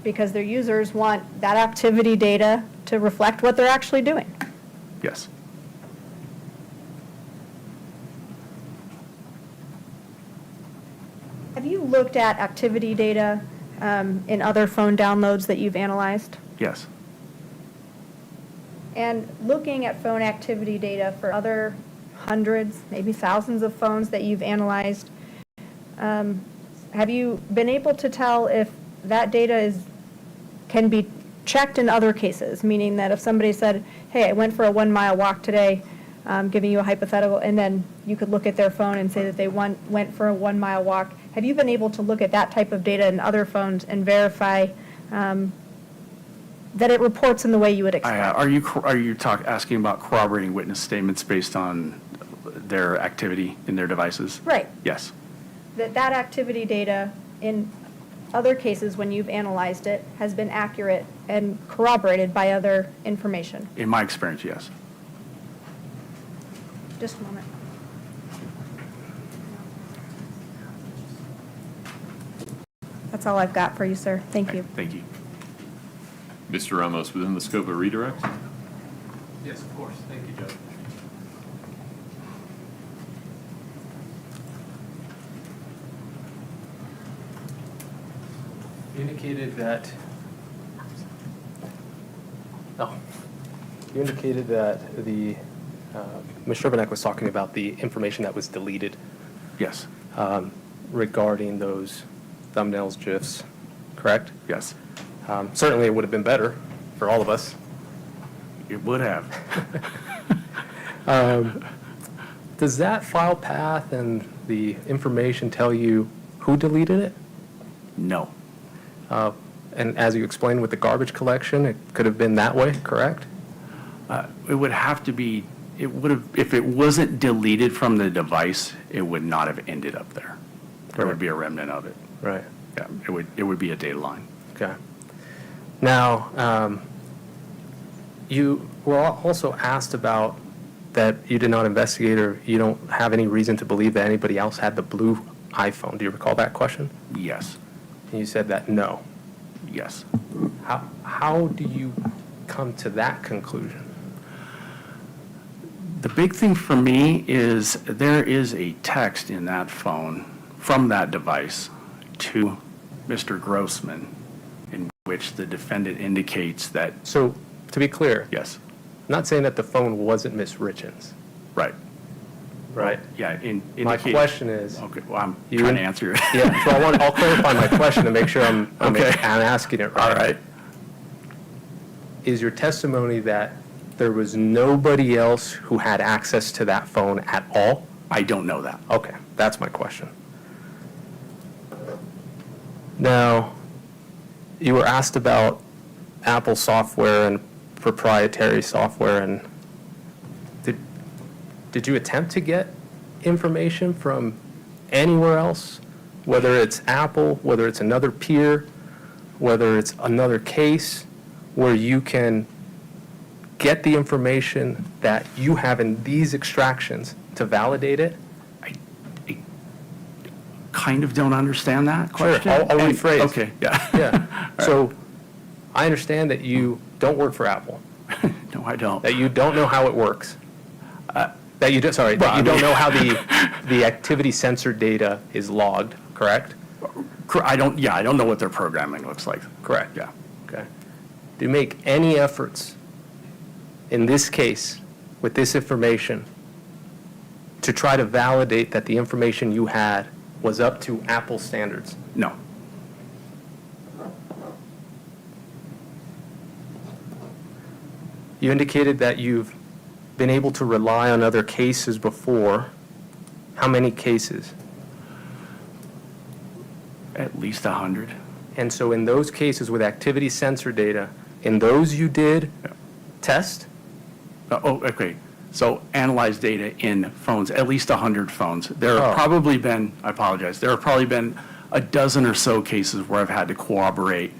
because their users want that activity data to reflect what they're actually doing. Yes. Have you looked at activity data in other phone downloads that you've analyzed? Yes. And looking at phone activity data for other hundreds, maybe thousands of phones that you've analyzed, have you been able to tell if that data can be checked in other cases? Meaning that if somebody said, hey, I went for a 1 mile walk today, giving you a hypothetical, and then you could look at their phone and say that they went for a 1 mile walk. Have you been able to look at that type of data in other phones and verify that it reports in the way you would expect? Are you asking about corroborating witness statements based on their activity in their devices? Right. Yes. That activity data in other cases when you've analyzed it has been accurate and corroborated by other information? In my experience, yes. Just a moment. That's all I've got for you, sir. Thank you. Thank you. Mr. Ramos, within the scope of redirect? Yes, of course. Thank you, Judge. You indicated that, Ms. Sherbanek was talking about the information that was deleted. Yes. Regarding those thumbnails, GIFs, correct? Yes. Certainly it would have been better for all of us. It would have. Does that file path and the information tell you who deleted it? No. And as you explained with the garbage collection, it could have been that way, correct? It would have to be, it would have, if it wasn't deleted from the device, it would not have ended up there. There would be a remnant of it. Right. Yeah, it would be a data line. Okay. Now, you were also asked about that you did not investigate or you don't have any reason to believe that anybody else had the blue iPhone. Do you recall that question? Yes. And you said that no. Yes. How do you come to that conclusion? The big thing for me is there is a text in that phone from that device to Mr. Grossman in which the defendant indicates that. So, to be clear. Yes. I'm not saying that the phone wasn't Miss Richins. Right. Right? Yeah. My question is. Okay, well, I'm trying to answer it. Yeah, so I'll clarify my question to make sure I'm Okay. asking it right. All right. Is your testimony that there was nobody else who had access to that phone at all? I don't know that. Okay, that's my question. Now, you were asked about Apple software and proprietary software, and did you attempt to get information from anywhere else, whether it's Apple, whether it's another peer, whether it's another case, where you can get the information that you have in these extractions to validate it? I kind of don't understand that question. Sure, I'll rephrase. Okay, yeah. Yeah. So I understand that you don't work for Apple. No, I don't. That you don't know how it works? That you don't, sorry, that you don't know how the activity sensor data is logged, correct? I don't know what their programming looks like. Correct. Yeah. Okay. Do you make any efforts in this case, with this information, to try to validate that the information you had was up to Apple standards? No. You indicated that you've been able to rely on other cases before. How many cases? At least 100. And so in those cases with activity sensor data, in those you did test? Okay. So analyze data in phones, at least 100 phones. There have probably been, I apologize, there have probably been a dozen or so cases where I've had to corroborate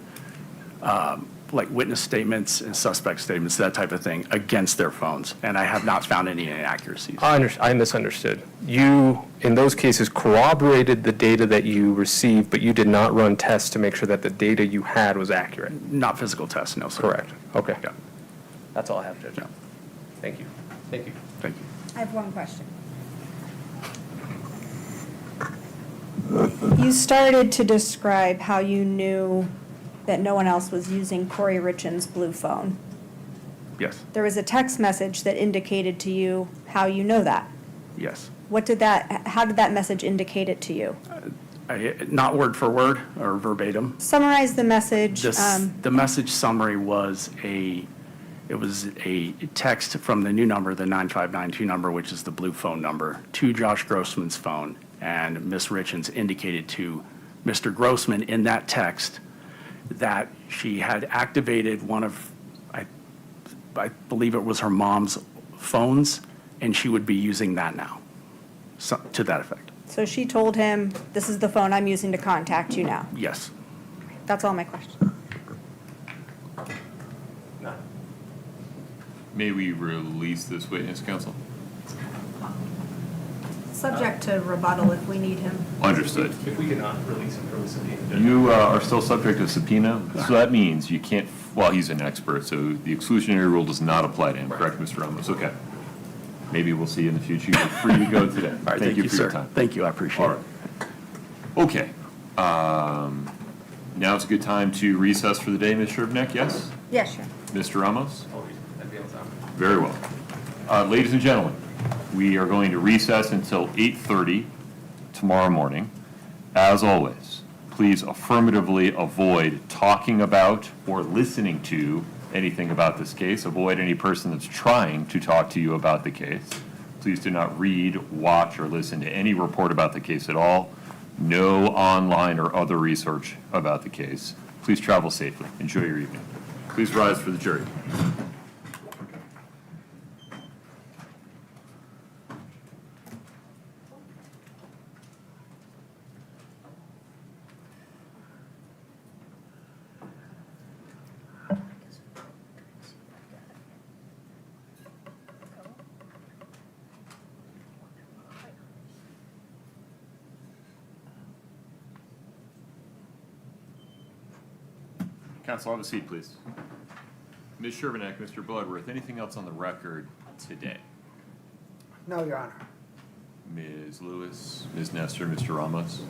like witness statements and suspect statements, that type of thing, against their phones. And I have not found any inaccuracies. I misunderstood. You, in those cases, corroborated the data that you received, but you did not run tests to make sure that the data you had was accurate? Not physical tests, no, sir. Correct. Okay. Yeah. That's all I have, Judge. Yeah. Thank you. Thank you. Thank you. I have one question. You started to describe how you knew that no one else was using Kouri Richins' blue phone. Yes. There was a text message that indicated to you how you know that. Yes. How did that message indicate it to you? Not word for word or verbatim. Summarize the message. The message summary was a text from the new number, the 9592 number, which is the blue phone number, to Josh Grossman's phone. And Ms. Richins indicated to Mr. Grossman in that text that she had activated one of, I believe it was her mom's phones, and she would be using that now, so, to that effect. So she told him, this is the phone I'm using to contact you now. Yes. That's all my question. May we release this witness, counsel? Subject to rebuttal if we need him. Understood. If we cannot release him from the subpoena. You are still subject to subpoena, so that means you can't, well, he's an expert, so the exclusionary rule does not apply to him, correct, Mr. Ramos? Okay. Maybe we'll see you in the future. You're free to go today. All right, Thank you for sir. your time. Thank you, I appreciate All it. right. Okay. Now it's a good time to recess for the day, Ms. Shervnek, yes? Yes, sure. Mr. Ramos? Very well. Ladies and gentlemen, we are going to recess until 8:30 tomorrow morning. As always, please affirmatively avoid talking about or listening to anything about this case. Avoid any person that's trying to talk to you about the case. Please do not read, watch, or listen to any report about the case at all. No online or other research about the case. Please travel safely. Enjoy your evening. Please rise for the jury. Counsel, have a seat, please. Ms. Shervnek, Mr. Bloodworth, anything else on the record today? No, Your Honor. Ms. Lewis, Ms. Nestor, Mr. Ramos?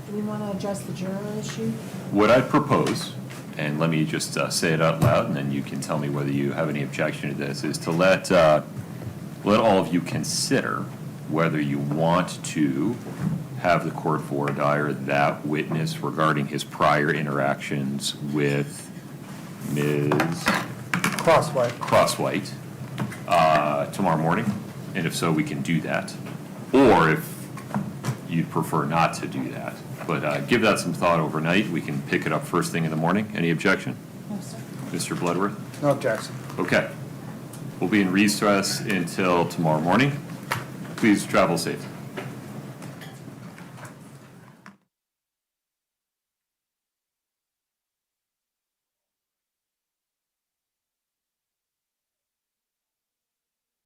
Do we want to address the juror issue? What I'd propose, and let me just say it out loud, and then you can tell me whether you have any objection to this, is to let all of you consider whether you want to have the court voir dire that witness regarding his prior interactions with Ms. Crosswhite tomorrow morning, and if so, we can do that. Or if you'd prefer not to do that, but give that some thought overnight. We can pick it up first thing in the morning. Any objection? No, sir. Mr. Bloodworth? No objection. Okay. We'll be in recess until tomorrow morning. Please travel safe.